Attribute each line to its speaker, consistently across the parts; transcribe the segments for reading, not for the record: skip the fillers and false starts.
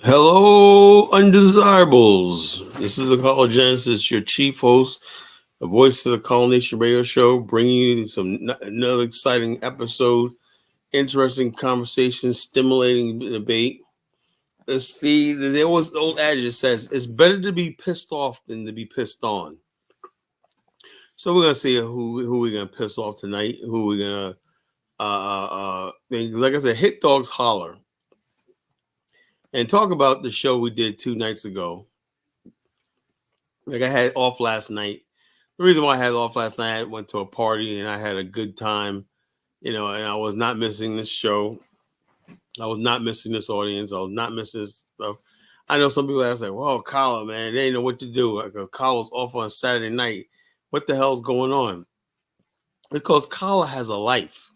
Speaker 1: Hello, undesirables. This is Apollo Genesis, your chief host, the voice of the Call Nation Radio Show, bringing you another exciting episode, interesting conversation, stimulating debate. There was the old adage that says it's better to be pissed off than to be pissed on. So we're gonna see who we're gonna piss off tonight. Who we're gonna like I said, hit dogs holler and talk about the show we did 2 nights ago. Like I had off last night. The reason why I had off last night, I went to a party and I had a good time, and I was not missing this show. I was not missing this audience. I was not missing this stuff. I know some people that say, "Well, Kamala, man, they didn't know what to do because Kamala's off on Saturday night. What the hell's going on?" Because Kamala has a life.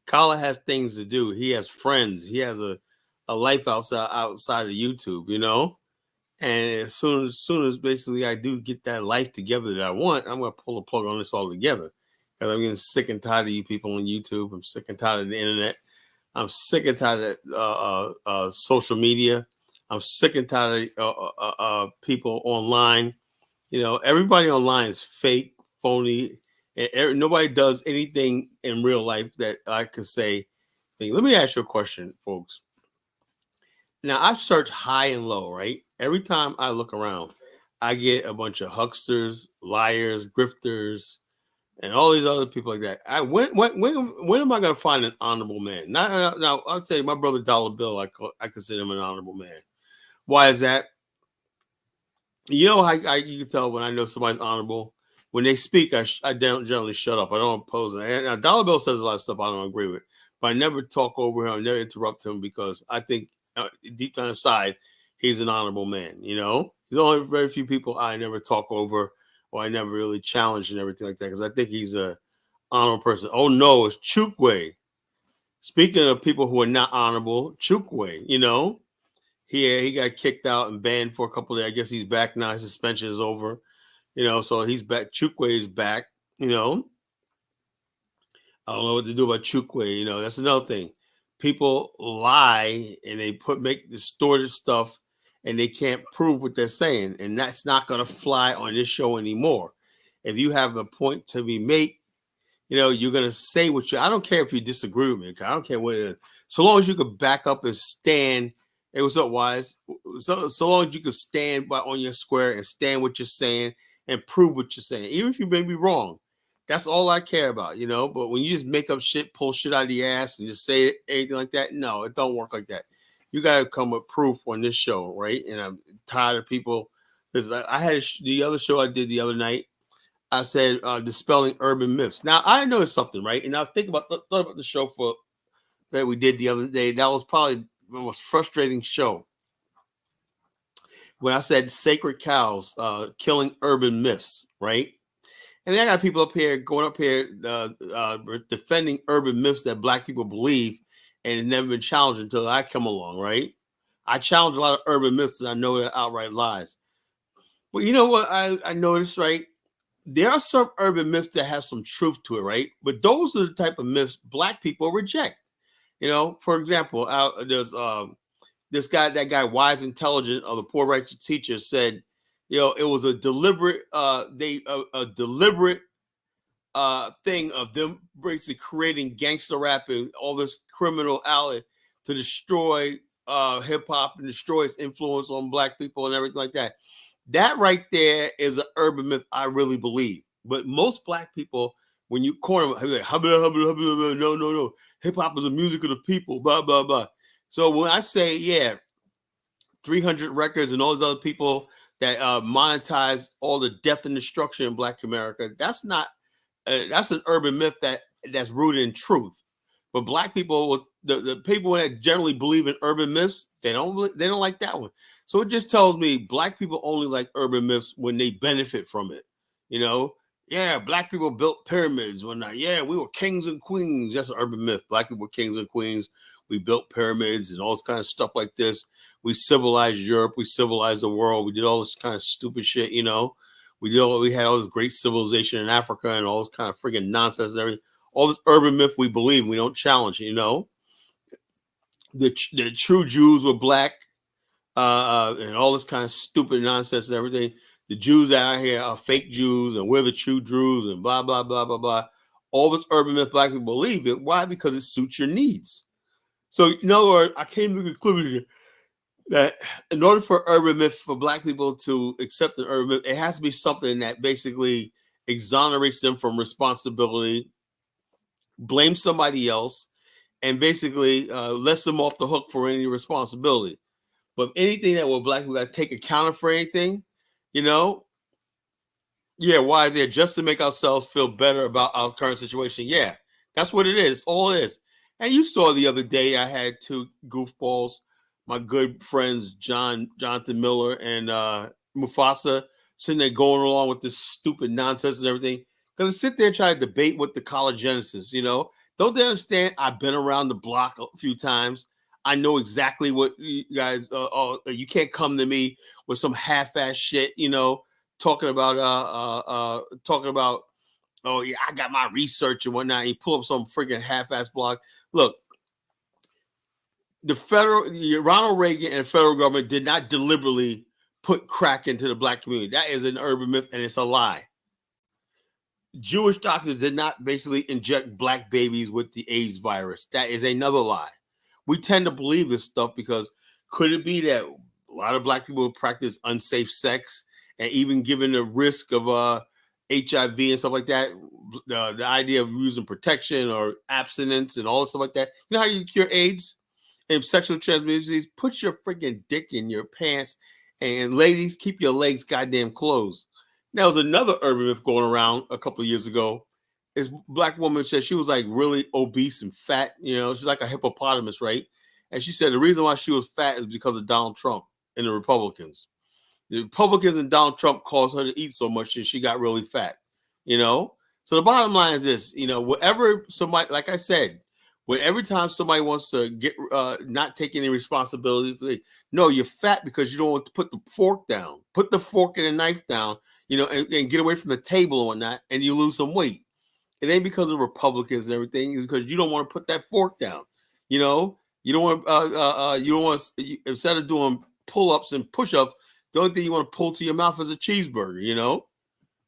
Speaker 1: Kamala has things to do. He has friends. He has a life outside of YouTube, And as soon as basically I do get that life together that I want, I'm gonna pull the plug on this all together. Because I'm getting sick and tired of you people on YouTube. I'm sick and tired of the internet. I'm sick and tired of social media. I'm sick and tired of people online. Everybody online is fake, phony, and nobody does anything in real life that I could say. Let me ask you a question, folks. Now, I search high and low, right? Every time I look around, I get a bunch of hucksters, liars, grifters, and all these other people like that. When am I going to find an honorable man? Now, I'll say my brother Dollar Bill, I consider him an honorable man. Why is that? You know how you can tell when I know somebody's honorable? When they speak, I don't generally shut up. I don't oppose it. And Dollar Bill says a lot of stuff I don't agree with, but I never talk over him. I never interrupt him because I think deep down inside, he's an honorable man. There's only very few people I never talk over or I never really challenge and everything like that because I think he's a honorable person. Oh no, it's Chukwe. Speaking of people who are not honorable, Chukwe, he got kicked out and banned for a couple of days. I guess he's back now. His suspension is over. So he's back. Chukwe is back. I don't know what to do about Chukwe. That's another thing. People lie and they make distorted stuff and they can't prove what they're saying. And that's not going to fly on this show anymore. If you have a point to be made, you're going to say I don't care if you disagree with me. I don't care what it is. So long as you could back up and stand. Hey, what's up, Wise? So long as you could stand on your square and stand what you're saying and prove what you're saying, even if you may be wrong. That's all I care about, But when you just make up shit, pull shit out of the ass, and just say anything like that, no, it don't work like that. You got to come with proof on this show, right? And I'm tired of people. Because I had the other show I did the other night. I said dispelling urban myths. Now I noticed something, right? And I thought about the show that we did the other day. That was probably the most frustrating show. When I said sacred cows killing urban myths, right? And then I got people going up here defending urban myths that Black people believe and it's never been challenged until I come along, right? I challenge a lot of urban myths and I know they're outright lies. But you know what I noticed, right? There are some urban myths that have some truth to it, right? But those are the type of myths Black people reject. For example, there's that guy, Wise Intelligent of the Poor Righteous Teacher said, it was a deliberate, deliberate thing of them basically creating gangster rap and all this criminal alley to destroy hip hop and destroy its influence on Black people and everything like that. That right there is an urban myth I really believe. But most Black people, when you corner them, like, no, hip hop is the music of the people, blah, blah, blah. So when I say, 300 records and all those other people that monetize all the death and destruction in Black America, that's an urban myth that's rooted in truth. But Black people, the people that generally believe in urban myths, they don't like that one. So it just tells me Black people only like urban myths when they benefit from it. Black people built pyramids when we were kings and queens. That's an urban myth. Black people were kings and queens. We built pyramids and all this kind of stuff like this. We civilized Europe. We civilized the world. We did all this kind of stupid shit, We had all this great civilization in Africa and all this kind of freaking nonsense and everything. All this urban myth we believe, we don't challenge, The true Jews were Black. and all this kind of stupid nonsense and everything. The Jews out here are fake Jews, and we're the true Jews, and blah blah blah blah blah. All this urban myth, black people believe it. Why? Because it suits your needs. So, in other words, I came to the conclusion that in order for urban myth for black people to accept the urban myth, it has to be something that basically exonerates them from responsibility, blames somebody else, and basically lets them off the hook for any responsibility. But anything that will black people got to take account for anything, you know, yeah, why is it? Just to make ourselves feel better about our current situation. Yeah, that's what it is. It's all it is. And you saw the other day I had two goofballs, my good friends Jonathan Miller and Mufasa, sitting there going along with this stupid nonsense and everything. Gonna sit there and try to debate with the college genesis, you know. Don't they understand? I've been around the block a few times. I know exactly what you guys you can't come to me with some half-ass shit, you know, talking about oh yeah, I got my research and whatnot. And you pull up some freaking half-ass blog. Look, Ronald Reagan and the federal government did not deliberately put crack into the black community. That is an urban myth and it's a lie. Jewish doctors did not basically inject black babies with the AIDS virus. That is another lie. We tend to believe this stuff because could it be that a lot of black people practice unsafe sex, and even given the risk of HIV and stuff like that, the idea of using protection or abstinence and all this stuff like that, you know how you cure AIDS and sexual transmitted disease? Put your freaking dick in your pants, and ladies, keep your legs goddamn closed. There was another urban myth going around a couple of years ago. This black woman said she was like really obese and fat. You know, she's like a hippopotamus, right? And she said the reason why she was fat is because of Donald Trump and the Republicans. The Republicans and Donald Trump caused her to eat so much and she got really fat, you know? So the bottom line is this, you know, whatever somebody, like I said, when every time somebody wants to get not take any responsibility, no, you're fat because you don't want to put the fork down. Put the fork and the knife down, you know, and get away from the table and whatnot, and you lose some weight. It ain't because of Republicans and everything. It's because you don't want to put that fork down. You know, you don't want instead of doing pull-ups and push-ups, the only thing you want to pull to your mouth is a cheeseburger. You know,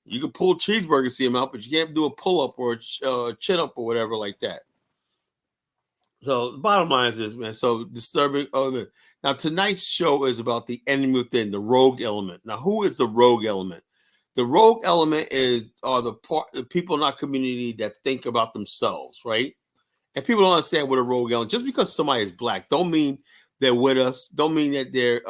Speaker 1: you can pull cheeseburgers to your mouth, but you can't do a pull-up or a chin-up or whatever like that. So the bottom line is this, man. So disturbing. Now tonight's show is about the enemy within, the rogue element. Now, who is the rogue element? The rogue element are the people in our community that think about themselves, right? And people don't understand what a rogue element. Just because somebody is black, don't mean they're with us. Don't mean that they're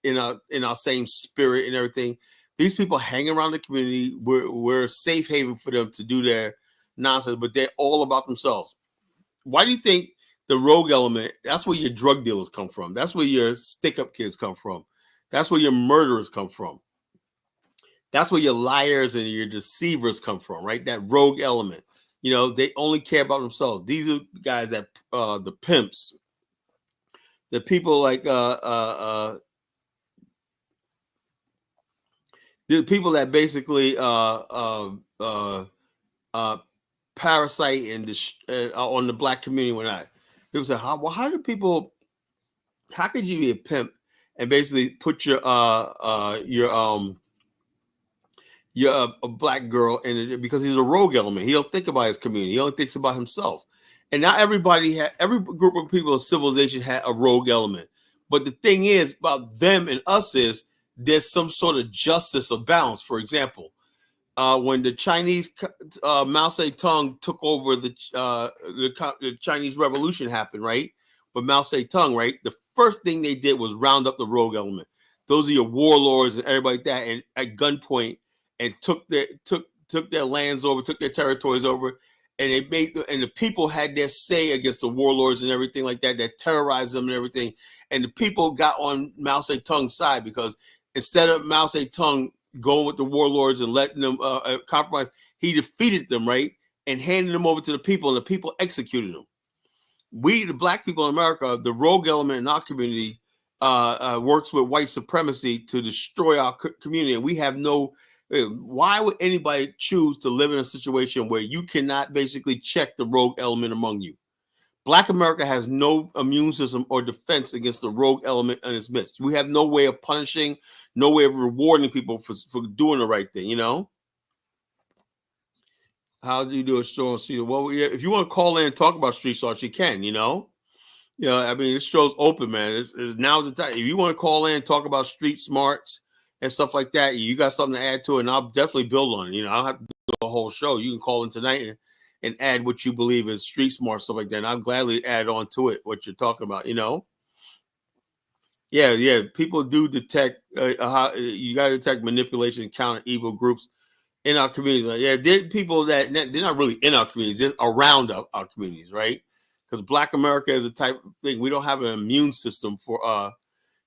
Speaker 1: in our same spirit and everything. These people hang around the community. We're a safe haven for them to do their nonsense, but they're all about themselves. Why do you think the rogue element? That's where your drug dealers come from. That's where your stick-up kids come from. That's where your murderers come from. That's where your liars and your deceivers come from, right? That rogue element. You know, they only care about themselves. These are the guys that the pimps, the people like the people that basically parasite and on the black community. When people say, how do people? How could you be a pimp and basically put your you're a black girl, and because he's a rogue element, he don't think about his community. He only thinks about himself. And not everybody every group of people in civilization had a rogue element. But the thing is about them and us is there's some sort of justice or balance. For example, when the Chinese Mao Zedong took over the Chinese Revolution happened, right? But Mao Zedong, right? The first thing they did was round up the rogue element. Those are your warlords and everybody like that, and at gunpoint, and took their lands over, took their territories over, and the people had their say against the warlords and everything like that terrorized them and everything. And the people got on Mao Zedong's side because instead of Mao Zedong going with the warlords and letting them compromise, he defeated them, right, and handed them over to the people, and the people executed them. We, the black people in America, the rogue element in our community, works with white supremacy to destroy our community, and we have no. Why would anybody choose to live in a situation where you cannot basically check the rogue element among you? Black America has no immune system or defense against the rogue element in its midst. We have no way of punishing, no way of rewarding people for doing the right thing, you know? How do you do a strong street? Well, yeah, if you want to call in and talk about street starts, you can, you know? You know, I mean, this show's open, man. It's now's the time. If you want to call in and talk about street smarts and stuff like that, you got something to add to it, and I'll definitely build on it. You know, I'll have to do a whole show. You can call in tonight and add what you believe is street smart stuff like that. And I'll gladly add on to it what you're talking about. You know, yeah. People do detect how you got to detect manipulation and counter evil groups in our communities. Like, yeah, there are people that they're not really in our communities, they're around our communities, right? Because Black America is a type of thing. We don't have an immune system for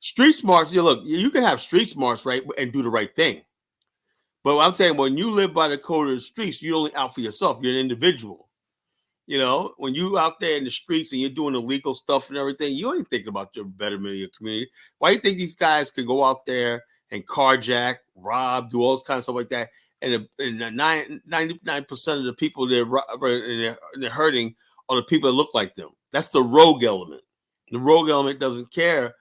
Speaker 1: street smarts. You look, you can have street smarts, right, and do the right thing. But I'm saying when you live by the code of the streets, you're only out for yourself. You're an individual. You know, when you out there in the streets and you're doing illegal stuff and everything, you ain't thinking about your betterment of your community. Why do you think these guys could go out there and carjack, rob, do all this kind of stuff like that? And 99% of the people they're hurting are the people that look like them. That's the rogue element. The rogue element doesn't care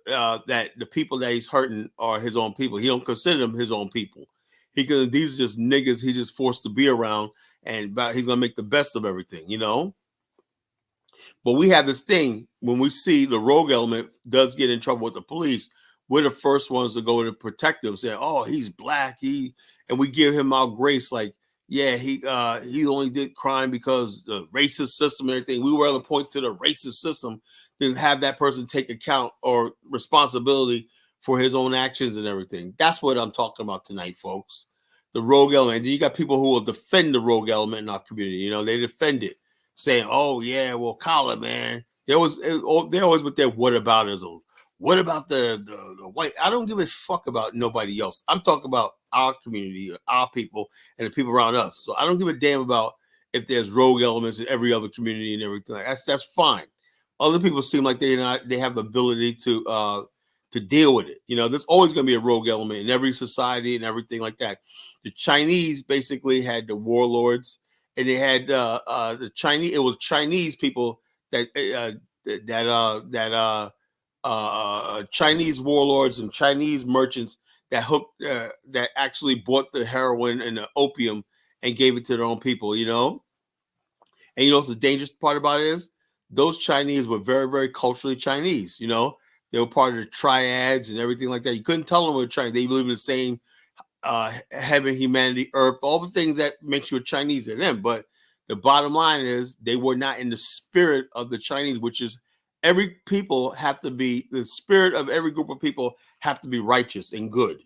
Speaker 1: that the people that he's hurting are his own people. He don't consider them his own people. These are just niggas he's just forced to be around, and he's gonna make the best of everything, you know. But we have this thing when we see the rogue element does get in trouble with the police, we're the first ones to go to protect him, say, "Oh, he's black," and we give him our grace, like, yeah, he only did crime because the racist system and everything. We were able to point to the racist system to have that person take account or responsibility for his own actions and everything. That's what I'm talking about tonight, folks. The rogue element. And then you got people who will defend the rogue element in our community. You know, they defend it, saying, "Oh yeah, well, Kamala, man, they're always with their whataboutism. What about the white? I don't give a fuck about nobody else. I'm talking about our community, our people, and the people around us. So I don't give a damn about if there's rogue elements in every other community and everything. That's fine. Other people seem like they have the ability to deal with it. You know, there's always going to be a rogue element in every society and everything like that. The Chinese basically had the warlords, and they had the Chinese. It was Chinese people that Chinese warlords and Chinese merchants that actually bought the heroin and the opium and gave it to their own people, you know. And you know what's the dangerous part about it is those Chinese were very, very culturally Chinese. You know, they were part of the triads and everything like that. You couldn't tell them they were Chinese. They believe in the same heaven, humanity, earth, all the things that makes you a Chinese to them. But the bottom line is they were not in the spirit of the Chinese, which is every people have to be, the spirit of every group of people have to be righteous and good.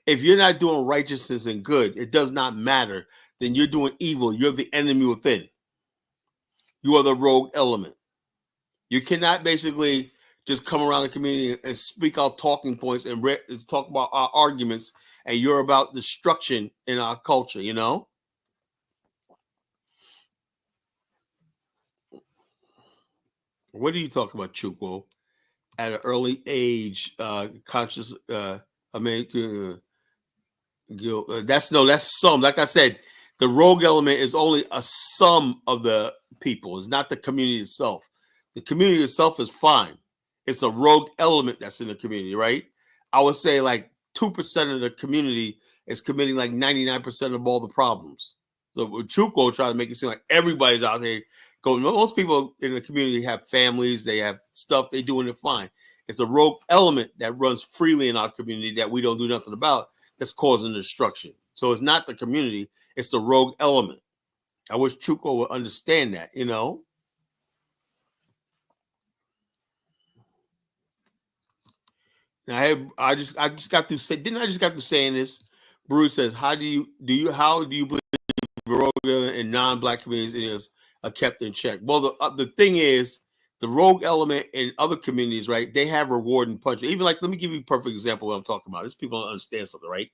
Speaker 1: If you're not doing righteousness and good, it does not matter. Then you're doing evil. You're the enemy within. You are the rogue element. You cannot basically just come around the community and speak out talking points and talk about our arguments, and you're about destruction in our culture, you know? What are you talking about, Chuko? At an early age, conscious American guilt. That's some. Like I said, the rogue element is only a sum of the people. It's not the community itself. The community itself is fine. It's a rogue element that's in the community, right? I would say like 2% of the community is committing like 99% of all the problems. So Chuko try to make it seem like everybody's out there going. Most people in the community have families, they have stuff, they doing it fine. It's a rogue element that runs freely in our community that we don't do nothing about, that's causing destruction. So it's not the community, it's the rogue element. I wish Chuko would understand that, you know. Now, I just got to say, didn't I just got to saying this? Bruce says, how do you believe rogue and non-black communities are kept in check? Well, the thing is, the rogue element in other communities, right? They have reward and punishment. Even like, let me give you a perfect example of what I'm talking about. These people don't understand something, right?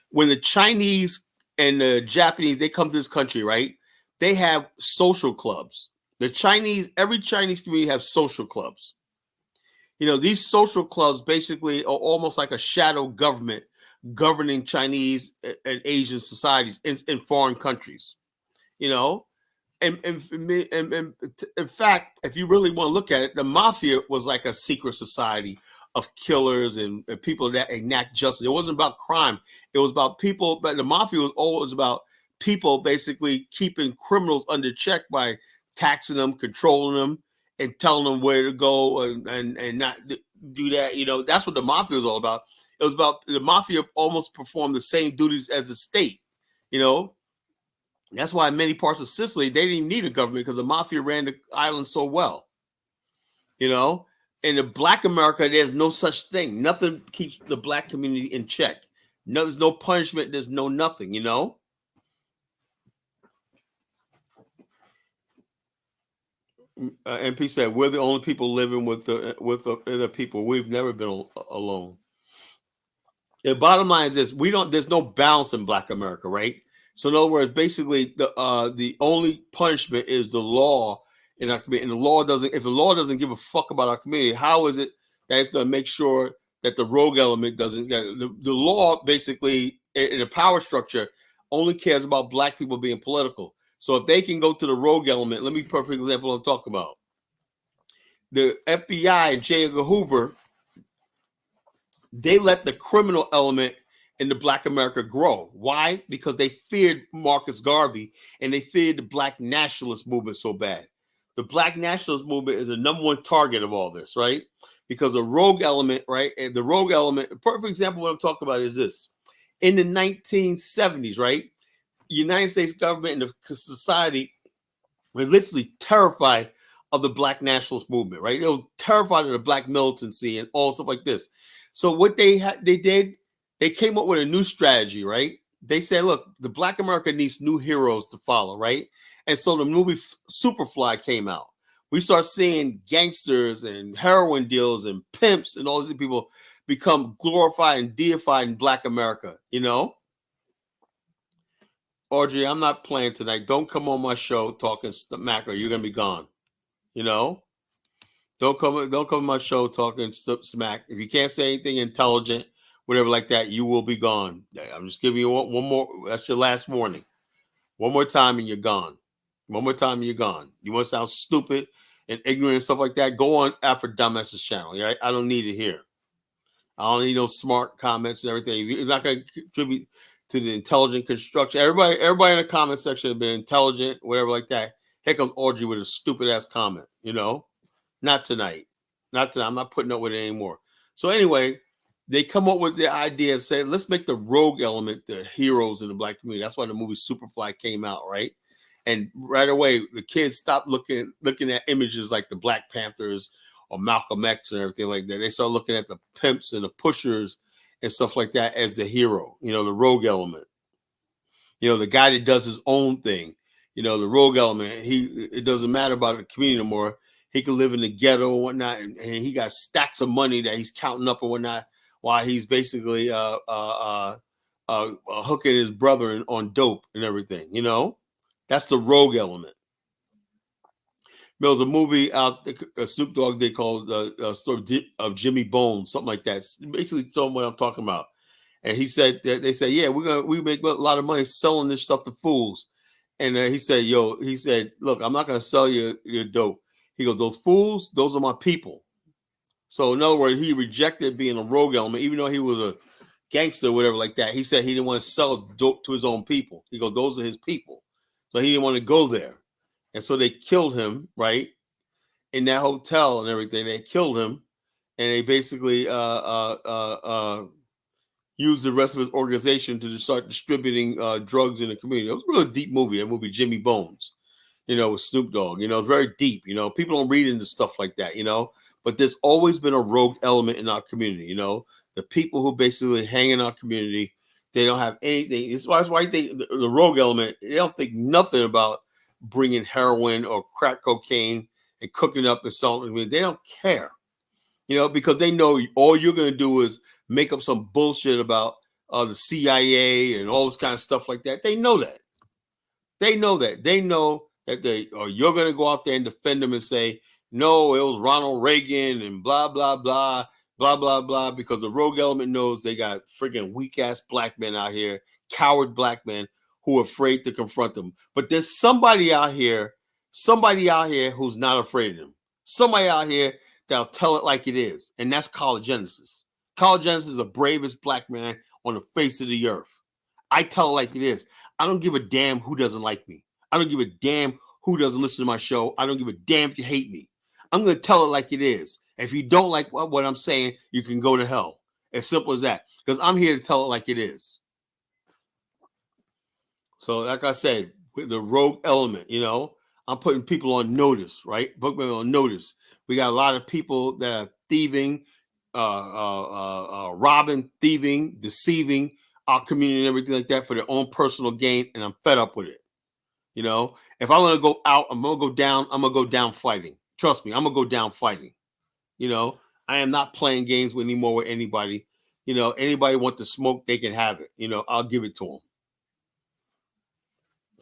Speaker 1: When the Chinese and the Japanese, they come to this country, right? They have social clubs. Every Chinese community have social clubs. You know, these social clubs basically are almost like a shadow government governing Chinese and Asian societies in foreign countries. You know, in fact, if you really want to look at it, the mafia was like a secret society of killers and people that enact justice. It wasn't about crime. It was about people, but the mafia was always about people basically keeping criminals under check by taxing them, controlling them, and telling them where to go and not do that. You know, that's what the mafia was all about. It was about the mafia almost performed the same duties as the state. You know, that's why in many parts of Sicily, they didn't even need a government because the mafia ran the island so well. You know, in the Black America, there's no such thing. Nothing keeps the Black community in check. No, there's no punishment. There's no nothing, you know. MP said, we're the only people living with the people. We've never been alone. The bottom line is this: there's no balance in Black America, right? So in other words, basically the only punishment is the law in our community. And if the law doesn't give a fuck about our community, how is it that it's going to make sure that the rogue element doesn't the law basically in the power structure only cares about Black people being political. So if they can go to the rogue element, let me perfect example I'm talking about. The FBI and J. Edgar Hoover, they let the criminal element in the Black America grow. Why? Because they feared Marcus Garvey and they feared the Black nationalist movement so bad. The Black nationalist movement is the number one target of all this, right? Because the rogue element, right? And the rogue element, a perfect example of what I'm talking about is this. In the 1970s, right? The United States government and the society were literally terrified of the Black nationalist movement, right? They were terrified of the Black militancy and all stuff like this. So what they did, they came up with a new strategy, right? They said, look, the Black America needs new heroes to follow, right? And so the movie Superfly came out. We start seeing gangsters and heroin deals and pimps and all these people become glorified and deified in Black America, you know? Audrey, I'm not playing tonight. Don't come on my show talking smack or you're going to be gone, you know? Don't come on my show talking smack. If you can't say anything intelligent, whatever like that, you will be gone. I'm just giving you one more. That's your last warning. One more time and you're gone. One more time and you're gone. You want to sound stupid and ignorant and stuff like that? Go on after Dumbass's channel. Right? I don't need it here. I don't need no smart comments and everything. You're not going to contribute to the intelligent construction. Everybody in the comment section has been intelligent, whatever like that. Here comes Audrey with a stupid ass comment, you know? Not tonight. Not tonight. I'm not putting up with it anymore. So anyway, they come up with the idea and say, let's make the rogue element the heroes in the Black community. That's why the movie Superfly came out, right? And right away, the kids stopped looking at images like the Black Panthers or Malcolm X and everything like that. They start looking at the pimps and the pushers and stuff like that as the hero, you know, the rogue element. You know, the guy that does his own thing, you know, the rogue element. It doesn't matter about the community anymore. He can live in the ghetto and whatnot, and he got stacks of money that he's counting up and whatnot while he's basically hooking his brother on dope and everything. You know, that's the rogue element. There was a movie out, Snoop Dogg did called Story of Jimmy Bones, something like that. It's basically something what I'm talking about. And he said, they said, yeah, we make a lot of money selling this stuff to fools. And he said, look, I'm not going to sell you your dope. He goes, those fools, those are my people. So in other words, he rejected being a rogue element, even though he was a gangster or whatever like that. He said he didn't want to sell dope to his own people. He goes, those are his people. So he didn't want to go there. And so they killed him, right? In that hotel and everything. They killed him. And they basically used the rest of his organization to start distributing drugs in the community. It was a really deep movie, that movie, Jimmy Bones, you know, with Snoop Dogg. You know, it's very deep. You know, people don't read into stuff like that, you know. But there's always been a rogue element in our community, you know. The people who basically hang in our community, they don't have anything. It's why I think the rogue element, they don't think nothing about bringing heroin or crack cocaine and cooking up and selling. I mean, they don't care, you know, because they know all you're going to do is make up some bullshit about the CIA and all this kind of stuff like that. They know that. They know that. They know that you're going to go out there and defend them and say, no, it was Ronald Reagan and blah, blah, blah, blah, blah, blah, because the rogue element knows they got freaking weak ass black men out here, coward black men who are afraid to confront them. But there's somebody out here Somebody out here who's not afraid of them. Somebody out here that'll tell it like it is. And that's Carl Genesis. Carl Genesis is the bravest black man on the face of the earth. I tell it like it is. I don't give a damn who doesn't like me. I don't give a damn who doesn't listen to my show. I don't give a damn if you hate me. I'm going to tell it like it is. If you don't like what I'm saying, you can go to hell. As simple as that. Because I'm here to tell it like it is. So, like I said, with the rogue element, I'm putting people on notice, right? Putting people on notice. We got a lot of people that are thieving, robbing, thieving, deceiving our community and everything like that for their own personal gain, and I'm fed up with it. If I'm gonna go out, I'm gonna go down. I'm gonna go down fighting. Trust me, I'm gonna go down fighting. I am not playing games anymore with anybody. Anybody want to smoke, they can have it. I'll give it to them.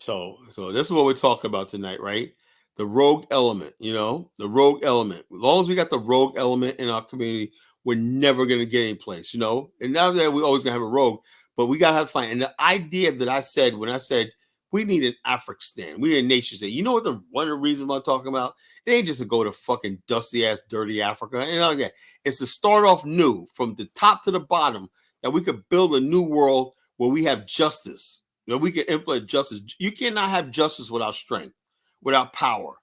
Speaker 1: So this is what we're talking about tonight, right? The rogue element, the rogue element. As long as we got the rogue element in our community, we're never going to get any place, And now that we're always going to have a rogue, but we got to have to find. And the idea that I said, when I said we need an African, we need a nation state, one of the reasons I'm talking about? It ain't just to go to fucking dusty ass, dirty Africa. It's to start off new from the top to the bottom, that we could build a new world where we have justice. We can implement justice. You cannot have justice without strength, without power.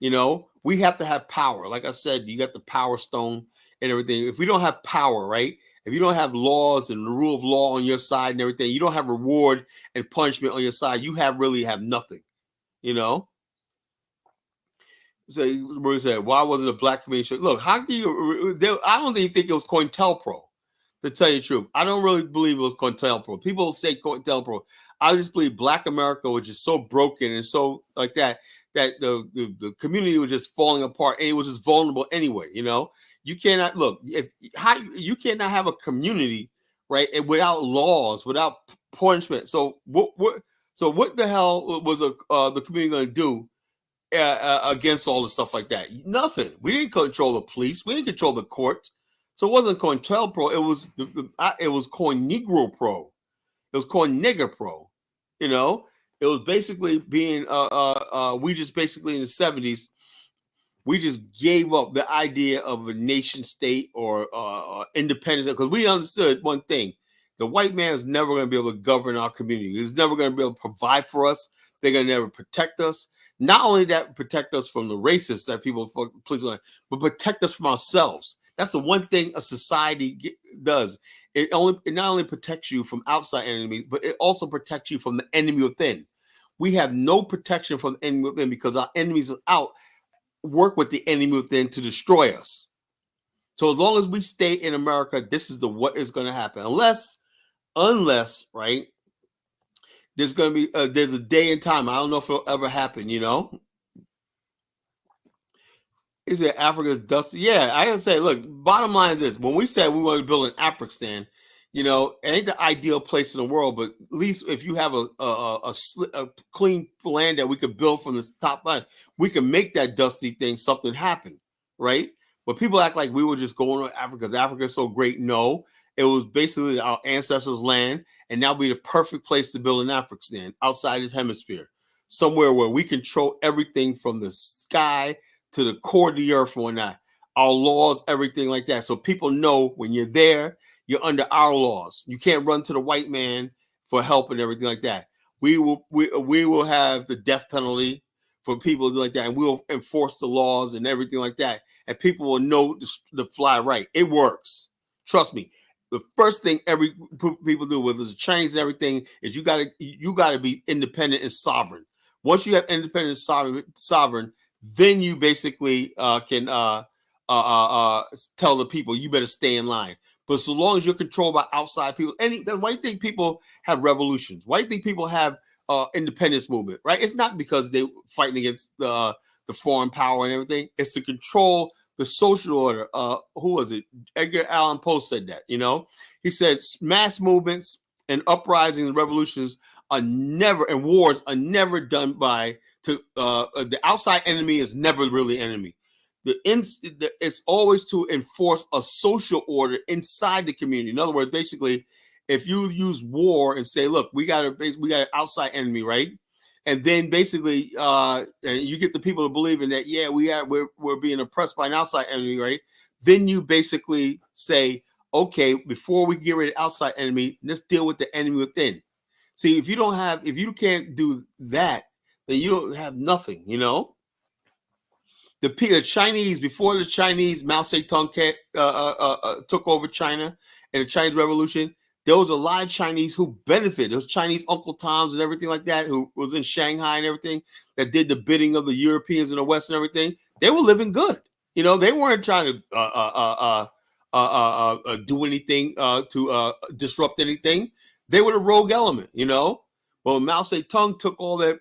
Speaker 1: We have to have power. Like I said, you got the power stone and everything. If we don't have power, right? If you don't have laws and the rule of law on your side and everything, you don't have reward and punishment on your side, you really have nothing, So we said, why wasn't a black community? Look, how can you? I don't even think it was COINTELPRO. To tell you the truth, I don't really believe it was COINTELPRO. People say COINTELPRO. I just believe Black America was just so broken and so like that the community was just falling apart, and it was just vulnerable anyway. You cannot you cannot have a community, right, without laws, without punishment. So what the hell was the community going to do against all the stuff like that? Nothing. We didn't control the police. We didn't control the courts. So it wasn't COINTELPRO. It was COINNEGRO Pro. It was COINNEGRO Pro. It was basically being we just basically in the 70s, we just gave up the idea of a nation state or independence, because we understood one thing: the white man is never going to be able to govern our community. He's never going to be able to provide for us. They're going to never protect us. Not only that, protect us from the racists that people please, but protect us from ourselves. That's the one thing a society does. It not only protects you from outside enemies, but it also protects you from the enemy within. We have no protection from the enemy within because our enemies out work with the enemy within to destroy us. So as long as we stay in America, this is what is going to happen. Unless, right, there's going to be there's a day and time. I don't know if it'll ever happen, Is it Africa's dusty? Yeah, I gotta say, look, bottom line is this: when we said we want to build an African, it ain't the ideal place in the world, but at least if you have a clean land that we could build from the top line, we can make that dusty thing something happen, right? But people act like we were just going to Africa because Africa is so great. No, it was basically our ancestors' land, and now be the perfect place to build an African outside this hemisphere, somewhere where we control everything from the sky to the core of the earth and whatnot, our laws, everything like that. So people know when you're there, you're under our laws. You can't run to the white man for help and everything like that. We will have the death penalty for people like that, and we'll enforce the laws and everything like that. And people will know to fly right. It works. Trust me. The first thing every people do, whether it's Chinese and everything, is you gotta be independent and sovereign. Once you have independent and sovereign, then you basically can tell the people you better stay in line. But so long as you're controlled by outside people, why do you think people have revolutions? Why do you think people have independence movement? Right? It's not because they're fighting against the foreign power and everything. It's to control the social order. Who was it? Edgar Allan Poe said that. He said mass movements and uprisings and revolutions are never, and wars are never done by. The outside enemy is never really enemy. It's always to enforce a social order inside the community. In other words, basically, if you use war and say, "Look, we got an outside enemy," right? and then basically you get the people to believe in that. Yeah, we're being oppressed by an outside enemy, right? Then you basically say, okay, before we get rid of outside enemy, let's deal with the enemy within. See, if you can't do that, then you don't have nothing, you know. The Chinese, before the Chinese, Mao Zedong took over China and the Chinese Revolution, there was a lot of Chinese who benefited. Those Chinese Uncle Toms and everything like that, who was in Shanghai and everything, that did the bidding of the Europeans in the West and everything. They were living good. You know, they weren't trying to do anything to disrupt anything. They were the rogue element, you know. Well, Mao Zedong took all their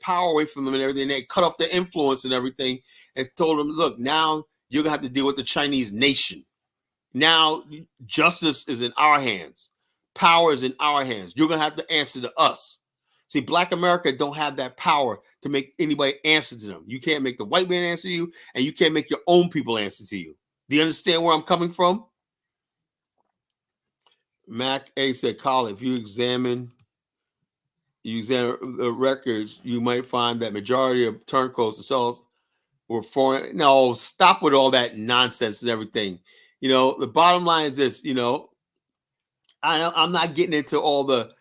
Speaker 1: power away from them and everything. They cut off their influence and everything and told them, look, now you're going to have to deal with the Chinese nation. Now justice is in our hands. Power is in our hands. You're going to have to answer to us. See, Black America don't have that power to make anybody answer to them. You can't make the white man answer to you, and you can't make your own people answer to you. Do you understand where I'm coming from? Mac A said, Colin, if you examine the records, you might find that majority of turncoats and cells were foreign. No, stop with all that nonsense and everything. You know, the bottom line is this, you know, I'm not getting into all the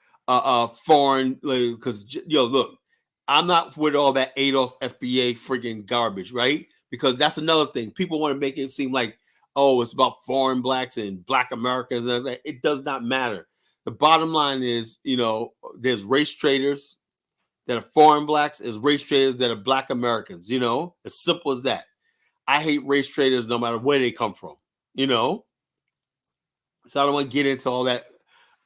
Speaker 1: foreign, because, look, I'm not with all that ADOS FBA friggin' garbage, right? Because that's another thing. People want to make it seem like, oh, it's about foreign blacks and Black Americans. And everything. It does not matter. The bottom line is, you know, there's race traders that are foreign blacks, there's race traders that are Black Americans, you know, as simple as that. I hate race traders no matter where they come from, you know. So I don't want to get into all that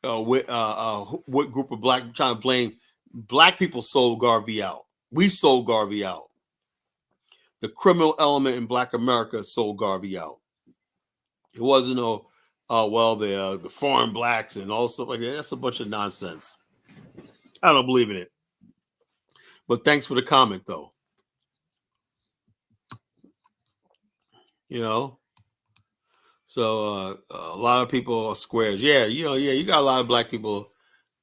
Speaker 1: what group of black trying to blame. Black people sold Garvey out. We sold Garvey out. The criminal element in Black America sold Garvey out. It wasn't the foreign blacks and all stuff like that. That's a bunch of nonsense. I don't believe in it. But thanks for the comment, though. You know, so a lot of people are squares. Yeah, you got a lot of Black people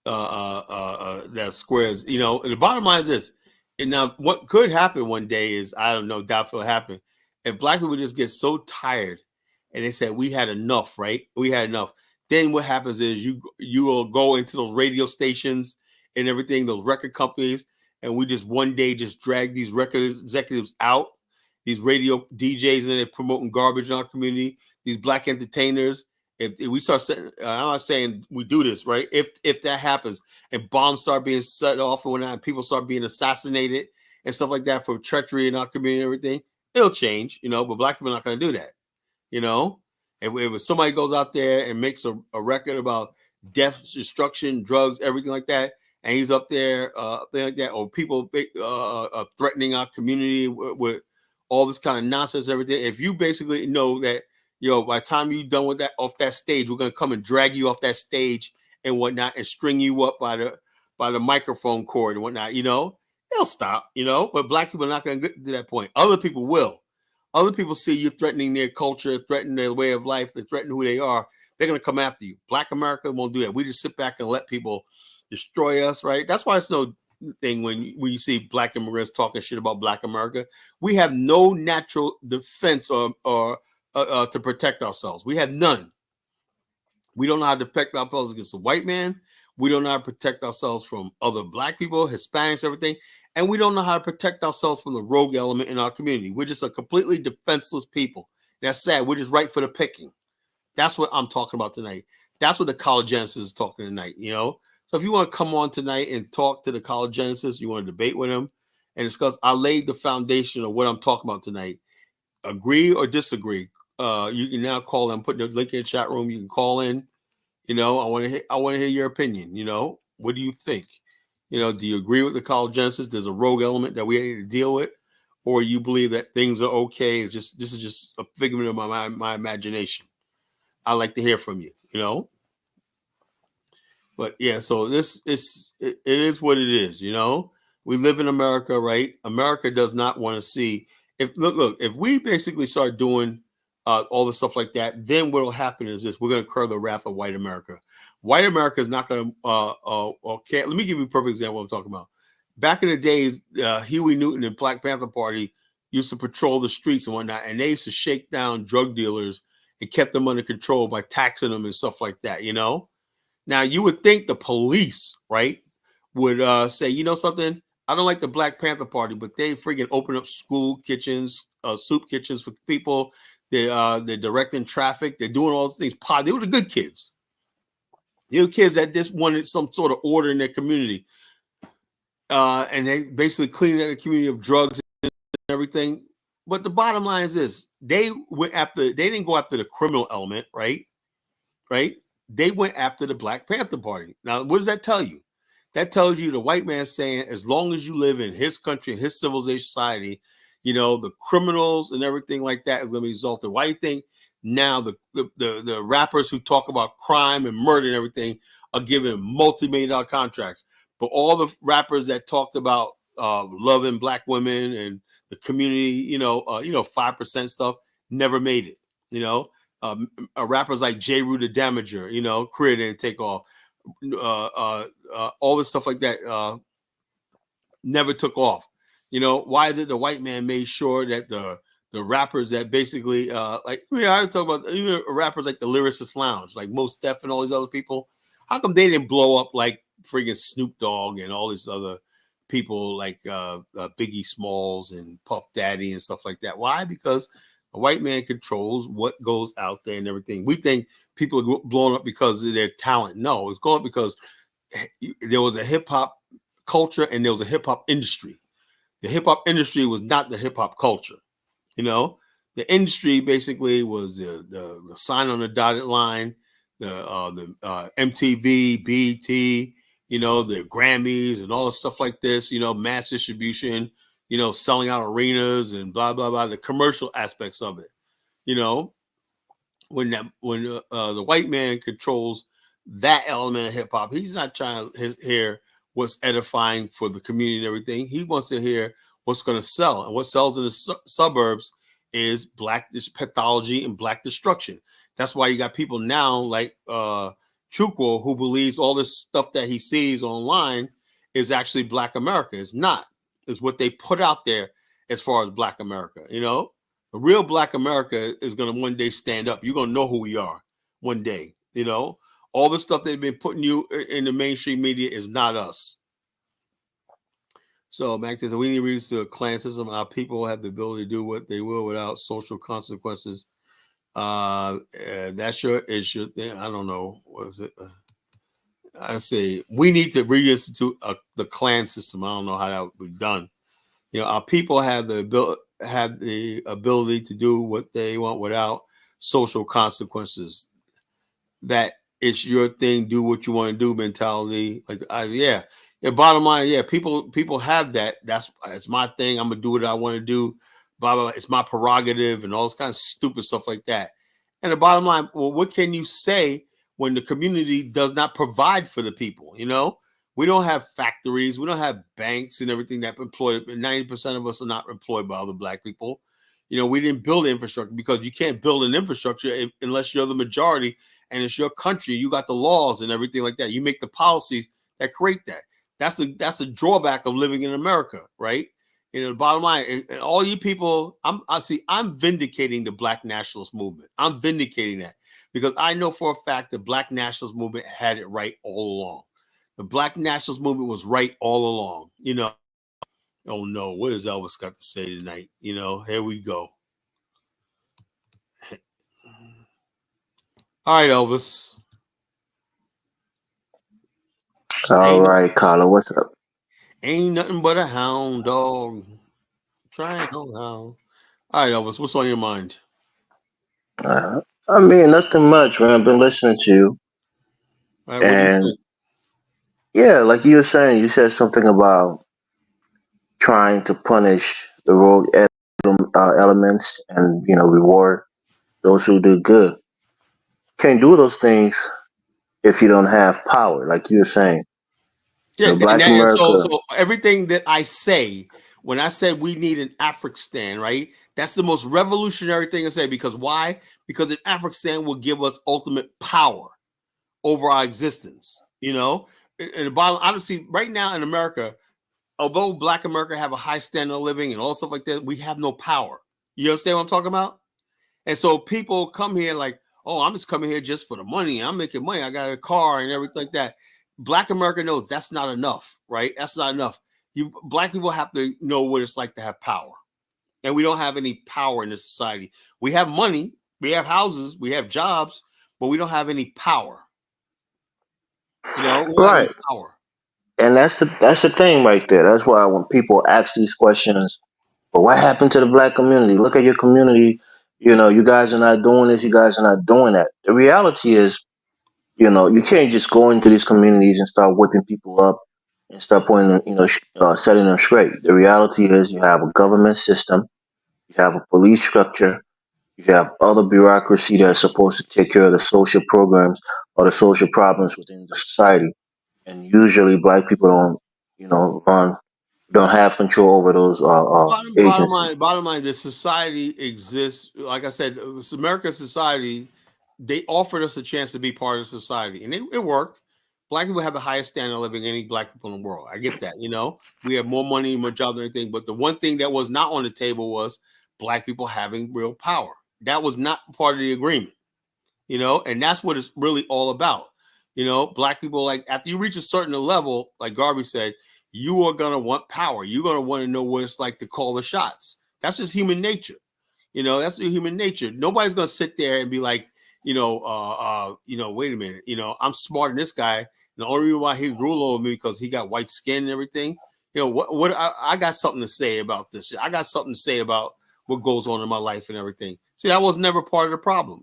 Speaker 1: that are squares. You know, and the bottom line is this. And now, what could happen one day is, I don't know, doubt it'll happen. If Black people just get so tired and they said, we had enough, right? We had enough. Then what happens is you will go into those radio stations and everything, those record companies, and we just one day just drag these record executives out, these radio DJs, and they're promoting garbage in our community, these Black entertainers. If we start setting, I'm not saying we do this, right? If that happens and bombs start being set off and whatnot, and people start being assassinated and stuff like that for treachery in our community and everything, it'll change, you know, but Black people are not going to do that, you know? If somebody goes out there and makes a record about death, destruction, drugs, everything like that, and he's up there, thing like that, or people threatening our community with all this kind of nonsense, everything. If you basically know that, by the time you're done with that off that stage, we're gonna come and drag you off that stage and whatnot, and string you up by the microphone cord and whatnot. You know, they'll stop. You know, but Black people are not gonna get to that point. Other people will. Other people see you threatening their culture, threatening their way of life, they threaten who they are. They're gonna come after you. Black America won't do that. We just sit back and let people destroy us, right? That's why it's no thing when you see Black immigrants talking shit about Black America. We have no natural defense or to protect ourselves. We have none. We don't know how to protect ourselves against the white man. We don't know how to protect ourselves from other Black people, Hispanics, everything. And we don't know how to protect ourselves from the rogue element in our community. We're just a completely defenseless people. That's sad. We're just right for the picking. That's what I'm talking about tonight. That's what the College Genesis is talking tonight, you know? So if you want to come on tonight and talk to the College Genesis, you want to debate with him and discuss, I laid the foundation of what I'm talking about tonight. Agree or disagree. You can now call in, put the link in the chat room. You can call in. You know, I want to hear your opinion. You know, what do you think? You know, do you agree with the College Genesis? There's a rogue element that we need to deal with, or you believe that things are okay? This is just a figment of my imagination. I'd like to hear from you. You know, but yeah. So it is what it is. You know, we live in America, right? America does not want to see. If we basically start doing all the stuff like that, then what will happen is this: we're going to curb the wrath of white America. White America is not going to. Okay, let me give you a perfect example of what I'm talking about. back in the days, Huey Newton and Black Panther Party used to patrol the streets and whatnot, and they used to shake down drug dealers and kept them under control by taxing them and stuff like that. Now you would think the police, right, would say, you know something, I don't like the Black Panther Party, but they freaking open up school kitchens, soup kitchens for people. They're directing traffic. They're doing all these things. They were the good kids. They were kids that just wanted some sort of order in their community. And they basically cleaned out the community of drugs and everything. But the bottom line is this: they didn't go after the criminal element, right? Right? They went after the Black Panther Party. Now, what does that tell you? That tells you the white man saying, as long as you live in his country, his civilization society, the criminals and everything like that is going to be exalted. Why do you think now the rappers who talk about crime and murder and everything are given multi-million-dollar contracts? But all the rappers that talked about loving Black women and the community, 5% stuff, never made it. Rappers like J. Rue the Damager, career didn't take off. All this stuff like that never took off. Why is it the white man made sure that the rappers that basically I talk about even rappers like the Lyricist Lounge, like Mos Def and all these other people, how come they didn't blow up like friggin' Snoop Dogg and all these other people like Biggie Smalls and Puff Daddy and stuff like that? Why? Because a white man controls what goes out there and everything. We think people are blown up because of their talent. No, it's going up because there was a hip hop culture and there was a hip hop industry. The hip hop industry was not the hip hop culture. The industry basically was the sign on the dotted line, the MTV, BET, the Grammys and all the stuff like this, mass distribution, selling out arenas and blah, blah, blah, the commercial aspects of it. When the white man controls that element of hip hop, he's not trying to hear what's edifying for the community and everything. He wants to hear what's going to sell. And what sells in the suburbs is Black pathology and Black destruction. That's why you got people now like Chukwu who believes all this stuff that he sees online is actually Black America. It's not. It's what they put out there as far as Black America. The real Black America is going to one day stand up. You're going to know who we are one day. All the stuff they've been putting you in the mainstream media is not us. So Mac says we need to reach a clan system. Our people have the ability to do what they will without social consequences. That's your issue. I don't know. What is it? I say we need to reinstitute the clan system. I don't know how that would be done. Our people have the ability to do what they want without social consequences. That it's your thing, do what you want to do mentality. Bottom line, people have that. It's my thing. I'm gonna do what I want to do. Blah, blah, blah. It's my prerogative and all this kind of stupid stuff like that. And the bottom line, well, what can you say when the community does not provide for the people? We don't have factories, we don't have banks and everything that employ. 90% of us are not employed by other Black people. We didn't build infrastructure because you can't build an infrastructure unless you're the majority and it's your country. You got the laws and everything like that. You make the policies that create that. That's a drawback of living in America, right? The bottom line, and all you people, I'm vindicating the Black nationalist movement. I'm vindicating that because I know for a fact the Black nationalist movement had it right all along. The Black nationalist movement was right all along. Oh no, what has Elvis got to say tonight? Here we go. All right, Elvis.
Speaker 2: All right, Carla, what's up?
Speaker 1: Ain't nothing but a hound dog. Trying to hound. All right, Elvis, what's on your mind?
Speaker 2: I mean, nothing much, man. I've been listening to you,
Speaker 1: All right, what do you
Speaker 2: and
Speaker 1: think?
Speaker 2: yeah, like you were saying, you said something about trying to punish the rogue elements and reward those who do good. Can't do those things if you don't have power, like you were saying.
Speaker 1: Yeah,
Speaker 2: Black
Speaker 1: and so
Speaker 2: America.
Speaker 1: so everything that I say when I said we need an Afghanistan, right? That's the most revolutionary thing I say because why? Because an Afghanistan will give us ultimate power over our existence. And the bottom, obviously, right now in America, although Black America have a high standard of living and all stuff like that, we have no power. You understand what I'm talking about? And so people come here like, oh, I'm just coming here just for the money. I'm making money. I got a car and everything like that. Black America knows that's not enough, right? That's not enough. You Black people have to know what it's like to have power. And we don't have any power in this society. We have money, we have houses, we have jobs, but we don't have any power. We don't have any
Speaker 2: Right.
Speaker 1: power.
Speaker 2: And that's the thing right there. That's why when people ask these questions, but what happened to the black community? Look at your community. You guys are not doing this. You guys are not doing that. The reality is, you can't just go into these communities and start whipping people up and start putting, setting them straight. The reality is, you have a government system, you have a police structure, you have other bureaucracy that's supposed to take care of the social programs or the social problems within the society. And usually, black people don't have control over those agencies.
Speaker 1: Bottom line, this society exists. Like I said, this American society, they offered us a chance to be part of society, and it worked. Black people have the highest standard of living any black people in the world. I get that. We have more money, more jobs, and everything. But the one thing that was not on the table was black people having real power. That was not part of the agreement. And that's what it's really all about. Black people, like, after you reach a certain level, like Garvey said, you are gonna want power. You're gonna want to know what it's like to call the shots. That's just human nature. That's the human nature. Nobody's gonna sit there and be like, wait a minute, I'm smarter than this guy. And the only reason why he rule over me because he got white skin and everything. What I got something to say about this. I got something to say about what goes on in my life and everything. See, that was never part of the problem.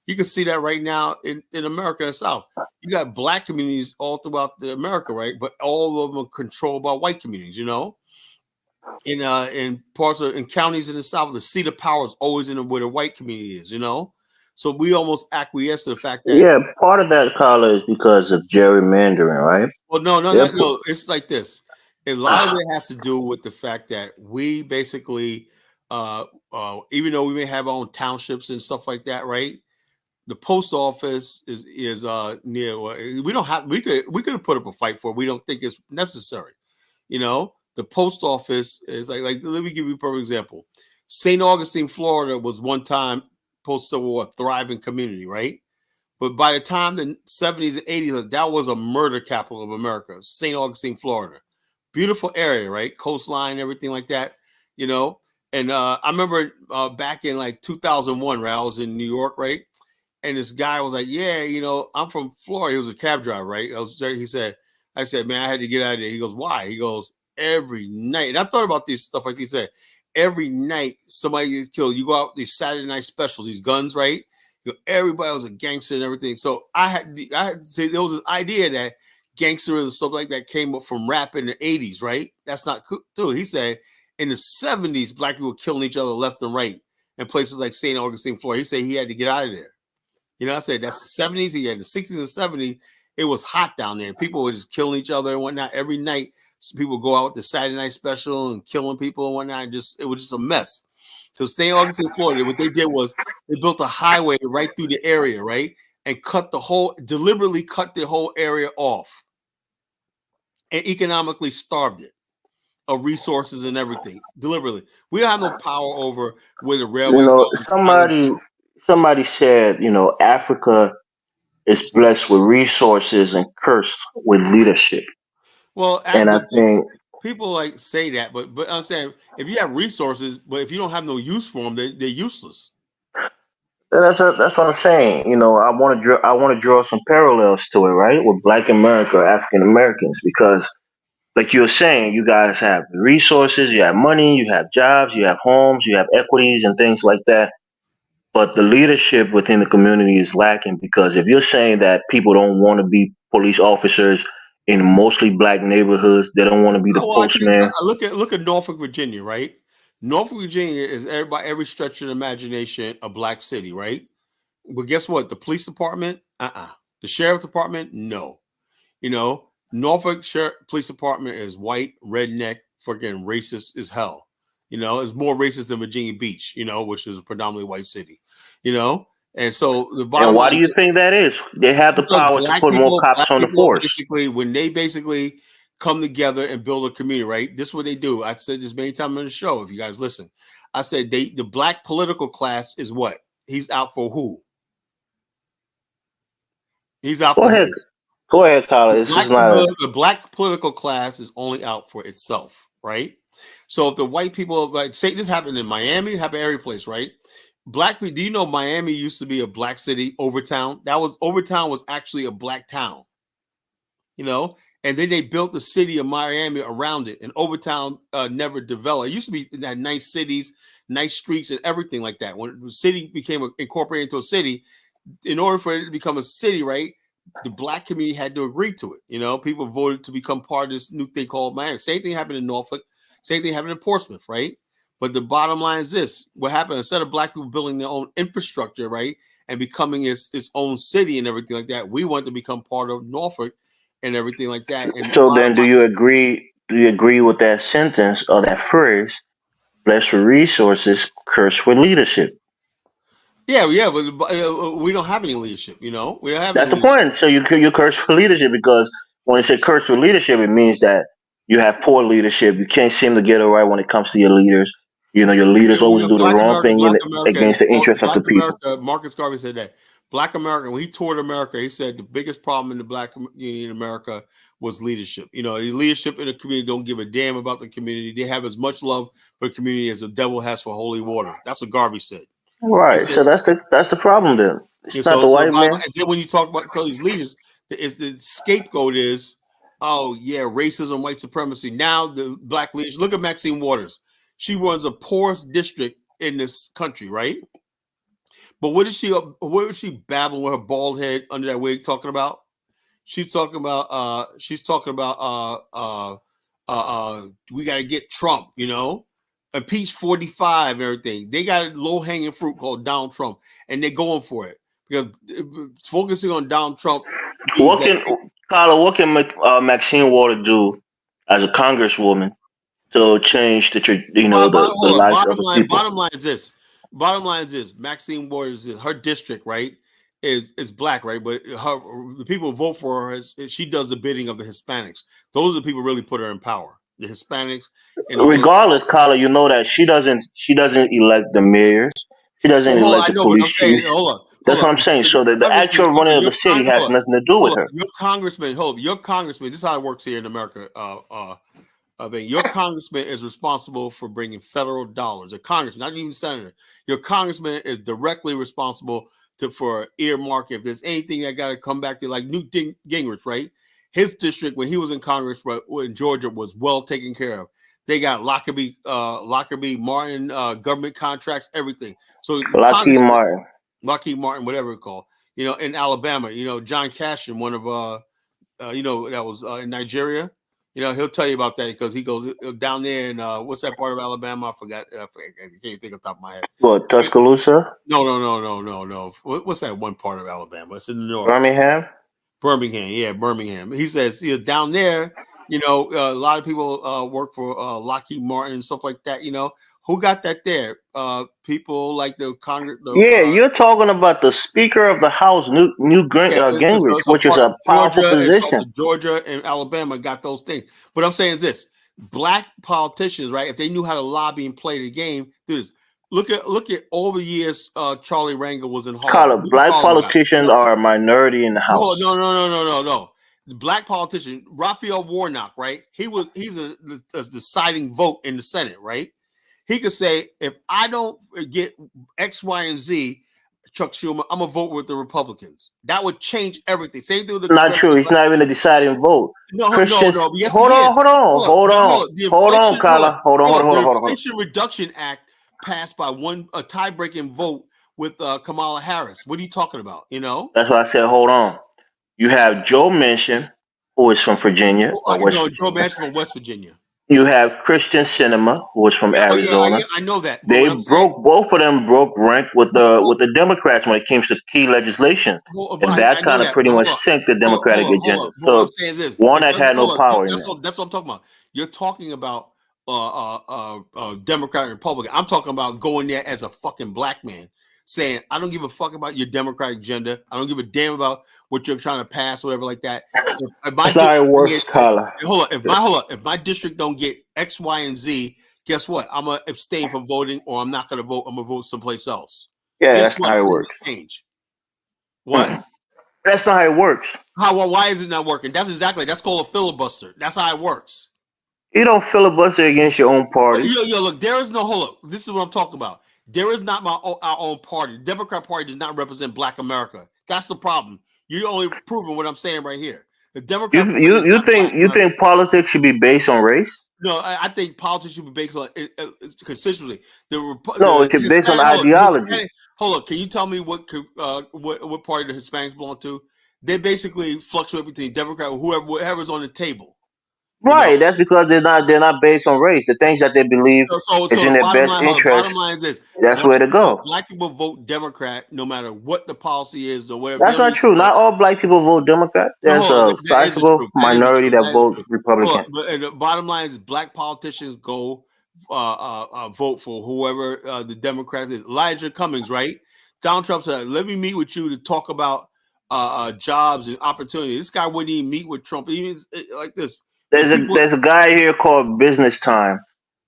Speaker 1: You can see that right now in America and the South. You got black communities all throughout America, right? But all of them are controlled by white communities, in parts of in counties in the South, the seat of power is always where the white community is, So we almost acquiesce to the fact that,
Speaker 2: Yeah, part of that color is because of gerrymandering, right?
Speaker 1: well, no, no,
Speaker 2: They're
Speaker 1: no,
Speaker 2: pu-
Speaker 1: no. It's like this. A lot of it has to do with the fact that we basically, even though we may have our own townships and stuff like that, right? The post office is near. We don't have. We could have put up a fight for it. We don't think it's necessary. The post office is like. Let me give you a perfect example. St. Augustine, Florida, was one time post Civil War thriving community, right? But by the time the 70s and 80s, that was a murder capital of America. St. Augustine, Florida, beautiful area, right? Coastline, everything like that. You know, and I remember back in like 2001, right? I was in New York, right? And this guy was like, "Yeah, I'm from Florida." He was a cab driver, right? He said, "I said, man, I had to get out of there." He goes, "Why?" He goes, "Every night." And I thought about this stuff like he said. Every night somebody gets killed. You go out these Saturday night specials, these guns, right? Everybody was a gangster and everything. So I had to say there was this idea that gangster and stuff like that came up from rap in the 80s, right? That's not true. He said in the 70s, black people were killing each other left and right in places like St. Augustine, Florida. He said he had to get out of there. I said that's the 70s. He had the 60s and 70s. It was hot down there. People were just killing each other and whatnot. Every night, people go out with the Saturday night special and killing people and whatnot. And it was just a mess. So St. Augustine, Florida, what they did was they built a highway right through the area, right? And deliberately cut the whole area off and economically starved it of resources and everything. Deliberately. We don't have no power over where the
Speaker 2: you
Speaker 1: railways go.
Speaker 2: know, somebody said, Africa is blessed with resources and cursed with leadership.
Speaker 1: Well,
Speaker 2: And I think
Speaker 1: people like say that, but I'm saying if you have resources, but if you don't have no use for them, they're useless.
Speaker 2: that's what I'm saying. I want to draw some parallels to it, right, with Black America, African Americans, because like you were saying, you guys have resources, you have money, you have jobs, you have homes, you have equities and things like that. But the leadership within the community is lacking because if you're saying that people don't want to be police officers in mostly black neighborhoods, they don't want to be the
Speaker 1: Oh, well, I tell you,
Speaker 2: postman.
Speaker 1: look at Norfolk, Virginia, right? Norfolk, Virginia is by every stretch of the imagination a black city, right? But guess what? The police department, the sheriff's department, no. Norfolk Police Department is white, redneck, freaking racist as hell. It's more racist than Virginia Beach, which is a predominantly white city. You know, and so the
Speaker 2: And
Speaker 1: bottom
Speaker 2: why
Speaker 1: line
Speaker 2: do you
Speaker 1: is
Speaker 2: think that is? They have the
Speaker 1: because
Speaker 2: power to put more
Speaker 1: black
Speaker 2: cops on the
Speaker 1: people
Speaker 2: force.
Speaker 1: basically when they basically come together and build a community, right? This is what they do. I said this many times on the show, if you guys listen. I said the black political class is what? He's out for who? He's out
Speaker 2: Go
Speaker 1: for
Speaker 2: ahead.
Speaker 1: who?
Speaker 2: Go ahead, Tyler. This is not a.
Speaker 1: The black political class is only out for itself, right? So if the white people, like, say this happened in Miami, happened every place, right? Black people, do you know Miami used to be a black city, Overtown? Overtown was actually a black town, you know? And then they built the city of Miami around it, and Overtown never developed. It used to be had nice cities, nice streets, and everything like that. When the city became incorporated into a city, in order for it to become a city, right, the black community had to agree to it. You know, people voted to become part of this new thing called Miami. Same thing happened in Norfolk. Same thing happened in Portsmouth, right? But the bottom line is this: what happened instead of black people building their own infrastructure, right, and becoming its own city and everything like that, we want to become part of Norfolk and everything like that. And the
Speaker 2: So
Speaker 1: bottom
Speaker 2: then, do
Speaker 1: line,
Speaker 2: you agree? Do you agree with that sentence or that phrase? Blessed with resources, cursed with leadership.
Speaker 1: yeah, but we don't have any leadership. You know, we don't have any
Speaker 2: That's the
Speaker 1: leadership.
Speaker 2: point. So you curse with leadership because when you say curse with leadership, it means that you have poor leadership. You can't seem to get it right when it comes to your leaders. You know, your leaders always do the wrong thing against the interests of the
Speaker 1: Black
Speaker 2: people.
Speaker 1: America. Marcus Garvey said that Black America, when he toured America, he said the biggest problem in the Black community in America was leadership. You know, leadership in the community don't give a damn about the community. They have as much love for the community as the devil has for holy water. That's what Garvey said. He
Speaker 2: Right.
Speaker 1: said,
Speaker 2: So that's the problem then.
Speaker 1: and
Speaker 2: It's not
Speaker 1: so,
Speaker 2: the
Speaker 1: so the
Speaker 2: white
Speaker 1: bottom,
Speaker 2: man.
Speaker 1: and then when you talk about tell these leaders, is the scapegoat is, oh yeah, racism, white supremacy. Now the black leaders, look at Maxine Waters. She runs a poorest district in this country, right? But what is she babbling with her bald head under that wig talking about? She's talking about we gotta get Trump, you know, impeach 45 and everything. They got low hanging fruit called Donald Trump, and they're going for it because focusing on Donald Trump means
Speaker 2: What
Speaker 1: that
Speaker 2: can Carla? What can Maxine Water do as a congresswoman to change the
Speaker 1: hold on,
Speaker 2: lives of the people?
Speaker 1: bottom line is this. Bottom line is this: Maxine Waters, her district, right, is black, right? But the people who vote for her, she does the bidding of the Hispanics. Those are the people who really put her in power. The Hispanics and all the.
Speaker 2: Regardless, Carla, you know that she doesn't elect the mayors. She doesn't
Speaker 1: Well, hold on,
Speaker 2: elect
Speaker 1: I
Speaker 2: the
Speaker 1: know, but
Speaker 2: police
Speaker 1: I'm saying,
Speaker 2: chiefs. That's what I'm saying. So
Speaker 1: the
Speaker 2: the
Speaker 1: congressman,
Speaker 2: actual running
Speaker 1: okay,
Speaker 2: of the city has nothing to do with her.
Speaker 1: your congressman, your congressman. This is how it works here in America. I mean, your congressman is responsible for bringing federal dollars. A congressman, not even senator. Your congressman is directly responsible for earmark. If there's anything that got to come back to, like Newt Gingrich, right? His district when he was in Congress, but in Georgia, was well taken care of. They got Lockerbie Martin government contracts, everything. So
Speaker 2: Lockheed
Speaker 1: Congressman,
Speaker 2: Martin.
Speaker 1: Lockheed Martin, whatever it's called, you know, in Alabama, you know, John Cashin, one of you know, that was in Nigeria. You know, he'll tell you about that because he goes down there in what's that part of Alabama? I forgot. I can't think off the top of my head.
Speaker 2: What, Tuscaloosa?
Speaker 1: No. What's that one part of Alabama? It's in the north.
Speaker 2: Birmingham?
Speaker 1: Birmingham, yeah, Birmingham. He says down there, you know, a lot of people work for Lockheed Martin and stuff like that. You know, who got that there? People like the Congress,
Speaker 2: Yeah, you're talking about the Speaker of the House,
Speaker 1: yeah,
Speaker 2: Gingrich,
Speaker 1: it's a
Speaker 2: which is
Speaker 1: part of
Speaker 2: a powerful
Speaker 1: Georgia. It's also
Speaker 2: position.
Speaker 1: Georgia and Alabama got those things. But I'm saying is this: black politicians, right? If they knew how to lobby and play the game, do this. Look at all the years Charlie Rangel was in Harlem.
Speaker 2: Carla,
Speaker 1: Who's
Speaker 2: black
Speaker 1: Harlem guy?
Speaker 2: politicians are a minority in the
Speaker 1: No,
Speaker 2: House.
Speaker 1: no. The black politician Raphael Warnock, right? He's a deciding vote in the Senate, right? He could say, if I don't get X, Y, and Z, Chuck Schumer, I'm gonna vote with the Republicans. That would change everything. Same thing with the
Speaker 2: Not true.
Speaker 1: congressional.
Speaker 2: He's not even a deciding vote.
Speaker 1: No.
Speaker 2: Christians,
Speaker 1: Yes,
Speaker 2: hold
Speaker 1: he
Speaker 2: on,
Speaker 1: is.
Speaker 2: hold on,
Speaker 1: Hold on.
Speaker 2: hold
Speaker 1: Now,
Speaker 2: on,
Speaker 1: the
Speaker 2: hold on,
Speaker 1: inflation.
Speaker 2: Carla, hold on, hold on, hold
Speaker 1: The
Speaker 2: on, hold on, hold on.
Speaker 1: Inflation Reduction Act passed by a tie-breaking vote with Kamala Harris. What are you talking about? You know.
Speaker 2: That's why I said hold on. You have Joe Manchin, who is from Virginia or West
Speaker 1: No, Joe
Speaker 2: Virginia.
Speaker 1: Manchin from West Virginia.
Speaker 2: You have Christian Cinema, who is from
Speaker 1: Yeah, oh yeah,
Speaker 2: Arizona.
Speaker 1: I know that. But
Speaker 2: They
Speaker 1: what I'm saying,
Speaker 2: broke both of them broke rank with the Democrats when it came to key legislation, and
Speaker 1: I
Speaker 2: that
Speaker 1: know
Speaker 2: kind of
Speaker 1: that.
Speaker 2: pretty
Speaker 1: But
Speaker 2: much sank the Democratic
Speaker 1: hold
Speaker 2: agenda.
Speaker 1: on. But what I'm
Speaker 2: So
Speaker 1: saying is this: it
Speaker 2: Warnock
Speaker 1: doesn't.
Speaker 2: had no
Speaker 1: Hold on.
Speaker 2: power in there.
Speaker 1: That's what I'm talking about. You're talking about Democrat and Republican. I'm talking about going there as a fucking black man. saying, I don't give a fuck about your Democratic agenda. I don't give a damn about what you're trying to pass, whatever like that. If my
Speaker 2: That's not how it
Speaker 1: district
Speaker 2: works, Carla.
Speaker 1: if my district don't get X, Y, and Z, guess what? I'm gonna abstain from voting, or I'm not gonna vote. I'm gonna vote someplace else.
Speaker 2: Yeah,
Speaker 1: Guess
Speaker 2: that's not
Speaker 1: what?
Speaker 2: how it
Speaker 1: Things
Speaker 2: works.
Speaker 1: change. What?
Speaker 2: That's not how it works.
Speaker 1: How? Well, why is it not working? That's called a filibuster. That's how it works.
Speaker 2: You don't filibuster against your own party.
Speaker 1: Look, there is no hold up. This is what I'm talking about. There is not our own party. The Democrat Party does not represent Black America. That's the problem. You're only proving what I'm saying right here. The Democrat Party is
Speaker 2: You
Speaker 1: not Black
Speaker 2: think
Speaker 1: America.
Speaker 2: politics should be based on race?
Speaker 1: No, I think politics should be based on constitutionally.
Speaker 2: No, it should be based on ideology.
Speaker 1: Hold up, can you tell me what party the Hispanics belong to? They basically fluctuate between Democrat or whoever's on the table.
Speaker 2: Right, that's because they're not based on race. The things that they believe is in their best interest.
Speaker 1: Bottom line is this:
Speaker 2: that's where to go.
Speaker 1: Black people vote Democrat no matter what the policy is or whatever.
Speaker 2: That's not true. Not all Black people vote Democrat. There's a sizable minority that vote Republican.
Speaker 1: But the bottom line is, Black politicians go vote for whoever the Democrats is. Elijah Cummings, right? Donald Trump said, "Let me meet with you to talk about jobs and opportunity." This guy wouldn't even meet with Trump. Even like this.
Speaker 2: There's a guy here called Business Time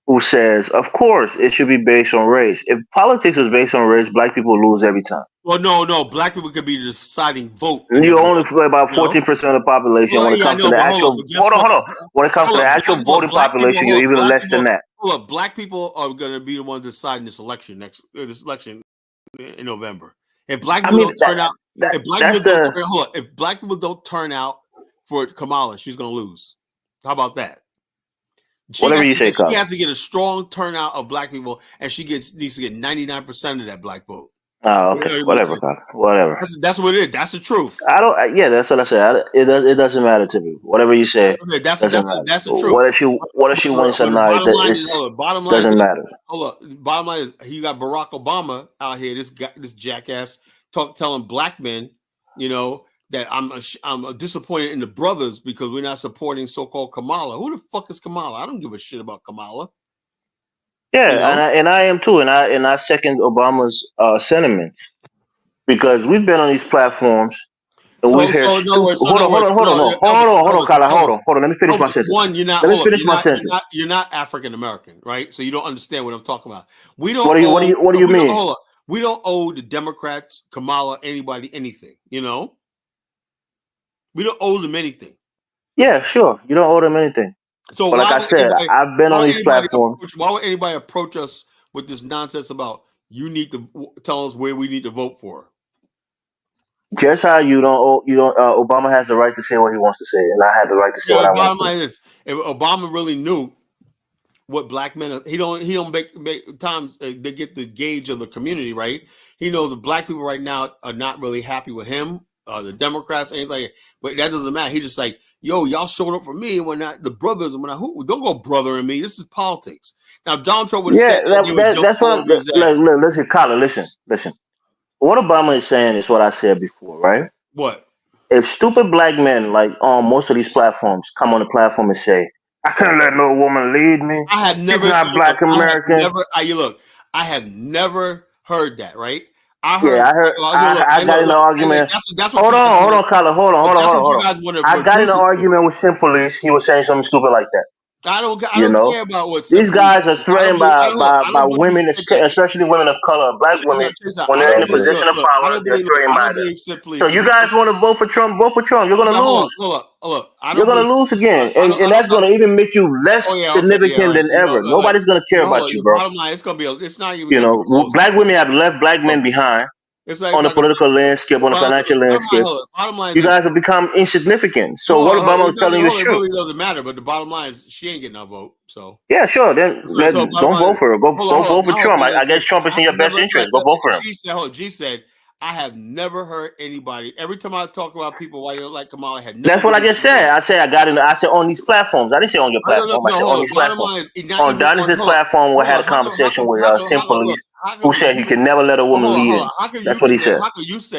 Speaker 2: who says, of course, it should be based on race. If politics was based on race, Black people lose every time.
Speaker 1: Well, no, Black people could be the deciding vote.
Speaker 2: You only for about 14% of the population. When it comes to the actual, hold on. When it comes to the actual voting population, you're even less than that.
Speaker 1: Hold up, Black people are going to be the ones deciding this election in November. If Black people don't turn out, if Black people don't turn out for Kamala, she's going to lose. How about that?
Speaker 2: Whatever you say,
Speaker 1: she has to get a strong turnout of Black people, and she needs to get 99% of that Black vote.
Speaker 2: Oh, okay. Whatever.
Speaker 1: That's what it is. That's the truth.
Speaker 2: Yeah, that's what I said. It doesn't matter to me. Whatever you say, that's the truth. What if she wins or not? Doesn't matter.
Speaker 1: Hold up. Bottom line is, you got Barack Obama out here. This jackass telling Black men, that I'm disappointed in the brothers because we're not supporting so-called Kamala. Who the fuck is Kamala? I don't give a shit about Kamala.
Speaker 2: Yeah, and I am too, and I second Obama's sentiments because we've been on these platforms and we've heard stupid. Hold on, Kyle. Hold on. Let me finish my sentence.
Speaker 1: One,
Speaker 2: let me finish my sentence.
Speaker 1: You're not African American, right? So you don't understand what I'm talking about. We don't.
Speaker 2: What do you mean?
Speaker 1: Hold on. We don't owe the Democrats, Kamala, anybody anything. We don't owe them anything.
Speaker 2: Yeah, sure. You don't owe them anything. So, but like I said, I've been on these platforms.
Speaker 1: Why would anybody approach us with this nonsense about you need to tell us where we need to vote for?
Speaker 2: Just how Obama has the right to say what he wants to say, and I have the right to say what I want to say.
Speaker 1: Is, if Obama really knew what Black men are, he don't make times they get the gauge of the community, right? He knows that Black people right now are not really happy with him. The Democrats, anything, but that doesn't matter. He just like, y'all showed up for me when not the brothers and when don't go brother and me. This is politics. Now Donald Trump would have said
Speaker 2: that's what. Listen, Colin, listen. What Obama is saying is what I said before, right?
Speaker 1: What?
Speaker 2: If stupid Black men like on most of these platforms come on the platform and say, "I can't let no woman lead me,"
Speaker 1: I have never.
Speaker 2: She's not Black American.
Speaker 1: I have never heard that. Right?
Speaker 2: I got in an argument. Hold on, Kyler. Hold on. I got in an argument with Sim Police. He was saying something stupid like that.
Speaker 1: I don't care about what
Speaker 2: these guys are threatened by women, especially women of color, Black women. When they're in a position of power, they're threatened by them. So you guys want to vote for Trump? Vote for Trump. You're going to lose.
Speaker 1: Look,
Speaker 2: you're going to lose again, and that's going to even make you less significant than ever. Nobody's going to care about you, bro.
Speaker 1: Bottom line, it's going to be. It's not even.
Speaker 2: Black women have left Black men behind. On the political landscape, on the financial landscape, you guys have become insignificant. So what Obama was telling you is true.
Speaker 1: It really doesn't matter, but the bottom line is she ain't getting a vote. So
Speaker 2: yeah, sure. Then don't vote for her. Go vote for Trump. I guess Trump is in your best interest. Go vote for him.
Speaker 1: G said, I have never heard anybody. Every time I talk about people why they don't like Kamala,
Speaker 2: that's what I just said. I said I said on these platforms. I didn't say on your platform. I said on these platforms. On Donald's platform, we had a conversation with Sim Police, who said he can never let a woman lead him. That's what he said.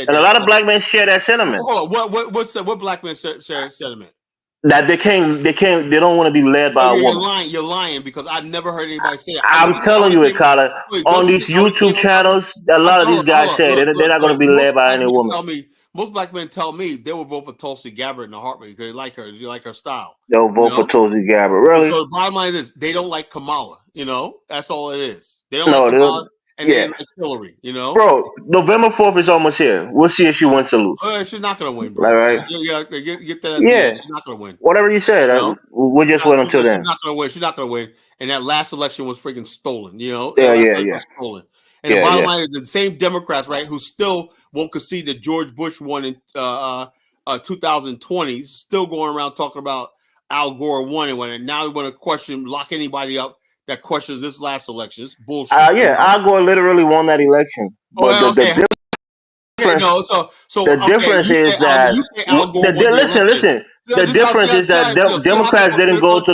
Speaker 2: And a lot of Black men share that sentiment.
Speaker 1: Hold on. What Black men share sentiment?
Speaker 2: That they don't want to be led
Speaker 1: Oh
Speaker 2: by a
Speaker 1: yeah,
Speaker 2: woman.
Speaker 1: you're lying because I've never heard anybody say that.
Speaker 2: I'm
Speaker 1: I
Speaker 2: telling
Speaker 1: only
Speaker 2: you it,
Speaker 1: came.
Speaker 2: Carla.
Speaker 1: Wait, don't
Speaker 2: On
Speaker 1: you think
Speaker 2: these
Speaker 1: I only came
Speaker 2: YouTube
Speaker 1: across it?
Speaker 2: channels, a lot of these
Speaker 1: Hold
Speaker 2: guys
Speaker 1: up,
Speaker 2: say
Speaker 1: look,
Speaker 2: they're
Speaker 1: look,
Speaker 2: not going to
Speaker 1: look.
Speaker 2: be
Speaker 1: Most
Speaker 2: led by
Speaker 1: black
Speaker 2: any
Speaker 1: men
Speaker 2: woman.
Speaker 1: tell me, most black men tell me they will vote for Tulsi Gabbard in a heartbeat because they like her, they like her style.
Speaker 2: They'll
Speaker 1: You
Speaker 2: vote for
Speaker 1: know.
Speaker 2: Tulsi Gabbard.
Speaker 1: And
Speaker 2: Really?
Speaker 1: so the bottom line is they don't like Kamala. You know, that's all it is. They don't like
Speaker 2: No,
Speaker 1: Kamala and they
Speaker 2: yeah.
Speaker 1: like Hillary. You know.
Speaker 2: Bro, November 4th is almost here. We'll see if she wins or lose.
Speaker 1: She's not gonna win,
Speaker 2: All
Speaker 1: bro. So
Speaker 2: right.
Speaker 1: get that at the end.
Speaker 2: Yeah.
Speaker 1: She's not gonna win.
Speaker 2: Whatever you said,
Speaker 1: You know.
Speaker 2: we'll just wait until
Speaker 1: She's
Speaker 2: then.
Speaker 1: not gonna win. She's not gonna win. And that last election was freaking stolen. You know, that
Speaker 2: Yeah,
Speaker 1: last
Speaker 2: yeah,
Speaker 1: election
Speaker 2: yeah.
Speaker 1: was stolen. And the
Speaker 2: Yeah,
Speaker 1: bottom
Speaker 2: yeah.
Speaker 1: line is the same Democrats, right, who still won't concede that George Bush won in 2020, still going around talking about Al Gore won and now they want to lock anybody up that questions this last election. It's bullshit. You
Speaker 2: Yeah,
Speaker 1: know?
Speaker 2: Al Gore literally won that election. But
Speaker 1: Oh, okay. Okay,
Speaker 2: difference
Speaker 1: no,
Speaker 2: the
Speaker 1: okay,
Speaker 2: difference is that
Speaker 1: you say Al Gore won the
Speaker 2: listen,
Speaker 1: election.
Speaker 2: listen. The
Speaker 1: This how
Speaker 2: difference is that
Speaker 1: see how
Speaker 2: Democrats didn't go
Speaker 1: hypocritical.
Speaker 2: to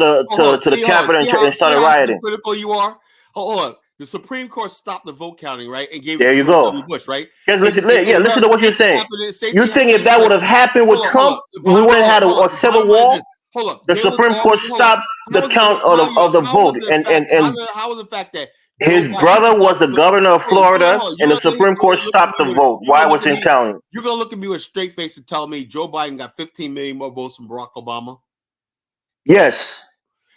Speaker 2: the Capitol and
Speaker 1: See
Speaker 2: started
Speaker 1: how
Speaker 2: rioting.
Speaker 1: hypocritical you are. Hold on. The Supreme Court stopped the vote counting, right, and gave it
Speaker 2: There
Speaker 1: to
Speaker 2: you
Speaker 1: George
Speaker 2: go.
Speaker 1: W. Bush, right?
Speaker 2: Just listen to what you're saying.
Speaker 1: Same
Speaker 2: You
Speaker 1: thing
Speaker 2: think
Speaker 1: happened
Speaker 2: if
Speaker 1: in this
Speaker 2: that would
Speaker 1: election.
Speaker 2: have happened with Trump, we wouldn't have had a
Speaker 1: The bottom
Speaker 2: civil
Speaker 1: line is
Speaker 2: war?
Speaker 1: this. Hold up.
Speaker 2: The
Speaker 1: There was
Speaker 2: Supreme
Speaker 1: all
Speaker 2: Court
Speaker 1: this. Hold up.
Speaker 2: stopped the count of the
Speaker 1: How
Speaker 2: vote,
Speaker 1: was it a fact?
Speaker 2: and
Speaker 1: How was the fact that Joe
Speaker 2: his
Speaker 1: Biden? You can
Speaker 2: brother
Speaker 1: talk.
Speaker 2: was the governor of Florida,
Speaker 1: Hold on.
Speaker 2: and the Supreme Court stopped the vote. Why was it counting?
Speaker 1: You're gonna look at me with a straight face and tell me Joe Biden got 15 million more votes than Barack Obama?
Speaker 2: Yes.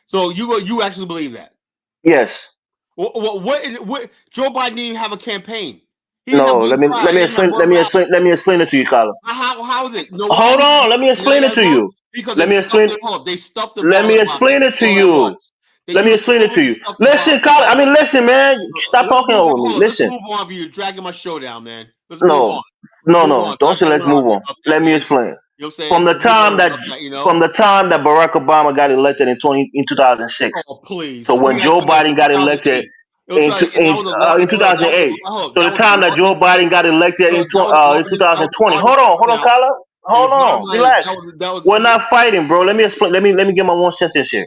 Speaker 1: So you actually believe that?
Speaker 2: Yes.
Speaker 1: What Joe Biden didn't even have a campaign. He didn't have
Speaker 2: No,
Speaker 1: one crowd.
Speaker 2: let
Speaker 1: He
Speaker 2: me
Speaker 1: didn't have
Speaker 2: explain
Speaker 1: one rally.
Speaker 2: let me explain it to you, Carla.
Speaker 1: How is it? No, why?
Speaker 2: Hold on, let me explain it to you.
Speaker 1: Because
Speaker 2: Let me explain
Speaker 1: they stuffed the
Speaker 2: let me
Speaker 1: ballot box.
Speaker 2: explain it
Speaker 1: That's
Speaker 2: to
Speaker 1: all that
Speaker 2: you.
Speaker 1: was. They
Speaker 2: Let me
Speaker 1: used
Speaker 2: explain it to
Speaker 1: clothing to
Speaker 2: you.
Speaker 1: stuff the
Speaker 2: Listen, Carla,
Speaker 1: ballot.
Speaker 2: listen, man. Stop
Speaker 1: Let's
Speaker 2: talking
Speaker 1: move on.
Speaker 2: over me.
Speaker 1: Hold on. Let's
Speaker 2: Listen.
Speaker 1: move on. You're dragging my show down, man. Let's move
Speaker 2: No,
Speaker 1: on. Let's move on.
Speaker 2: Don't say
Speaker 1: I
Speaker 2: let's
Speaker 1: want to
Speaker 2: move
Speaker 1: argue
Speaker 2: on.
Speaker 1: about that,
Speaker 2: Let me
Speaker 1: man.
Speaker 2: explain.
Speaker 1: You know what I'm saying?
Speaker 2: From the
Speaker 1: Let's move
Speaker 2: time
Speaker 1: on
Speaker 2: that
Speaker 1: about that, you know?
Speaker 2: from the time that Barack Obama got elected in 2006
Speaker 1: Oh, please.
Speaker 2: to
Speaker 1: We
Speaker 2: when
Speaker 1: got to
Speaker 2: Joe
Speaker 1: go back
Speaker 2: Biden
Speaker 1: to
Speaker 2: got elected
Speaker 1: 2008. It was like, and that was a
Speaker 2: in
Speaker 1: hold up,
Speaker 2: 2008
Speaker 1: hold up,
Speaker 2: to
Speaker 1: that
Speaker 2: the
Speaker 1: was the
Speaker 2: time that Joe
Speaker 1: largest
Speaker 2: Biden got elected in
Speaker 1: that was the
Speaker 2: 2020.
Speaker 1: largest
Speaker 2: Hold on,
Speaker 1: turnout.
Speaker 2: Carla.
Speaker 1: And the
Speaker 2: Hold
Speaker 1: bottom
Speaker 2: on.
Speaker 1: line is
Speaker 2: Relax.
Speaker 1: that was
Speaker 2: We're not fighting, bro. Let me explain. Let me get my one sentence here.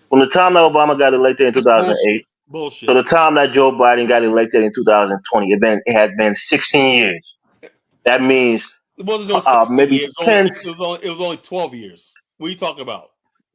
Speaker 2: From the time that Obama got elected in
Speaker 1: that's
Speaker 2: 2008 to
Speaker 1: bullshit.
Speaker 2: the time that Joe Biden got elected in 2020, it has been 16 years. That means
Speaker 1: It wasn't no 16
Speaker 2: maybe
Speaker 1: years.
Speaker 2: 10
Speaker 1: It was only 12 years. What are you talking about?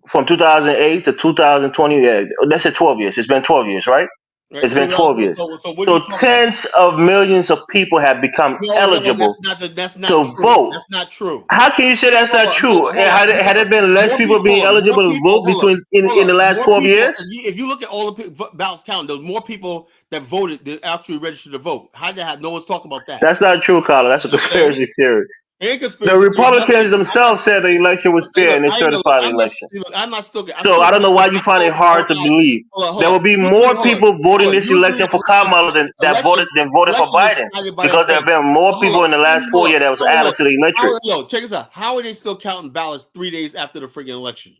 Speaker 2: from 2008 to 2020. Yeah, that's it. 12 years. It's been 12 years, right?
Speaker 1: Right?
Speaker 2: It's been 12 years.
Speaker 1: So what are you
Speaker 2: So
Speaker 1: talking about?
Speaker 2: tens of millions of people have become
Speaker 1: No,
Speaker 2: eligible
Speaker 1: that's not
Speaker 2: to
Speaker 1: true.
Speaker 2: vote.
Speaker 1: That's not true.
Speaker 2: How can you say that's not true? Had it been less people being eligible to vote in the last 12
Speaker 1: More people.
Speaker 2: years?
Speaker 1: If you look at all the ballots counted, there's more people that voted than actually registered to vote. How did that? No one's talking about that.
Speaker 2: That's not true, Carla. That's a
Speaker 1: You know what I'm saying?
Speaker 2: conspiracy theory.
Speaker 1: It ain't
Speaker 2: The
Speaker 1: conspiracy theory.
Speaker 2: Republicans themselves said the election was
Speaker 1: Hey,
Speaker 2: fair
Speaker 1: look,
Speaker 2: and they
Speaker 1: I ain't gonna look.
Speaker 2: certified the election.
Speaker 1: I'm not still. I
Speaker 2: So
Speaker 1: still
Speaker 2: I don't know
Speaker 1: believe.
Speaker 2: why you find it hard to believe. There will be more people voting this election for Kamala than voted for
Speaker 1: elections
Speaker 2: Biden
Speaker 1: decided by a
Speaker 2: because there
Speaker 1: bank.
Speaker 2: have been more
Speaker 1: Hold
Speaker 2: people
Speaker 1: up,
Speaker 2: in the last 4 years that was added to the electorate.
Speaker 1: Yo, check this out. How are they still counting ballots 3 days after the freaking election?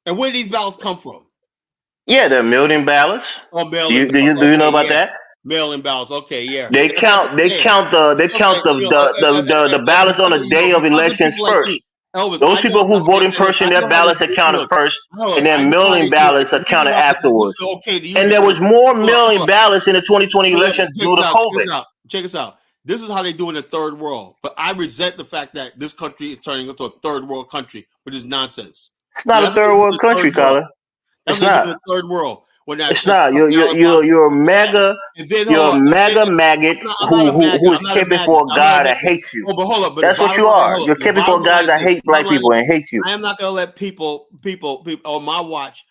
Speaker 1: And where did these ballots come from?
Speaker 2: Yeah, there are million ballots.
Speaker 1: Oh,
Speaker 2: Do
Speaker 1: mail-in ballots.
Speaker 2: you know
Speaker 1: Okay,
Speaker 2: about
Speaker 1: yeah.
Speaker 2: that?
Speaker 1: Mail-in ballots. Okay, yeah.
Speaker 2: They
Speaker 1: That's what
Speaker 2: count
Speaker 1: I'm saying.
Speaker 2: the ballots on the day of
Speaker 1: Because of
Speaker 2: elections
Speaker 1: people like you,
Speaker 2: first.
Speaker 1: Elvis,
Speaker 2: Those people who vote in person,
Speaker 1: I
Speaker 2: their
Speaker 1: know how they
Speaker 2: ballots are
Speaker 1: do.
Speaker 2: counted
Speaker 1: Look,
Speaker 2: first, and
Speaker 1: I
Speaker 2: then
Speaker 1: know how
Speaker 2: million
Speaker 1: they do it.
Speaker 2: ballots are
Speaker 1: The reason
Speaker 2: counted
Speaker 1: why this
Speaker 2: afterwards.
Speaker 1: is okay to you
Speaker 2: And there
Speaker 1: because
Speaker 2: was more
Speaker 1: hold
Speaker 2: million
Speaker 1: up.
Speaker 2: ballots in the 2020 election due to COVID.
Speaker 1: Check this out. This is how they do in the third world. But I resent the fact that this country is turning into a third world country, which is nonsense.
Speaker 2: It's not a third world country, Colin.
Speaker 1: That's
Speaker 2: It's
Speaker 1: what they do in
Speaker 2: not.
Speaker 1: the third world. When
Speaker 2: It's not. You're a mega. You're a mega maggot
Speaker 1: I'm not a
Speaker 2: who
Speaker 1: maggot.
Speaker 2: is caping for a guy that hates you.
Speaker 1: Oh, but hold up. But the
Speaker 2: That's what
Speaker 1: bottom
Speaker 2: you
Speaker 1: line,
Speaker 2: are. You're
Speaker 1: the
Speaker 2: caping for
Speaker 1: bottom
Speaker 2: guys
Speaker 1: line is
Speaker 2: that
Speaker 1: this.
Speaker 2: hate
Speaker 1: The bottom
Speaker 2: black
Speaker 1: line
Speaker 2: people
Speaker 1: is
Speaker 2: and hate you.
Speaker 1: I am not gonna let people on my watch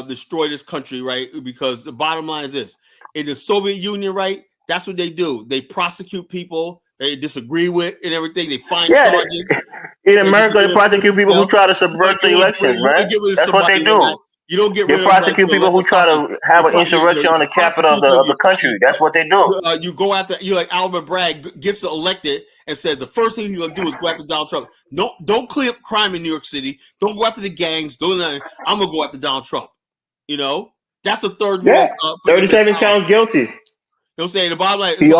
Speaker 1: destroy this country, right? Because the bottom line is this: in the Soviet Union, right? That's what they do. They prosecute people they disagree with and everything. They find charges.
Speaker 2: In America, they prosecute people who try to subvert the elections,
Speaker 1: You
Speaker 2: man.
Speaker 1: get rid of
Speaker 2: That's what they
Speaker 1: somebody,
Speaker 2: do.
Speaker 1: you don't get
Speaker 2: They
Speaker 1: rid of them
Speaker 2: prosecute people
Speaker 1: like
Speaker 2: who
Speaker 1: a
Speaker 2: try
Speaker 1: prostitute.
Speaker 2: to have an insurrection on the capital of the country. That's what they do.
Speaker 1: You go after you like Alvin Bragg gets elected and says the first thing he's gonna do is go after Donald Trump. No, don't clean up crime in New York City. Don't go after the gangs. Don't nothing. I'm gonna go after Donald Trump. You know, that's a third world.
Speaker 2: 37 counts guilty.
Speaker 1: You know what I'm saying? The bottom line is
Speaker 2: He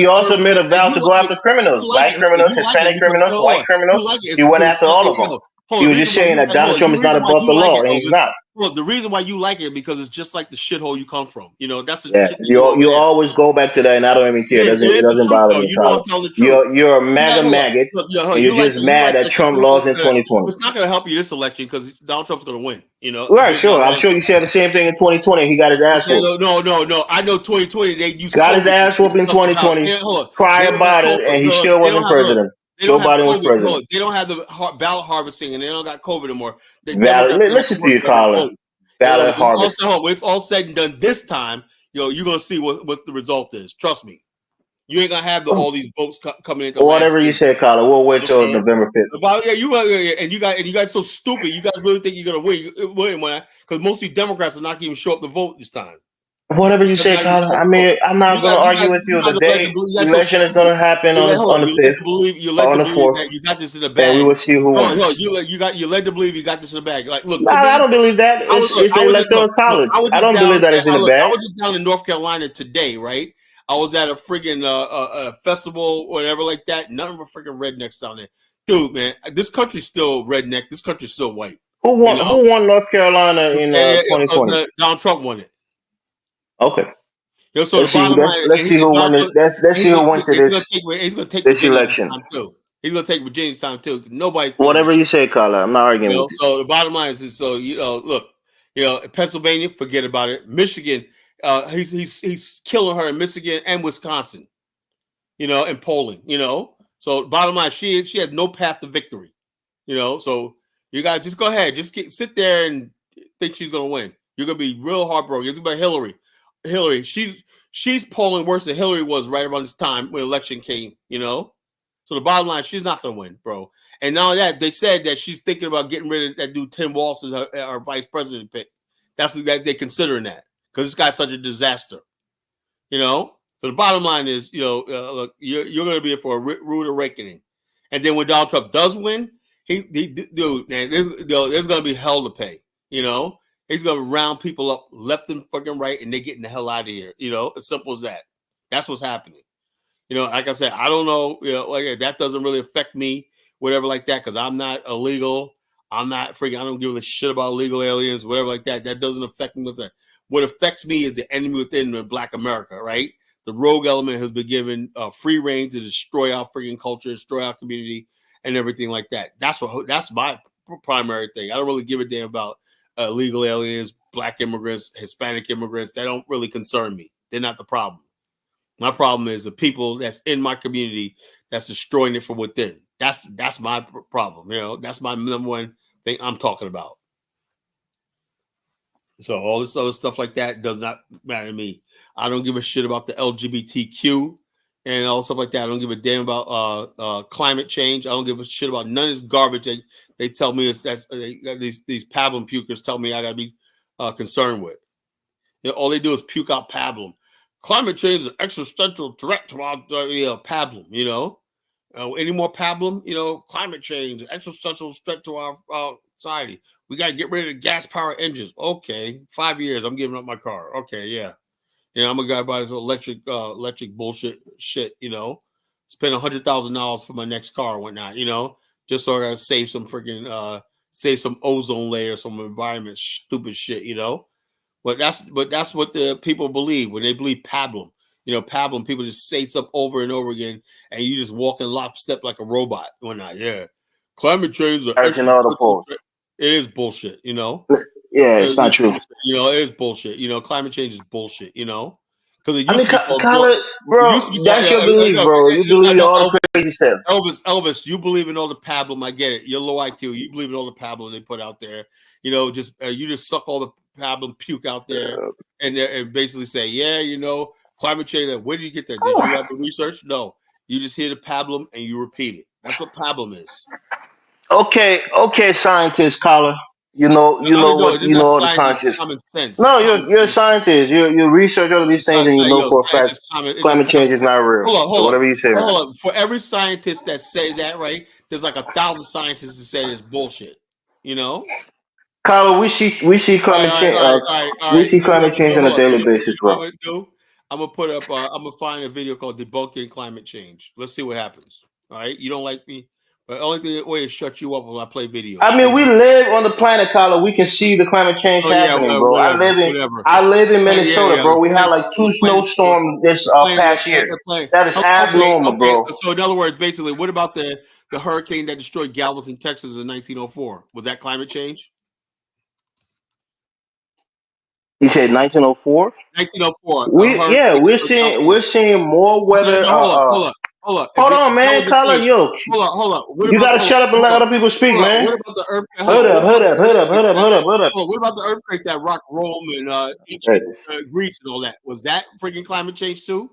Speaker 2: also made a vow to go after criminals, black criminals, Hispanic criminals, white criminals. He went after all of them. He was just saying that Donald Trump is not above the law, and he's not.
Speaker 1: Look, the reason why you like it because it's just like the shithole you come from. You know, that's the
Speaker 2: Yeah,
Speaker 1: shit that you do over
Speaker 2: you
Speaker 1: there.
Speaker 2: always go back to that, and I don't even care.
Speaker 1: It
Speaker 2: It
Speaker 1: is the
Speaker 2: doesn't
Speaker 1: truth
Speaker 2: bother
Speaker 1: though.
Speaker 2: me,
Speaker 1: You know
Speaker 2: Carla.
Speaker 1: I'm telling the truth.
Speaker 2: You're a
Speaker 1: You like
Speaker 2: MAGA
Speaker 1: hold up.
Speaker 2: maggot,
Speaker 1: Look, yo,
Speaker 2: and you're just
Speaker 1: you
Speaker 2: mad
Speaker 1: like
Speaker 2: that
Speaker 1: that
Speaker 2: Trump
Speaker 1: screw.
Speaker 2: lost in 2020.
Speaker 1: It's not going to help you this election because Donald Trump's going to win. You know,
Speaker 2: Right,
Speaker 1: big
Speaker 2: sure. I'm
Speaker 1: bottom
Speaker 2: sure you said the same thing in 2020. He got his
Speaker 1: I'm
Speaker 2: ass
Speaker 1: saying
Speaker 2: whooped.
Speaker 1: no. I know 2020 they use
Speaker 2: Got his
Speaker 1: COVID to
Speaker 2: ass
Speaker 1: figure
Speaker 2: whooped in
Speaker 1: stuff about.
Speaker 2: 2020.
Speaker 1: Hold on, they
Speaker 2: Prior
Speaker 1: don't got
Speaker 2: Biden,
Speaker 1: COVID.
Speaker 2: and he
Speaker 1: Look,
Speaker 2: still
Speaker 1: they don't
Speaker 2: wasn't
Speaker 1: have look.
Speaker 2: president.
Speaker 1: They don't
Speaker 2: Joe
Speaker 1: have
Speaker 2: Biden was
Speaker 1: COVID.
Speaker 2: president.
Speaker 1: Look, they don't have the ballot harvesting, and they don't got COVID anymore. The
Speaker 2: Valid.
Speaker 1: Democrats don't
Speaker 2: Listen to
Speaker 1: work
Speaker 2: you,
Speaker 1: better than
Speaker 2: Carla.
Speaker 1: COVID. And
Speaker 2: Valid
Speaker 1: it's all
Speaker 2: harvest.
Speaker 1: said, when it's all said and done this time, you're gonna see what's the result is. Trust me, you ain't gonna have all these votes coming in the last
Speaker 2: Whatever you
Speaker 1: minute.
Speaker 2: say, Carla. We'll wait till
Speaker 1: Okay.
Speaker 2: November 5th.
Speaker 1: About, yeah, you got so stupid. You guys really think you're gonna win because most of these Democrats are not even show up to vote this time.
Speaker 2: Whatever you say,
Speaker 1: Not even
Speaker 2: Carla.
Speaker 1: show up
Speaker 2: I
Speaker 1: to vote.
Speaker 2: mean, I'm not going to argue with
Speaker 1: You
Speaker 2: you.
Speaker 1: guys
Speaker 2: The
Speaker 1: are led to
Speaker 2: day
Speaker 1: believe. You guys so
Speaker 2: election is going
Speaker 1: stupid.
Speaker 2: to happen
Speaker 1: Hold
Speaker 2: on
Speaker 1: on.
Speaker 2: the 5th
Speaker 1: You're
Speaker 2: or
Speaker 1: led
Speaker 2: on
Speaker 1: to
Speaker 2: the
Speaker 1: believe
Speaker 2: 4th,
Speaker 1: that you got this in the
Speaker 2: and we
Speaker 1: bag.
Speaker 2: will see who
Speaker 1: Hold
Speaker 2: wins.
Speaker 1: on, you're led to believe you got this in the bag. Like, look
Speaker 2: No,
Speaker 1: to
Speaker 2: I
Speaker 1: me,
Speaker 2: don't believe that. It's
Speaker 1: I
Speaker 2: the
Speaker 1: was just
Speaker 2: electoral college.
Speaker 1: I was
Speaker 2: I
Speaker 1: just
Speaker 2: don't believe
Speaker 1: down.
Speaker 2: that it's in the
Speaker 1: I
Speaker 2: bag.
Speaker 1: was just down in North Carolina today, right? I was at a friggin' festival, whatever like that. None of a friggin' rednecks down there, dude. Man, this country's still redneck. This country's still white.
Speaker 2: Who
Speaker 1: You
Speaker 2: won?
Speaker 1: know,
Speaker 2: Who won North Carolina in 2020?
Speaker 1: Donald Trump won it.
Speaker 2: Okay,
Speaker 1: So the bottom line,
Speaker 2: let's see who wins. Let's see who wins
Speaker 1: he's gonna take
Speaker 2: this
Speaker 1: Virginia this
Speaker 2: election.
Speaker 1: time too. He's gonna take Virginia this time too. Nobody's playing
Speaker 2: Whatever
Speaker 1: with
Speaker 2: you say, Carla. I'm not
Speaker 1: you
Speaker 2: arguing with
Speaker 1: know.
Speaker 2: you.
Speaker 1: So the bottom line is so look, Pennsylvania, forget about it. Michigan, he's killing her in Michigan and Wisconsin, and Poland, So bottom line, she has no path to victory, So you guys just go ahead, just sit there and think she's gonna win. You're gonna be real heartbroken. It's about Hillary. Hillary, she's polling worse than Hillary was right around this time when election came, So the bottom line, she's not gonna win, bro. And now that they said that she's thinking about getting rid of that dude Tim Walz as our vice president pick. That's that they're considering that because this guy's such a disaster, So the bottom line is, look, you're going to be in for a rude awakening, and then when Donald Trump does win, dude, man, there's going to be hell to pay. He's going to round people up left and fucking right, and they're getting the hell out of here. As simple as that. That's what's happening. Like I said, I don't know. Like that doesn't really affect me, whatever like that, because I'm not illegal. I'm not freaking. I don't give a shit about illegal aliens, whatever like that. That doesn't affect me. What affects me is the enemy within the Black America, right? The rogue element has been given free reign to destroy our freaking culture, destroy our community, and everything like that. That's my primary thing. I don't really give a damn about illegal aliens, Black immigrants, Hispanic immigrants. That don't really concern me. They're not the problem. My problem is the people that's in my community that's destroying it from within. That's my problem. That's my number one thing I'm talking about. So all this other stuff like that does not matter to me. I don't give a shit about the LGBTQ and all stuff like that. I don't give a damn about climate change. I don't give a shit about none of this garbage they tell me these pablum pukers tell me I gotta be concerned with. All they do is puke out pablum. Climate change is an existential threat to our pablum. Any more pablum? Climate change, existential threat to our society. We got to get rid of the gas power engines. Okay, 5 years, I'm giving up my car. Okay, yeah. I'm a guy buy this electric bullshit shit. Spend $100,000 for my next car and whatnot. Just so I gotta save some freaking save some ozone layer, some environment stupid shit. But that's what the people believe when they believe pablum. Pablum, people just say stuff over and over again, and you just walk in lockstep like a robot. Or not, yeah. Climate change or
Speaker 2: As in all the polls.
Speaker 1: it is bullshit,
Speaker 2: Yeah, it's not true.
Speaker 1: It is bullshit. Climate change is bullshit, because it
Speaker 2: I
Speaker 1: used
Speaker 2: mean,
Speaker 1: to be called
Speaker 2: Carla,
Speaker 1: it
Speaker 2: bro,
Speaker 1: used to be called
Speaker 2: that's your belief, bro. You believe in all the crazy stuff.
Speaker 1: Elvis, you believe in all the pablum. I get it. You're low IQ. You believe in all the pablum they put out there. You just suck all the pablum puke out there and basically say, yeah, climate change. Where did you get that? Did you have the research? No. You just hear the pablum and you repeat it. That's what pablum is.
Speaker 2: Okay, scientist, Carla.
Speaker 1: This is not
Speaker 2: all the
Speaker 1: science. It's
Speaker 2: conscious.
Speaker 1: common sense. It's
Speaker 2: No,
Speaker 1: common
Speaker 2: you're a
Speaker 1: sense.
Speaker 2: scientist. You research all of these
Speaker 1: It's
Speaker 2: things,
Speaker 1: not
Speaker 2: and you know for a
Speaker 1: science.
Speaker 2: fact
Speaker 1: It's just
Speaker 2: climate
Speaker 1: common
Speaker 2: change is
Speaker 1: sense.
Speaker 2: not real. So
Speaker 1: Hold
Speaker 2: whatever you say, man.
Speaker 1: on. For every scientist that says that, right? There's like 1,000 scientists that say it's bullshit. You know.
Speaker 2: Carla, we see
Speaker 1: All right,
Speaker 2: climate change.
Speaker 1: all
Speaker 2: We
Speaker 1: right.
Speaker 2: see climate change on a
Speaker 1: Hold on.
Speaker 2: daily
Speaker 1: You know
Speaker 2: basis,
Speaker 1: what I'm
Speaker 2: bro.
Speaker 1: gonna do? I'm gonna put up. I'm gonna find a video called "Debunking Climate Change." Let's see what happens. All right. You don't like me? But the only way is shut you up when I play videos.
Speaker 2: I mean, we live on the planet, Colin. We can see the climate change
Speaker 1: Oh yeah,
Speaker 2: happening, bro.
Speaker 1: whatever, whatever.
Speaker 2: I live in Minnesota,
Speaker 1: Yeah.
Speaker 2: bro. We had like 2 snowstorms this past year. That is abnormal, bro.
Speaker 1: So in other words, basically, what about the hurricane that destroyed Galveston, Texas in 1904? Was that climate change?
Speaker 2: He said 1904.
Speaker 1: 1904.
Speaker 2: We're seeing more weather.
Speaker 1: Hold up.
Speaker 2: Hold on, man, Colin. Yo,
Speaker 1: Hold up.
Speaker 2: You gotta shut up and let other people speak, man.
Speaker 1: What about the earthquake?
Speaker 2: Hold up.
Speaker 1: What about the earthquakes that rocked Rome and Greece and all that? Was that freaking climate change too?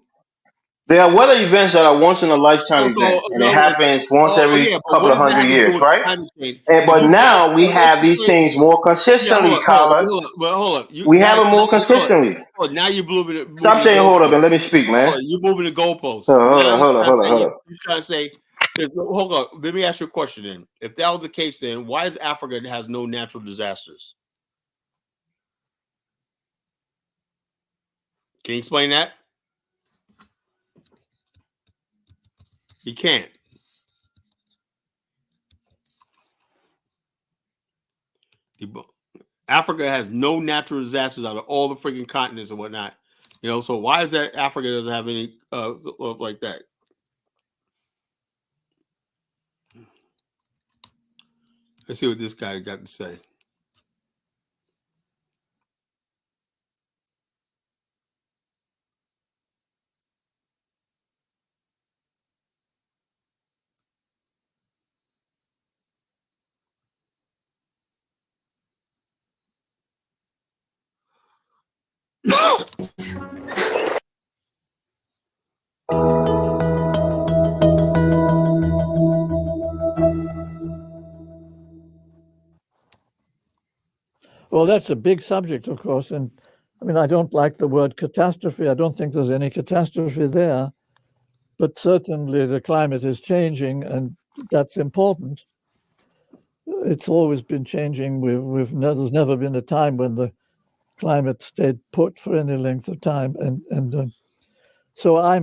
Speaker 2: There are weather events that are once in a lifetime event, and it happens once every couple of 100 years, right? But now we have these things more consistently, Colin.
Speaker 1: Hold up.
Speaker 2: We have it more consistently.
Speaker 1: Now you're moving.
Speaker 2: Stop saying hold up and let me speak, man.
Speaker 1: You're moving the goalposts.
Speaker 2: Hold up.
Speaker 1: You're trying to say, hold up. Let me ask you a question then. If that was the case, then why is Africa has no natural disasters? Can you explain that? You can't. Africa has no natural disasters out of all the freaking continents and whatnot. So why is that Africa doesn't have any like that? Let's see what this guy got to say.
Speaker 3: Well, that's a big subject, of course. And I mean, I don't like the word catastrophe. I don't think there's any catastrophe there. But certainly the climate is changing, and that's important. It's always been changing. There's never been a time when the climate stayed put for any length of time. And so I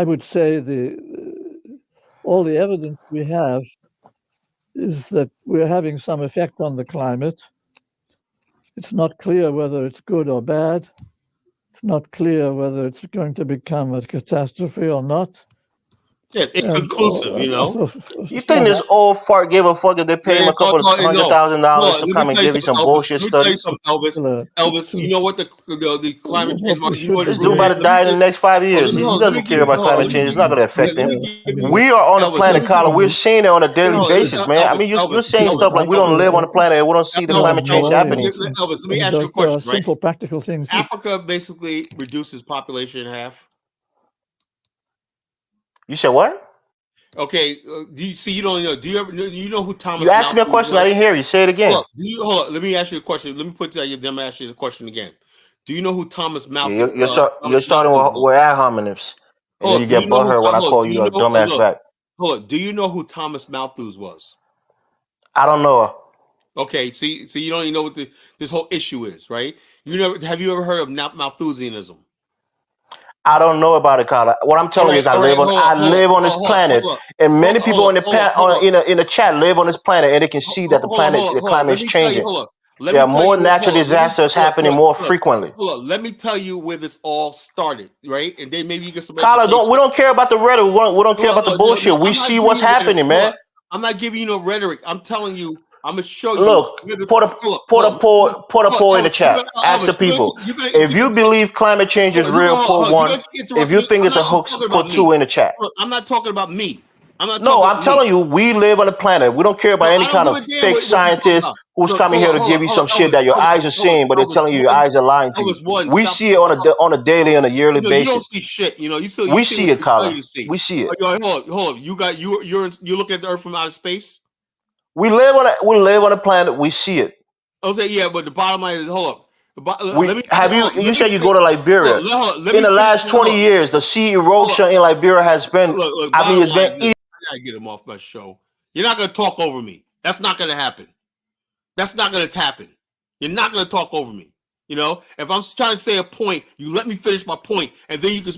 Speaker 3: would say all the evidence we have is that we're having some effect on the climate. It's not clear whether it's good or bad. It's not clear whether it's going to become a catastrophe or not.
Speaker 1: Yeah, inconclusive,
Speaker 2: You think this old fart give a fuck if they pay him a couple of $100,000 to come and give you some bullshit studies?
Speaker 1: Elvis, you know what the climate change?
Speaker 2: This dude about to die in the next 5 years. He doesn't care about climate change. It's not going to affect him. We are on the planet, Colin. We're seeing it on a daily basis, man. I mean, you're saying stuff like we don't live on the planet and we don't see the climate change happening.
Speaker 1: Elvis, let me ask you a question.
Speaker 3: Simple, practical things.
Speaker 1: Africa basically reduces population in half.
Speaker 2: You said what?
Speaker 1: Okay. Do you see? You don't know. Do you know who Thomas?
Speaker 2: You asked me a question. I didn't hear you. Say it again.
Speaker 1: Hold on. Let me ask you a question. Let me put to you. Then ask you the question again. Do you know who Thomas Malthus?
Speaker 2: You're starting with ad hominems, and then you get butthurt when I call you a dumbass back.
Speaker 1: Hold on. Do you know who Thomas Malthus was?
Speaker 2: I don't know.
Speaker 1: Okay. See, you don't even know what this whole issue is, right? Have you ever heard of Malthusianism?
Speaker 2: I don't know about it, Colin. What I'm telling you is I live on this planet, and many people in the chat live on this planet, and they can see that the climate is changing. There are more natural disasters happening more frequently.
Speaker 1: Hold on. Let me tell you where this all started, right? And then maybe you get some.
Speaker 2: Colin, we don't care about the rhetoric. We don't care about the bullshit. We see what's happening, man.
Speaker 1: I'm not giving you no rhetoric. I'm telling you. I'm gonna show you.
Speaker 2: Look, put a poll in the chat. Ask the people. If you believe climate change is real, put 1. If you think it's a hoax, put 2 in the chat.
Speaker 1: I'm not talking about me.
Speaker 2: I'm telling you, we live on a planet. We don't care about any kind of fake scientist who's coming here to give you some shit that your eyes are seeing, but they're telling you your eyes are lying to you. We see it on a daily, on a yearly basis.
Speaker 1: You don't see shit.
Speaker 2: We see it, Colin. We see it.
Speaker 1: Hold on. You look at the Earth from outer space.
Speaker 2: We live on a planet. We see it.
Speaker 1: I say, yeah, but the bottom line is, hold up.
Speaker 2: You said you go to Liberia. In the last 20 years, the sea erosion in Liberia has been. It's been.
Speaker 1: I gotta get him off my show. You're not gonna talk over me. That's not gonna happen. That's not gonna happen. You're not gonna talk over me. If I'm trying to say a point, you let me finish my point, and then you can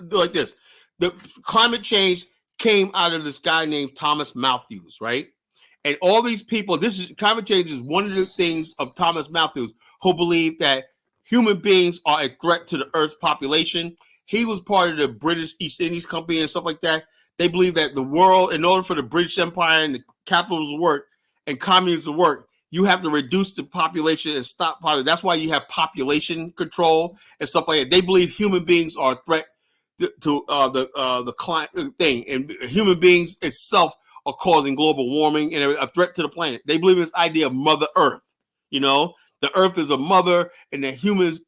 Speaker 1: do like this. The climate change came out of this guy named Thomas Malthus, right? And all these people, climate change is one of the things of Thomas Malthus, who believed that human beings are a threat to the Earth's population. He was part of the British East Indies Company and stuff like that. They believe that the world, in order for the British Empire and the capitalism to work and communism to work, you have to reduce the population and stop population. That's why you have population control and stuff like that. They believe human beings are a threat to the climate thing, and human beings itself are causing global warming and a threat to the planet. They believe in this idea of Mother Earth. You know, the Earth is a mother, and that humanity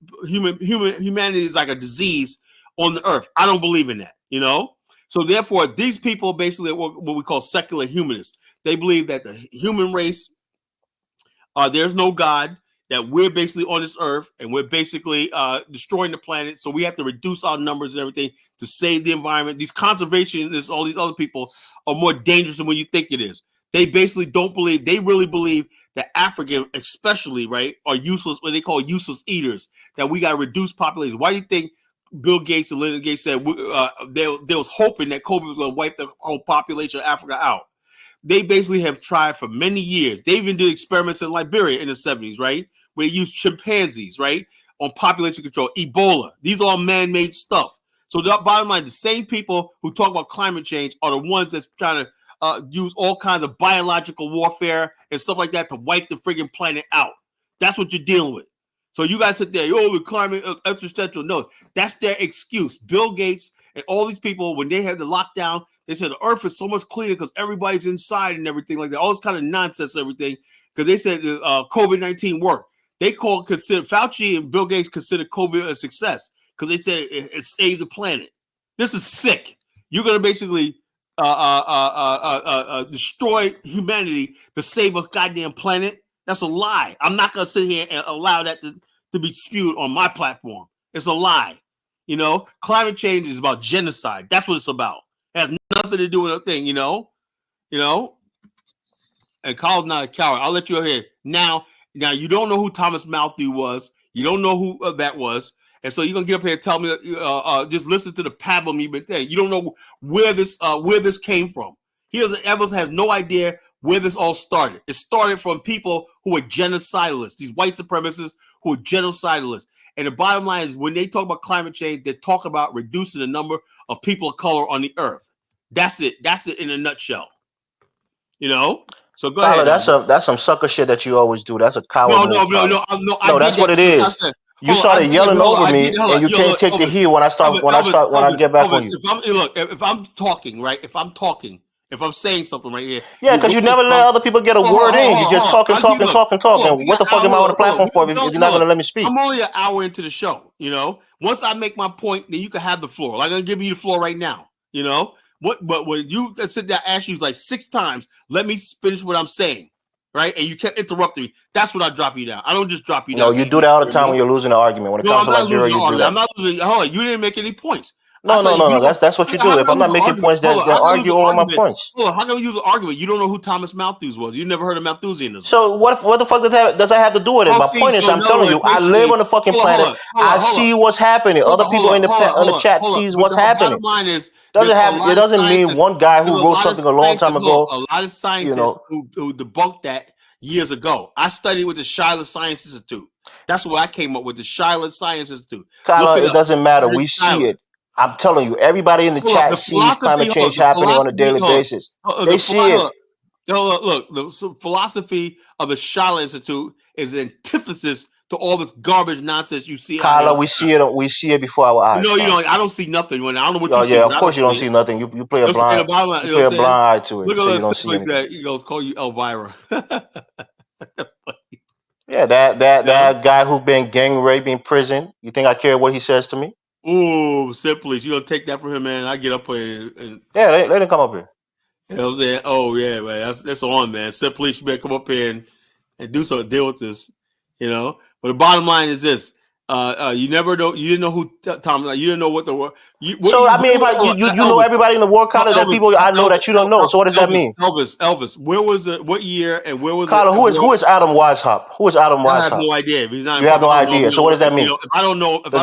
Speaker 1: is like a disease on the Earth. I don't believe in that. You know, so therefore, these people basically are what we call secular humanists. They believe that the human race, there's no God, that we're basically on this earth and we're basically destroying the planet. So we have to reduce our numbers and everything to save the environment. These conservationists, all these other people are more dangerous than when you think it is. They basically don't believe, they really believe that Africans especially, right, are useless, what they call useless eaters, that we got to reduce population. Why do you think Bill Gates and Lyndon Gates said they was hoping that COVID was going to wipe the whole population of Africa out? They basically have tried for many years. They even did experiments in Liberia in the 70s, right? Where they used chimpanzees, right? On population control, Ebola. These are all man-made stuff. So the bottom line, the same people who talk about climate change are the ones that's trying to use all kinds of biological warfare and stuff like that to wipe the friggin' planet out. That's what you're dealing with. So you guys sit there, oh, the climate existential. No, that's their excuse. Bill Gates and all these people, when they had the lockdown, they said the earth is so much cleaner because everybody's inside and everything like that. All this kind of nonsense, everything, because they said COVID-19 worked. Consider Fauci and Bill Gates considered COVID a success because they said it saved the planet. This is sick. You're going to basically destroy humanity to save a goddamn planet. That's a lie. I'm not going to sit here and allow that to be spewed on my platform. It's a lie. You know, climate change is about genocide. That's what it's about. It has nothing to do with a thing, you know. And Carl's not a coward. I'll let you hear now. You don't know who Thomas Malthus was. You don't know who that was. And so you're gonna get up here and tell me just listen to the pablum you've been saying. You don't know where this came from. Evans has no idea where this all started. It started from people who are genocidalists, these white supremacists who are genocidalists. And the bottom line is when they talk about climate change, they talk about reducing the number of people of color on the earth. That's it. That's it in a nutshell. You know? So go ahead.
Speaker 2: That's some sucker shit that you always do. That's a coward.
Speaker 1: No,
Speaker 2: that's what it is. You started yelling over me, and you can't take the heat when I get back on you.
Speaker 1: If I'm talking, right? If I'm saying something right here.
Speaker 2: Yeah, because you never let other people get a word in. You just talking. And what the fuck am I on the platform for if you're not going to let me speak?
Speaker 1: I'm only an hour into the show, you know. Once I make my point, then you can have the floor. Like I'm going to give you the floor right now, you know. But when you sit there, I ask you like 6 times, let me finish what I'm saying, right? And you kept interrupting me. That's what I drop you down. I don't just drop you down.
Speaker 2: No, you do that all the time when you're losing an argument. When it comes to Nigeria, you do that.
Speaker 1: I'm not losing. Hold on, you didn't make any points.
Speaker 2: No. That's what you do. If I'm not making points, then argue over my points.
Speaker 1: Hold on, how can we use an argument? You don't know who Thomas Malthus was. You never heard of Malthusianism.
Speaker 2: So what the fuck does that have to do with it? My point is, I'm telling you, I live on the fucking planet. I see what's happening. Other people in the chat sees what's happening. It doesn't mean one guy who wrote something a long time ago.
Speaker 1: A lot of scientists who debunked that years ago. I studied with the Charlotte Science Institute. That's what I came up with, the Charlotte Science Institute.
Speaker 2: Kyla, it doesn't matter. We see it. I'm telling you, everybody in the chat sees climate change happening on a daily basis. They see it.
Speaker 1: Look, the philosophy of the Charlotte Institute is an antithesis to all this garbage nonsense you see.
Speaker 2: Kyla, we see it. We see it before our eyes.
Speaker 1: No, I don't see nothing. I don't know what you see.
Speaker 2: Yeah, of course you don't see nothing. You play a blind eye to it.
Speaker 1: Look
Speaker 2: so
Speaker 1: at
Speaker 2: you don't see anything.
Speaker 1: He goes, call you Elvira.
Speaker 2: Yeah, that guy who been gang raped in prison. You think I care what he says to me?
Speaker 1: Ooh, simply, you gonna take that from him, man? I get up here and
Speaker 2: yeah, let him come up here.
Speaker 1: You know what I'm saying? Oh yeah, man, that's on, man. Simply, you better come up here and do something, deal with this, you know. But the bottom line is this: you never know. You didn't know who Tom. You didn't know what the word. You know everybody in the world, Carla. That people I know that you don't know. So what does that mean? Elvis. Where was it? What year and where was
Speaker 2: Carla? Who is Adam Weishaupt? Who is Adam Weishaupt?
Speaker 1: I have no idea.
Speaker 2: You have no idea. So what does that mean?
Speaker 1: If I don't know,
Speaker 2: if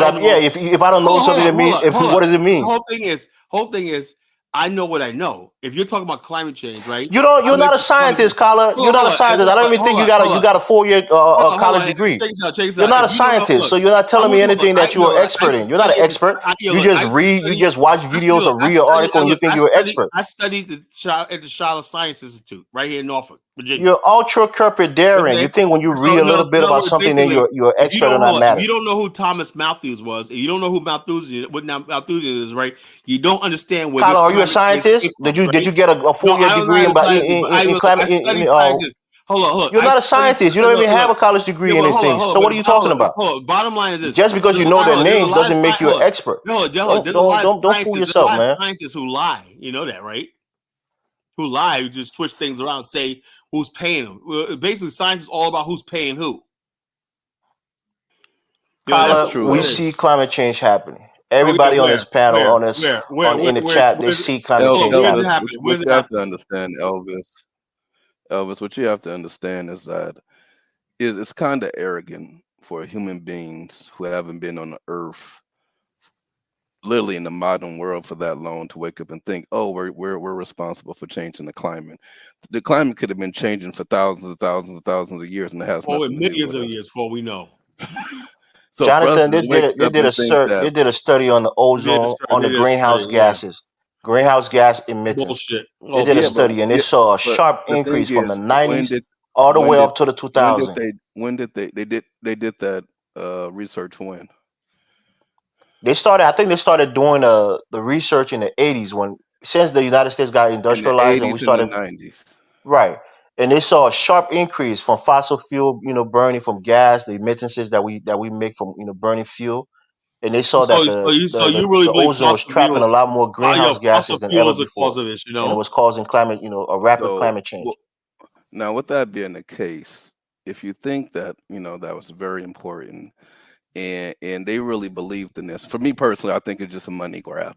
Speaker 2: I don't know something, what does it mean?
Speaker 1: The whole thing is, I know what I know. If you're talking about climate change, right?
Speaker 2: You're not a scientist, Kala. You're not a scientist. I don't even think you got a 4-year college degree.
Speaker 1: Check this
Speaker 2: You're
Speaker 1: out.
Speaker 2: not a
Speaker 1: If you don't know,
Speaker 2: scientist,
Speaker 1: look,
Speaker 2: so you're not telling me anything that you're an expert in. You're not an
Speaker 1: studied
Speaker 2: expert.
Speaker 1: yo,
Speaker 2: You
Speaker 1: look,
Speaker 2: just
Speaker 1: I used to
Speaker 2: read, you
Speaker 1: study.
Speaker 2: just watch videos or read an article, and you think you're an expert.
Speaker 1: I studied at the Charlotte Science Institute right here in Norfolk, Virginia.
Speaker 2: You're ultra corpidarian. You think when you read a little bit about something, then you're an expert on that matter.
Speaker 1: If you don't know who Thomas Malthus was, if you don't know who Malthus is, right? You don't understand what.
Speaker 2: Kyle, are you a scientist? Did you get a 4-year degree in climate?
Speaker 1: Scientist. Hold on.
Speaker 2: You're not a scientist. You don't even have a college degree in these things. So what are you talking about?
Speaker 1: Bottom line is this:
Speaker 2: just because you know their names doesn't make you an expert. Don't fool yourself, man.
Speaker 1: Scientists who lie, you know that, right? Who lie, who just twist things around, say who's paying them. Well, basically, science is all about who's paying who.
Speaker 2: Kyle, we see climate change happening. Everybody on this panel, in the chat, they see climate change happening.
Speaker 4: What you have to understand, Elvis, what you have to understand is that it's kind of arrogant for human beings who haven't been on the earth, literally in the modern world, for that long to wake up and think, oh, we're responsible for changing the climate. The climate could have been changing for thousands of years, and it has nothing
Speaker 1: millions of years before we know.
Speaker 2: So Jonathan, they did a study on the ozone, on the greenhouse gases, greenhouse gas emitters.
Speaker 1: Bullshit.
Speaker 2: They did a study, and they saw a sharp increase from the 90s all the way up to the 2000s.
Speaker 4: When did they did that research? When
Speaker 2: I think they started doing the research in the 80s, since the United States got industrialized, and we started
Speaker 4: in the 90s.
Speaker 2: Right. And they saw a sharp increase from fossil fuel, burning, from gas, the emittances that we make from burning fuel. And they saw that the ozone was trapping a lot more greenhouse gases than ever before. And it was causing a rapid climate change.
Speaker 4: Now, with that being the case, if you think that, that was very important and they really believed in this, for me personally, I think it's just a money grab.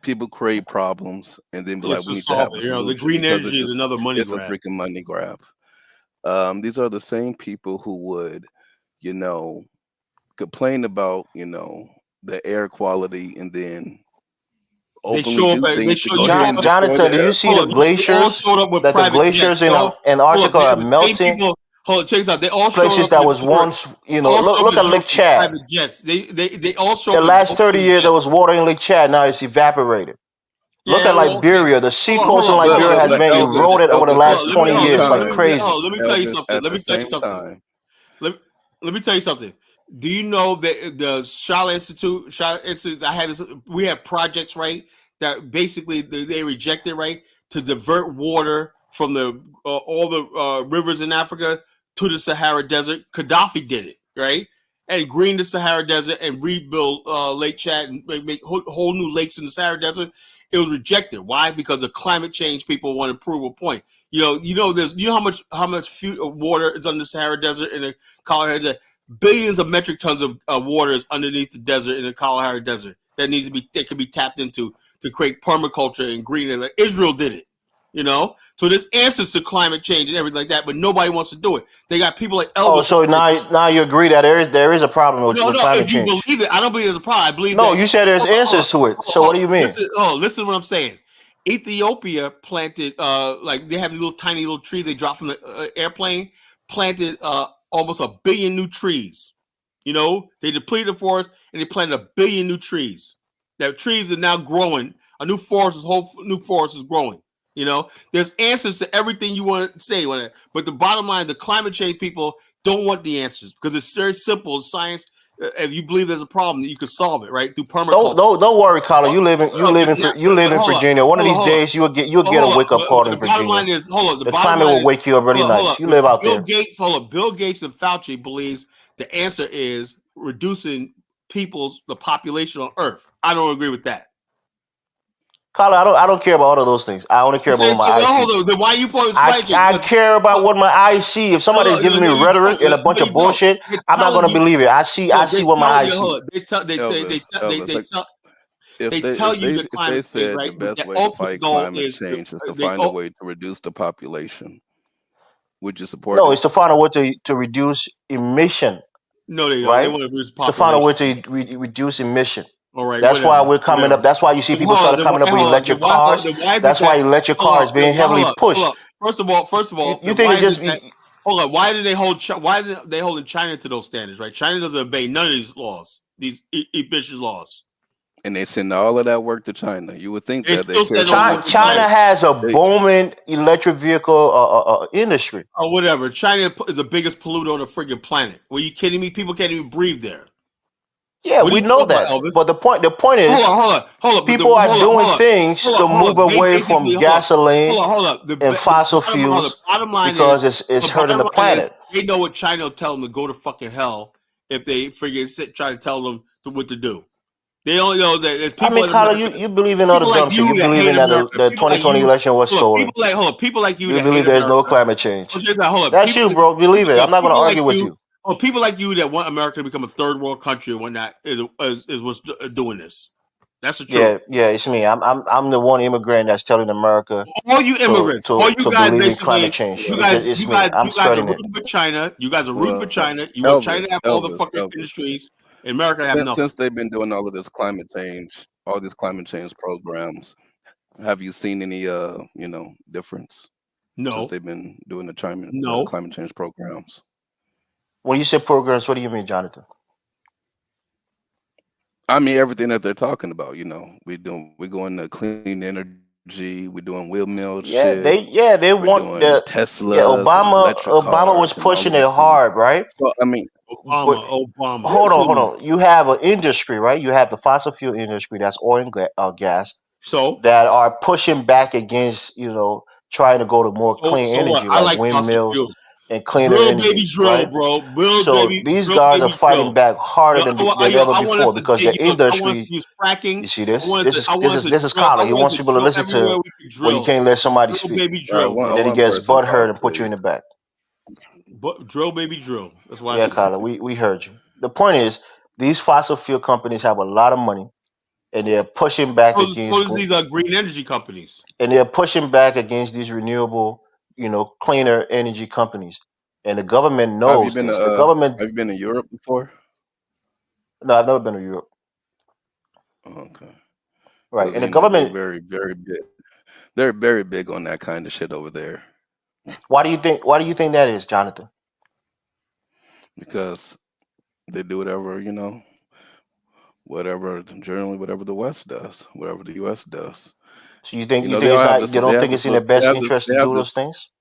Speaker 4: People create problems and then be like, we need to have a solution.
Speaker 1: The green energy is another money grab.
Speaker 4: It's a freaking money grab. These are the same people who would, complain about, the air quality and then
Speaker 2: Jonathan, do you see the glaciers? That the glaciers in Antarctica are melting.
Speaker 1: Hold on, check this out. They all
Speaker 2: places that was once, look at Lake Chad.
Speaker 1: They all show
Speaker 2: the last 30 years there was water in Lake Chad. Now it's evaporated. Look at Liberia. The seacoast in Liberia has been eroded over the last 20 years like crazy.
Speaker 1: Let me tell you something. Let me tell you something. Do you know that the Charlotte Institute, we have projects, right, that basically they rejected, right, to divert water from all the rivers in Africa to the Sahara Desert. Gaddafi did it, right, and green the Sahara Desert and rebuild Lake Chad and make whole new lakes in the Sahara Desert. It was rejected. Why? Because of climate change. People want to prove a point. There's how much water is under the Sahara Desert and the Kalahari Desert. Billions of metric tons of water is underneath the desert in the Kalahari Desert that can be tapped into to create permaculture and green. Like Israel did it, So there's answers to climate change and everything like that, but nobody wants to do it. They got people like Elvis.
Speaker 2: Oh, so now you agree that there is a problem with climate change?
Speaker 1: No, if you believe it, I don't believe there's a problem. I believe.
Speaker 2: No, you said there's answers to it. So what do you mean?
Speaker 1: Listen to what I'm saying. Ethiopia planted they have these little tiny little trees they drop from the airplane. Planted almost 1 billion new trees. They depleted the forest and they planted 1 billion new trees. That trees are now growing. A new forest is growing. There's answers to everything you want to say on it. But the bottom line, the climate change people don't want the answers because it's very simple. Science. If you believe there's a problem, you can solve it, right? Through permaculture.
Speaker 2: Don't worry, Colin. You live in Virginia. One of these days you'll get a wake up call in Virginia.
Speaker 1: The bottom line is,
Speaker 2: the climate will wake you up really nice. You live out there.
Speaker 1: Bill Gates and Fauci believes the answer is reducing the population on Earth. I don't agree with that.
Speaker 2: Colin, I don't care about all of those things. I only care about what my eyes see.
Speaker 1: Then why you
Speaker 2: I care about what my eyes see. If somebody's giving me rhetoric and a bunch of bullshit, I'm not going to believe it. I see what my eyes see.
Speaker 1: They tell you the climate change, right?
Speaker 4: The best way to fight climate change is to find a way to reduce the population. Would you support it?
Speaker 2: No, it's to find a way to reduce emission.
Speaker 1: No, they don't.
Speaker 2: Right?
Speaker 1: They want to reduce population.
Speaker 2: To find a way to reduce emission.
Speaker 1: All right,
Speaker 2: That's why
Speaker 1: whatever.
Speaker 2: we're coming up. That's why you see people
Speaker 1: Hold on,
Speaker 2: started coming up with electric cars.
Speaker 1: then why is
Speaker 2: That's
Speaker 1: it
Speaker 2: why
Speaker 1: that?
Speaker 2: electric
Speaker 1: Hold
Speaker 2: cars
Speaker 1: on,
Speaker 2: being heavily
Speaker 1: hold
Speaker 2: pushed.
Speaker 1: up. First of all,
Speaker 2: You
Speaker 1: then
Speaker 2: think
Speaker 1: why
Speaker 2: it
Speaker 1: is
Speaker 2: just?
Speaker 1: it that? Hold on, why do they hold? Why is it they holding China to those standards? Right? China doesn't obey none of these laws, these ambitious laws.
Speaker 4: And they send all of that work to China. You would think
Speaker 1: They
Speaker 4: that they
Speaker 1: still
Speaker 4: care
Speaker 1: send all the
Speaker 4: too
Speaker 1: work
Speaker 4: much
Speaker 1: to
Speaker 4: about.
Speaker 2: China has a booming electric vehicle industry.
Speaker 1: Oh, whatever. China is the biggest polluter on the friggin' planet. Were you kidding me? People can't even breathe there.
Speaker 2: Yeah,
Speaker 1: What are
Speaker 2: we
Speaker 1: you
Speaker 2: know
Speaker 1: talking about,
Speaker 2: that.
Speaker 1: Elvis?
Speaker 2: But the point is,
Speaker 1: hold on.
Speaker 2: people are doing things to move
Speaker 1: They
Speaker 2: away
Speaker 1: basically
Speaker 2: from gasoline
Speaker 1: hold up.
Speaker 2: and fossil fuels
Speaker 1: Bottom line
Speaker 2: because
Speaker 1: is
Speaker 2: it's hurting the planet.
Speaker 1: they know what China will tell them to go to fucking hell if they friggin' try to tell them what to do. They only know that there's people.
Speaker 2: I mean,
Speaker 1: in
Speaker 2: Carla,
Speaker 1: America,
Speaker 2: you believe in all the
Speaker 1: people
Speaker 2: dumb
Speaker 1: like
Speaker 2: shit. You
Speaker 1: that
Speaker 2: believe
Speaker 1: hate
Speaker 2: in that
Speaker 1: America.
Speaker 2: the
Speaker 1: People like
Speaker 2: 2020
Speaker 1: you,
Speaker 2: election was stolen.
Speaker 1: people like you
Speaker 2: You
Speaker 1: that
Speaker 2: believe
Speaker 1: hate
Speaker 2: there's no
Speaker 1: America.
Speaker 2: climate change.
Speaker 1: Hold up.
Speaker 2: That's you, bro. Believe it. I'm not going to argue with you.
Speaker 1: Oh, people like you that want America to become a third world country and whatnot is what's doing this. That's the truth.
Speaker 2: Yeah, it's me. I'm the one immigrant that's telling America
Speaker 1: All you immigrants, all you
Speaker 2: to
Speaker 1: guys,
Speaker 2: believe in
Speaker 1: basically,
Speaker 2: climate change. It's
Speaker 1: you
Speaker 2: me. I'm
Speaker 1: guys are
Speaker 2: spreading it.
Speaker 1: rooting for China. You guys are rooting for
Speaker 4: Well,
Speaker 1: China. You want China to have all the
Speaker 4: Elvis,
Speaker 1: fucking industries, and America to have nothing.
Speaker 4: since they've been doing all of this climate change, all these climate change programs, have you seen any difference
Speaker 1: No,
Speaker 4: since they've been doing the
Speaker 1: no.
Speaker 4: climate change programs?
Speaker 2: When you say programs, what do you mean, Jonathan?
Speaker 4: I mean everything that they're talking about. We're going to clean energy. We're doing windmill shit.
Speaker 2: They
Speaker 4: We're
Speaker 2: want
Speaker 4: doing
Speaker 2: the
Speaker 4: Teslas and electric
Speaker 2: Obama was
Speaker 4: cars and all of
Speaker 2: pushing it
Speaker 4: these things.
Speaker 2: hard, right?
Speaker 4: So I mean,
Speaker 1: Obama.
Speaker 2: Hold on. You have an industry, right? You have the fossil fuel industry, that's oil and gas,
Speaker 1: So
Speaker 2: that are pushing back against, trying to go to more clean
Speaker 1: what?
Speaker 2: energy,
Speaker 1: I
Speaker 2: like
Speaker 1: like fossil
Speaker 2: windmills
Speaker 1: fuels.
Speaker 2: and cleaner
Speaker 1: Drill, baby,
Speaker 2: energies,
Speaker 1: drill,
Speaker 2: right?
Speaker 1: bro.
Speaker 2: So these guys are fighting back harder than ever
Speaker 1: I want
Speaker 2: before
Speaker 1: us to
Speaker 2: because the
Speaker 1: I want us
Speaker 2: industry.
Speaker 1: to use fracking.
Speaker 2: You see this?
Speaker 1: I
Speaker 2: This
Speaker 1: want us to
Speaker 2: is
Speaker 1: drill.
Speaker 2: Scholar.
Speaker 1: I
Speaker 2: He
Speaker 1: want us
Speaker 2: wants
Speaker 1: to
Speaker 2: people to
Speaker 1: drill
Speaker 2: listen
Speaker 1: everywhere
Speaker 2: to
Speaker 1: we can
Speaker 2: where you
Speaker 1: drill.
Speaker 2: can't let somebody
Speaker 1: Drill,
Speaker 2: speak,
Speaker 1: baby,
Speaker 4: all right,
Speaker 1: drill,
Speaker 2: and
Speaker 1: bro.
Speaker 2: then he gets
Speaker 4: person
Speaker 2: butthurt
Speaker 4: talk,
Speaker 2: and put you in the
Speaker 4: please.
Speaker 2: back.
Speaker 1: Drill, baby, drill. That's why I
Speaker 2: Yeah,
Speaker 1: say.
Speaker 2: Kyla, we heard you. The point is, these fossil fuel companies have a lot of money, and they're pushing back
Speaker 1: So
Speaker 2: against
Speaker 1: does these green energy companies.
Speaker 2: these renewable, cleaner energy companies. And the government
Speaker 4: Have you
Speaker 2: knows
Speaker 4: been
Speaker 2: this.
Speaker 4: to
Speaker 2: The government.
Speaker 4: Have you been to Europe before?
Speaker 2: No, I've never been to Europe.
Speaker 4: Okay,
Speaker 2: Right,
Speaker 4: because
Speaker 2: and the
Speaker 4: they're
Speaker 2: government.
Speaker 4: very very big. They're very big on that kind of shit over there
Speaker 2: Why do you think? Why do you think that is, Jonathan?
Speaker 4: because they do generally whatever the West does, whatever the U.S. does.
Speaker 2: So you think
Speaker 4: They all have
Speaker 2: they don't think it's in their best interest
Speaker 4: they
Speaker 2: to
Speaker 4: have
Speaker 2: do
Speaker 4: this.
Speaker 2: those things?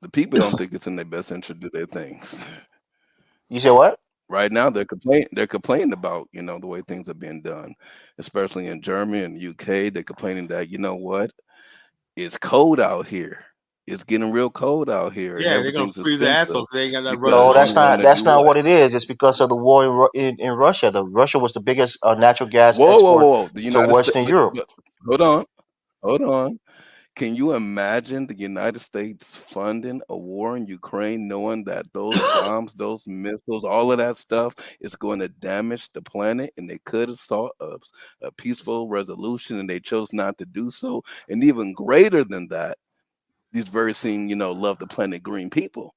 Speaker 4: The people don't think it's in their best interest to do their things.
Speaker 2: You say what?
Speaker 4: Right now, they're complaining about the way things are being done, especially in Germany and UK. They're complaining that what, it's cold out here. It's getting real cold out here, and
Speaker 1: Yeah, they're gonna
Speaker 4: everything's
Speaker 1: freeze their
Speaker 4: expensive
Speaker 1: asshole because they ain't got that
Speaker 2: No,
Speaker 1: Russian
Speaker 4: because
Speaker 1: oil.
Speaker 4: you want to
Speaker 2: that's
Speaker 4: do
Speaker 2: not
Speaker 4: what?
Speaker 2: what it is. It's because of the war in Russia. Russia was the biggest natural gas
Speaker 4: Whoa, whoa,
Speaker 2: export
Speaker 4: whoa! The
Speaker 2: to
Speaker 4: United States.
Speaker 2: Western Europe.
Speaker 4: But hold on. Can you imagine the United States funding a war in Ukraine, knowing that those bombs, those missiles, all of that stuff is going to damage the planet, and they could have sought a peaceful resolution, and they chose not to do so. And even greater than that, these very same, love the planet green people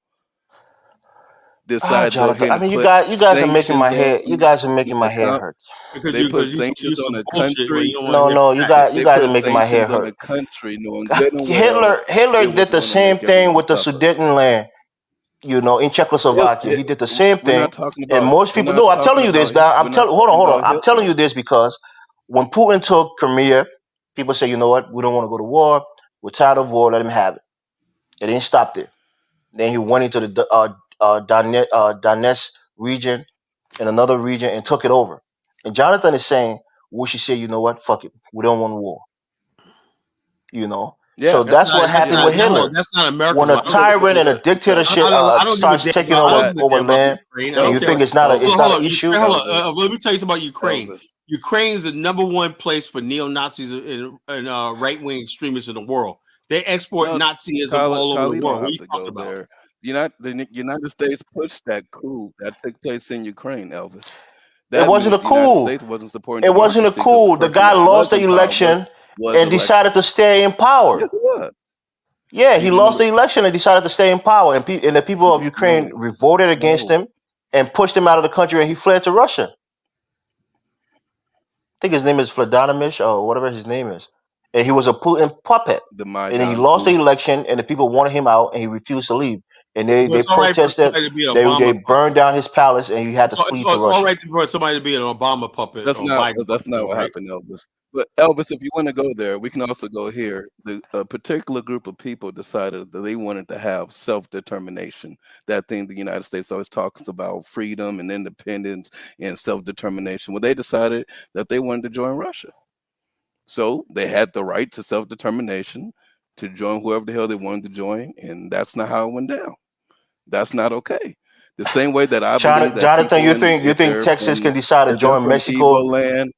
Speaker 4: decide to go
Speaker 2: Jonathan.
Speaker 4: ahead
Speaker 2: I
Speaker 4: and
Speaker 2: mean,
Speaker 4: put
Speaker 2: you guys are making
Speaker 4: sanctions
Speaker 2: my
Speaker 4: on
Speaker 2: head. You guys are making my head
Speaker 4: a
Speaker 2: hurt.
Speaker 1: Because
Speaker 4: they put
Speaker 1: you
Speaker 4: sanctions
Speaker 1: some
Speaker 4: on a
Speaker 1: bullshit where you
Speaker 4: country.
Speaker 1: don't want to hear
Speaker 2: No,
Speaker 1: facts.
Speaker 2: you
Speaker 4: They
Speaker 2: guys are
Speaker 4: put
Speaker 2: making my head
Speaker 4: sanctions on
Speaker 2: hurt.
Speaker 4: a country knowing good and well
Speaker 2: Hitler
Speaker 4: it
Speaker 2: did
Speaker 4: was
Speaker 2: the
Speaker 4: going to
Speaker 2: same
Speaker 4: make
Speaker 2: thing
Speaker 4: everyone
Speaker 2: with the
Speaker 4: suffer.
Speaker 2: Sudetenland. In Czechoslovakia, he did the same
Speaker 4: We're
Speaker 2: thing.
Speaker 4: not talking
Speaker 2: And
Speaker 4: about.
Speaker 2: most
Speaker 4: We're
Speaker 2: people
Speaker 4: not
Speaker 2: know. I'm telling
Speaker 4: talking
Speaker 2: you this.
Speaker 4: about.
Speaker 2: Now,
Speaker 4: We're not
Speaker 2: hold
Speaker 4: talking
Speaker 2: on.
Speaker 4: about
Speaker 2: I'm telling you
Speaker 4: Hitler.
Speaker 2: this because when Putin took Crimea, people say, you know what? We don't want to go to war. We're tired of war. Let him have it. It didn't stop there. Then he went into the Donetsk region and another region and took it over. And Jonathan is saying we should say, you know what? Fuck it. We don't want war. So
Speaker 4: Yeah,
Speaker 2: that's what happened with Hitler.
Speaker 1: That's not America's
Speaker 2: When a
Speaker 1: life.
Speaker 2: tyrant and a dictatorship
Speaker 1: I don't give a
Speaker 2: starts
Speaker 1: damn
Speaker 2: taking
Speaker 1: about. I don't
Speaker 2: over
Speaker 1: give a damn about
Speaker 2: land,
Speaker 1: Ukraine. I
Speaker 2: and
Speaker 1: don't
Speaker 2: you
Speaker 1: care.
Speaker 2: think it's not
Speaker 1: Hold
Speaker 2: an
Speaker 1: on,
Speaker 2: issue?
Speaker 1: Let me tell you something about Ukraine.
Speaker 4: Elvis.
Speaker 1: Ukraine is the number one place for neo Nazis and right wing extremists in the world. They export
Speaker 4: No,
Speaker 1: Nazism all over the
Speaker 4: you
Speaker 1: world.
Speaker 4: don't
Speaker 1: What are
Speaker 4: have
Speaker 1: you
Speaker 4: to
Speaker 1: talking
Speaker 4: go
Speaker 1: about?
Speaker 4: there. The United States pushed that coup that took place in Ukraine, Elvis.
Speaker 2: It
Speaker 4: That
Speaker 2: wasn't a
Speaker 4: means the United
Speaker 2: coup.
Speaker 4: States wasn't supporting
Speaker 2: It wasn't a
Speaker 4: democracy because the
Speaker 2: coup. The
Speaker 4: person
Speaker 2: guy
Speaker 4: that
Speaker 2: lost
Speaker 4: was
Speaker 2: the
Speaker 4: in power
Speaker 2: election
Speaker 4: was
Speaker 2: and
Speaker 4: elected.
Speaker 2: decided to stay in power.
Speaker 4: Yes, it was.
Speaker 2: Yeah, he
Speaker 4: Even
Speaker 2: lost
Speaker 4: though
Speaker 2: the election and decided to stay in power, and the people of Ukraine revolted against
Speaker 4: no.
Speaker 2: him and pushed him out of the country, and he fled to Russia. think his name is Vladimir or whatever his name is, and he was a Putin puppet.
Speaker 4: The
Speaker 2: And then he
Speaker 4: Maidan
Speaker 2: lost the
Speaker 4: coup.
Speaker 2: election, and the people wanted him out, and he refused to leave. And they
Speaker 1: Well, it's all right for
Speaker 2: protested.
Speaker 1: somebody to be an
Speaker 2: They
Speaker 1: Obama puppet.
Speaker 2: burned down his palace, and he had to flee to
Speaker 1: It's all
Speaker 2: Russia.
Speaker 1: right for somebody to be an Obama puppet
Speaker 4: That's
Speaker 1: or
Speaker 4: not
Speaker 1: Biden
Speaker 4: that's
Speaker 1: puppet,
Speaker 4: not
Speaker 1: though,
Speaker 4: what
Speaker 1: right?
Speaker 4: happened, Elvis. But Elvis, if you want to go there, we can also go here. A particular group of people decided that they wanted to have self-determination. That thing the United States always talks about, freedom and independence and self-determination. Well, they decided that they wanted to join Russia. So they had the right to self-determination to join whoever the hell they wanted to join, and that's not how it went down. That's not okay. The same way that I believe that
Speaker 2: Jonathan,
Speaker 4: people,
Speaker 2: you
Speaker 4: if
Speaker 2: think
Speaker 4: they're
Speaker 2: Texas can decide to
Speaker 4: if they're
Speaker 2: join
Speaker 4: from
Speaker 2: Mexico?
Speaker 4: Igbo land,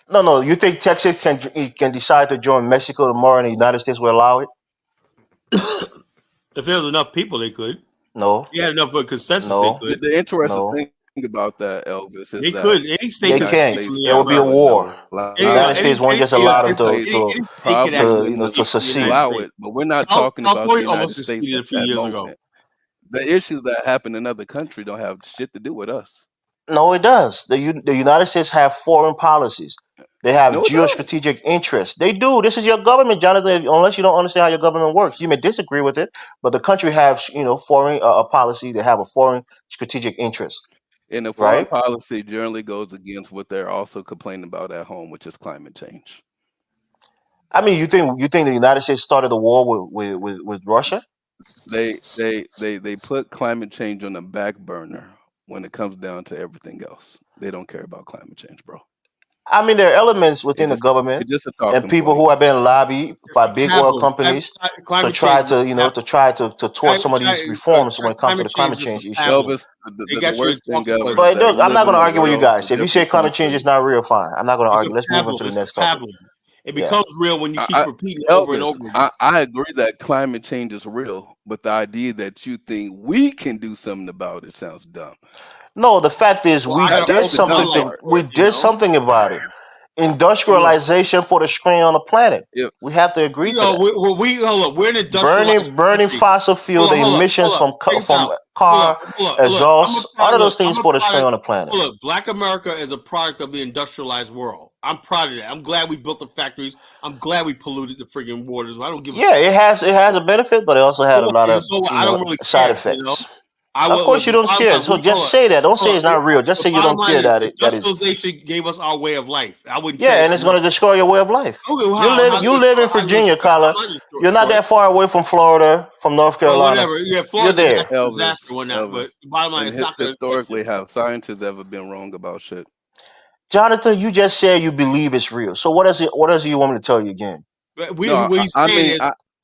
Speaker 2: No. You think Texas can decide to join Mexico tomorrow, and the United States will allow it?
Speaker 1: If there was enough people, they could.
Speaker 2: No,
Speaker 1: If you had enough of a consensus, they
Speaker 2: no,
Speaker 1: could.
Speaker 4: the interesting
Speaker 2: no.
Speaker 4: thing about that, Elvis, is
Speaker 1: They
Speaker 4: that
Speaker 1: could. Any
Speaker 4: the
Speaker 1: state
Speaker 2: They
Speaker 1: could
Speaker 4: United
Speaker 2: can't.
Speaker 1: secede
Speaker 4: States
Speaker 1: from the
Speaker 2: There will be
Speaker 1: United
Speaker 2: a
Speaker 4: probably
Speaker 1: States.
Speaker 2: war.
Speaker 4: wouldn't
Speaker 2: The
Speaker 4: allow
Speaker 2: United
Speaker 4: it.
Speaker 2: States won't just allow them to
Speaker 1: Any state could
Speaker 4: Probably
Speaker 1: actually
Speaker 4: wouldn't
Speaker 1: secede from the United
Speaker 2: secede.
Speaker 4: allow
Speaker 1: States.
Speaker 4: it, but we're not talking about the
Speaker 1: California
Speaker 4: United
Speaker 1: almost
Speaker 4: States
Speaker 1: seceded
Speaker 4: at
Speaker 1: a few
Speaker 4: that
Speaker 1: years ago.
Speaker 4: moment. The issues that happen in other countries don't have shit to do with us.
Speaker 2: No, it does. The United States have foreign policies. They have
Speaker 4: No, it don't.
Speaker 2: geostrategic interests. They do. This is your government, Jonathan. Unless you don't understand how your government works, you may disagree with it, but the country has, foreign a policy. They have a foreign strategic interest,
Speaker 4: And the foreign
Speaker 2: right?
Speaker 4: policy generally goes against what they're also complaining about at home, which is climate change.
Speaker 2: I mean, you think the United States started a war with Russia?
Speaker 4: They put climate change on the back burner when it comes down to everything else. They don't care about climate change, bro.
Speaker 2: I mean, there are elements within the
Speaker 4: It's
Speaker 2: government
Speaker 4: just a
Speaker 2: and
Speaker 4: talking
Speaker 2: people
Speaker 4: point.
Speaker 2: who have been lobbied by big oil
Speaker 1: Capitalism.
Speaker 2: companies to
Speaker 1: Climate
Speaker 2: try
Speaker 1: change is
Speaker 2: to, to thwart some of these reforms when it comes to
Speaker 1: climate
Speaker 2: the
Speaker 1: change
Speaker 2: climate
Speaker 1: is
Speaker 2: change issue.
Speaker 1: capitalism.
Speaker 4: Elvis,
Speaker 1: They
Speaker 4: the
Speaker 1: got you in
Speaker 4: worst thing,
Speaker 1: talking
Speaker 4: Elvis,
Speaker 1: points.
Speaker 4: is
Speaker 2: But
Speaker 4: that
Speaker 2: look,
Speaker 4: we
Speaker 2: I'm
Speaker 4: live
Speaker 2: not going
Speaker 4: in
Speaker 2: to
Speaker 4: a
Speaker 2: argue with you
Speaker 4: world
Speaker 2: guys.
Speaker 4: with
Speaker 2: If you say
Speaker 4: different
Speaker 2: climate change is
Speaker 4: countries.
Speaker 2: not real, fine. I'm not going to
Speaker 1: It's
Speaker 2: argue. Let's move into the next topic.
Speaker 1: capitalism. It
Speaker 2: Yeah.
Speaker 1: becomes real when you keep repeating it over and
Speaker 4: Elvis,
Speaker 1: over again.
Speaker 4: I agree that climate change is real, but the idea that you think we can do something about it sounds dumb.
Speaker 2: No, the fact is
Speaker 1: Well,
Speaker 2: we
Speaker 1: I got
Speaker 2: did
Speaker 4: That's the dumb
Speaker 2: something.
Speaker 4: part.
Speaker 2: We did something about it.
Speaker 1: What?
Speaker 2: Industrialization put a strain on the planet.
Speaker 4: If
Speaker 2: We have to agree to that.
Speaker 1: Hold up. We're an industrialized
Speaker 2: Burning
Speaker 1: country.
Speaker 2: fossil fuel, the emissions from
Speaker 1: Check this out.
Speaker 2: car
Speaker 1: Look.
Speaker 2: exhaust, all of those things put a strain on the planet.
Speaker 1: Look, Black America is a product of the industrialized world. I'm proud of that. I'm glad we built the factories. I'm glad we polluted the friggin' waters. I don't give a
Speaker 2: Yeah, it has a benefit, but it also had a lot of
Speaker 1: I don't really
Speaker 2: side
Speaker 1: care,
Speaker 2: effects.
Speaker 1: Of
Speaker 2: course you don't care. So just say that. Don't say it's not real. Just say you don't care that it is.
Speaker 1: Industrialization gave us our way of life. I wouldn't.
Speaker 2: Yeah, and it's going to destroy your way of life.
Speaker 1: Okay,
Speaker 2: You live in Virginia, Carla. You're not that far away from Florida, from North Carolina.
Speaker 1: Whatever. Yeah,
Speaker 2: You're there.
Speaker 1: Disaster when that. But the bottom line, it's not going to
Speaker 4: historically have scientists ever been wrong about shit.
Speaker 2: Jonathan, you just said you believe it's real. So what else do you want me to tell you again?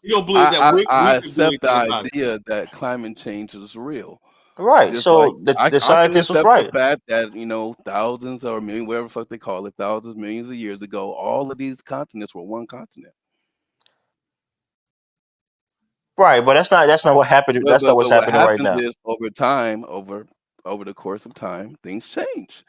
Speaker 1: You don't believe that
Speaker 4: I accept the idea that climate change is real.
Speaker 2: Right.
Speaker 4: Just
Speaker 2: so
Speaker 4: like,
Speaker 2: the scientist was right.
Speaker 4: The fact that, thousands or millions, whatever the fuck they call it, thousands, millions of years ago, all of these continents were one continent.
Speaker 2: Right, but that's not what happened. That's not what's happening right now.
Speaker 4: Is over time, over the course of time, things change.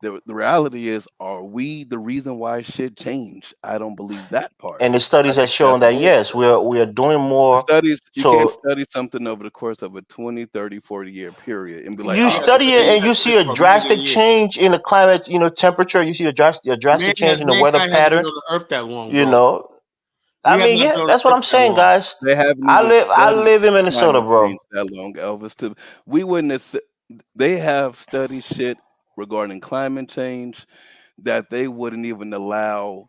Speaker 4: The reality is, are we the reason why shit changed? I don't believe that part.
Speaker 2: And the studies have shown that yes, we are doing more.
Speaker 4: The studies, you can't study something over the course of a 20, 30, 40-year period and be like,
Speaker 2: you study it and you see a drastic change in the climate, temperature. You see a drastic change in the weather pattern.
Speaker 1: Been on the earth that long,
Speaker 2: I mean, yeah, that's what I'm saying, guys. I live in Minnesota, bro.
Speaker 4: That long, Elvis. We wouldn't have. They have studied shit regarding climate change that they wouldn't even allow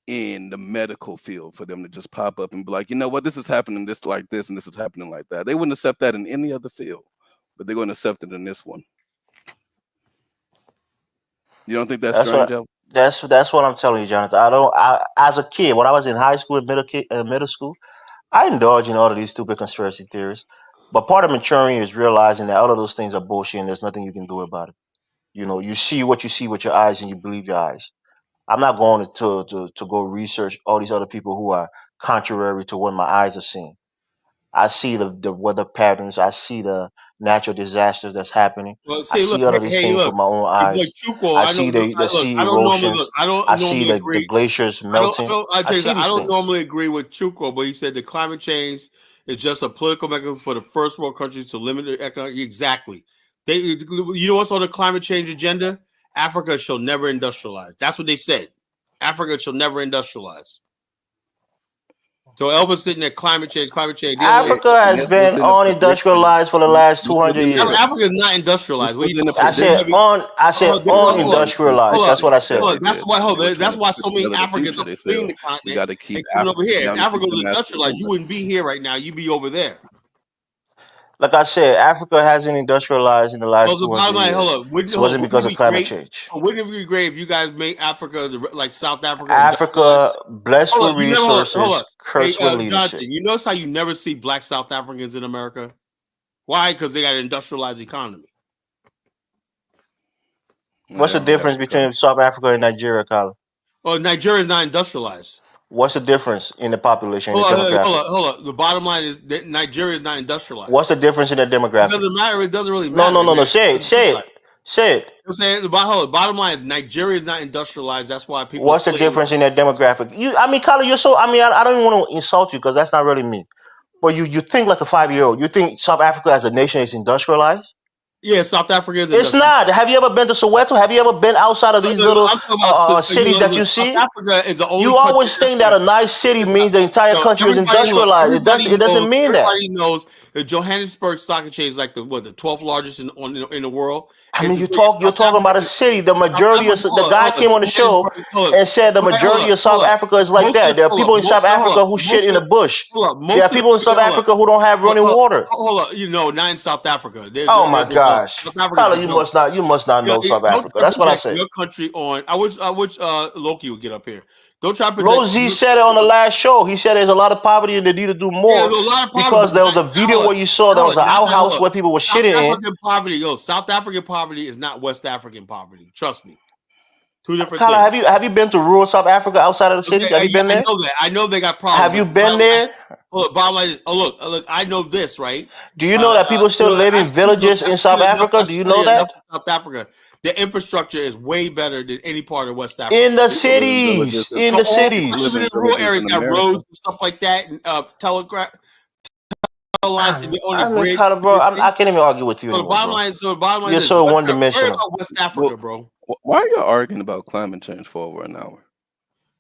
Speaker 4: in the medical field for them to just pop up and be like, you know what, this is happening this like this and this is happening like that. They wouldn't accept that in any other field, but they're going to accept it in this one. You don't think that's strange?
Speaker 2: That's what I'm telling you, Jonathan. As a kid, when I was in high school and middle school, I indulged in all of these stupid conspiracy theories. But part of maturing is realizing that all of those things are bullshit and there's nothing you can do about it. You see what you see with your eyes and you believe your eyes. I'm not going to go research all these other people who are contrary to what my eyes are seeing. I see the weather patterns. I see the natural disasters that's happening. I see all of these things with my own eyes. I see the sea erosions. I see the glaciers melting.
Speaker 1: I don't normally agree with Chuko, but he said the climate change is just a political mechanism for the first world countries to limit their economic. Exactly. You know what's on the climate change agenda? Africa shall never industrialize. That's what they said. Africa shall never industrialize. So Elvis sitting there, climate change.
Speaker 2: Africa has been unindustrialized for the last 200 years.
Speaker 1: Africa is not industrialized. What are you talking
Speaker 2: I said unindustrialized. That's what I said.
Speaker 1: That's why so many Africans are fleeing the continent and coming over here. If Africa was industrialized, you wouldn't be here right now. You'd be over there.
Speaker 2: Like I said, Africa hasn't industrialized in the last 200 years. It wasn't because of climate change.
Speaker 1: Wouldn't it be great if you guys make Africa like South Africa?
Speaker 2: Africa, blessed with resources, cursed with leadership.
Speaker 1: Johnson, you notice how you never see black South Africans in America? Why? Because they got an industrialized economy.
Speaker 2: What's the difference between South Africa and Nigeria, Colin?
Speaker 1: Oh, Nigeria is not industrialized.
Speaker 2: What's the difference in the population?
Speaker 1: Hold on. The bottom line is that Nigeria is not industrialized.
Speaker 2: What's the difference in the demographic?
Speaker 1: It doesn't matter. It doesn't really matter.
Speaker 2: No. Say it.
Speaker 1: I'm saying the bottom line is Nigeria is not industrialized. That's why people.
Speaker 2: What's the difference in that demographic? Colin, you're so. I don't even want to insult you because that's not really me. But you think like a 5-year-old. You think South Africa as a nation is industrialized?
Speaker 1: Yeah, South Africa is.
Speaker 2: It's not. Have you ever been to Soweto? Have you ever been outside of these little cities that you see?
Speaker 1: South Africa is the only.
Speaker 2: You always think that a nice city means the entire country is industrialized. It doesn't mean that.
Speaker 1: Everybody knows the Johannesburg Stock Exchange is like the 12th largest in the world.
Speaker 2: I mean, you're talking about a city. The majority of the guy came on the show and said the majority of South Africa is like that. There are people in South Africa who shit in the bush. There are people in South Africa who don't have running water.
Speaker 1: Hold up, not in South Africa.
Speaker 2: Oh my gosh, Tyler, you must not know South Africa. That's what I said.
Speaker 1: Your country on. I wish Loki would get up here. Don't try to.
Speaker 2: Rosie said it on the last show. He said there's a lot of poverty and they need to do more because there was a video where you saw there was an outhouse where people were shitting in.
Speaker 1: South African poverty is not West African poverty. Trust me. Two different
Speaker 2: things.
Speaker 1: Things.
Speaker 2: Have you been to rural South Africa outside of the cities? Have you been there?
Speaker 1: I know that. I know they got problems.
Speaker 2: Have you been there?
Speaker 1: Look, bottom line is, look, I know this, right?
Speaker 2: Do you know that people still live in villages in South Africa? Do you know that?
Speaker 1: South Africa, the infrastructure is way better than any part of West Africa.
Speaker 2: In the cities,
Speaker 1: in the rural areas got roads and stuff like that, and telegraph.
Speaker 2: I can't even argue with you.
Speaker 1: So the bottom line is,
Speaker 2: you're so one-dimensional.
Speaker 1: West Africa, bro.
Speaker 4: Why are you arguing about climate change for over an hour?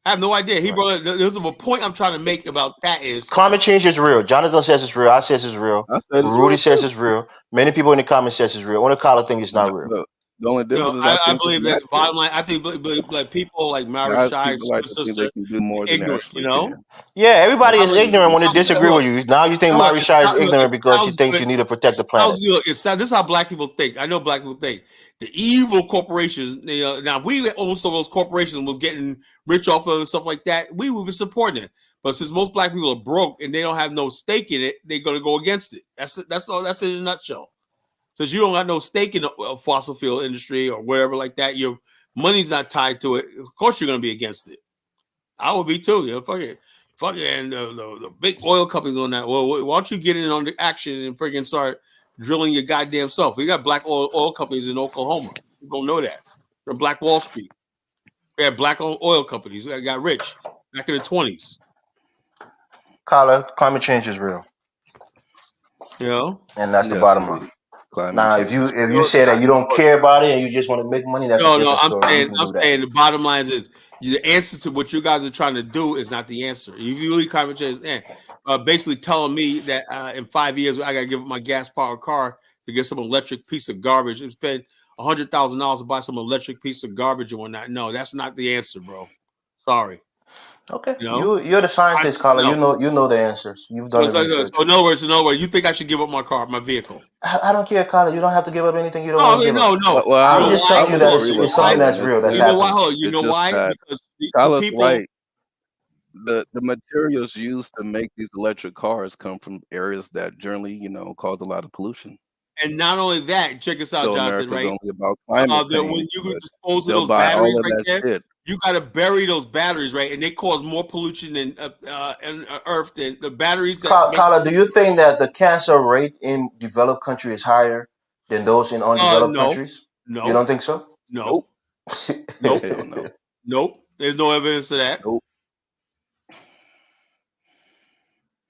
Speaker 1: I have no idea. There's a point I'm trying to make about that is
Speaker 2: climate change is real. Jonathan says it's real. I says it's real. Rudy says it's real. Many people in the comments says it's real. Only Colin think it's not real.
Speaker 4: The only difference is
Speaker 1: I believe that bottom line. I think like people like Mary Shire,
Speaker 4: they can do more than
Speaker 1: ignorant.
Speaker 2: Yeah, everybody is ignorant when they disagree with you. Now you think Mary Shire is ignorant because she thinks you need to protect the planet.
Speaker 1: This is how black people think. I know black people think. The evil corporations. Now, if we own some of those corporations was getting rich off of it and stuff like that, we would be supporting it. But since most black people are broke and they don't have no stake in it, they're going to go against it. That's all. That's it in a nutshell. Since you don't have no stake in the fossil fuel industry or whatever like that, your money's not tied to it. Of course, you're going to be against it. I would be too. Fuck it, and the big oil companies on that. Well, why don't you get in on the action and freaking start drilling your goddamn self? We got black oil companies in Oklahoma. You don't know that. They're Black Wall Street. We had black oil companies that got rich back in the 20s.
Speaker 2: Climate change is real. And that's the bottom line. Now, if you say that you don't care about it and you just want to make money, that's a different story.
Speaker 1: I'm saying the bottom line is the answer to what you guys are trying to do is not the answer. You really climate change, basically telling me that in 5 years I got to give up my gas powered car to get some electric piece of garbage and spend $100,000 to buy some electric piece of garbage and whatnot. No, that's not the answer, bro. Sorry.
Speaker 2: Okay, you're the scientist, Colin. You know the ansors. You've done the research.
Speaker 1: So in other words, you think I should give up my vehicle?
Speaker 2: I don't care, Colin. You don't have to give up anything you don't want to give up.
Speaker 1: No.
Speaker 2: Well, I'm just telling you that it's something that's real. That's happening.
Speaker 1: You know why? Because
Speaker 4: Colin's right. The materials used to make these electric cars come from areas that generally, cause a lot of pollution.
Speaker 1: And not only that, check us out,
Speaker 4: so
Speaker 1: Jonathan.
Speaker 4: America's
Speaker 1: right?
Speaker 4: only about climate change,
Speaker 1: when you dispose of those batteries right there.
Speaker 4: Shit.
Speaker 1: You got to bury those batteries, right? And they cause more pollution in Earth than the batteries.
Speaker 2: Carla, do you think that the cancer rate in developed countries is higher than those in undeveloped countries?
Speaker 1: No.
Speaker 2: You don't think so?
Speaker 1: No. Nope. There's no evidence of that.
Speaker 4: Nope.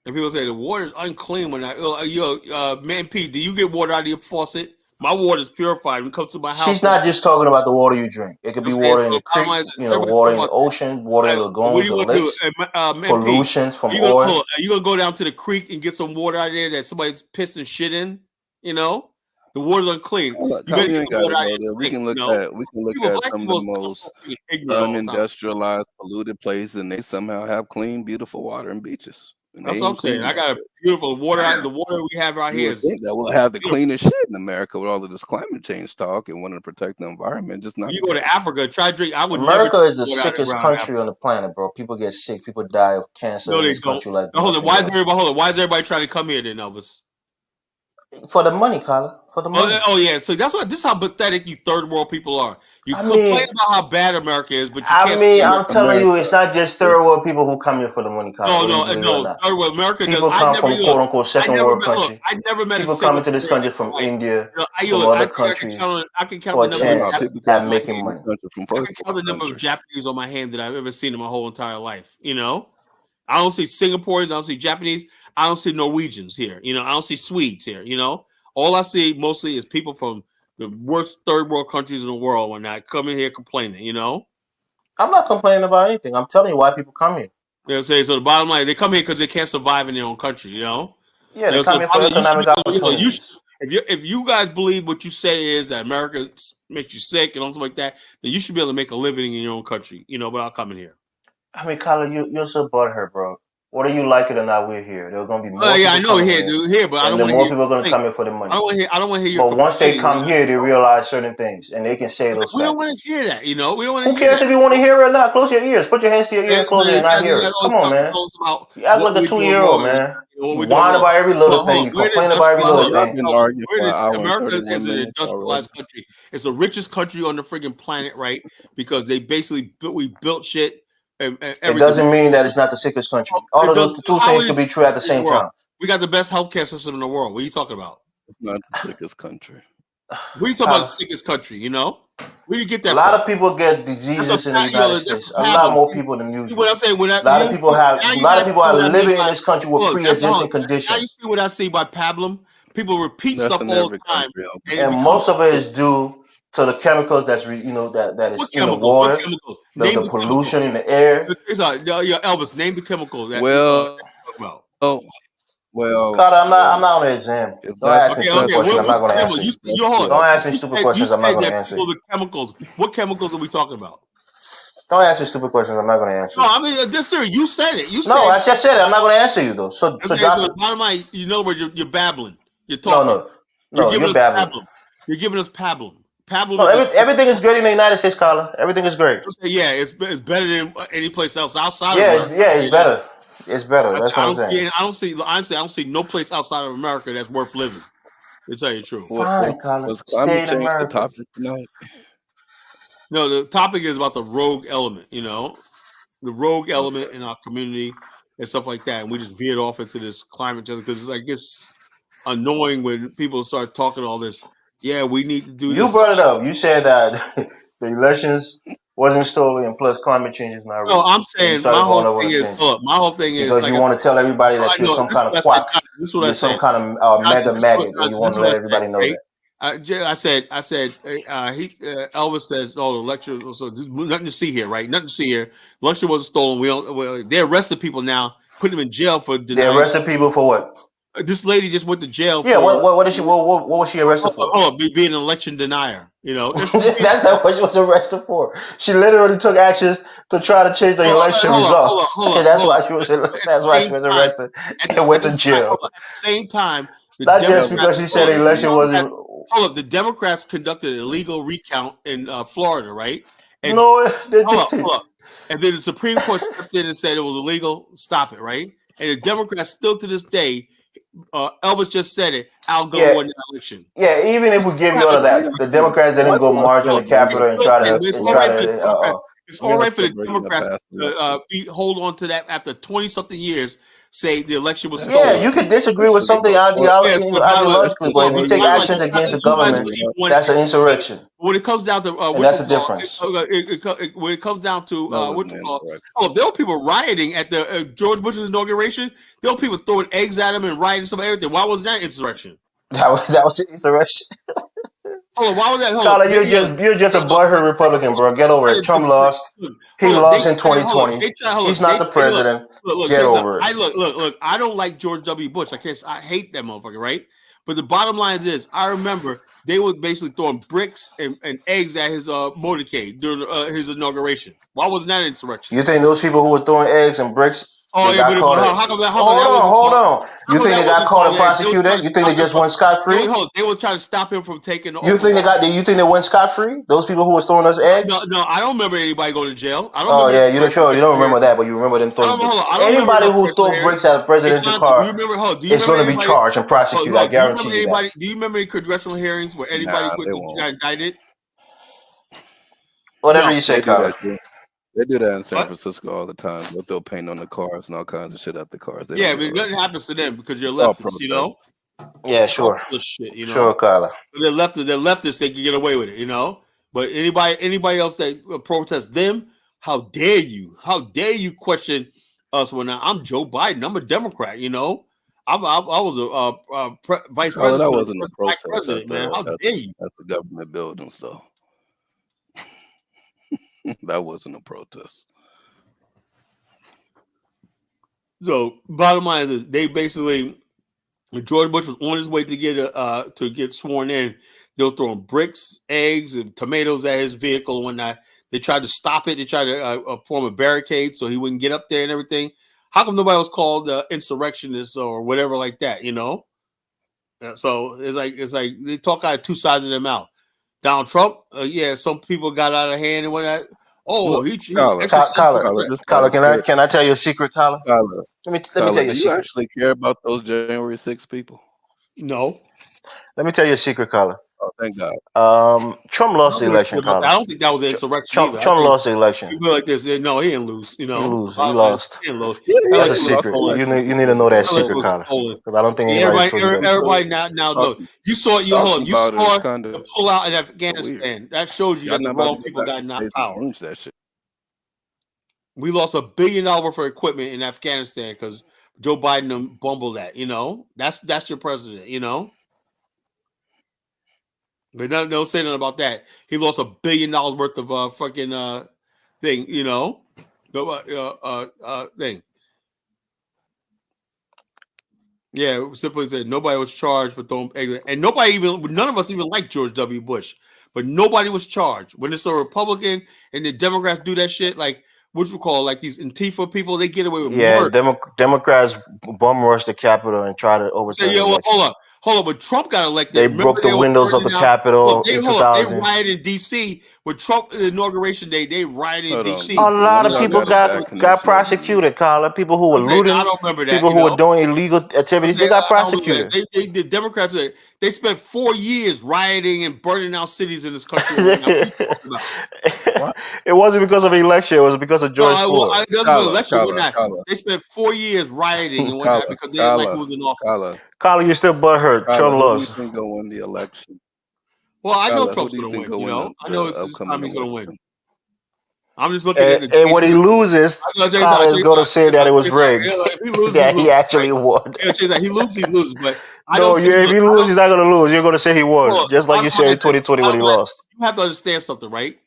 Speaker 1: And people say the water is unclean when man, Pete, do you get water out of your faucet? My water is purified. When it comes to my house,
Speaker 2: She's not just talking about the water you drink. It could be water in the creek, water in the ocean, water in the lagoons or lakes, pollution from oil.
Speaker 1: Are you gonna go down to the creek and get some water out there that somebody's pissing shit in? You know, the water's unclean. You better get the water out there.
Speaker 4: We can look at some of the most unindustrialized, polluted places, and they somehow have clean, beautiful water and beaches.
Speaker 1: That's what I'm saying. I got a beautiful water. The water we have out here is
Speaker 4: that we'll have the cleanest shit in America with all of this climate change talk and wanting to protect the environment. Just not.
Speaker 1: You go to Africa, try to drink.
Speaker 2: America is the sickest country on the planet, bro. People get sick. People die of cancer in this country. Like,
Speaker 1: hold on. Why is everybody trying to come here then, Elvis?
Speaker 2: For the money, Carla. For the money.
Speaker 1: Oh yeah. So this is how pathetic you third world people are. You complain about how bad America is, but
Speaker 2: I'm telling you, it's not just third world people who come here for the money, Carla.
Speaker 1: No. Third world America.
Speaker 2: People come from quote unquote second world country.
Speaker 1: I never met
Speaker 2: people come into this country from India, from other countries for a chance at making money.
Speaker 1: I can count the number of Japanese on my hand that I've ever seen in my whole entire life. You know, I don't see Singaporeans. I don't see Japanese. I don't see Norwegians here. You know, I don't see Swedes here. You know, all I see mostly is people from the worst third world countries in the world when I come in here complaining. You know,
Speaker 2: I'm not complaining about anything. I'm telling you why people come here.
Speaker 1: You know what I'm saying? So the bottom line, they come here because they can't survive in their own country. You know?
Speaker 2: Yeah, they come here for economic opportunities.
Speaker 1: If you guys believe what you say is that America makes you sick and something like that, then you should be able to make a living in your own country. You know, without coming here.
Speaker 2: I mean, Kyla, you're so butthurt, bro. Whether you like it or not, we're here. There are going to be more.
Speaker 1: I know here, but I don't want
Speaker 2: more people are going to come here for the money.
Speaker 1: I don't want to hear.
Speaker 2: But once they come here, they realize certain things, and they can say those.
Speaker 1: We don't want to hear that, you know. We don't want.
Speaker 2: Who cares if you want to hear it or not? Close your ears. Put your hands to your ear and close it and not hear it. Come on, man. You act like a 2-year-old, man. Whine about every little thing. You complain about every little thing.
Speaker 1: America is an industrialized country. It's the richest country on the friggin' planet, right? Because they basically we built shit.
Speaker 2: It doesn't mean that it's not the sickest country. All of those two things can be true at the same time.
Speaker 1: We got the best healthcare system in the world. What are you talking about?
Speaker 4: It's not the sickest country.
Speaker 1: What are you talking about? The sickest country? You know, where do you get that?
Speaker 2: A lot of people get diseases in the United States. A lot more people than usual.
Speaker 1: What I'm saying,
Speaker 2: a lot of people are living in this country with pre-existing conditions.
Speaker 1: Now you see what I see by pablum. People repeat stuff all the time,
Speaker 2: and most of it is due to the chemicals that is in the water, the pollution in the air.
Speaker 1: Elvis, name the chemicals.
Speaker 4: Well,
Speaker 2: Carter, I'm not on the exam. Don't ask me stupid questions. I'm not going to answer you. Don't ask me stupid questions. I'm not going to answer you.
Speaker 1: Chemicals. What chemicals are we talking about?
Speaker 2: Don't ask me stupid questions. I'm not going to answer.
Speaker 1: No, I mean this, sir. You said it.
Speaker 2: I just said it. I'm not going to answer you though. So
Speaker 1: bottom line, in other words, you're babbling. You're talking.
Speaker 2: No, you're babbling.
Speaker 1: You're giving us pablum.
Speaker 2: No, everything is great in the United States, Carla. Everything is great.
Speaker 1: Yeah, it's better than any place else outside.
Speaker 2: It's better. It's better. That's what I'm saying.
Speaker 1: Honestly, I don't see no place outside of America that's worth living. To tell you the truth.
Speaker 2: Fine, Carla. Stay in America.
Speaker 1: No, the topic is about the rogue element. You know, the rogue element in our community and stuff like that, and we just veered off into this climate change because I guess annoying when people start talking all this. Yeah, we need to do this.
Speaker 2: You brought it up. You said that the elections wasn't stolen, and plus climate change is not real.
Speaker 1: No, I'm saying my whole thing is
Speaker 2: because you want to tell everybody that you're some kind of quack. You're some kind of mega magnet, and you want to let everybody know that.
Speaker 1: I said, Elvis says, "Oh, the election. So nothing to see here, right? Nothing to see here. The election wasn't stolen. They arrested people now, put them in jail for denying.
Speaker 2: They arrested people for what?
Speaker 1: This lady just went to jail.
Speaker 2: Yeah, what was she arrested for?
Speaker 1: Being an election denier. You know,
Speaker 2: that's not what she was arrested for. She literally took actions to try to change the election results. That's why she was arrested and went to jail.
Speaker 1: At the same time,
Speaker 2: not just because she said the election wasn't.
Speaker 1: Hold up, the Democrats conducted an illegal recount in Florida, right? And,
Speaker 2: hold
Speaker 1: up. And then the Supreme Court stepped in and said it was illegal. Stop it, right? And the Democrats still to this day. Elvis just said it. I'll go win the election.
Speaker 2: Yeah, even if we give you all of that, the Democrats didn't go march on the Capitol and try to.
Speaker 1: It's all right for the Democrats to hold on to that after 20-something years. Say the election was stolen.
Speaker 2: Yeah, you can disagree with something ideologically, but if you take actions against the government, that's an insurrection.
Speaker 1: When it comes down to
Speaker 2: that's the difference.
Speaker 1: When it comes down to there were people rioting at the George Bush's inauguration. There were people throwing eggs at him and rioting and everything. Why was that insurrection?
Speaker 2: That was an insurrection.
Speaker 1: Hold on, why was that? Hold
Speaker 2: Carla,
Speaker 1: on.
Speaker 2: you're just a butthurt Republican, bro. Get over it. Trump lost. He lost in 2020. He's not the president. Get over it.
Speaker 1: Look. I don't like George W. Bush. I hate that motherfucker, right? But the bottom line is this: I remember they were basically throwing bricks and eggs at his motorcade during his inauguration. Why wasn't that insurrection?
Speaker 2: You think those people who were throwing eggs and bricks?
Speaker 1: Oh yeah, but hold on.
Speaker 2: You think they got caught and prosecuted? You think they just went scot free?
Speaker 1: They were trying to stop him from taking.
Speaker 2: You think they went scot free? Those people who were throwing us eggs?
Speaker 1: No, I don't remember anybody going to jail. I don't.
Speaker 2: Oh yeah, you don't remember that, but you remember them throwing bricks. Anybody who threw bricks at a presidential car is going to be charged and prosecuted. I guarantee you that.
Speaker 1: Do you remember any congressional hearings where anybody got indicted?
Speaker 2: Whatever you say, Carla.
Speaker 4: They do that in San Francisco all the time. They'll throw paint on the cars and all kinds of shit at the cars.
Speaker 1: But nothing happens to them because you're leftists, you know?
Speaker 2: Yeah, sure.
Speaker 1: Shit, you know?
Speaker 2: Sure, Carla.
Speaker 1: They're leftists, they can get away with it, you know? But anybody else that protests them, how dare you? How dare you question us when I'm Joe Biden? I'm a Democrat, you know? I was a vice president.
Speaker 4: That wasn't a protest.
Speaker 1: President, man. How dare you?
Speaker 4: At the government buildings, though. That wasn't a protest.
Speaker 1: So bottom line is they basically, when George Bush was on his way to get sworn in, they were throwing bricks, eggs, and tomatoes at his vehicle and whatnot. They tried to stop it. They tried to form a barricade so he wouldn't get up there and everything. How come nobody was called insurrectionists or whatever like that? You know. So it's like they talk out of two sides of their mouth. Donald Trump, some people got out of hand and whatnot. Oh,
Speaker 2: Carla, can I tell you a secret, Carla? Let me tell you a secret.
Speaker 4: Do you actually care about those January 6 people?
Speaker 1: No.
Speaker 2: Let me tell you a secret, Carla.
Speaker 4: Oh, thank God.
Speaker 2: Trump lost the election, Carla.
Speaker 1: I don't think that was an insurrection.
Speaker 2: Trump lost the election.
Speaker 1: People like this, no, he didn't lose. You know,
Speaker 2: he lost.
Speaker 1: He didn't lose.
Speaker 2: That's a secret. You need to know that secret, Carla. Because I don't think
Speaker 1: everybody now look. You saw it. You saw the pull out in Afghanistan. That shows you that the wrong people got knocked out.
Speaker 4: That shit.
Speaker 1: We lost $1 billion worth of equipment in Afghanistan because Joe Biden bumbled that. You know, that's your president. You know. But don't say nothing about that. He lost $1 billion worth of fucking thing, you know, thing. Yeah, simply said nobody was charged for throwing eggs, and none of us even like George W. Bush, but nobody was charged. When it's a Republican and the Democrats do that shit, like what you call like these Antifa people, they get away with murder.
Speaker 2: Democrats bum rush the Capitol and try to overturn the election.
Speaker 1: Hold on, but Trump got elected.
Speaker 2: They broke the windows of the Capitol in 2000.
Speaker 1: They rioted in D.C. with Trump inauguration day. They rioted in D.C.
Speaker 2: A lot of people got prosecuted, Carla. People who were looting,
Speaker 1: I don't remember that,
Speaker 2: people who were doing illegal activities, they got prosecuted.
Speaker 1: The Democrats, they spent 4 years rioting and burning out cities in this country.
Speaker 2: It wasn't because of an election. It was because of George Floyd.
Speaker 1: They spent 4 years rioting and whatnot because they didn't like who was in office.
Speaker 2: Carla, you're still butthurt. Trump lost.
Speaker 4: Who do you think will win the election?
Speaker 1: Well, I know Trump's going to win. You know, I know it's this time he's going to win. I'm just looking at
Speaker 2: and when he loses, Carla is going to say that it was rigged. That he actually won.
Speaker 1: He loses, but
Speaker 2: if he loses, he's not going to lose. You're going to say he won, just like you said in 2020 when he lost.
Speaker 1: You have to understand something, right?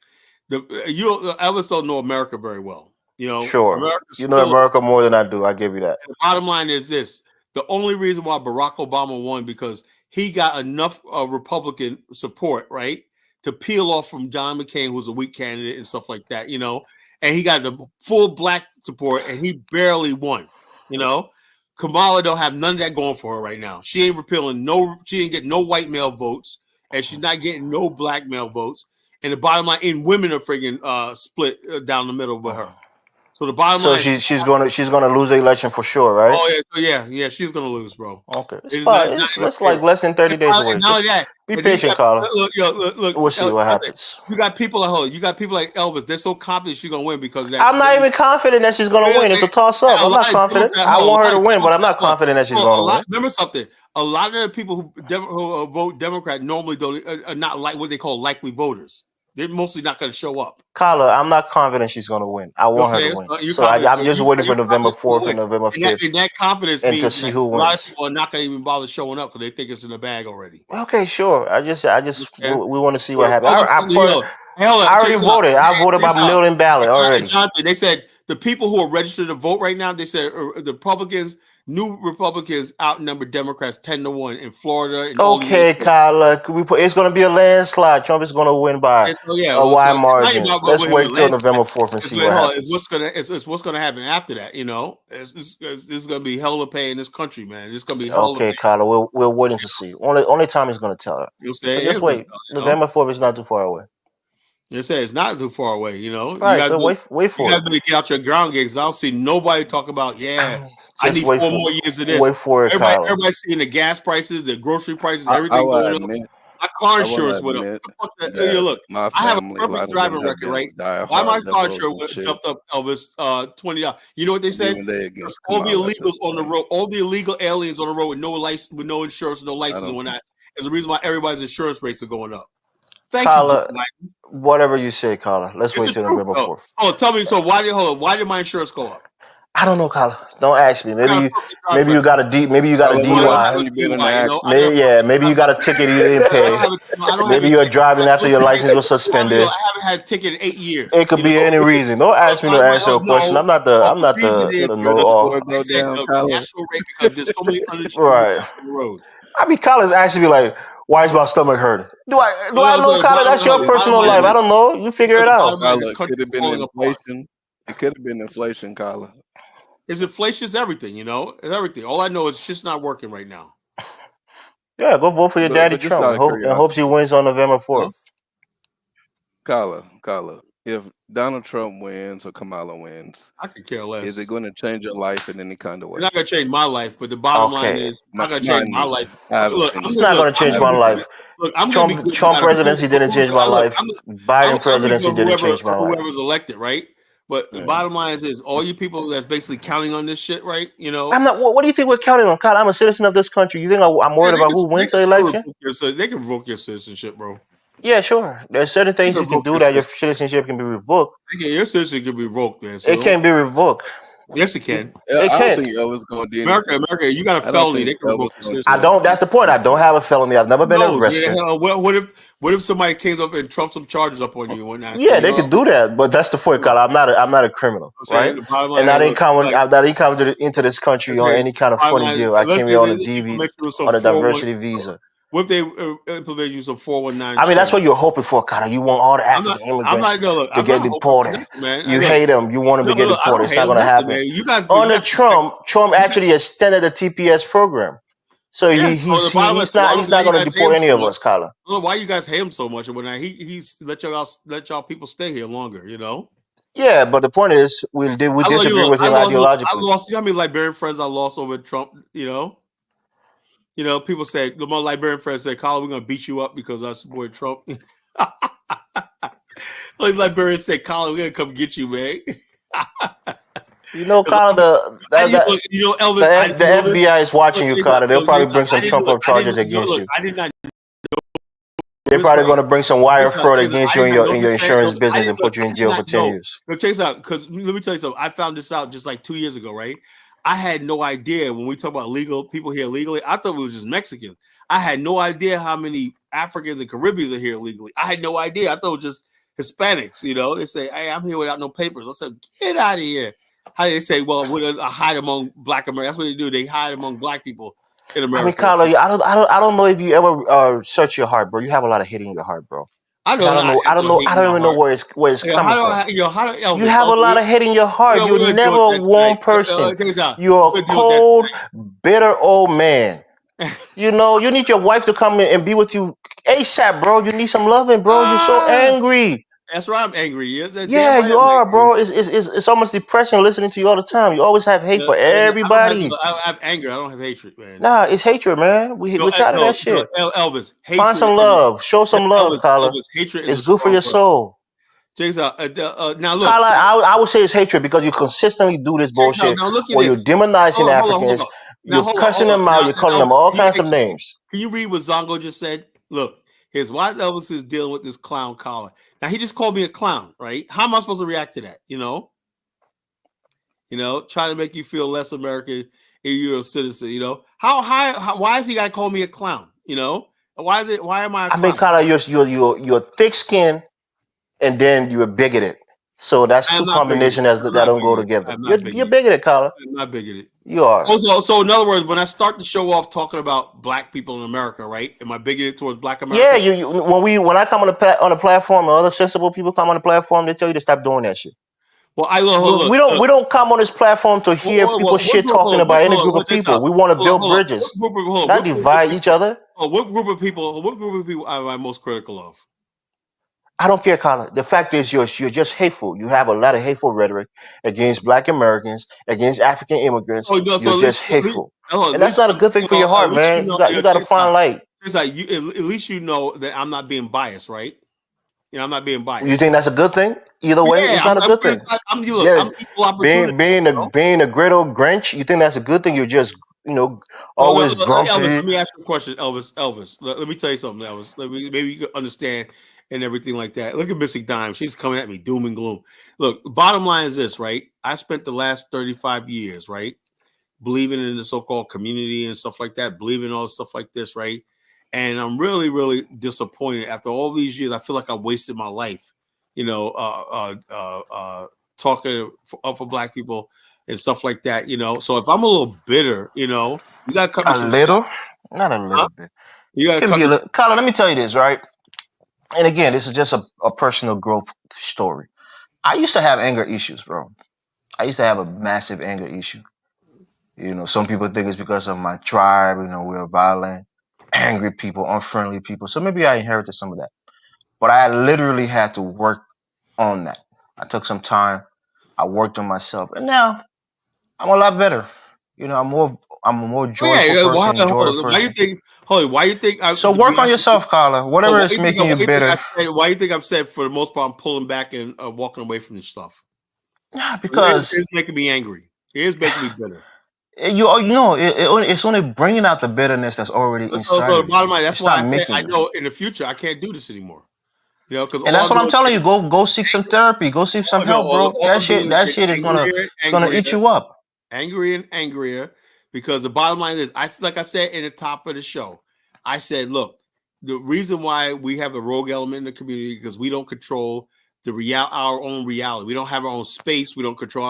Speaker 1: Elvis don't know America very well. You know,
Speaker 2: sure. You know America more than I do. I give you that.
Speaker 1: The bottom line is this. The only reason why Barack Obama won because he got enough Republican support, right, to peel off from John McCain, who was a weak candidate and stuff like that, you know, and he got the full black support and he barely won, you know. Kamala don't have none of that going for her right now. She ain't she ain't getting no white male votes and she's not getting no black male votes. And the bottom line, women are friggin' split down the middle with her. So the bottom line,
Speaker 2: she's gonna lose the election for sure, right?
Speaker 1: Oh yeah, she's gonna lose, bro.
Speaker 2: Okay, it's like less than 30 days away. Be patient, Carla. Look. We'll see what happens.
Speaker 1: You got people like Elvis. They're so confident she's gonna win because
Speaker 2: I'm not even confident that she's gonna win. It's a toss up. I'm not confident. I want her to win, but I'm not confident that she's gonna win.
Speaker 1: Remember something. A lot of the people who vote Democrat normally are not like what they call likely voters. They're mostly not going to show up.
Speaker 2: Carla, I'm not confident she's going to win. I want her to win. So I'm just waiting for November 4th and November 5th.
Speaker 1: And that confidence
Speaker 2: and
Speaker 1: means
Speaker 2: to see who
Speaker 1: a lot of
Speaker 2: wins.
Speaker 1: people are not going to even bother showing up because they think it's in the bag already.
Speaker 2: Okay, sure. We want to see what happens.
Speaker 1: I
Speaker 2: already voted. I voted by mail-in ballot already.
Speaker 1: Jonathan, they said the people who are registered to vote right now, they said the new Republicans outnumber Democrats 10-1 in Florida. And
Speaker 2: okay, Kyla, it's going to be a landslide. Trump is going to win by a wide margin. Let's wait till November 4th and see what happens.
Speaker 1: It's what's going to happen after that. You know, it's going to be hell of a pay in this country, man. It's going to be hell of a pay.
Speaker 2: Okay, Kyla, we're waiting to see. Only time is going to tell her. So just wait. November 4th is not too far away.
Speaker 1: They say it's not too far away, you know.
Speaker 2: Right, so wait for it.
Speaker 1: You got to get out your ground gigs. I don't see nobody talk about, I need 4 more years of this.
Speaker 2: Wait for it,
Speaker 1: everybody's seeing the gas prices, the grocery prices, everything going up. My car insurance went up. Look, I have a perfect driving record, right? Why my car insurance jumped up, Elvis, $20? You know what they said? All the illegals on the road, all the illegal aliens on the road with no license, with no insurance, no license, and whatnot, is the reason why everybody's insurance rates are going up. Thank
Speaker 2: Carla,
Speaker 1: you,
Speaker 2: whatever you say, Carla. Let's wait till November 4th.
Speaker 1: Oh, tell me. So why did my insurance go up?
Speaker 2: I don't know, Carla. Don't ask me. Maybe you got a DUI. Maybe you got a ticket you didn't pay. Maybe you're driving after your license was suspended.
Speaker 1: I haven't had a ticket in 8 years.
Speaker 2: It could be any reason. Don't ask me to answer a question. I'm not the know-all.
Speaker 1: National rate because there's so many uninsured
Speaker 2: right.
Speaker 1: on the road.
Speaker 2: I mean, Carla's asking me like, why is my stomach hurting? Do I know, Carla? That's your personal life. I don't know. You figure it out.
Speaker 4: It could have been inflation. It could have been inflation, Carla.
Speaker 1: Inflation is everything, you know. It's everything. All I know is shit's not working right now.
Speaker 2: Yeah, go vote for your daddy Trump. And hopes he wins on November 4th.
Speaker 4: Carla, if Donald Trump wins or Kamala wins,
Speaker 1: I could care less.
Speaker 4: Is it going to change your life in any kind of way?
Speaker 1: It's not going to change my life, but the bottom line is not going to change my life.
Speaker 2: Look, it's not going to change my life. Trump presidency didn't change my life. Biden presidency didn't change my life.
Speaker 1: Whoever's elected, right? But the bottom line is all you people that's basically counting on this shit, right? You know,
Speaker 2: I'm not. What do you think we're counting on? God, I'm a citizen of this country. You think I'm worried about who wins the election?
Speaker 1: They can revoke your citizenship, bro.
Speaker 2: Yeah, sure. There's certain things you can do that your citizenship can be revoked.
Speaker 1: Your citizenship can be revoked, man.
Speaker 2: It can't be revoked.
Speaker 1: Yes, it can.
Speaker 2: It can't.
Speaker 1: America, you got a felony. They can revoke your citizenship.
Speaker 2: I don't. That's the point. I don't have a felony. I've never been arrested.
Speaker 1: What if somebody came up and trumped some charges up on you and whatnot?
Speaker 2: Yeah, they could do that, but that's the point, Carl. I'm not a criminal, right? And I didn't come into this country on any kind of funny deal. I came here on a DV, on a diversity visa.
Speaker 1: What if they implement you some 419?
Speaker 2: I mean, that's what you're hoping for, Carter. You want all the African immigrants to get deported. You hate them. You want them to get deported. It's not going to happen. Under Trump actually extended the TPS program. So he's not going to deport any of us, Carla.
Speaker 1: Why you guys hate him so much? When he's let y'all people stay here longer, you know?
Speaker 2: Yeah, but the point is, we disagree with him ideologically.
Speaker 1: I lost. You know how many Liberian friends I lost over Trump? You know. You know, people say, the more Liberian friends say, Colin, we're going to beat you up because I support Trump. Like Liberians say, Colin, we're going to come get you, man.
Speaker 2: You know, Colin, Elvis, the FBI is watching you, Colin. They'll probably bring some Trump-up charges against you.
Speaker 1: I did not know.
Speaker 2: They're probably going to bring some wire fraud against you in your insurance business and put you in jail for 10 years.
Speaker 1: But check this out, because let me tell you something. I found this out just like 2 years ago, right? I had no idea when we talk about legal people here legally. I thought it was just Mexicans. I had no idea how many Africans and Caribbeans are here legally. I had no idea. I thought it was just Hispanics. You know, they say, "Hey, I'm here without no papers." I said, "Get out of here." How do they say? Well, we're hide among Black Americans. That's what they do. They hide among Black people in America.
Speaker 2: I mean, Carla, I don't know if you ever search your heart, bro. You have a lot of hate in your heart, bro. I don't even know where it's coming from. You have a lot of hate in your heart. You're never a warm person. You're a cold, bitter old man. You know, you need your wife to come in and be with you ASAP, bro. You need some loving, bro. You're so angry.
Speaker 1: That's why I'm angry.
Speaker 2: Yeah, you are, bro. It's almost depressing listening to you all the time. You always have hate for everybody.
Speaker 1: I have anger. I don't have hatred, man.
Speaker 2: Nah, it's hatred, man. We're tired of that shit.
Speaker 1: Elvis,
Speaker 2: find some love. Show some love, Carla. It's good for your soul.
Speaker 1: Now look,
Speaker 2: Carla, I would say it's hatred because you consistently do this bullshit where you're demonizing Africans. You're cursing them out. You're calling them all kinds of names.
Speaker 1: Can you read what Zongo just said? Look, is why Elvis is dealing with this clown collar. Now he just called me a clown, right? How am I supposed to react to that? Trying to make you feel less American if you're a citizen. Why is he got to call me a clown? Why am I a clown?
Speaker 2: I mean, kind of you're thick skinned and then you're bigoted. So that's two combinations that don't go together. You're bigoted, Carla.
Speaker 1: I'm not bigoted.
Speaker 2: You are.
Speaker 1: Also, so in other words, when I start the show off talking about black people in America, right? Am I bigoted towards black America?
Speaker 2: Yeah, when I come on the platform, and other sensible people come on the platform, they tell you to stop doing that shit.
Speaker 1: Well,
Speaker 2: we don't come on this platform to hear people shit talking about any group of people. We want to build bridges, not divide each other.
Speaker 1: What group of people am I most critical of?
Speaker 2: I don't care, Colin. The fact is, you're just hateful. You have a lot of hateful rhetoric against Black Americans, against African immigrants. You're just hateful, and that's not a good thing for your heart, man. You got to find light.
Speaker 1: It's like at least you know that I'm not being biased, right? I'm not being biased.
Speaker 2: You think that's a good thing? Either way, it's not a good thing. I'm equal opportunity. Being a great old Grinch, you think that's a good thing? You're just always grumpy.
Speaker 1: Elvis, let me ask you a question, Elvis. Let me tell you something, Elvis. Maybe you can understand and everything like that. Look at Missy Dime. She's coming at me, doom and gloom. Look, bottom line is this, right? I spent the last 35 years, right, believing in the so-called community and stuff like that, believing in all stuff like this, right? And I'm really, really disappointed. After all these years, I feel like I wasted my life, talking for black people and stuff like that, So if I'm a little bitter, you got to cut me
Speaker 2: a little, not a little bit. You got to cut me. Colin, let me tell you this, right? And again, this is just a personal growth story. I used to have anger issues, bro. I used to have a massive anger issue. Some people think it's because of my tribe. We're violent, angry people, unfriendly people. So maybe I inherited some of that. But I literally had to work on that. I took some time. I worked on myself. And now I'm a lot better. I'm a more joyful person.
Speaker 1: Why you think?
Speaker 2: So work on yourself, Carla. Whatever is making you bitter.
Speaker 1: Why do you think I've said for the most part I'm pulling back and walking away from this stuff?
Speaker 2: Yeah, because
Speaker 1: it's making me angry. It is making me bitter.
Speaker 2: It's only bringing out the bitterness that's already inside.
Speaker 1: So the bottom line, that's why I said I know in the future I can't do this anymore. And
Speaker 2: that's what I'm telling you. Go seek some therapy. Go seek some help, bro. That shit is gonna eat you up.
Speaker 1: Angrier and angrier, because the bottom line is, like I said in the top of the show, I said, look, the reason why we have a rogue element in the community because we don't control our own reality. We don't have our own space. We don't control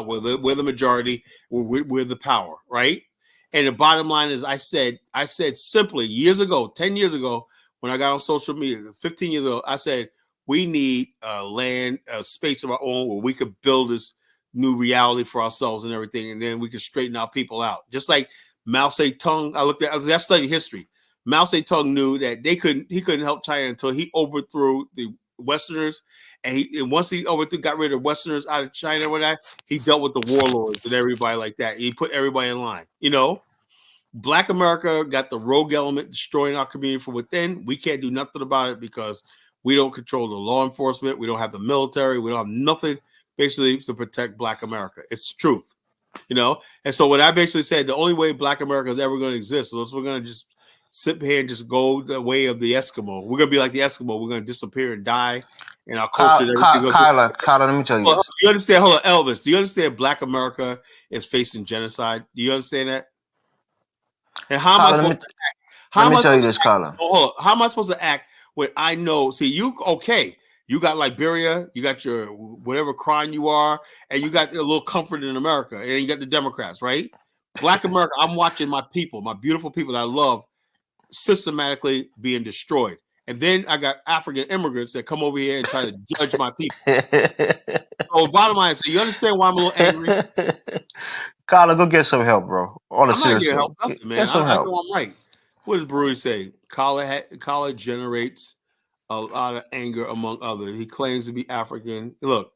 Speaker 1: we're the majority. We're the power, right? And the bottom line is, I said simply years ago, 10 years ago, when I got on social media, 15 years ago, I said we need land, space of our own where we could build this new reality for ourselves and everything, and then we can straighten our people out. Just like Mao Zedong, I studied history. Mao Zedong knew that he couldn't help China until he overthrew the Westerners, and once he got rid of Westerners out of China, he dealt with the warlords and everybody like that. He put everybody in line. Black America got the rogue element destroying our community from within. We can't do nothing about it because we don't control the law enforcement. We don't have the military. We don't have nothing basically to protect Black America. It's the truth, And so what I basically said, the only way Black America is ever going to exist is we're going to just sit here and just go the way of the Eskimo. We're going to be like the Eskimo. We're going to disappear and die. And our culture.
Speaker 2: Kyla, let me tell you.
Speaker 1: Do you understand? Hold on, Elvis. Do you understand Black America is facing genocide? Do you understand that? And how am I supposed to act?
Speaker 2: Let me tell you this, Kyla.
Speaker 1: How am I supposed to act when I know? See, you got Liberia, you got your whatever crime you are, and you got a little comfort in America, and you got the Democrats, right? Black America, I'm watching my people, my beautiful people that I love, systematically being destroyed. And then I got African immigrants that come over here and try to judge my people. So bottom line, so you understand why I'm a little angry?
Speaker 2: Kyla, go get some help, bro. On a serious note,
Speaker 1: get some help. I know I'm right. What does Brewery say? Kyla generates a lot of anger among others. He claims to be African. Look,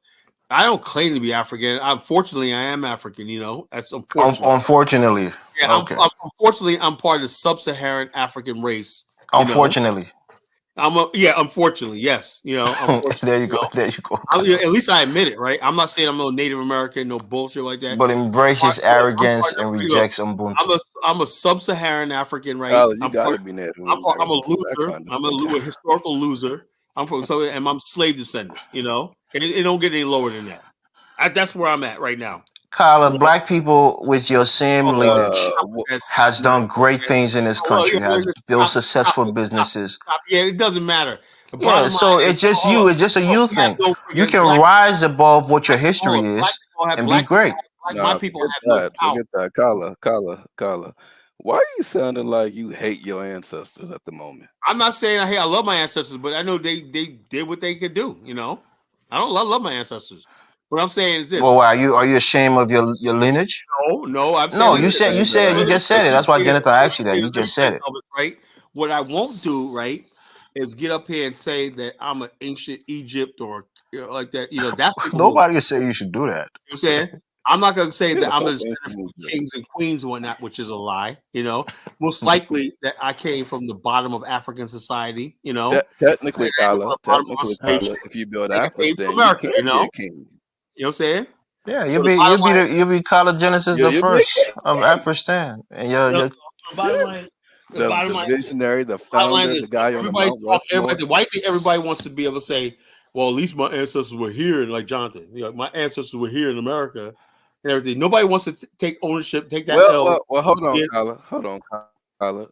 Speaker 1: I don't claim to be African. Unfortunately, I am African. That's unfortunate.
Speaker 2: Unfortunately,
Speaker 1: yeah. Okay. Unfortunately, I'm part of the sub-Saharan African race.
Speaker 2: Unfortunately,
Speaker 1: Unfortunately, yes. Unfortunately,
Speaker 5: There you go. There you go.
Speaker 1: At least I admit it, right? I'm not saying I'm no Native American, no bullshit like that.
Speaker 5: But embraces arrogance and rejects
Speaker 1: I'm
Speaker 5: Ubuntu.
Speaker 1: a sub-Saharan African, right?
Speaker 4: Tyler, you gotta be Native
Speaker 1: I'm a
Speaker 4: American for that
Speaker 1: loser.
Speaker 4: kind of
Speaker 1: I'm
Speaker 4: thing.
Speaker 1: a historical loser. I'm from and I'm slave descendant. It don't get any lower than that. That's where I'm at right now.
Speaker 5: Kyla, black people with your same lineage
Speaker 1: That's-
Speaker 5: has done great things in this country, has built successful businesses.
Speaker 1: Yeah, it doesn't matter. The
Speaker 5: Yeah,
Speaker 1: bottom
Speaker 5: so
Speaker 1: line
Speaker 5: it's just you. It's just a you thing. You can rise above what your history is and be great.
Speaker 1: My people have no power.
Speaker 4: Look at that, Kyla. Why are you sounding like you hate your ancestors at the moment?
Speaker 1: I'm not saying I love my ancestors, but I know they did what they could do. I don't love my ancestors. What I'm saying is this.
Speaker 5: Well, are you ashamed of your lineage?
Speaker 1: No. I'm saying
Speaker 5: no. You just said it. That's why Jonathan asked you that. You just said it.
Speaker 1: Right. What I won't do, right, is get up here and say that I'm an ancient Egypt or like that. That's
Speaker 5: nobody will say you should do that.
Speaker 1: You know what I'm saying? I'm not going to say that I'm a descendant from kings and queens and whatnot, which is a lie. Most likely that I came from the bottom of African society.
Speaker 4: Technically, Kyla, if you build Afghanistan, you can be a king.
Speaker 1: You know what I'm saying?
Speaker 5: Yeah, you'll be Kyla Genesis the first of Afghanistan, and
Speaker 1: the bottom line.
Speaker 4: The visionary, the founder, the guy on the Mount Rushmore.
Speaker 1: Why do you think everybody wants to be able to say, well, at least my ancestors were here, and like Jonathan, my ancestors were here in America and everything. Nobody wants to take ownership, take that L.
Speaker 4: Well, hold on, Kyla.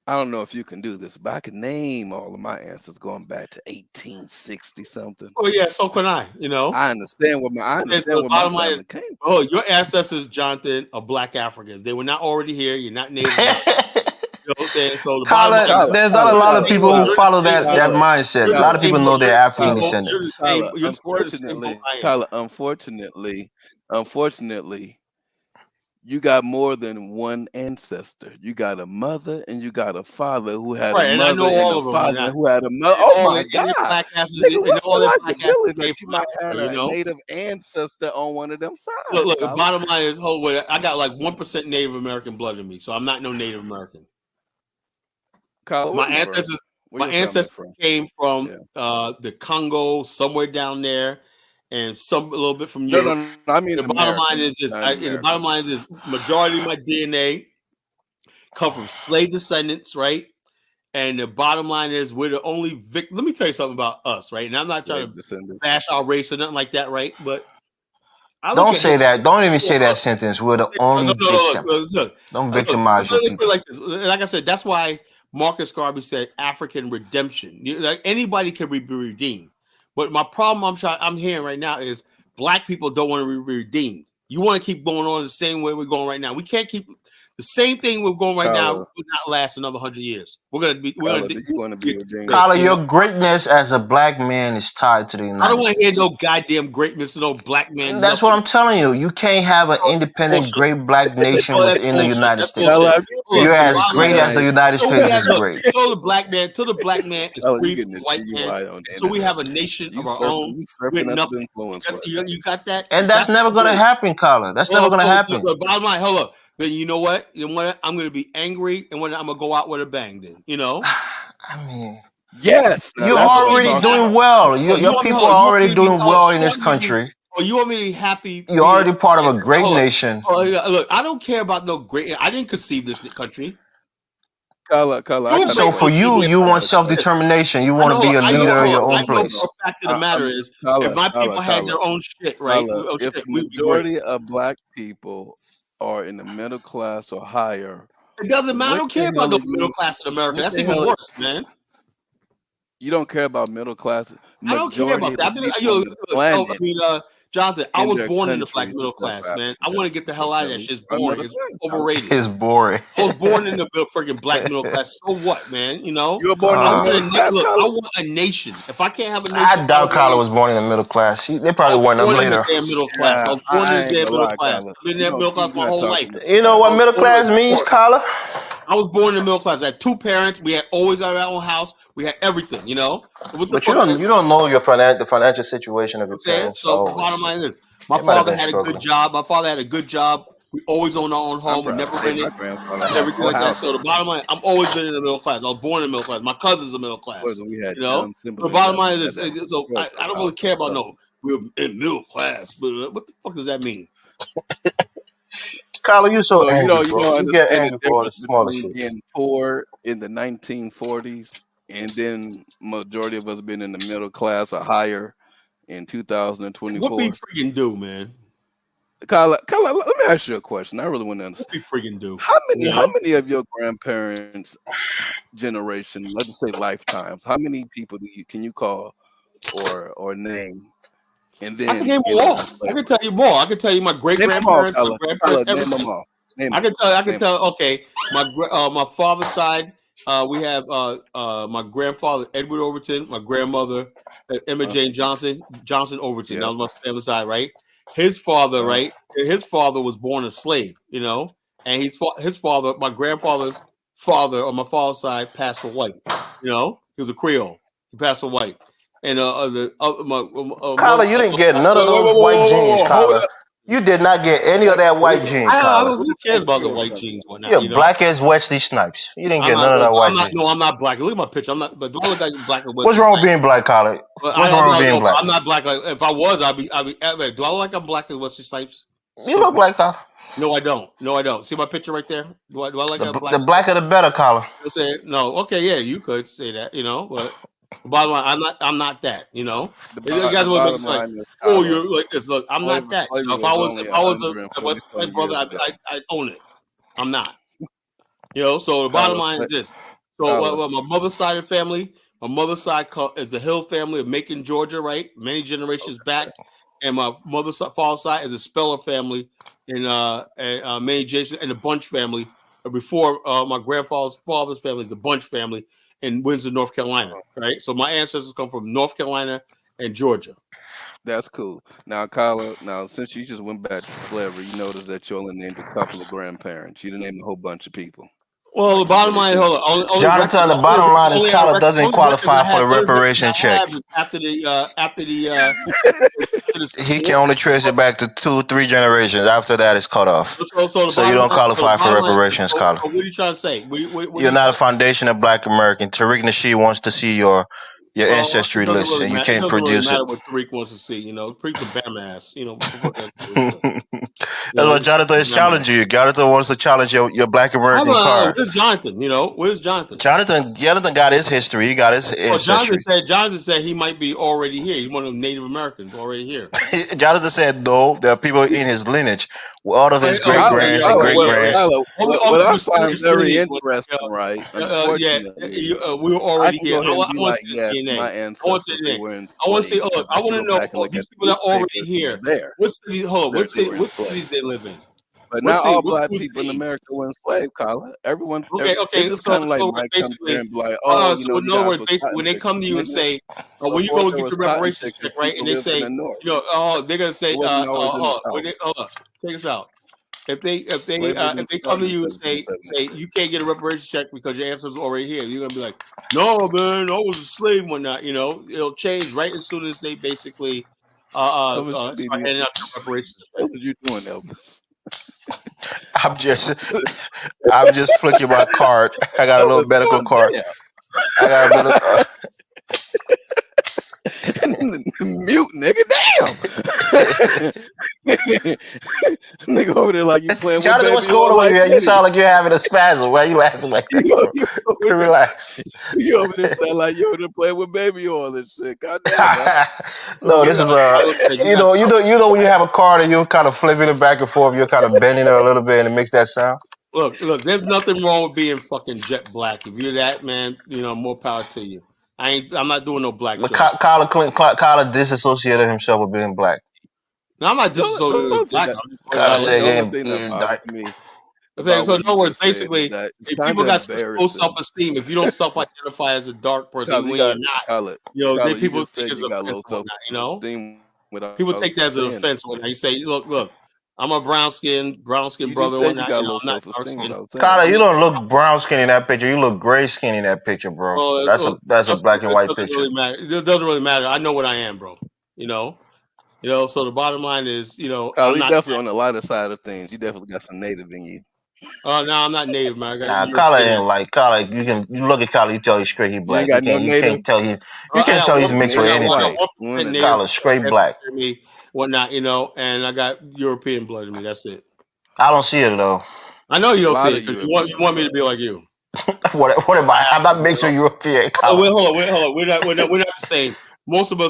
Speaker 4: I don't know if you can do this, but I can name all of my ancestors going back to 1860 something.
Speaker 1: Oh yeah, so can I.
Speaker 4: I understand where my family came from.
Speaker 1: Oh, your ancestors, Jonathan, are black Africans. They were not already here. You're not native. You know what I'm saying? So
Speaker 5: Kyla, there's not a lot of people who follow that mindset. A lot of people know they're African descendants.
Speaker 4: Unfortunately, you got more than one ancestor. You got a mother and you got a father who had a mother and a father who had a mother. Oh my God! That you might have a native ancestor on one of them sides.
Speaker 1: Look. The bottom line is, I got like 1% Native American blood in me, so I'm not no Native American.
Speaker 4: Kyla,
Speaker 1: my ancestors came from the Congo, somewhere down there, and a little bit from Europe.
Speaker 4: No, I mean
Speaker 1: the bottom line is this. The bottom line is majority of my DNA come from slave descendants, right? And the bottom line is we're the only victim. Let me tell you something about us, right? And I'm not trying to bash our race or nothing like that, right? But
Speaker 5: don't say that. Don't even say that sentence. We're the only victim. Don't victimize your people.
Speaker 1: Like I said, that's why Marcus Garvey said African redemption. Like anybody can be redeemed. But my problem I'm hearing right now is black people don't want to be redeemed. You want to keep going on the same way we're going right now. We can't keep the same thing we're going right now. Will not last another 100 years. We're gonna be.
Speaker 5: Kyla, your greatness as a black man is tied to the United States.
Speaker 1: I don't want to hear no goddamn greatness of no black man.
Speaker 5: That's what I'm telling you. You can't have an independent, great black nation within the United States. You're as great as the United States is great.
Speaker 1: Till the black man is free from the white man. So we have a nation of our own. You got that?
Speaker 5: And that's never going to happen, Kyla. That's never going to happen.
Speaker 1: Bottom line, hold up. Then you know what? I'm going to be angry, and I'm going to go out with a bang. Then
Speaker 5: I mean,
Speaker 4: yes,
Speaker 5: you're already doing well. Your people are already doing well in this country.
Speaker 1: Oh, you want me to be happy?
Speaker 5: You're already part of a great nation.
Speaker 1: Look, I don't care about no great. I didn't conceive this country.
Speaker 4: Kyla,
Speaker 5: so for you want self-determination. You want to be a leader in your own place.
Speaker 1: The fact of the matter is, if my people had their own shit, right?
Speaker 4: If the majority of black people are in the middle class or higher,
Speaker 1: it doesn't matter. I don't care about the middle class in America. That's even worse, man.
Speaker 4: You don't care about middle class.
Speaker 1: I don't care about that. Jonathan, I was born in the black middle class, man. I want to get the hell out of that shit. It's boring. It's overrated.
Speaker 5: It's boring.
Speaker 1: I was born in the freaking black middle class. So what, man? You were
Speaker 4: born
Speaker 1: in I want a nation. If I can't have a nation,
Speaker 5: I doubt Kyla was born in the middle class. They probably weren't them later.
Speaker 1: Middle class. I was born in the middle class. I've been in that middle class my whole life.
Speaker 5: You know what middle class means, Kyla?
Speaker 1: I was born in the middle class. I had two parents. We had always our own house. We had everything, But
Speaker 5: you don't know the financial situation of your parents.
Speaker 1: So the bottom line is, my father had a good job. My father had a good job We always own our own home. We never rented.
Speaker 4: My grandfather had
Speaker 1: Everything
Speaker 4: no
Speaker 1: like that.
Speaker 4: house.
Speaker 1: So the bottom line, I'm always been in the middle class. I was born in the middle class. My cousins are middle class.
Speaker 4: We had
Speaker 1: You know,
Speaker 4: young
Speaker 1: the
Speaker 4: siblings
Speaker 1: bottom
Speaker 4: that
Speaker 1: line
Speaker 4: we
Speaker 1: is,
Speaker 4: had that
Speaker 1: so I don't really care about we're in middle class, but what the fuck does that mean?
Speaker 5: Kyler, you so
Speaker 4: So
Speaker 5: angry,
Speaker 4: you
Speaker 5: bro.
Speaker 4: don't
Speaker 5: You get
Speaker 4: understand
Speaker 5: angry
Speaker 4: the
Speaker 5: for all the
Speaker 4: difference
Speaker 5: smaller
Speaker 4: between
Speaker 5: shit.
Speaker 4: being poor in the 1940s and then majority of us being in the middle class or higher in 2024.
Speaker 1: What we freaking do, man?
Speaker 4: Kyla, let me ask you a question. I really want to understand.
Speaker 1: What we freaking do?
Speaker 4: How many of your grandparents' generation, let's just say lifetimes, how many people can you call or name? And then
Speaker 1: I can name them all. I can tell you more. I can tell you my great grandparents, my grandparents, everything.
Speaker 4: Name them all.
Speaker 1: I can tell. Okay, my father's side, we have my grandfather Edward Overton, my grandmother Emma Jane Johnson Overton.
Speaker 4: Yeah.
Speaker 1: That was my family side, right? His father, right? His father was born a slave, you know, and his father, my grandfather's father on my father's side, passed for white. You know, he was a Creole. He passed for white. And
Speaker 5: Kyler, you didn't get none of those white genes, Kyler. You did not get any of that white gene, Kyler.
Speaker 1: Who cares about the white genes? Whatnot,
Speaker 5: You're
Speaker 1: you know?
Speaker 5: black as Wesley Snipes. You didn't get none of that white genes.
Speaker 1: No, I'm not black. Look at my picture. I'm not. But do I look like black or Wesley?
Speaker 5: What's wrong with being black, Kyler? What's wrong with being black?
Speaker 1: I'm not black. Like if I was, I'd be. Do I look like I'm black as Wesley Snipes?
Speaker 5: You look like Kyler.
Speaker 1: No, I don't. No, I don't. See my picture right there? Do I like that black?
Speaker 5: The blacker the better, Kyler.
Speaker 1: You say no. Okay, yeah, you could say that. You know, but. Bottom line, I'm not that, you know. You guys will make like, oh, you're like this. Look, I'm not that. You know, if I was a West Side brother, I'd own it. I'm not. You know. So the bottom line is this. So my mother's side of the family, my mother's side is the Hill family of Macon, Georgia, right? Many generations back, and my mother's father's side is the Speller family in Maine, Jason, and the Bunch family. Before my grandfather's father's family is the Bunch family in Windsor, North Carolina, right? So my ancestors come from North Carolina and Georgia.
Speaker 4: That's cool. Now, Kyla, since you just went back to slavery, you notice that you only named a couple of grandparents. You didn't name a whole bunch of people.
Speaker 1: Well, the bottom line,
Speaker 5: Jonathan, the bottom line is Kyla doesn't qualify for the reparation check.
Speaker 1: After the
Speaker 5: he can only trace it back to 2-3 generations. After that, it's cut off. So you don't qualify for reparations, Kyla.
Speaker 1: What are you trying to say?
Speaker 5: You're not a foundation of Black American. Tariq Nasheed wants to see your ancestry list, and you can't produce it.
Speaker 1: What Tariq wants to see, you know, Tariq's a bam ass, you know.
Speaker 5: That's what Jonathan is challenging you. Jonathan wants to challenge your Black American card.
Speaker 1: Where's Jonathan? You know, where's Jonathan?
Speaker 5: Jonathan got his history. He got his ancestry.
Speaker 1: Jonathan said he might be already here. He's one of the Native Americans already here.
Speaker 5: Jonathan said no. There are people in his lineage. All of his great grands and great grands.
Speaker 4: What I find very interesting, right?
Speaker 1: We were already here. I want to see his DNA.
Speaker 4: My ancestors were enslaved.
Speaker 1: I want to see. I want to know these people that are already here. What city? Hold on. What cities they live in?
Speaker 4: But not all Black people in America were enslaved, Kyla. Everyone.
Speaker 1: Okay.
Speaker 4: It's just kind of like basically. And be like, oh,
Speaker 1: so in other words, basically, when they come to you and say, when you go get your reparations check, right, and they say, you know, they're gonna say, check this out. If they come to you and say you can't get a reparations check because your ancestors are already here, you're gonna be like, no, man, I was a slave and whatnot. You know, it'll change right as soon as they basically handing out the reparations check.
Speaker 4: What are you doing, Elvis?
Speaker 5: I'm just flicking my card. I got a little medical card. I got a medical.
Speaker 4: Mute, nigga. Damn. Nigga over there like you playing
Speaker 5: Jonathan,
Speaker 4: with
Speaker 5: what's going on here? You sound like you're having a spasm. Why are you laughing like that? Relax.
Speaker 4: You over there sound like you over there playing with baby oil and shit. God damn.
Speaker 5: No, this is you know when you have a card and you're kind of flipping it back and forth, you're kind of bending it a little bit and it makes that sound.
Speaker 1: Look, there's nothing wrong with being fucking jet black. If you're that, man, you know, more power to you. I'm not doing no black.
Speaker 5: But Kyla disassociated himself with being black.
Speaker 1: No, I'm not disassociated with black.
Speaker 5: Kyla said
Speaker 1: so in other words, basically, if people got low self-esteem, if you don't self-identify as a dark person, when you're not, you know, then people think it's offensive. You know, people take that as an offense when you say, "Look, I'm a brown skin brother." I'm not dark skin.
Speaker 5: Kyla, you don't look brown skin in that picture. You look gray skin in that picture, bro. That's a black and white picture.
Speaker 1: It doesn't really matter. I know what I am, bro. You know. You know, so the bottom line is, you know,
Speaker 4: Kyle,
Speaker 1: I'm
Speaker 4: you
Speaker 1: not.
Speaker 4: definitely on the lighter side of things. You definitely got some native in you.
Speaker 1: Oh no, I'm not native, man. I got
Speaker 2: Nah, Kala
Speaker 1: European.
Speaker 2: ain't like Kala. You look at Kala, you tell he's straight. He
Speaker 4: You ain't
Speaker 2: black.
Speaker 4: got no
Speaker 2: You
Speaker 4: native.
Speaker 2: can't tell he. You
Speaker 1: I
Speaker 2: can't
Speaker 1: got
Speaker 2: tell he's
Speaker 1: one.
Speaker 2: mixed
Speaker 1: I
Speaker 2: with
Speaker 1: got one.
Speaker 2: anything.
Speaker 1: 1% native.
Speaker 2: Kala straight black.
Speaker 1: Me, whatnot, you know, and I got European blood in me. That's it.
Speaker 2: I don't see it though.
Speaker 1: I know you
Speaker 4: A
Speaker 1: don't
Speaker 4: lot
Speaker 1: see
Speaker 4: of
Speaker 1: it because
Speaker 4: European.
Speaker 1: you want me to be like you.
Speaker 2: What am I? I'm not mixed with European.
Speaker 1: Oh,
Speaker 2: Kala.
Speaker 1: hold on. We're not the same. Most of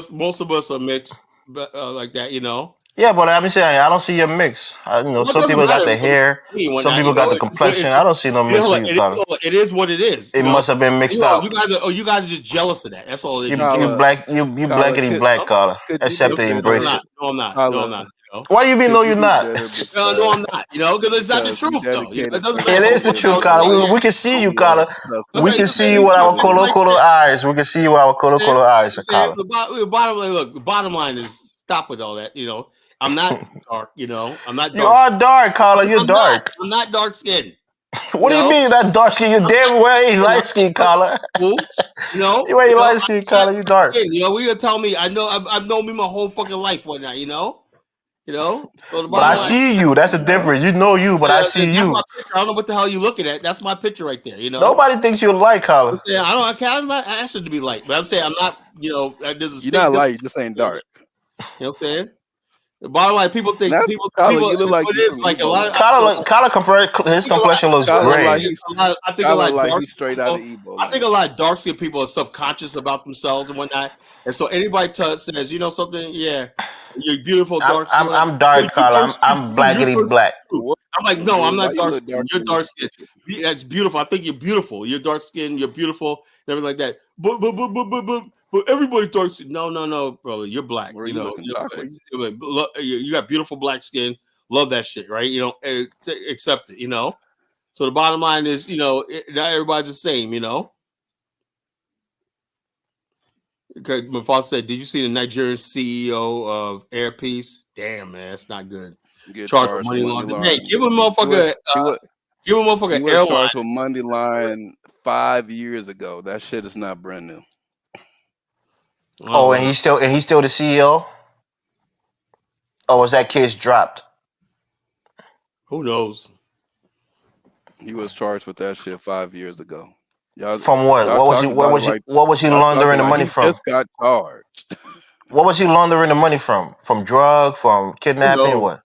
Speaker 1: us are mixed, but like that, you know.
Speaker 2: Yeah, but I'm saying I don't see your mix.
Speaker 1: Well, it
Speaker 2: Some
Speaker 1: doesn't
Speaker 2: people got
Speaker 1: matter
Speaker 2: the hair,
Speaker 1: and
Speaker 2: some
Speaker 1: whatnot, you
Speaker 2: people got
Speaker 1: know.
Speaker 2: the complexion. I don't see no mix with you, Kala.
Speaker 1: It is what it is.
Speaker 2: It
Speaker 1: You know?
Speaker 2: must have been mixed
Speaker 1: You know,
Speaker 2: out.
Speaker 1: you guys are just jealous of that. That's all it is.
Speaker 2: You
Speaker 4: Kala,
Speaker 2: black, you
Speaker 4: Kala,
Speaker 2: blackity black, Kala.
Speaker 4: could you
Speaker 2: Except
Speaker 4: do
Speaker 2: they
Speaker 1: No, I'm
Speaker 2: embrace
Speaker 4: better?
Speaker 2: it.
Speaker 1: not. No, I'm not. No,
Speaker 4: Kala,
Speaker 1: I'm not. You know.
Speaker 2: Why do you mean
Speaker 4: could
Speaker 2: no?
Speaker 4: you
Speaker 2: You're
Speaker 4: do
Speaker 2: not.
Speaker 4: better
Speaker 1: No, I'm not. You know, because it's not the
Speaker 4: because you
Speaker 1: truth, though. You know,
Speaker 4: dedicated
Speaker 1: it doesn't
Speaker 4: to
Speaker 1: matter.
Speaker 2: It is the
Speaker 4: European
Speaker 2: truth,
Speaker 4: blood.
Speaker 2: Kala. We can see you, Kala.
Speaker 1: I'm
Speaker 2: We
Speaker 1: saying,
Speaker 2: can see you with our color eyes. We can see you with our color eyes, Kala.
Speaker 1: the bottom line, look, the bottom line is stop with all that. You know, I'm not dark. You know, I'm not
Speaker 2: You
Speaker 1: dark.
Speaker 2: are dark, Kala. You're dark.
Speaker 1: I'm not dark skinned.
Speaker 2: What do you mean that dark skin? You damn well ain't light skin, Kala.
Speaker 1: You know,
Speaker 2: You ain't light skin, Kala. You dark.
Speaker 1: you know, we gonna tell me. I've known me my whole fucking life, whatnot. You know. So the
Speaker 2: But I
Speaker 1: bottom line.
Speaker 2: see you. That's the difference. You know you, but I see
Speaker 1: That's
Speaker 2: you.
Speaker 1: my picture. I don't know what the hell you looking at. That's my picture right there. You know.
Speaker 2: Nobody thinks you're light,
Speaker 1: I'm
Speaker 2: Kala.
Speaker 1: saying I'm not asking to be light, but I'm saying I'm not. You know, there's a
Speaker 4: You're
Speaker 1: state
Speaker 4: not
Speaker 1: difference.
Speaker 4: light, you just ain't dark.
Speaker 1: You know what I'm saying? The bottom line, people think
Speaker 4: Now, Kala, you look like
Speaker 1: what
Speaker 4: you
Speaker 1: it
Speaker 4: from
Speaker 1: is like a
Speaker 4: Igbo
Speaker 1: lot.
Speaker 4: land.
Speaker 2: His complexion looks
Speaker 4: Kala
Speaker 2: gray.
Speaker 1: I think a lot of dark
Speaker 4: he's straight out of
Speaker 1: people.
Speaker 4: Igbo
Speaker 1: I think
Speaker 4: land.
Speaker 1: a lot of dark skinned people are subconscious about themselves and whatnot. And so anybody says, you know something, yeah, you're beautiful, dark skin.
Speaker 2: I'm dark, Kala. I'm blackity black.
Speaker 1: I'm like, no, I'm
Speaker 4: Why
Speaker 1: not
Speaker 4: you
Speaker 1: dark
Speaker 4: look
Speaker 1: skinned.
Speaker 4: darker
Speaker 1: You're
Speaker 4: than
Speaker 1: dark
Speaker 4: the
Speaker 1: skinned. That's beautiful. I think you're beautiful. You're dark skinned. You're beautiful. And everything like that. But everybody's dark skinned. No, brother. You're black.
Speaker 4: Where
Speaker 1: You
Speaker 4: you
Speaker 1: know,
Speaker 4: looking chocolate?
Speaker 1: you got beautiful black skin. Love that shit, right? You know, accept it. You know. So the bottom line is, you know, not everybody's the same. You know. Okay, Mufasa said, "Did you see the Nigerian CEO of Air Peace? Damn, man, that's not good.
Speaker 4: Get
Speaker 1: Charged for
Speaker 4: charged
Speaker 1: money
Speaker 4: with money
Speaker 1: laundering. Hey,
Speaker 4: laundering.
Speaker 1: give a motherfucker,
Speaker 4: He was
Speaker 1: airline.
Speaker 4: charged with money line 5 years ago. That shit is not brand new.
Speaker 2: Oh, and he's still the CEO. Oh, was that case dropped?
Speaker 1: Who knows?
Speaker 4: He was charged with that shit 5 years ago.
Speaker 2: From what?
Speaker 4: What
Speaker 2: was he laundering the money
Speaker 4: he
Speaker 2: from?
Speaker 4: just got charged.
Speaker 2: What was he laundering the money from? From drug? From kidnapping? What?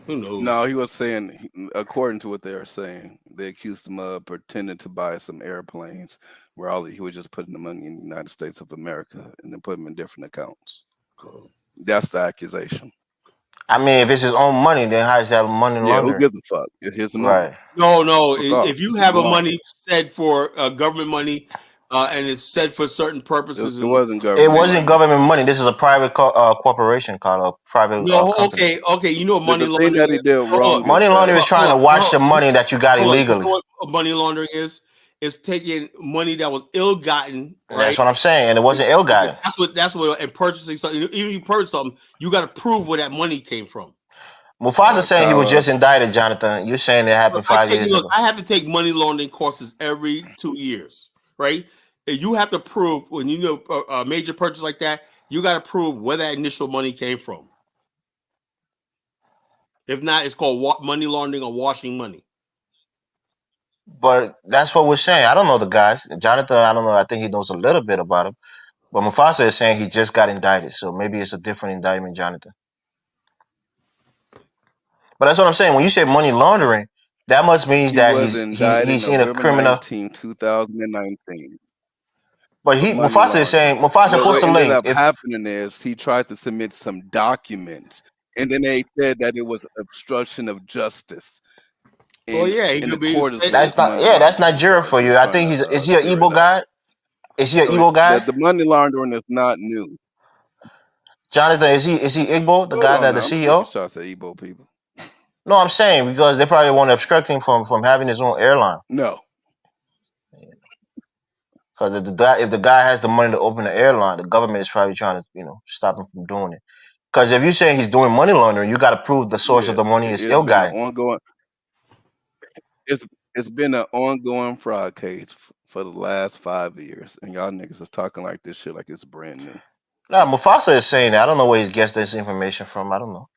Speaker 1: Who knows?
Speaker 4: No, he was saying, according to what they are saying, they accused him of pretending to buy some airplanes where he was just putting the money in the United States of America and then put them in different accounts. That's the accusation.
Speaker 2: I mean, if it's his own money, then how is that money laundering?
Speaker 4: Yeah, who gives a fuck? It's his money.
Speaker 2: Right.
Speaker 1: No. If you have a money set for government money, and it's set for certain purposes,
Speaker 4: It wasn't government.
Speaker 2: It wasn't government money. This is a private corporation called a private company.
Speaker 1: Okay. You know what money
Speaker 4: the
Speaker 1: laundering
Speaker 4: thing that he did wrong.
Speaker 2: Money laundering is trying to wash the money that you got illegally.
Speaker 1: You know what money laundering is taking money that was ill-gotten. Right?
Speaker 2: That's what I'm saying, and it wasn't ill-gotten.
Speaker 1: That's what. And purchasing something, even if you purchase something, you got to prove where that money came from.
Speaker 2: Mufasa saying he was just indicted, Jonathan. You're saying it happened 5 years ago.
Speaker 1: I have to take money laundering courses every 2 years, right? And you have to prove when you know a major purchase like that, you got to prove where that initial money came from. If not, it's called money laundering or washing money.
Speaker 2: But that's what we're saying. I don't know the guys. Jonathan, I don't know. I think he knows a little bit about him. But Mufasa is saying he just got indicted. So maybe it's a different indictment, Jonathan. But that's what I'm saying. When you say money laundering, that must mean that he's in a criminal.
Speaker 4: 19, 2019.
Speaker 2: But Mufasa is saying, Mufasa, post the link.
Speaker 4: What ended up happening is he tried to submit some documents, and then they said that it was obstruction of justice.
Speaker 1: Well, yeah, he could be.
Speaker 2: That's Nigeria for you. I think is he an Igbo guy? Is he an Igbo guy?
Speaker 4: The money laundering is not new.
Speaker 2: Jonathan, is he Igbo, the guy that the CEO?
Speaker 4: Shots at Igbo people.
Speaker 2: No, I'm saying because they probably want to obstruct him from having his own airline.
Speaker 4: No.
Speaker 2: Because if the guy has the money to open the airline, the government is probably trying to stop him from doing it. Because if you're saying he's doing money laundering, you got to prove the source of the money is ill-gotten.
Speaker 4: It's been an ongoing fraud case for the last 5 years, and y'all niggas is talking like this shit like it's brand new.
Speaker 5: Nah, Mufasa is saying that. I don't know where he gets this information from. I don't know.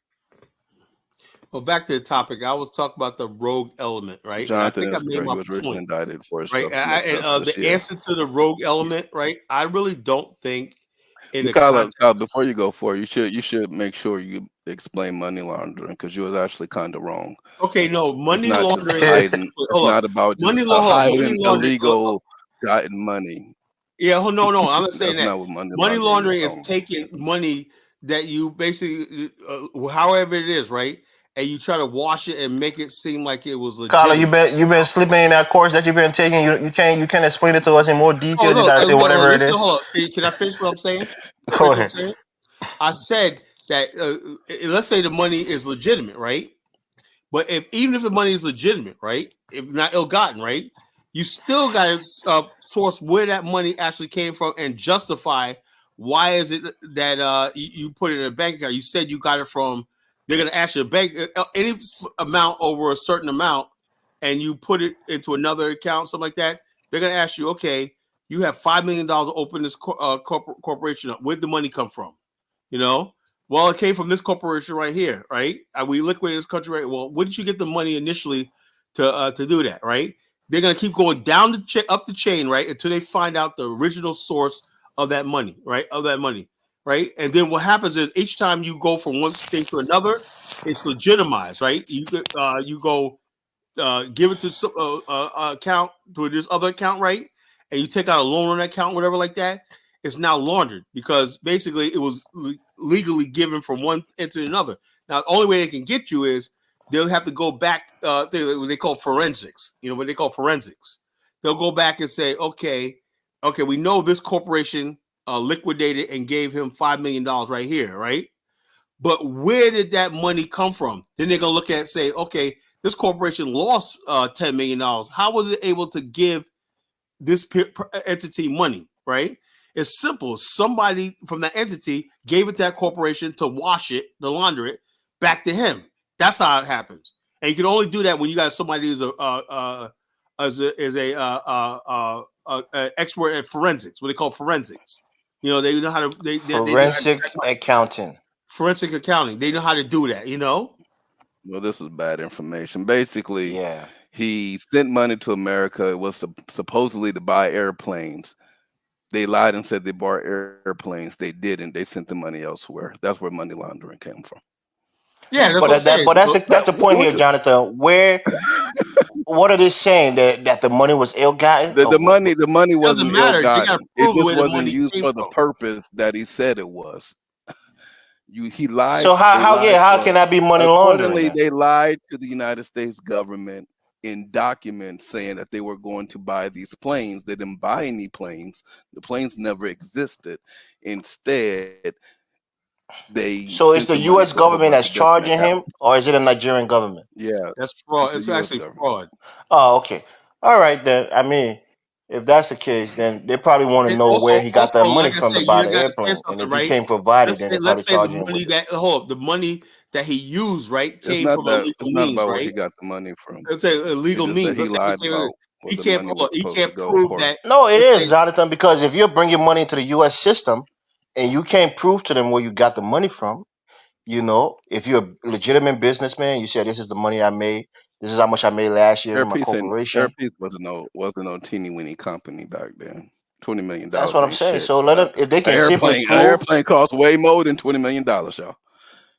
Speaker 1: Well, back to the topic. I was talking about the rogue element, right? And I
Speaker 4: Jonathan
Speaker 1: think I
Speaker 4: is
Speaker 1: made
Speaker 4: correct.
Speaker 1: my
Speaker 4: He was originally
Speaker 1: point,
Speaker 4: indicted for his
Speaker 1: right?
Speaker 4: self-made justice.
Speaker 1: The
Speaker 4: Yeah.
Speaker 1: answer to the rogue element, right? I really don't think in the
Speaker 4: Kyle,
Speaker 1: context.
Speaker 4: before you go forward, you should make sure you explain money laundering because you was actually kind of wrong.
Speaker 1: Okay, no,
Speaker 4: It's
Speaker 1: money
Speaker 4: not just
Speaker 1: laundering.
Speaker 4: hiding. It's
Speaker 1: Hold up.
Speaker 4: not about just
Speaker 1: Money
Speaker 4: hiding
Speaker 1: laundering.
Speaker 4: illegal gotten money.
Speaker 1: Yeah, no, I'm not saying
Speaker 4: That's
Speaker 1: that.
Speaker 4: not what money
Speaker 1: Money
Speaker 4: laundering
Speaker 1: laundering
Speaker 4: is.
Speaker 1: is taking money that you basically, however it is, right, and you try to wash it and make it seem like it was
Speaker 5: Carla,
Speaker 1: legitimate.
Speaker 5: you been sleeping in that course that you've been taking. You can't explain it to us in more detail. You gotta say whatever it is.
Speaker 1: Hold up. Can I finish what I'm saying?
Speaker 5: Go ahead.
Speaker 1: I said that let's say the money is legitimate, right? But even if the money is legitimate, right, if not ill-gotten, right, you still got to source where that money actually came from and justify why is it that you put it in a bank account. You said you got it from. They're going to ask you a bank any amount over a certain amount, and you put it into another account, something like that. They're going to ask you, okay, you have $5 million to open this corporation up. Where'd the money come from? You know. Well, it came from this corporation right here, right? We liquidated this country, right? Well, where did you get the money initially to do that, right? They're gonna keep going down up the chain, right, until they find out the original source of that money, right? Right? And then what happens is each time you go from one thing to another, it's legitimized, right? You go give it to some account to this other account, right? And you take out a loan on that account, whatever like that. It's now laundered because basically it was legally given from one into another. Now, the only way they can get you is they'll have to go back. What they call forensics. You know what they call forensics. They'll go back and say, okay, we know this corporation liquidated and gave him $5 million right here, right? But where did that money come from? Then they're gonna look at it and say, okay, this corporation lost $10 million. How was it able to give this entity money, right? It's simple. Somebody from that entity gave it to that corporation to wash it, to launder it back to him. That's how it happens. And you can only do that when you got somebody who's a expert at forensics. What they call forensics. You know, they know how to
Speaker 5: Forensic accounting.
Speaker 1: Forensic accounting. They know how to do that. You know.
Speaker 4: Well, this was bad information. Basically,
Speaker 5: Yeah.
Speaker 4: he sent money to America. It was supposedly to buy airplanes. They lied and said they bought airplanes. They didn't. They sent the money elsewhere. That's where money laundering came from.
Speaker 1: Yeah,
Speaker 5: but that's the point here, Jonathan. What are they saying that the money was ill-gotten?
Speaker 4: The money wasn't ill-gotten. It just wasn't used for the purpose that he said it was. He lied.
Speaker 5: So how can that be money laundering?
Speaker 4: Accordingly, they lied to the United States government in documents saying that they were going to buy these planes. They didn't buy any planes. The planes never existed. Instead,
Speaker 5: So is the U.S. government that's charging him, or is it a Nigerian government?
Speaker 4: Yeah,
Speaker 1: that's fraud. It's actually fraud.
Speaker 5: Oh, okay. All right then. I mean, if that's the case, then they probably want to know where he got that money from to buy the airplane. And if he can't provide it, then they're probably charging him with it.
Speaker 1: The money that he used, right, came from
Speaker 4: illegal means.
Speaker 1: It's not about
Speaker 4: where he got the money from.
Speaker 1: Let's say illegal means.
Speaker 4: He lied about.
Speaker 1: He can't prove that.
Speaker 5: No, it is, Jonathan, because if you're bringing money into the U.S. system and you can't prove to them where you got the money from, you know, if you're a legitimate businessman, you say, this is the money I made. This is how much I made last year in my corporation.
Speaker 4: Airpiece wasn't no teeny weeny company back then. $20 million.
Speaker 5: That's what I'm saying. So let them, if they can simply prove,
Speaker 4: an airplane costs way more than $20 million, y'all.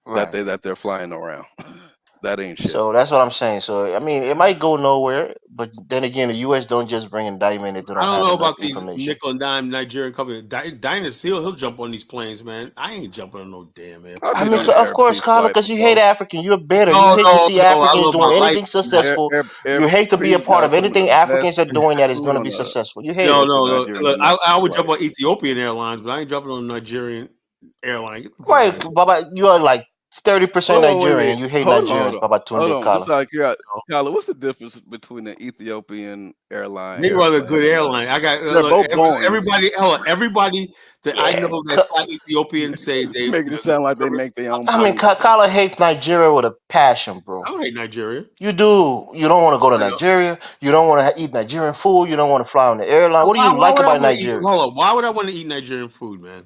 Speaker 4: Right. That they're flying around. That ain't shit.
Speaker 5: So that's what I'm saying. So I mean, it might go nowhere, but then again, the U.S. don't just bring indictment if they don't have enough
Speaker 1: about
Speaker 5: information.
Speaker 1: These nickel and dime Nigerian company. Dinus, he'll jump on these planes, man. I ain't jumping on no damn airplane.
Speaker 5: I mean, of course, Carla, because you hate African. You're bitter. You hate to see Africans doing anything successful. You hate to be a part of anything Africans are doing that is going to be successful. You hate it.
Speaker 1: Look, I would jump on Ethiopian Airlines, but I ain't jumping on Nigerian airline.
Speaker 5: Right, Baba, you are like 30% Nigerian. You hate Nigerians, Baba Tunde Kala.
Speaker 4: Kala, what's the difference between an Ethiopian airline?
Speaker 1: They run a good airline. I got everybody that I know that fly Ethiopian say they
Speaker 4: make it sound like they make their own.
Speaker 5: I mean, Kala hates Nigeria with a passion, bro.
Speaker 1: I don't hate Nigeria.
Speaker 5: You do. You don't want to go to Nigeria. You don't want to eat Nigerian food. You don't want to fly on the airline. What do you like about Nigeria?
Speaker 1: Hold on. Why would I want to eat Nigerian food, man?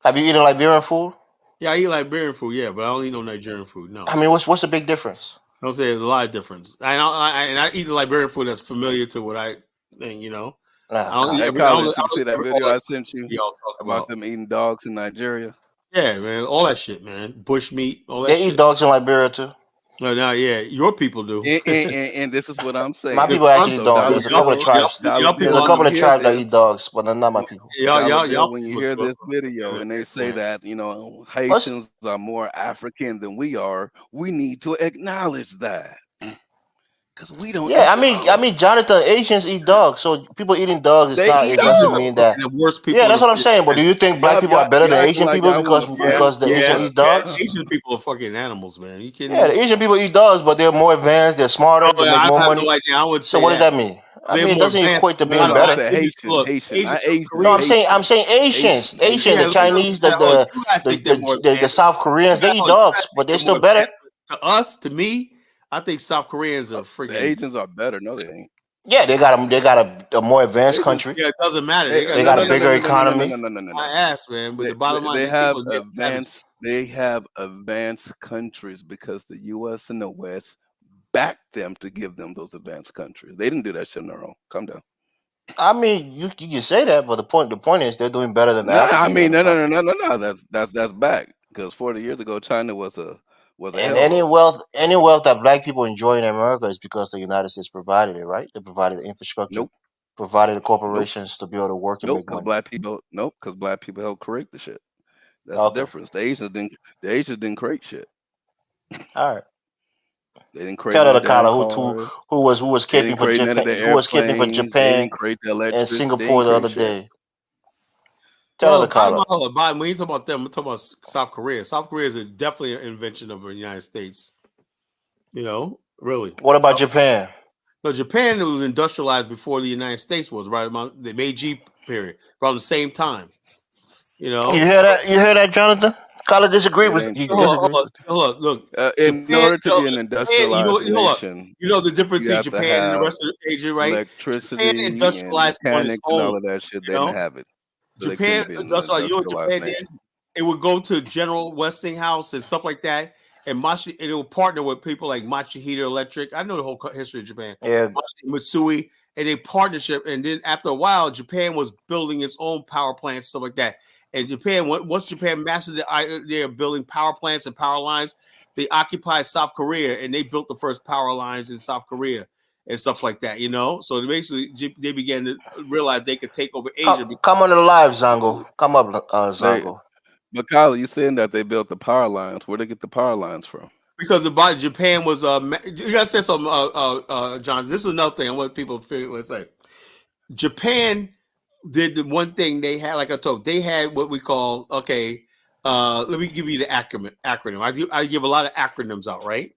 Speaker 5: Have you eaten Liberian food?
Speaker 1: Yeah, I eat Liberian food, yeah, but I don't eat no Nigerian food. No,
Speaker 5: I mean, what's the big difference?
Speaker 1: don't say there's a lot of difference. I eat the Liberian food that's familiar to what I think. You know, I
Speaker 5: Nah,
Speaker 1: don't eat
Speaker 4: Hey,
Speaker 1: every. I don't,
Speaker 4: College,
Speaker 1: I
Speaker 4: you
Speaker 1: don't
Speaker 4: see
Speaker 1: eat
Speaker 4: that
Speaker 1: all
Speaker 4: video
Speaker 1: that
Speaker 4: I
Speaker 1: stuff
Speaker 4: sent you
Speaker 1: y'all talking
Speaker 4: about
Speaker 1: about.
Speaker 4: them eating dogs in Nigeria?
Speaker 1: Yeah, man, all that shit, man. Bush meat, all that
Speaker 5: they eat
Speaker 1: shit.
Speaker 5: dogs in Liberia too.
Speaker 1: No, no, yeah, your people do.
Speaker 4: And this is what I'm
Speaker 5: My
Speaker 1: The
Speaker 4: saying.
Speaker 5: people
Speaker 1: front,
Speaker 5: actually
Speaker 4: So
Speaker 5: don't.
Speaker 4: Dollar
Speaker 5: There's a couple of
Speaker 4: Bill,
Speaker 5: tribes.
Speaker 1: y'all
Speaker 5: There's
Speaker 1: people
Speaker 5: a
Speaker 4: Bill,
Speaker 1: on
Speaker 4: when
Speaker 1: the
Speaker 5: couple
Speaker 4: you
Speaker 5: of
Speaker 4: hear
Speaker 5: tribes that
Speaker 4: this,
Speaker 5: eat dogs, but they're not my people.
Speaker 4: Dollar
Speaker 1: y'all
Speaker 4: Bill, when you
Speaker 1: people
Speaker 4: hear
Speaker 1: are
Speaker 4: this video and they say
Speaker 1: man.
Speaker 4: that,
Speaker 5: What's
Speaker 4: Haitians are more African than we are, we need to acknowledge that because we don't
Speaker 5: Yeah,
Speaker 4: eat
Speaker 5: I mean,
Speaker 4: dogs.
Speaker 5: Jonathan, Asians eat dogs. So people eating dogs, it's
Speaker 4: They
Speaker 5: not.
Speaker 4: eat
Speaker 5: It
Speaker 1: Asians
Speaker 5: doesn't
Speaker 1: are
Speaker 5: mean
Speaker 4: dogs.
Speaker 5: that.
Speaker 1: fucking the worst
Speaker 5: Yeah,
Speaker 1: people on
Speaker 5: that's
Speaker 1: the
Speaker 5: what I'm
Speaker 1: face
Speaker 5: saying.
Speaker 1: of
Speaker 5: But
Speaker 1: the
Speaker 5: do you think black
Speaker 4: Y'all,
Speaker 5: people
Speaker 4: y'all,
Speaker 5: are better
Speaker 4: y'all
Speaker 5: than
Speaker 4: acting
Speaker 5: Asian
Speaker 4: like
Speaker 5: people
Speaker 4: y'all want to
Speaker 1: yeah,
Speaker 5: because the
Speaker 4: fight
Speaker 5: Asian
Speaker 1: yeah,
Speaker 5: eat
Speaker 1: yeah.
Speaker 5: dogs?
Speaker 1: Asian people are fucking animals, man. You kidding
Speaker 5: Yeah,
Speaker 1: me?
Speaker 5: the Asian people eat dogs, but they're more advanced. They're smarter.
Speaker 1: Oh,
Speaker 5: They make
Speaker 1: I
Speaker 5: more
Speaker 1: have
Speaker 5: money.
Speaker 1: no idea. I would
Speaker 5: So
Speaker 1: say
Speaker 5: what does
Speaker 1: that
Speaker 5: that mean? I
Speaker 1: they're
Speaker 5: mean, it
Speaker 1: more
Speaker 5: doesn't
Speaker 1: advanced.
Speaker 5: equate to
Speaker 1: I
Speaker 5: being
Speaker 1: don't.
Speaker 4: No, I
Speaker 5: better.
Speaker 4: said
Speaker 1: Asian,
Speaker 4: Haitian,
Speaker 1: look,
Speaker 4: Haitian,
Speaker 1: Asian,
Speaker 4: not Asian,
Speaker 5: No,
Speaker 1: Koreans.
Speaker 5: I'm
Speaker 4: Haitian,
Speaker 5: saying Asians,
Speaker 4: Haitian,
Speaker 5: Asian,
Speaker 1: Yeah,
Speaker 5: the
Speaker 4: Haitian.
Speaker 5: Chinese,
Speaker 1: oh, you guys think they're more
Speaker 5: the
Speaker 1: advanced.
Speaker 5: South Koreans, they eat
Speaker 1: You guys
Speaker 5: dogs,
Speaker 1: think
Speaker 5: but they're
Speaker 1: they're
Speaker 5: still
Speaker 1: more
Speaker 5: better.
Speaker 1: advanced. To us, to me, I think South Koreans are
Speaker 4: The
Speaker 1: freaking.
Speaker 4: Asians are better. No, they ain't.
Speaker 5: Yeah, they got a more advanced
Speaker 4: Asians,
Speaker 5: country.
Speaker 1: Yeah, it doesn't matter.
Speaker 4: they
Speaker 1: They got
Speaker 5: They
Speaker 4: no
Speaker 5: got
Speaker 4: no
Speaker 5: a
Speaker 1: nothing.
Speaker 4: no no
Speaker 5: bigger
Speaker 4: no no no no no
Speaker 5: economy.
Speaker 4: no no no no
Speaker 1: I
Speaker 4: no.
Speaker 1: asked, man, but
Speaker 4: They,
Speaker 1: the bottom line,
Speaker 4: they
Speaker 1: these
Speaker 4: have
Speaker 1: people are just savages.
Speaker 4: advanced. They have advanced countries because the U.S. and the West backed them to give them those advanced countries. They didn't do that shit on their own. Calm down.
Speaker 5: I mean, you can say that, but the point is they're doing better than the
Speaker 4: No, I
Speaker 5: Africans on
Speaker 4: mean,
Speaker 5: the continent.
Speaker 4: no. That's back because 40 years ago, China was a
Speaker 5: And
Speaker 4: hellhole.
Speaker 5: any wealth that black people enjoy in America is because the United States provided it, right? They provided the infrastructure,
Speaker 4: Nope,
Speaker 5: provided the
Speaker 4: nope,
Speaker 5: corporations to be able to work and
Speaker 4: nope.
Speaker 5: make
Speaker 4: Because
Speaker 5: money.
Speaker 4: black people helped create the shit. That's the
Speaker 5: Okay,
Speaker 4: difference. The Asians didn't create shit.
Speaker 5: all right.
Speaker 4: They didn't create
Speaker 5: Tell
Speaker 4: none
Speaker 5: that
Speaker 4: of
Speaker 5: to
Speaker 4: the damn
Speaker 5: Kala
Speaker 4: cars.
Speaker 5: who was
Speaker 4: They
Speaker 5: caping
Speaker 4: didn't
Speaker 5: for
Speaker 4: create none of
Speaker 5: Japan,
Speaker 4: the
Speaker 5: who was caping for
Speaker 4: airplanes. They
Speaker 5: Japan
Speaker 4: didn't create the
Speaker 5: and
Speaker 4: electric. They
Speaker 5: Singapore
Speaker 4: didn't
Speaker 5: the
Speaker 4: create
Speaker 5: other
Speaker 4: shit.
Speaker 5: day. Tell her
Speaker 1: Well,
Speaker 5: to Kala.
Speaker 1: bottom, when you talk about them, we're talking about South Korea. South Korea is definitely an invention of the United States. You know, really.
Speaker 5: What about
Speaker 1: South,
Speaker 5: Japan?
Speaker 1: no, Japan was industrialized before the United States was, right about the Meiji period, around the same time. You
Speaker 5: You
Speaker 1: know,
Speaker 5: hear that? You hear that, Jonathan? Kala disagree
Speaker 4: It
Speaker 5: with
Speaker 4: ain't
Speaker 5: he
Speaker 4: true.
Speaker 5: disagrees with you.
Speaker 1: look.
Speaker 4: In
Speaker 1: Japan,
Speaker 4: order to be an industrialized
Speaker 1: hold up.
Speaker 4: nation,
Speaker 1: You know the difference
Speaker 4: you
Speaker 1: between
Speaker 4: have to
Speaker 1: Japan and the
Speaker 4: have
Speaker 1: rest of Asia, right? Japan
Speaker 4: electricity and
Speaker 1: industrialized on its
Speaker 4: mechanics and
Speaker 1: own.
Speaker 4: all of that shit.
Speaker 1: You
Speaker 4: They didn't
Speaker 1: know,
Speaker 4: have it, so they
Speaker 1: Japan
Speaker 4: couldn't be an
Speaker 1: industrialized. You know what
Speaker 4: industrialized
Speaker 1: Japan did?
Speaker 4: nation.
Speaker 1: It would go to General Westinghouse and stuff like that, and it would partner with people like Machihito Electric. I know the whole history of Japan.
Speaker 5: Yeah,
Speaker 1: Mitsui, and a partnership. And then after a while, Japan was building its own power plants, stuff like that. And Japan, once Japan mastered the idea of building power plants and power lines, they occupied South Korea and they built the first power lines in South Korea and stuff like that. You know, so they began to realize they could take over Asia.
Speaker 5: come on the live, Zango. Come up,
Speaker 4: They,
Speaker 5: Zango.
Speaker 4: but Kyle, you saying that they built the power lines? Where they get the power lines from?
Speaker 1: Because about Japan was you gotta say something, John. This is another thing I want people to figure. Let's say Japan did the one thing they had, like I told, they had what we call let me give you the acronym. I give a lot of acronyms out, right?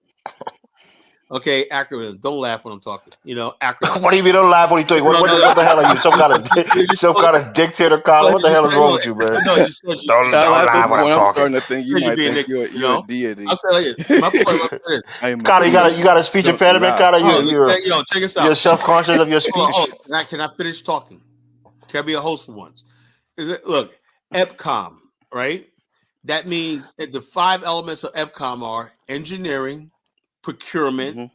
Speaker 1: Okay, acronyms. Don't laugh when I'm talking. You know, acronyms.
Speaker 5: What do you mean? Don't laugh when you talking.
Speaker 1: No, no,
Speaker 5: What the hell are you?
Speaker 1: you
Speaker 5: Some kind of dictator, Kala? What the hell is wrong with you, man?
Speaker 1: no, you said you
Speaker 5: Don't
Speaker 4: Kyle,
Speaker 5: laugh when I'm
Speaker 4: I'm
Speaker 5: talking.
Speaker 4: starting to think you
Speaker 1: said you
Speaker 4: might
Speaker 1: being
Speaker 4: think
Speaker 1: nigga, you
Speaker 4: you're a
Speaker 1: know.
Speaker 4: deity.
Speaker 1: I'm saying like this. My point was this.
Speaker 4: I am a
Speaker 5: Kala,
Speaker 4: deity.
Speaker 5: you got a speech
Speaker 4: Don't
Speaker 5: impediment,
Speaker 4: laugh.
Speaker 5: Kala.
Speaker 1: Oh, check this out.
Speaker 5: You're self conscious of your
Speaker 1: Hold on,
Speaker 5: speech.
Speaker 1: Can I finish talking? Can I be a host for once? Look, EPCOM, right? That means that the 5 elements of EPCOM are engineering, procurement,
Speaker 4: Mm-hmm.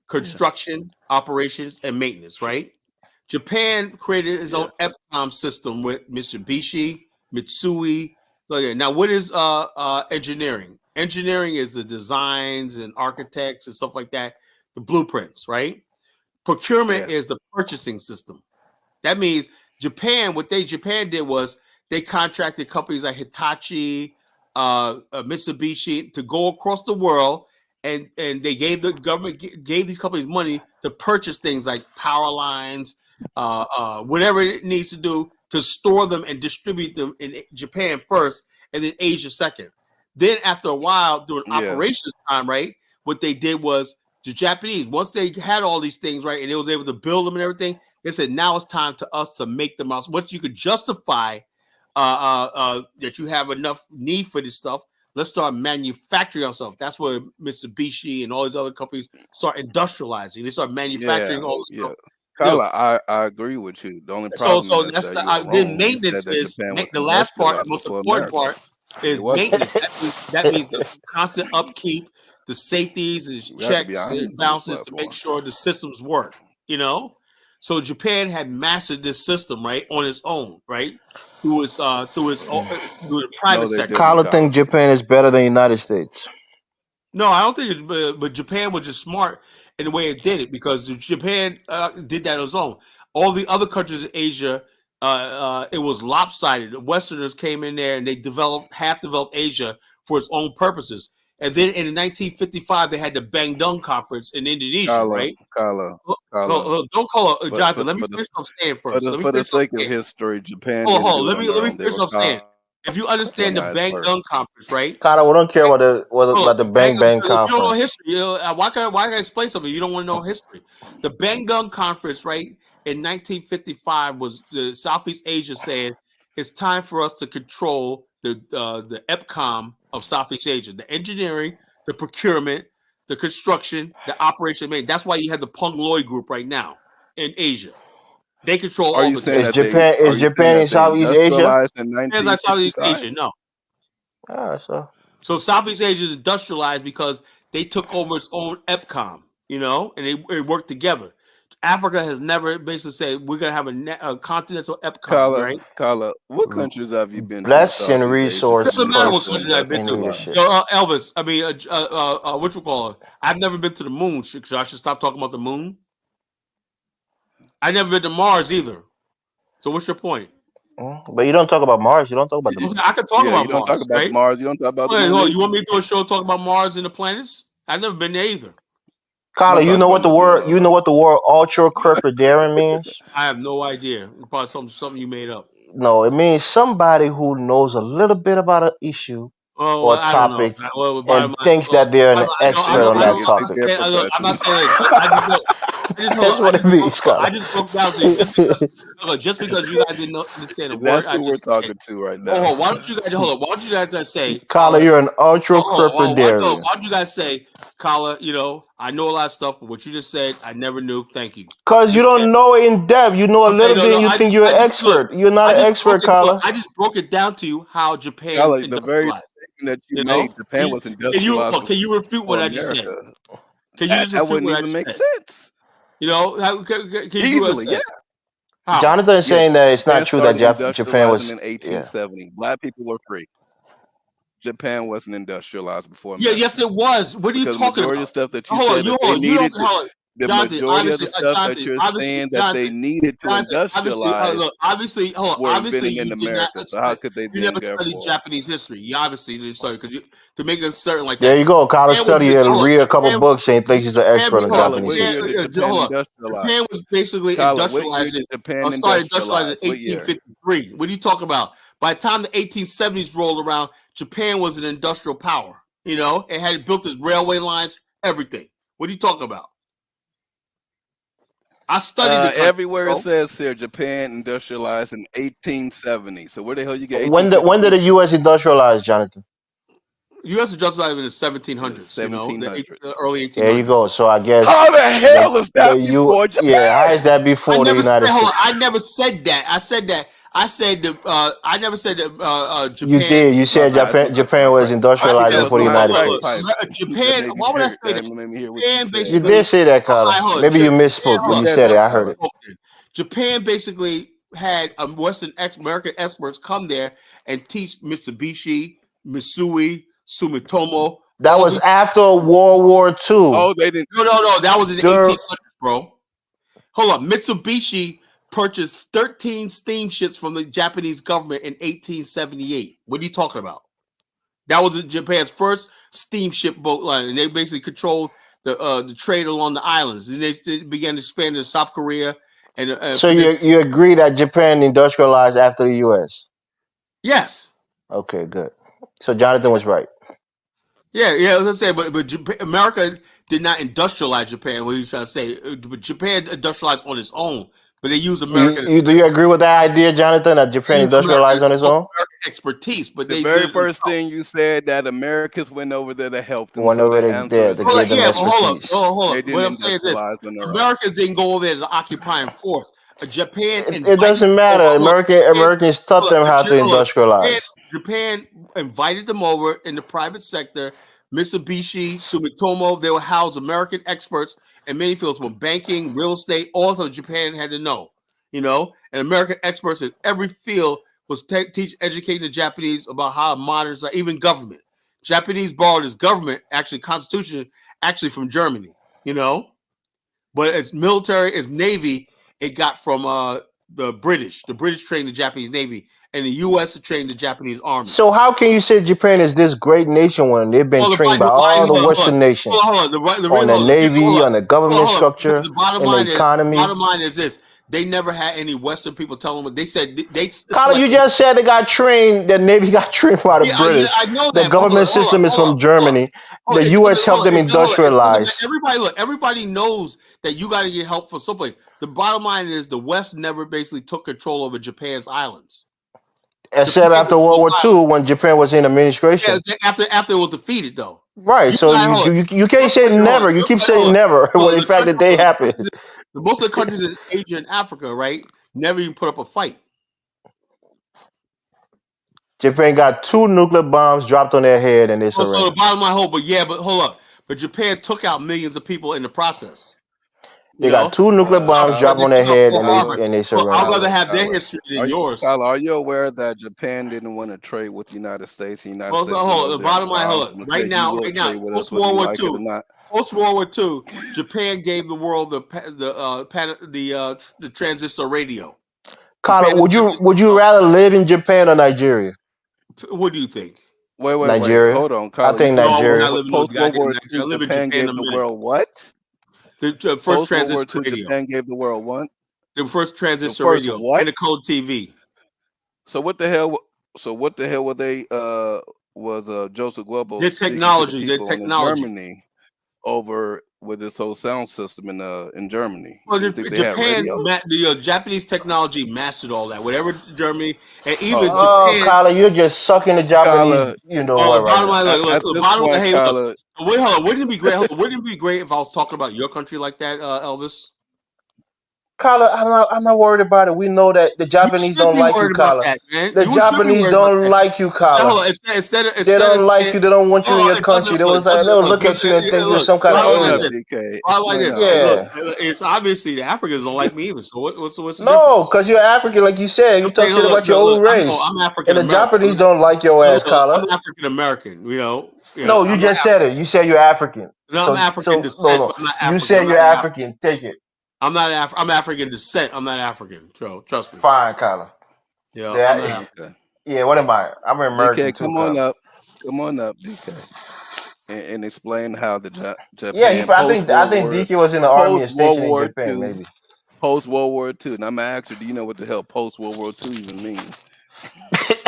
Speaker 1: construction, operations, and maintenance, right? Japan created its own
Speaker 4: Yeah.
Speaker 1: EPCOM system with Mitsubishi, Mitsui. Look, now, what is engineering? Engineering is the designs and architects and stuff like that, the blueprints, right? Procurement
Speaker 4: Yeah.
Speaker 1: is the purchasing system. That means what Japan did was they contracted companies like Hitachi, Mitsubishi to go across the world, and they gave the government gave these companies money to purchase things like power lines, whatever it needs to do to store them and distribute them in Japan first, and then Asia second. Then after a while, during
Speaker 4: Yeah.
Speaker 1: operations time, right, what they did was the Japanese, once they had all these things right, and they was able to build them and everything, they said now it's time to us to make them out. Once you could justify that you have enough need for this stuff, let's start manufacturing ourselves. That's where Mitsubishi and all these other companies start industrializing. They start manufacturing all this stuff
Speaker 4: Kyla, I agree with you. The only
Speaker 1: So
Speaker 4: problem is
Speaker 1: that's
Speaker 4: that you're
Speaker 1: then
Speaker 4: wrong. You
Speaker 1: maintenance
Speaker 4: said that
Speaker 1: is
Speaker 4: Japan was
Speaker 1: the last part, the
Speaker 4: industrialized
Speaker 1: most
Speaker 4: before
Speaker 1: important
Speaker 4: America.
Speaker 1: part is
Speaker 4: It wasn't.
Speaker 1: maintenance. That means the constant upkeep, the safeties and
Speaker 4: We have to be
Speaker 1: checks and
Speaker 4: honest on this
Speaker 1: balances to make
Speaker 4: platform.
Speaker 1: sure the systems work. You know, so Japan had mastered this system right on its own, right through the private
Speaker 4: No, they
Speaker 1: sector.
Speaker 4: didn't,
Speaker 5: Kyla
Speaker 4: Kyla.
Speaker 5: think Japan is better than the United States.
Speaker 1: No, I don't think it, but Japan was just smart in the way it did it because Japan did that on its own. All the other countries in Asia, it was lopsided. The Westerners came in there and they half developed Asia for its own purposes. And then in 1955, they had the Bandung Conference in Indonesia, right?
Speaker 4: Kyla,
Speaker 1: Don't call her,
Speaker 4: for
Speaker 1: Jonathan. Let me
Speaker 4: for the
Speaker 1: finish what I'm saying first. Let me
Speaker 4: for the
Speaker 1: finish what I'm
Speaker 4: sake of
Speaker 1: saying.
Speaker 4: history, Japan
Speaker 1: Hold on,
Speaker 4: didn't
Speaker 1: hold on.
Speaker 4: do it on
Speaker 1: Let
Speaker 4: their
Speaker 1: me
Speaker 4: own. They
Speaker 1: finish
Speaker 4: were
Speaker 1: what I'm saying. If you understand the
Speaker 4: colonized first.
Speaker 1: Bandung Conference, right?
Speaker 5: Kyla, we don't care
Speaker 1: Bang-
Speaker 5: about the Bang Bang
Speaker 1: If you don't know
Speaker 5: Conference.
Speaker 1: history, why can I explain something? You don't want to know history. The Bandung Conference, right, in 1955 was the Southeast Asia saying it's time for us to control the EPCOM of Southeast Asia, the engineering, the procurement, the construction, the operation. That's why you have the Peng Loi group right now in Asia. They control
Speaker 4: Are
Speaker 1: all
Speaker 4: you
Speaker 1: the
Speaker 4: saying
Speaker 5: Is
Speaker 4: that
Speaker 5: Japan
Speaker 4: are you saying
Speaker 5: Japan in
Speaker 4: that they
Speaker 5: Southeast Asia?
Speaker 4: industrialized in
Speaker 1: As I Southeast
Speaker 4: 1955?
Speaker 1: Asia, no.
Speaker 5: All right,
Speaker 1: So Southeast Asia is industrialized because they took over its own EPCOM, and they worked together. Africa has never basically said we're gonna have a continental EPCOM, right?
Speaker 4: Kyla, what countries have you been to in
Speaker 5: blessing
Speaker 4: Southeast Asia for
Speaker 5: resource
Speaker 1: Doesn't
Speaker 4: you
Speaker 1: matter
Speaker 4: not
Speaker 1: what
Speaker 4: to
Speaker 5: first
Speaker 1: country I've been
Speaker 5: in
Speaker 1: to.
Speaker 4: industrialize?
Speaker 5: leadership.
Speaker 1: Elvis, I mean, what you call it? I've never been to the moon, so I should stop talking about the moon. I've never been to Mars either. So what's your point?
Speaker 5: But you don't talk about Mars. You don't talk about the moon.
Speaker 1: I can talk
Speaker 4: Yeah,
Speaker 1: about
Speaker 4: you don't talk
Speaker 1: Mars,
Speaker 4: about
Speaker 1: right?
Speaker 4: Mars. You don't talk about the
Speaker 1: Wait,
Speaker 4: moon
Speaker 1: hold on,
Speaker 4: either.
Speaker 1: you want me to do a show talk about Mars and the planets? I've never been there either.
Speaker 5: Kyla,
Speaker 4: We'll
Speaker 5: you
Speaker 4: talk
Speaker 5: know
Speaker 4: about
Speaker 5: what the
Speaker 4: it another
Speaker 5: word ultra crepidarian means?
Speaker 1: I have no idea. Probably something you made up.
Speaker 5: No, it means somebody who knows a little bit about an issue
Speaker 1: Oh,
Speaker 5: or
Speaker 1: well,
Speaker 5: a
Speaker 1: I don't know.
Speaker 5: topic
Speaker 1: Well,
Speaker 5: and thinks that they're an expert on that topic.
Speaker 4: They're
Speaker 1: I'm not
Speaker 4: professionals.
Speaker 1: saying that.
Speaker 5: That's what it means,
Speaker 1: I
Speaker 5: Kyla.
Speaker 1: just broke down to you just because you guys didn't understand the word
Speaker 4: That's
Speaker 1: I
Speaker 4: who we're
Speaker 1: just said.
Speaker 4: talking to right now.
Speaker 1: Hold on, why don't you guys hold on? Why don't you guys say,
Speaker 5: Kyla, you're an ultra crepidarian.
Speaker 1: why don't you guys say, Kala, I know a lot of stuff, but what you just said, I never knew. Thank you.
Speaker 5: Because you don't know it in depth. You know a little bit and you think you're an expert. You're not an expert, Kyla.
Speaker 1: I just broke it down to you how Japan
Speaker 4: Kyla, the very
Speaker 1: industrialized.
Speaker 4: thing that you made, Japan was industrialized
Speaker 1: Can you refute what
Speaker 4: before
Speaker 1: I just said?
Speaker 4: America.
Speaker 1: Can you just
Speaker 4: That
Speaker 1: refute
Speaker 4: wouldn't
Speaker 1: what I
Speaker 4: even
Speaker 1: just
Speaker 4: make
Speaker 1: said?
Speaker 4: sense.
Speaker 1: Can you do
Speaker 4: Easily,
Speaker 1: what I
Speaker 4: yeah.
Speaker 1: said? How?
Speaker 5: Jonathan is saying that it's not true that
Speaker 4: Japan started
Speaker 5: Japan
Speaker 4: industrializing
Speaker 5: was.
Speaker 4: in
Speaker 5: Yeah.
Speaker 4: 1870. Black people were free. Japan wasn't industrialized before
Speaker 1: Yeah,
Speaker 4: America.
Speaker 1: yes, it was. What are you
Speaker 4: Because
Speaker 1: talking
Speaker 4: majority
Speaker 1: about?
Speaker 4: of stuff that you
Speaker 1: Hold on,
Speaker 4: said that they needed to, the
Speaker 1: Jonathan,
Speaker 4: majority of the
Speaker 1: obviously,
Speaker 4: stuff that you're saying that they needed to industrialize
Speaker 1: obviously,
Speaker 4: were
Speaker 1: obviously,
Speaker 4: invented in
Speaker 1: you did not.
Speaker 4: America. So how could they
Speaker 1: You
Speaker 4: then
Speaker 1: never studied
Speaker 4: therefore?
Speaker 1: Japanese history. You obviously didn't study because to make it certain like that.
Speaker 5: There you go. Kyla study and read a couple books and thinks he's an expert in
Speaker 4: Kyla,
Speaker 5: Japanese
Speaker 4: what year
Speaker 5: history.
Speaker 4: did Japan industrialize?
Speaker 1: Japan was basically
Speaker 4: Kyla, what year
Speaker 1: industrialized.
Speaker 4: did Japan
Speaker 1: Started industrialized in
Speaker 4: industrialize? What year?
Speaker 1: 1853. What are you talking about? By the time the 1870s rolled around, Japan was an industrial power. It had built its railway lines, everything. What are you talking about? I studied the country,
Speaker 4: everywhere
Speaker 1: bro.
Speaker 4: it says here Japan industrialized in 1870. So where the hell you get
Speaker 5: When did the U.S. industrialize, Jonathan?
Speaker 1: U.S. industrialized in the 1700s.
Speaker 4: 1700s.
Speaker 1: The early 1800s.
Speaker 5: There you go. So I guess
Speaker 4: how the hell is that before Japan?
Speaker 5: Yeah, how is that before the United States?
Speaker 1: I never said that. I said that. I never said that. Japan.
Speaker 5: You did. You said Japan was industrialized before the United States.
Speaker 1: Japan. Why would I say that?
Speaker 4: Japan
Speaker 5: You did say that, Kyla. Maybe you misspoke when you said it. I heard it.
Speaker 1: Japan basically had American experts come there and teach Mitsubishi, Mitsui, Sumitomo.
Speaker 5: That was after World War II.
Speaker 4: Oh, they didn't.
Speaker 1: No. That was in the 1800s, bro. Hold on. Mitsubishi purchased 13 steamships from the Japanese government in 1878. What are you talking about? That was Japan's first steamship boat line, and they basically controlled the trade along the islands. And they began to expand to South Korea.
Speaker 5: So you agree that Japan industrialized after the U.S.?
Speaker 1: Yes.
Speaker 5: Okay, good. So Jonathan was right.
Speaker 1: Yeah. Let's say, but Japan, America did not industrialize Japan. What are you trying to say? But Japan industrialized on its own but they use
Speaker 2: Do
Speaker 1: American
Speaker 2: you agree with that idea, Jonathan, that Japan industrialized on its own?
Speaker 1: expertise, but
Speaker 4: The
Speaker 1: they
Speaker 4: very
Speaker 1: did it
Speaker 4: first
Speaker 1: themselves.
Speaker 4: thing you said that Americans went over there to help them.
Speaker 2: Went
Speaker 4: So
Speaker 2: over
Speaker 4: the
Speaker 2: there
Speaker 4: answer is
Speaker 2: to
Speaker 1: Hold
Speaker 2: give
Speaker 1: on,
Speaker 2: them
Speaker 1: yeah, but
Speaker 2: expertise.
Speaker 1: hold
Speaker 4: they
Speaker 1: up. What
Speaker 4: didn't
Speaker 1: I'm saying is this:
Speaker 4: industrialize on their own.
Speaker 1: Americans didn't go over there as an occupying force. Japan
Speaker 2: It doesn't matter. Americans taught them how to industrialize.
Speaker 1: Japan invited them over in the private sector. Mitsubishi, Sumitomo, they will house American experts in many fields, from banking, real estate. Also, Japan had to know, and American experts in every field was educating the Japanese about how to modernize, even government. Japanese borrowed his government, actually constitution, actually from Germany, but as military, as Navy, it got from the British. The British trained the Japanese Navy, and the U.S. trained the Japanese Army.
Speaker 2: So how can you say Japan is this great nation when they've been trained by all the Western nations on the Navy, on the government structure,
Speaker 1: the bottom
Speaker 2: and
Speaker 1: line
Speaker 2: the economy?
Speaker 1: Bottom line is this: they never had any Western people telling them. They said
Speaker 2: Colin, you just said they got trained. The Navy got trained by the British.
Speaker 1: I know
Speaker 2: the
Speaker 1: that,
Speaker 2: government system is from Germany. The U.S. helped them industrialize.
Speaker 1: Everybody knows that you got to get help from someplace. The bottom line is the West never basically took control over Japan's islands.
Speaker 2: Except after World War II, when Japan was in administration.
Speaker 1: Yeah, after it was defeated, though.
Speaker 2: Right. So you can't say never. You keep saying never. Well, in fact, that they happened.
Speaker 1: Most of the countries in Asia and Africa, right, never even put up a fight.
Speaker 2: Japan got 2 nuclear bombs dropped on their head, and they surrendered.
Speaker 1: So the bottom line, but hold up. But Japan took out millions of people in the process.
Speaker 2: They got 2 nuclear bombs dropped on their head, and they surrendered.
Speaker 1: I'd rather have their history than yours.
Speaker 4: Kyle, are you aware that Japan didn't want to trade with the United States? The United States.
Speaker 1: The bottom line, hold up. Right now, post World War II. Post World War II, Japan gave the world the transistor radio.
Speaker 2: Kyle, would you rather live in Japan or Nigeria?
Speaker 1: What do you think?
Speaker 4: Wait,
Speaker 2: Nigeria.
Speaker 4: Hold on, Kyle.
Speaker 2: I think Nigeria.
Speaker 4: Post World War II, Japan gave the world what?
Speaker 1: The first transistor radio.
Speaker 4: Japan gave the world what?
Speaker 1: The first transistor radio and the code TV.
Speaker 4: So what the hell? Were they? Was Joseph Goebbels?
Speaker 1: The technology.
Speaker 4: Germany over with this whole sound system in Germany.
Speaker 1: Well, Japan, the Japanese technology mastered all that. Whatever Germany and even Japan.
Speaker 2: Kyle, you're just sucking the Japanese.
Speaker 1: Bottom line, wait, hold on. Wouldn't it be great? Wouldn't it be great if I was talking about your country like that, Elvis?
Speaker 2: Kyle, I'm not worried about it. We know that the Japanese don't like you, Kyle. The Japanese don't like you, Kyle. They don't like you. They don't want you in your country. They was like, they'll look at you and think you're some kind of alien.
Speaker 1: It's obviously the Africans don't like me either. So what's the
Speaker 2: no, because you're African, like you said. You talk shit about your own race.
Speaker 1: I'm African.
Speaker 2: And the Japanese don't like your ass, Kyle.
Speaker 1: I'm African American.
Speaker 2: No, you just said it. You said you're African.
Speaker 1: No, I'm African descent.
Speaker 2: You said you're African. Take it.
Speaker 1: I'm not. I'm African descent. I'm not African. So trust me.
Speaker 2: Fine, Kyla.
Speaker 1: Yeah.
Speaker 2: What am I? I'm an American
Speaker 4: BK,
Speaker 2: too.
Speaker 4: Come on up, BK, and explain how the Japan.
Speaker 2: Yeah, I think DK was in the army and stationed in Japan, maybe.
Speaker 4: Post World War II. And I'm actually, do you know what the hell post World War II even means?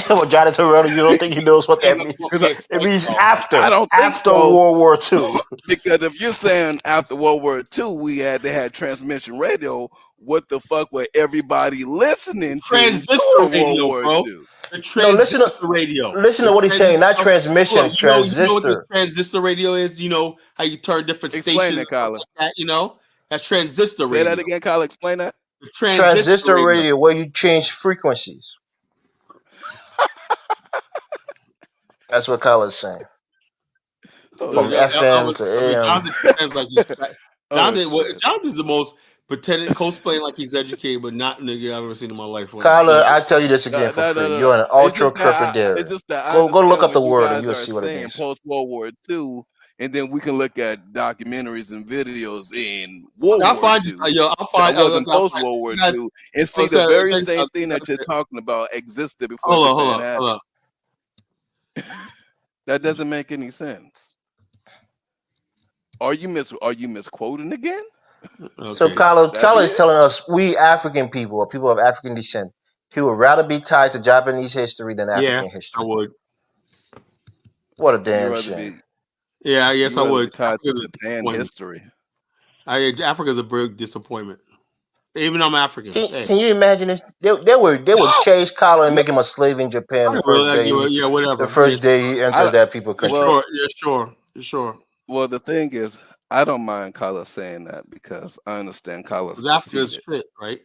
Speaker 2: Well, Jonathan Terrell, you don't think he knows what that means? It means after.
Speaker 4: I don't think
Speaker 2: after World War II.
Speaker 4: Because if you're saying after World War II, they had transmission radio. What the fuck were everybody listening to?
Speaker 1: Transistor radio, bro. The transistor radio.
Speaker 2: Listen to what he's saying. Not transmission. Transistor.
Speaker 1: You know what the transistor radio is? You know how you turn different stations.
Speaker 4: That, Kyla.
Speaker 1: Like that, that's transistor radio.
Speaker 4: Say that again, Kyle. Explain that.
Speaker 2: Transistor radio, where you change frequencies. That's what Kyle is saying. From FM to AM.
Speaker 1: Jonathan's the most pretending, cosplaying like he's educated, but not nigga I've ever seen in my life.
Speaker 2: Kyle, I tell you this again for free. You're an ultra crepidarian. Go look up the word and you'll see what it is.
Speaker 4: Post World War II, and then we can look at documentaries and videos in World War II.
Speaker 1: I'll find
Speaker 4: post World War II and see the very same thing that you're talking about existed before.
Speaker 1: Hold on.
Speaker 4: That doesn't make any sense. Are you misquoting again?
Speaker 2: Okay. So Kyle is telling us we African people or people of African descent, he would rather be tied to Japanese history than African history.
Speaker 1: I would.
Speaker 2: What a damn shame.
Speaker 1: Yes, I would.
Speaker 4: Tied to Japan history.
Speaker 1: Africa's a big disappointment. Even though I'm African. Hey.
Speaker 5: Can you imagine this? They would chase Kamala and make him a slave in Japan the first day.
Speaker 1: Yeah, whatever.
Speaker 5: The first day he enters that people country.
Speaker 1: Sure.
Speaker 4: Well, the thing is, I don't mind Kamala saying that because I understand Kamala's
Speaker 1: Africa's
Speaker 4: defeated.
Speaker 1: fit, right?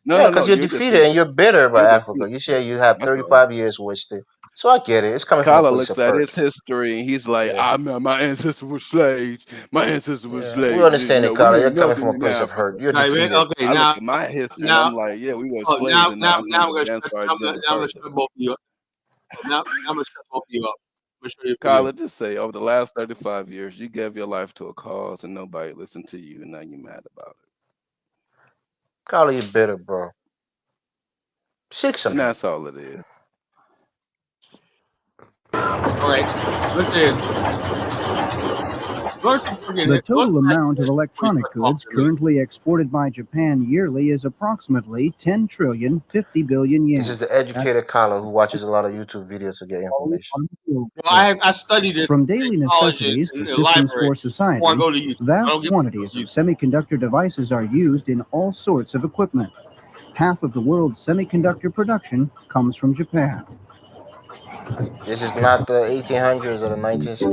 Speaker 5: No, because you're defeated and you're bitter by Africa. You say you have 35 years wasted. So I get it. It's coming from a place of hurt.
Speaker 4: Kamala looks at his history and he's like, my ancestors were slaves. My ancestors were slaves.
Speaker 5: We understand it, Kamala. You're coming from a place of hurt. You're defeated.
Speaker 1: Okay,
Speaker 4: I
Speaker 1: now
Speaker 4: look at my history and I'm like, yeah, we were slaves.
Speaker 1: Now I'm going to shut both of you up. Now I'm going to shut both of you up.
Speaker 4: Kamala, just say, over the last 35 years, you gave your life to a cause and nobody listened to you, and now you're mad about it.
Speaker 5: Kamala, you're bitter, bro.
Speaker 4: And that's all it is.
Speaker 1: All right, look at
Speaker 6: the total amount of electronic goods currently exported by Japan yearly is approximately 10 trillion, 50 billion yen.
Speaker 5: This is the educated Kamala who watches a lot of YouTube videos to get information.
Speaker 1: I studied this
Speaker 6: from daily necessities to systems for society. Vast quantities of semiconductor devices are used in all sorts of equipment. Half of the world's semiconductor production comes from Japan.
Speaker 5: This is not the 1800s or the 19th,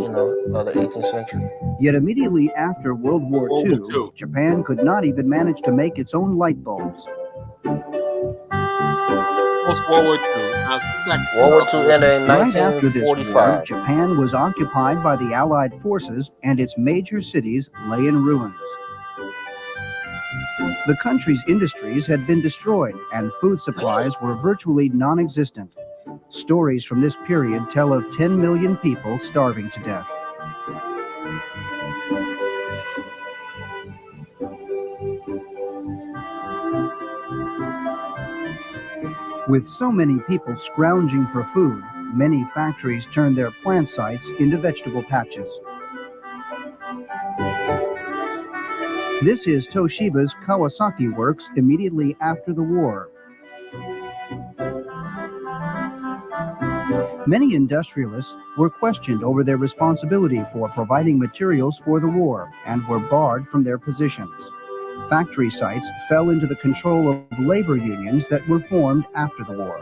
Speaker 5: or the 18th century.
Speaker 6: Yet immediately after World War II, Japan could not even manage to make its own light bulbs.
Speaker 1: Post World War II.
Speaker 5: World War II ended in 1945.
Speaker 6: Right after this war, Japan was occupied by the Allied forces, and its major cities lay in ruins. The country's industries had been destroyed, and food supplies were virtually non-existent. Stories from this period tell of 10 million people starving to death. With so many people scrounging for food, many factories turned their plant sites into vegetable patches. This is Toshiba's Kawasaki works immediately after the war. Many industrialists were questioned over their responsibility for providing materials for the war and were barred from their positions. Factory sites fell into the control of labor unions that were formed after the war.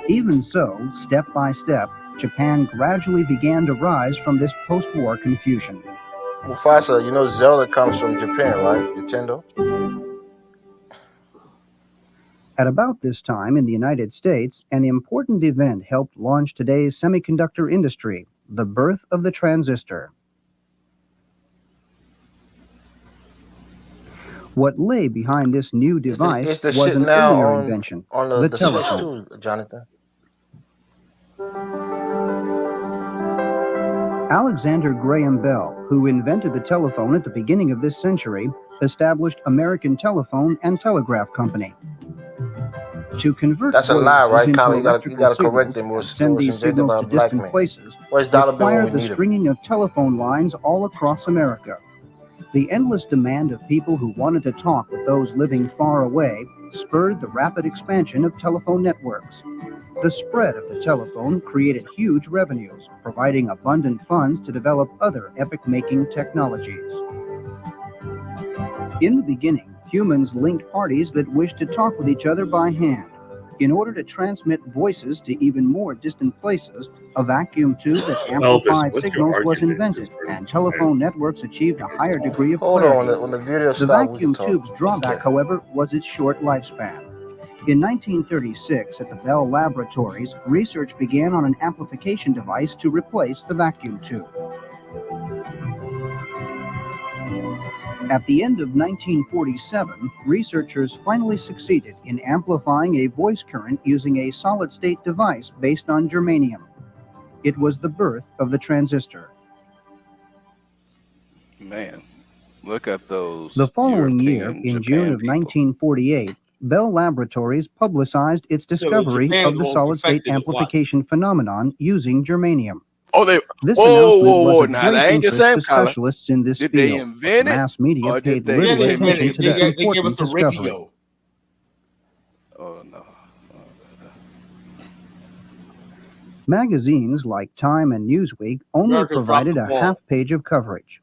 Speaker 6: Even so, step by step, Japan gradually began to rise from this post-war confusion.
Speaker 5: Mufasa, you know Zelda comes from Japan, right? Nintendo?
Speaker 6: At about this time in the United States, an important event helped launch today's semiconductor industry, the birth of the transistor. What lay behind this new device was an earlier invention, the telephone.
Speaker 5: Too, Jonathan.
Speaker 6: Alexander Graham Bell, who invented the telephone at the beginning of this century, established American Telephone and Telegraph Company. To convert
Speaker 5: that's a lie, right,
Speaker 6: Kamala?
Speaker 5: You gotta correct them. It was invented by a black man. Where's dollar bill when we need
Speaker 6: the stringing of telephone lines all across America. The endless demand of people who wanted to talk with those living far away spurred the rapid expansion of telephone networks. The spread of the telephone created huge revenues, providing abundant funds to develop other epoch-making technologies. In the beginning, humans linked parties that wished to talk with each other by hand. In order to transmit voices to even more distant places, a vacuum tube that amplified signals was invented, and telephone networks achieved a higher degree of clarity.
Speaker 5: Hold on, when the video stopped,
Speaker 6: the vacuum tube's drawback, however, was its short lifespan. In 1936, at the Bell Laboratories, research began on an amplification device to replace the vacuum tube. At the end of 1947, researchers finally succeeded in amplifying a voice current using a solid-state device based on germanium. It was the birth of the transistor.
Speaker 4: Man, look at those.
Speaker 6: The following year, in June of 1948, Bell Laboratories publicized its discovery of the solid-state amplification phenomenon using germanium.
Speaker 4: Oh, they whoa! Now that ain't the same color.
Speaker 6: Specialists in this
Speaker 4: did
Speaker 6: field.
Speaker 4: They invent it?
Speaker 6: Mass media
Speaker 4: or
Speaker 6: paid
Speaker 4: did
Speaker 6: little
Speaker 4: they
Speaker 6: attention to this important discovery.
Speaker 4: Oh no!
Speaker 6: Magazines like Time and Newsweek only provided a half page of coverage.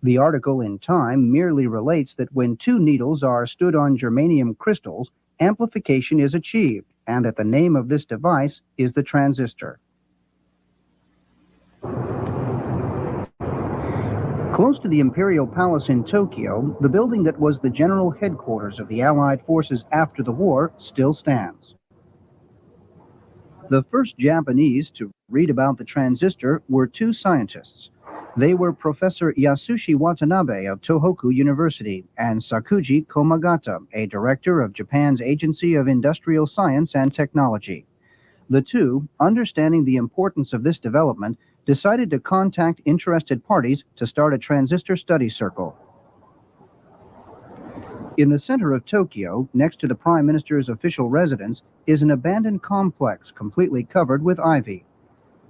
Speaker 6: The article in Time merely relates that when two needles are stood on germanium crystals, amplification is achieved, and that the name of this device is the transistor. Close to the Imperial Palace in Tokyo, the building that was the general headquarters of the Allied forces after the war still stands. The first Japanese to read about the transistor were two scientists. They were Professor Yasushi Watanabe of Tohoku University and Sakuji Komagata, a director of Japan's Agency of Industrial Science and Technology. The two, understanding the importance of this development, decided to contact interested parties to start a transistor study circle. In the center of Tokyo, next to the Prime Minister's official residence, is an abandoned complex completely covered with ivy.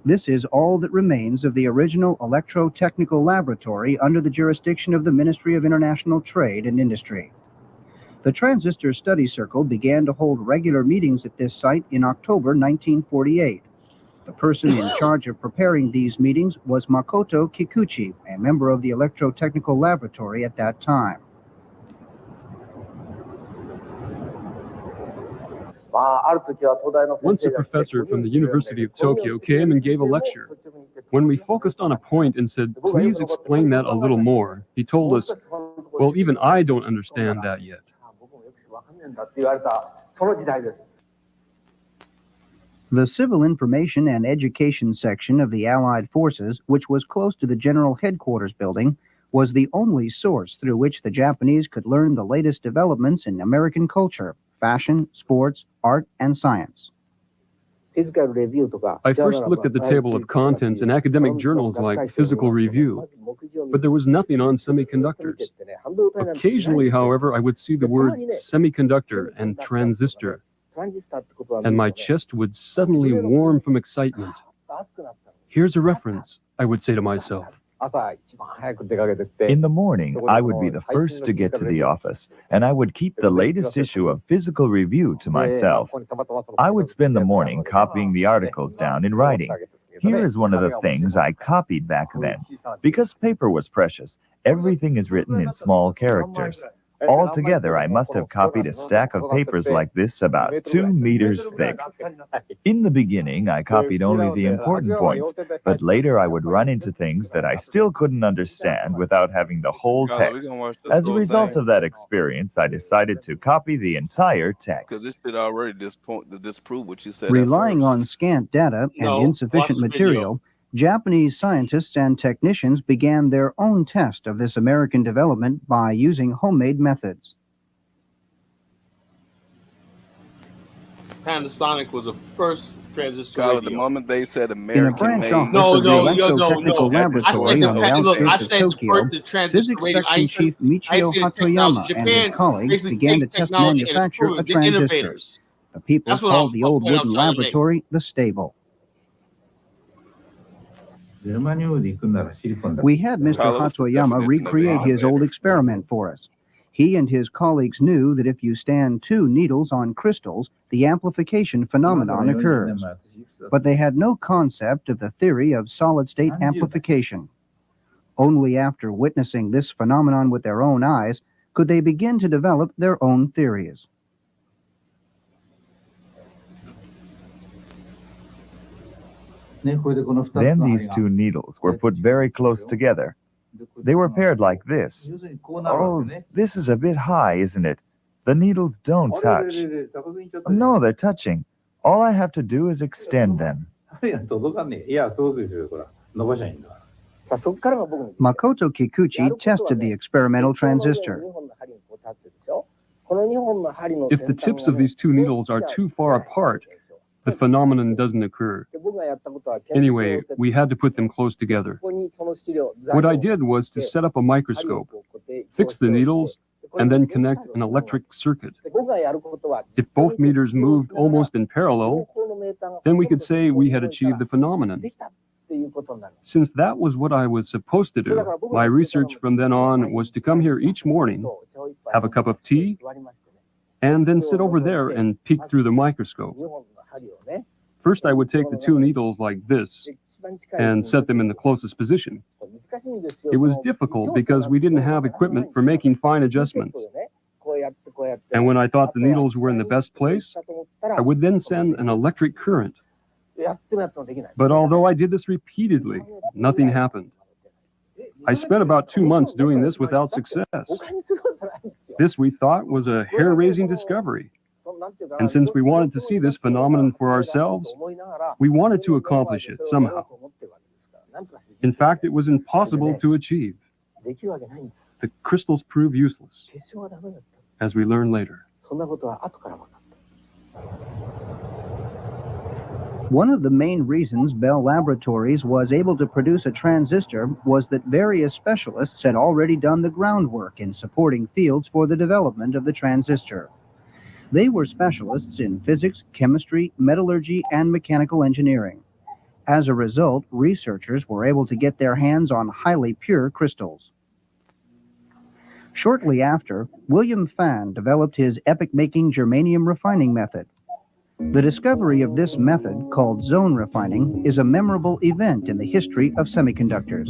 Speaker 6: This is all that remains of the original electro-technical laboratory under the jurisdiction of the Ministry of International Trade and Industry. The Transistor Study Circle began to hold regular meetings at this site in October 1948. The person in charge of preparing these meetings was Makoto Kikuchi, a member of the Electro-Technical Laboratory at that time.
Speaker 7: Once a professor from the University of Tokyo came and gave a lecture. When we focused on a point and said, "Please explain that a little more," he told us, "Well, even I don't understand that yet."
Speaker 6: The Civil Information and Education section of the Allied Forces, which was close to the General Headquarters building, was the only source through which the Japanese could learn the latest developments in American culture, fashion, sports, art, and science.
Speaker 7: I first looked at the table of contents in academic journals like Physical Review, but there was nothing on semiconductors. Occasionally, however, I would see the words semiconductor and transistor, and my chest would suddenly warm from excitement. Here's a reference, I would say to myself.
Speaker 8: In the morning, I would be the first to get to the office, and I would keep the latest issue of Physical Review to myself. I would spend the morning copying the articles down in writing. Here is one of the things I copied back then. Because paper was precious, everything is written in small characters. Altogether, I must have copied a stack of papers like this about 2 meters thick. In the beginning, I copied only the important points, but later I would run into things that I still couldn't understand without having the whole text. As a result of that experience, I decided to copy the entire text.
Speaker 4: Because this should already disprove what you said.
Speaker 6: Relying on scant data and insufficient material, Japanese scientists and technicians began their own test of this American development by using homemade methods.
Speaker 1: Panasonic was the first transistor
Speaker 4: Carla,
Speaker 1: radio.
Speaker 4: the moment they said
Speaker 6: In a
Speaker 4: American
Speaker 6: branch
Speaker 4: made,
Speaker 6: office
Speaker 1: No,
Speaker 6: of the
Speaker 1: no,
Speaker 6: Electro-Technical
Speaker 1: no. I
Speaker 6: Laboratory
Speaker 1: said
Speaker 6: on the outskirts of Tokyo,
Speaker 1: transistor
Speaker 6: Physics
Speaker 1: radio.
Speaker 6: Section Chief Michio Hatoyama and his colleagues began to test manufacture a transistor. The people called the old wooden laboratory the stable. We had Mr. Hatoyama recreate his old experiment for us. He and his colleagues knew that if you stand 2 needles on crystals, the amplification phenomenon occurs. But they had no concept of the theory of solid-state amplification. Only after witnessing this phenomenon with their own eyes could they begin to develop their own theories.
Speaker 8: Then these 2 needles were put very close together. They were paired like this. Oh, this is a bit high, isn't it? The needles don't touch. No, they're touching. All I have to do is extend them.
Speaker 6: Makoto Kikuchi tested the experimental transistor.
Speaker 7: If the tips of these 2 needles are too far apart, the phenomenon doesn't occur. Anyway, we had to put them close together. What I did was to set up a microscope, fix the needles, and then connect an electric circuit. If both meters moved almost in parallel, then we could say we had achieved the phenomenon. Since that was what I was supposed to do, my research from then on was to come here each morning, have a cup of tea, and then sit over there and peek through the microscope. First, I would take the 2 needles like this and set them in the closest position. It was difficult because we didn't have equipment for making fine adjustments. And when I thought the needles were in the best place, I would then send an electric current. But although I did this repeatedly, nothing happened. I spent about 2 months doing this without success. This, we thought, was a hair-raising discovery. And since we wanted to see this phenomenon for ourselves, we wanted to accomplish it somehow. In fact, it was impossible to achieve. The crystals proved useless, as we learn later.
Speaker 6: One of the main reasons Bell Laboratories was able to produce a transistor was that various specialists had already done the groundwork in supporting fields for the development of the transistor. They were specialists in physics, chemistry, metallurgy, and mechanical engineering. As a result, researchers were able to get their hands on highly pure crystals. Shortly after, William Fan developed his epoch-making germanium refining method. The discovery of this method, called zone refining, is a memorable event in the history of semiconductors.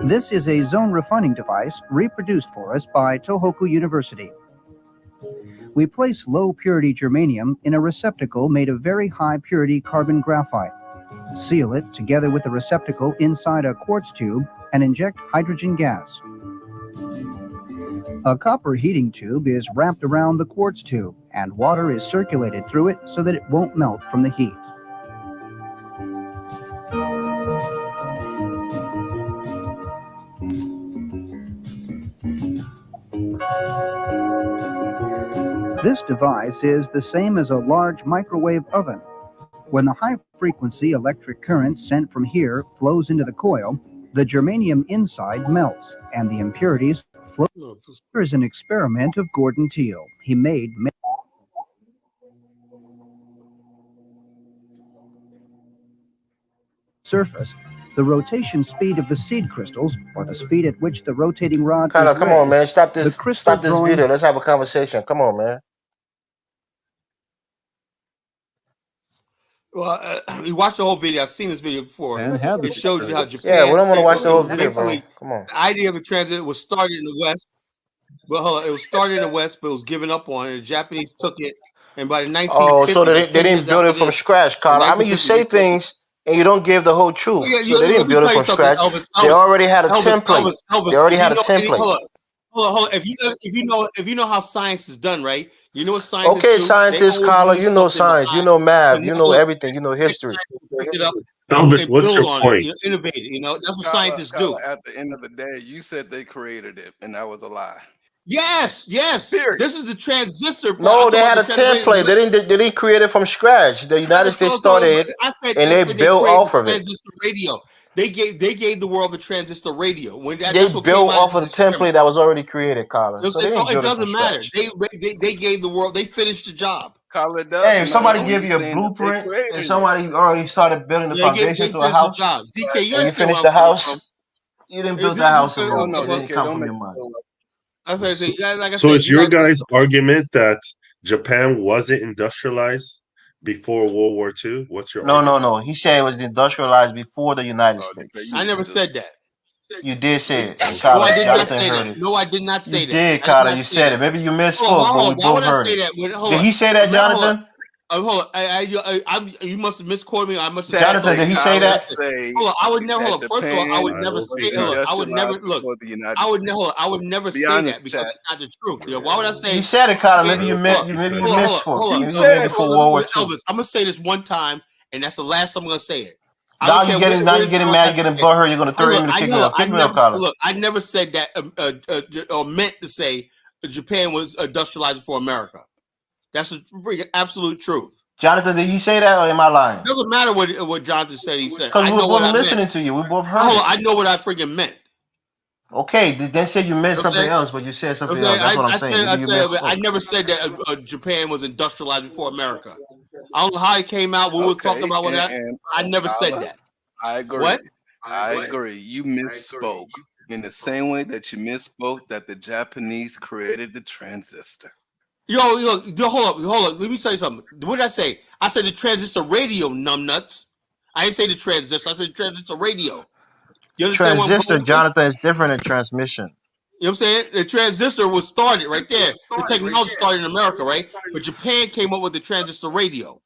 Speaker 6: This is a zone refining device reproduced for us by Tohoku University. We place low-purity germanium in a receptacle made of very high-purity carbon graphite, seal it together with the receptacle inside a quartz tube, and inject hydrogen gas. A copper heating tube is wrapped around the quartz tube, and water is circulated through it so that it won't melt from the heat. This device is the same as a large microwave oven. When the high-frequency electric current sent from here flows into the coil, the germanium inside melts, and the impurities flow. Here is an experiment of Gordon Teal. He made surface the rotation speed of the seed crystals, or the speed at which the rotating rod.
Speaker 5: Kind of, come on, man. Stop this
Speaker 6: crystal
Speaker 5: video. Let's have a conversation. Come on, man.
Speaker 1: Well, you watched the whole video. I've seen this video before. It shows you how Japan.
Speaker 5: Yeah, we don't want to watch the whole video, bro. Come on.
Speaker 1: The idea of the transit was started in the West. Well, hold on. It was started in the West, but it was given up on. And the Japanese took it, and by the 1950s,
Speaker 5: oh, so they didn't build it from scratch, Carla. I mean, you say things and you don't give the whole truth.
Speaker 1: Yeah,
Speaker 5: so they didn't build it from scratch. They already had a template. They already had a template.
Speaker 1: Hold on. If you know how science is done, right? You know what science is.
Speaker 5: Okay, scientist, Carla, you know science, you know math, you know everything, you know history.
Speaker 9: Elvis, what's your point?
Speaker 1: Innovate it, that's what
Speaker 4: Carla,
Speaker 1: scientists do.
Speaker 4: At the end of the day, you said they created it, and that was a lie.
Speaker 1: Yes. Period. This is the transistor.
Speaker 5: No, they had a template. They didn't create it from scratch. The United States started and they built off of it.
Speaker 1: Radio. They gave the world the transistor radio. When
Speaker 5: they built off of the template that was already created, Carla. So
Speaker 1: it doesn't matter. They gave the world. They finished the job.
Speaker 4: Carla does.
Speaker 5: Hey, if somebody give you a blueprint and somebody already started building the foundation to a house, and you finish the house, you didn't build the house alone. It didn't come from your mind.
Speaker 9: So is your guys' argument that Japan wasn't industrialized before World War II? What's your argument?
Speaker 5: No. He said it was industrialized before the United States.
Speaker 1: I never said that.
Speaker 5: You did say it.
Speaker 1: No, I did not say that. No, I did not say that.
Speaker 5: You did, Carla. You said it. Maybe you misspoke, but we both heard it. Did he say that, Jonathan?
Speaker 1: Hold on. You must have misquoted me. I must have.
Speaker 5: Jonathan, did he say that?
Speaker 1: Hold on. I would never. Hold on. First of all, I would never say. I would never look. I would never. I would never say that because it's not the truth. Why would I say?
Speaker 5: You said it, Carla. Maybe you misspoke. Maybe you meant it for World War II.
Speaker 1: Elvis, I'm gonna say this one time, and that's the last time I'm gonna say it.
Speaker 5: Now you're getting mad. You're getting butthurt. You're gonna throw him to kick me off. Kick me off, Carla.
Speaker 1: Look, I never said that or meant to say Japan was industrialized for America. That's the absolute truth.
Speaker 5: Jonathan, did he say that or am I lying?
Speaker 1: It doesn't matter what Jonathan said. He said
Speaker 5: because we were both listening to you. We both heard.
Speaker 1: I know what I freaking meant.
Speaker 5: Okay, then say you meant something else, but you said something else. That's what I'm saying.
Speaker 1: I never said that Japan was industrialized before America. I don't know how it came out. We were talking about that. I never said that.
Speaker 4: I agree.
Speaker 1: What?
Speaker 4: I agree. You misspoke in the same way that you misspoke that the Japanese created the transistor.
Speaker 1: Yo, hold up. Let me tell you something. What did I say? I said the transistor radio, numbnuts. I didn't say the transistor. I said the transistor radio. You understand
Speaker 5: Transistor,
Speaker 1: what I'm
Speaker 5: Jonathan, is different than transmission.
Speaker 1: You know what I'm saying? The transistor was started right there. The technology started in America, right? But Japan came up with the transistor radio.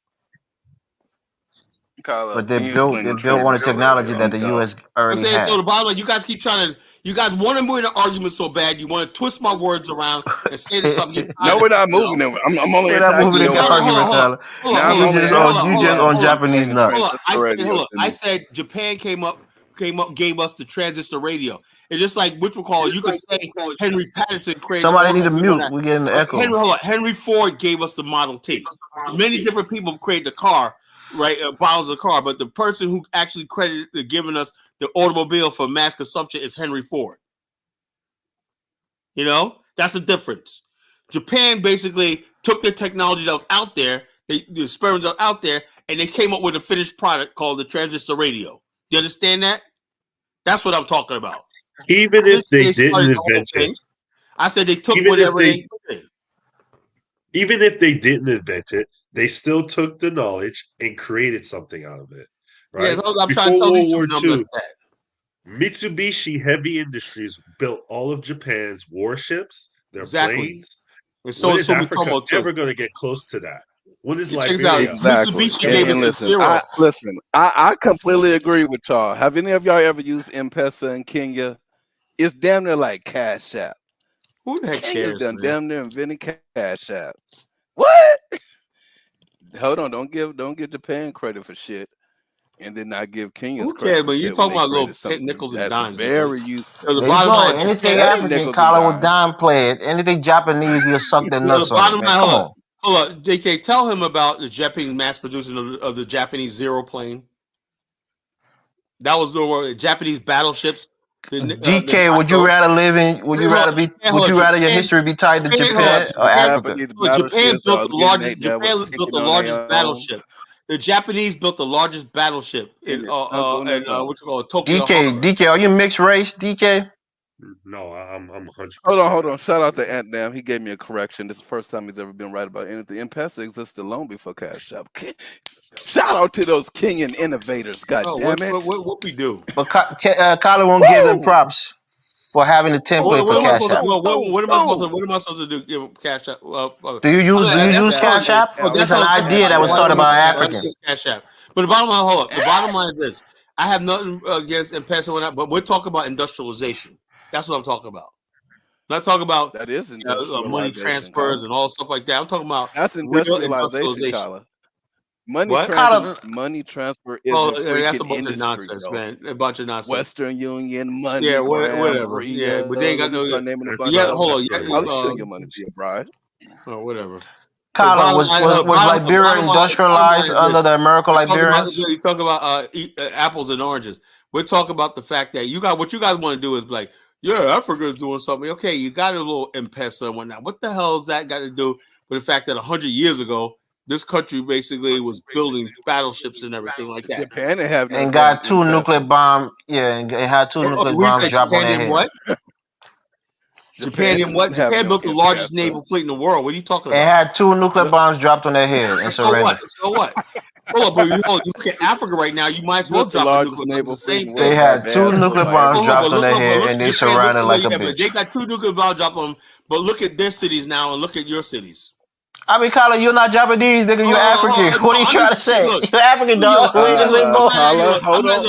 Speaker 5: But they built on a technology that the U.S. already had.
Speaker 1: So the bottom line, you guys keep trying to, you guys want to move in an argument so bad, you want to twist my words around and say something.
Speaker 4: No, we're not moving them. I'm only
Speaker 5: moving the argument, Tyler. You just on Japanese nuts.
Speaker 1: I said Japan came up, gave us the transistor radio. It's just like which we call you could say Henry Patterson created.
Speaker 5: Somebody need to mute. We're getting the echo.
Speaker 1: Henry Ford gave us the Model T. Many different people created the car, right? Bottles of the car, but the person who actually credited giving us the automobile for mass consumption is Henry Ford. You know, that's the difference. Japan basically took the technology that was out there, the experiments that were out there, and they came up with a finished product called the transistor radio. Do you understand that? That's what I'm talking about.
Speaker 9: Even if they didn't invent it,
Speaker 1: I said they took whatever they did.
Speaker 9: Even if they didn't invent it, they still took the knowledge and created something out of it. Right?
Speaker 1: Yeah, I'm trying to tell these two numbers that.
Speaker 9: Mitsubishi Heavy Industries built all of Japan's warships, their planes.
Speaker 1: And so
Speaker 9: when is Africa ever going to get close to that? When is Liberia?
Speaker 4: Exactly. And listen, I completely agree with y'all. Have any of y'all ever used M-Pesa in Kenya? It's damn near like Cash App.
Speaker 1: Who the heck cares?
Speaker 4: Damn near inventing Cash App. What? Hold on, don't give Japan credit for shit, and then not give Kenyans credit.
Speaker 1: Okay, but you talking about little nickels and dimes.
Speaker 4: Very useful.
Speaker 5: There you go. Anything African, Kala would dime play it. Anything Japanese, he'll suck their nuts on. Come on.
Speaker 1: Hold on, JK, tell him about the Japanese mass producing of the Japanese Zero plane. That was the Japanese battleships.
Speaker 5: DK, would you rather live in? Would you rather your history be tied to Japan or Africa?
Speaker 1: Japan built the largest battleship. The Japanese built the largest battleship in what you call Tokyo.
Speaker 5: DK, are you mixed race, DK?
Speaker 9: No, I'm 100%.
Speaker 4: Hold on. Shout out to Ant Dam. He gave me a correction. This is the first time he's ever been right about anything. M-Pesa existed long before Cash App. Shout out to those Kenyan innovators. God damn it.
Speaker 1: What we do?
Speaker 5: But Kala won't give them props for having a template for Cash App.
Speaker 1: What am I supposed to do? Give Cash App?
Speaker 5: Do you use Cash App? It's an idea that was started by Africans.
Speaker 1: Cash App. But the bottom line, hold up. The bottom line is this: I have nothing against M-Pesa, but we're talking about industrialization. That's what I'm talking about. I'm not talking about
Speaker 4: that is
Speaker 1: money transfers and all stuff like that. I'm talking about
Speaker 4: that's industrialization. Money transfer is
Speaker 1: that's a bunch of nonsense, though. Man. A bunch of nonsense.
Speaker 4: Western Union money.
Speaker 1: Yeah, whatever. Yeah, but they ain't got no. Hold on.
Speaker 4: I'll show your money to your bride.
Speaker 1: Oh, whatever.
Speaker 5: Kala, was Liberia industrialized under the American Liberians?
Speaker 1: You talk about apples and oranges. We're talking about the fact that what you guys want to do is like, yeah, Africa's doing something. Okay, you got a little M-Pesa and whatnot. What the hell has that got to do with the fact that 100 years ago, this country basically was building battleships and everything like that?
Speaker 4: Japan
Speaker 5: and got two nuclear bombs. Yeah, and had two nuclear bombs dropped on their head.
Speaker 1: What? Japan built the largest naval fleet in the world. What are you talking about?
Speaker 5: And had two nuclear bombs dropped on their head and surrendered.
Speaker 1: So what? Hold on, but you look at Africa right now, you might as well drop the nuclear bombs.
Speaker 5: They had two nuclear bombs dropped on their head and they surrounded like a bitch.
Speaker 1: They got two nuclear bombs dropped on them, but look at their cities now and look at your cities.
Speaker 5: I mean, Kala, you're not Japanese, nigga. You're African. What are you trying to say? You're African, dog.
Speaker 4: Hold on.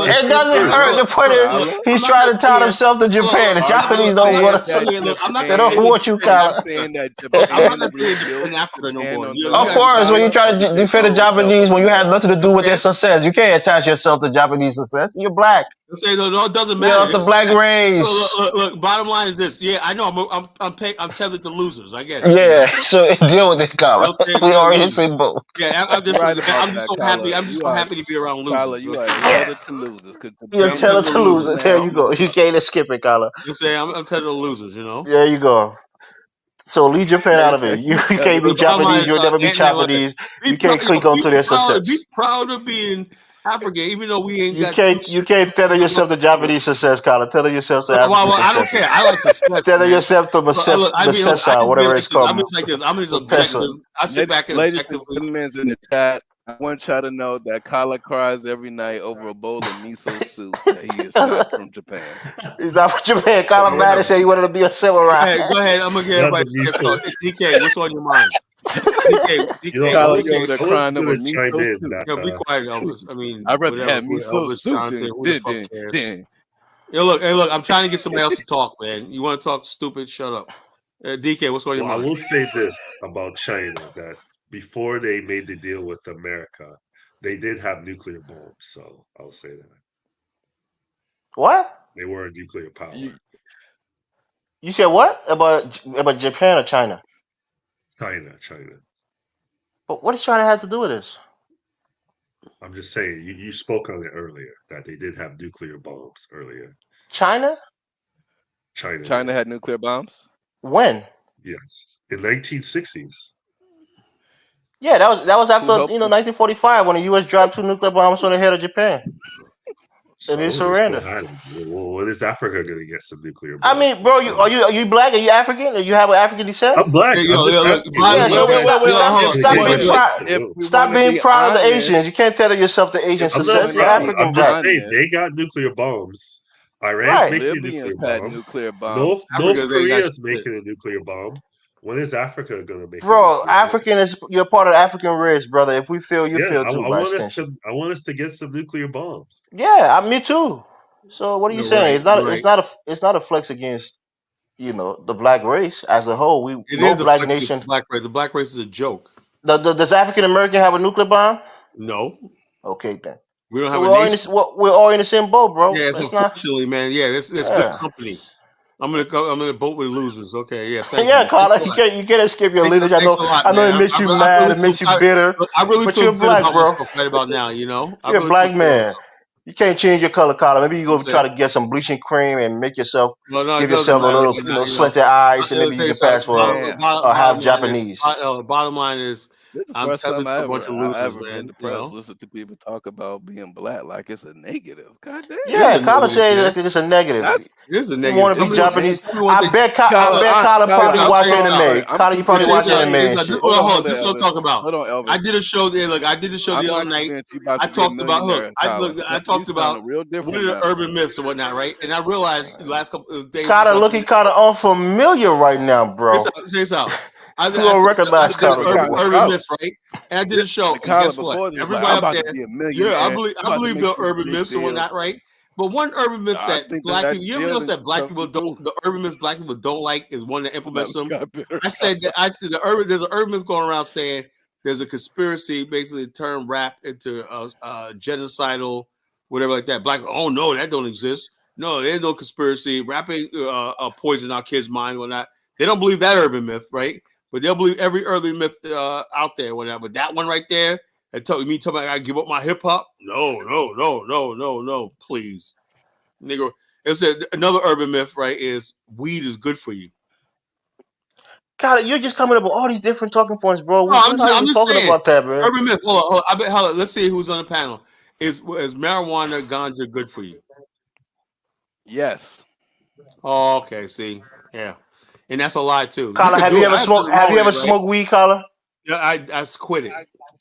Speaker 5: It doesn't hurt to put it. He's trying to tie himself to Japan. The Japanese don't want us. They don't want you, Kala.
Speaker 1: I'm not saying defend Africa no more.
Speaker 5: Of course, when you try to defend the Japanese, when you had nothing to do with their success, you can't attach yourself to Japanese success. You're black.
Speaker 1: No, it doesn't matter.
Speaker 5: You're of the black race.
Speaker 1: Look, bottom line is this. Yeah, I know. I'm tethered to losers. I get it.
Speaker 5: Yeah, so deal with it, Kala. We already say both.
Speaker 1: Yeah, I'm just so happy. I'm just so happy to be around losers.
Speaker 4: Kala, you are tethered to losers.
Speaker 5: You're tethered to losers. There you go. You can't skip it, Kala.
Speaker 1: You say I'm tethered to losers. You know.
Speaker 5: There you go. So leave Japan out of it. You can't be Japanese. You'll never be Japanese. You can't click onto their success.
Speaker 1: Be proud of being Africa, even though we ain't
Speaker 5: You
Speaker 1: got
Speaker 5: can't tether yourself to Japanese success, Colin. Tether yourself to African
Speaker 1: well, I don't
Speaker 5: success.
Speaker 1: care. I like success.
Speaker 5: Tether
Speaker 1: man.
Speaker 5: yourself to
Speaker 1: Look, I mean, look, I
Speaker 5: Masessa, whatever it's called.
Speaker 1: I'm just like this. I'm just
Speaker 5: Professor.
Speaker 1: objective. I sit back and
Speaker 4: Ladies and
Speaker 1: objectively.
Speaker 4: gentlemen in the chat, I want y'all to know that Kala cries every night over a bowl of miso soup that he is not from Japan.
Speaker 5: He's not from Japan. Colin Madden said he wanted to be a samurai.
Speaker 1: Go ahead. I'm gonna get everybody. DK, what's on your mind? DK,
Speaker 4: Kala, you over there crying over
Speaker 9: chime
Speaker 4: miso
Speaker 9: in
Speaker 4: soup.
Speaker 9: that,
Speaker 1: Yo, be quiet, Elvis. I mean,
Speaker 4: I'd rather
Speaker 1: whatever,
Speaker 4: have miso
Speaker 1: Elvis,
Speaker 4: soup
Speaker 1: Jonathan, who the fuck cares?
Speaker 4: than.
Speaker 1: Yo, look, I'm trying to get somebody else to talk, man. You want to talk stupid? Shut up. DK, what's on your mind?
Speaker 9: I will say this about China, that before they made the deal with America, they did have nuclear bombs. So I'll say that.
Speaker 5: What?
Speaker 9: They were a nuclear power.
Speaker 5: You said what? About Japan or China?
Speaker 9: China.
Speaker 5: But what does China have to do with this?
Speaker 9: I'm just saying, you spoke on it earlier, that they did have nuclear bombs earlier.
Speaker 5: China
Speaker 4: China had nuclear bombs?
Speaker 5: When?
Speaker 9: Yes. In 1960s.
Speaker 5: Yeah, that was after 1945 when the U.S. dropped 2 nuclear bombs on the head of Japan. And they surrendered.
Speaker 9: Well, when is Africa going to get some nuclear bombs?
Speaker 5: I mean, bro, are you black? Are you African? Or you have an African descent?
Speaker 9: I'm black.
Speaker 5: Stop being proud of the Asians. You can't tether yourself to Asian success. You're African black.
Speaker 9: They got nuclear bombs. Iran's making a nuclear bomb. North Korea is making a nuclear bomb. When is Africa going to make?
Speaker 5: Bro, you're part of the African race, brother. If we feel, you feel too.
Speaker 9: I want us to get some nuclear bombs.
Speaker 5: Yeah, me too. So what are you saying? Right. It's not a flex against the black race as a whole.
Speaker 1: It is black nation. Black race. The black race is a joke.
Speaker 5: Does African American have a nuclear bomb?
Speaker 1: No.
Speaker 5: Okay then.
Speaker 1: We don't have
Speaker 5: we're all in the same boat, bro.
Speaker 1: Yeah, unfortunately, man. Yeah, it's good company. I'm gonna vote with losers. Okay, yeah.
Speaker 5: Yeah, Carla, you can't escape your lineage. I know it makes you mad, it makes you bitter.
Speaker 1: I really
Speaker 5: but
Speaker 1: feel
Speaker 5: you're black, bro.
Speaker 1: Right about now, you're
Speaker 5: a black man. You can't change your color, Carla. Maybe you go try to get some bleaching cream and make yourself give yourself a little, slanted eyes, and maybe you can pass for a half Japanese.
Speaker 1: Bottom line is, I'm telling you a bunch of losers, man.
Speaker 4: Listen to people talk about being black like it's a negative. God damn.
Speaker 5: Yeah, Carla says it's a negative.
Speaker 1: It is a negative.
Speaker 5: You want to be Japanese? I bet Carla probably watch anime. Carla, you probably watch anime and shit.
Speaker 1: Hold on, this is what I'm talking about. Hold on, Elvis. I did a show there. Look, I did the show the other night. I talked about I talked about what are the urban myths and whatnot, right? And I realized the last couple of days.
Speaker 5: Carla looking kind of unfamiliar right now, bro.
Speaker 1: Check this out.
Speaker 5: I don't recognize
Speaker 1: urban myths, right? And I did a show. And guess what? Everybody up there, I believe the urban myths and whatnot, right? But one urban myth that black people, you ever notice that black people don't, the urban myths black people don't like is one that implements them. I said there's an urban myth going around saying there's a conspiracy basically to turn rap into a genocidal, whatever like that. Black, oh no, that don't exist. No, there's no conspiracy. Rapping poison our kids' mind or whatnot. They don't believe that urban myth, right? But they'll believe every urban myth out there, whatever. But that one right there, that talking about I gotta give up my hip hop. No, please, nigga. It's another urban myth, right? Is weed is good for you.
Speaker 5: God, you're just coming up with all these different talking points, bro.
Speaker 1: No, I'm just
Speaker 5: talking
Speaker 1: saying,
Speaker 5: about that, bro.
Speaker 1: Urban myth. Hold on. Let's see who's on the panel. Is marijuana, ganja good for you?
Speaker 4: Yes.
Speaker 1: Oh, okay. See, yeah. And that's a lie too.
Speaker 5: Carla, have you ever smoked weed, Carla?
Speaker 1: Yeah, I quit it.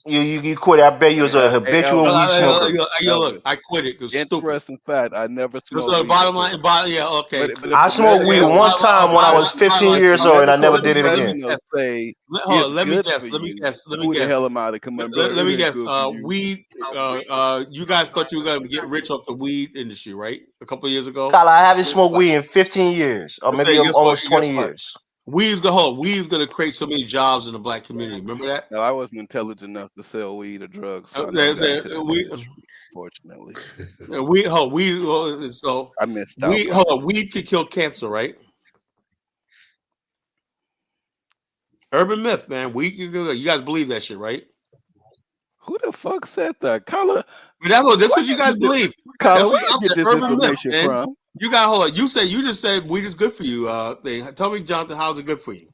Speaker 5: You quit it. I bet you was a habitual weed smoker.
Speaker 1: Look, I quit it.
Speaker 4: Interesting fact, I never smoked
Speaker 1: weed. So the bottom line, okay.
Speaker 5: But I smoked weed one time when I was 15 years old, and I never did it again.
Speaker 1: Let me guess.
Speaker 4: Who the hell am I to come up?
Speaker 1: Let me guess. Weed. You guys thought you were gonna get rich off the weed industry, right? A couple of years ago.
Speaker 5: Carla, I haven't smoked weed in 15 years, or maybe almost 20 years.
Speaker 1: Weed's gonna create so many jobs in the black community. Remember that?
Speaker 4: No, I wasn't intelligent enough to sell weed or drugs. So fortunately,
Speaker 1: weed. So
Speaker 4: I missed out.
Speaker 1: Weed could kill cancer, right? Urban myth, man. Weed. You guys believe that shit, right?
Speaker 4: Who the fuck said that, Carla?
Speaker 1: That's what you guys believe.
Speaker 4: Carla, where you get this information from?
Speaker 1: You got hold on. You just said weed is good for you. Tell me, Jonathan, how's it good for you?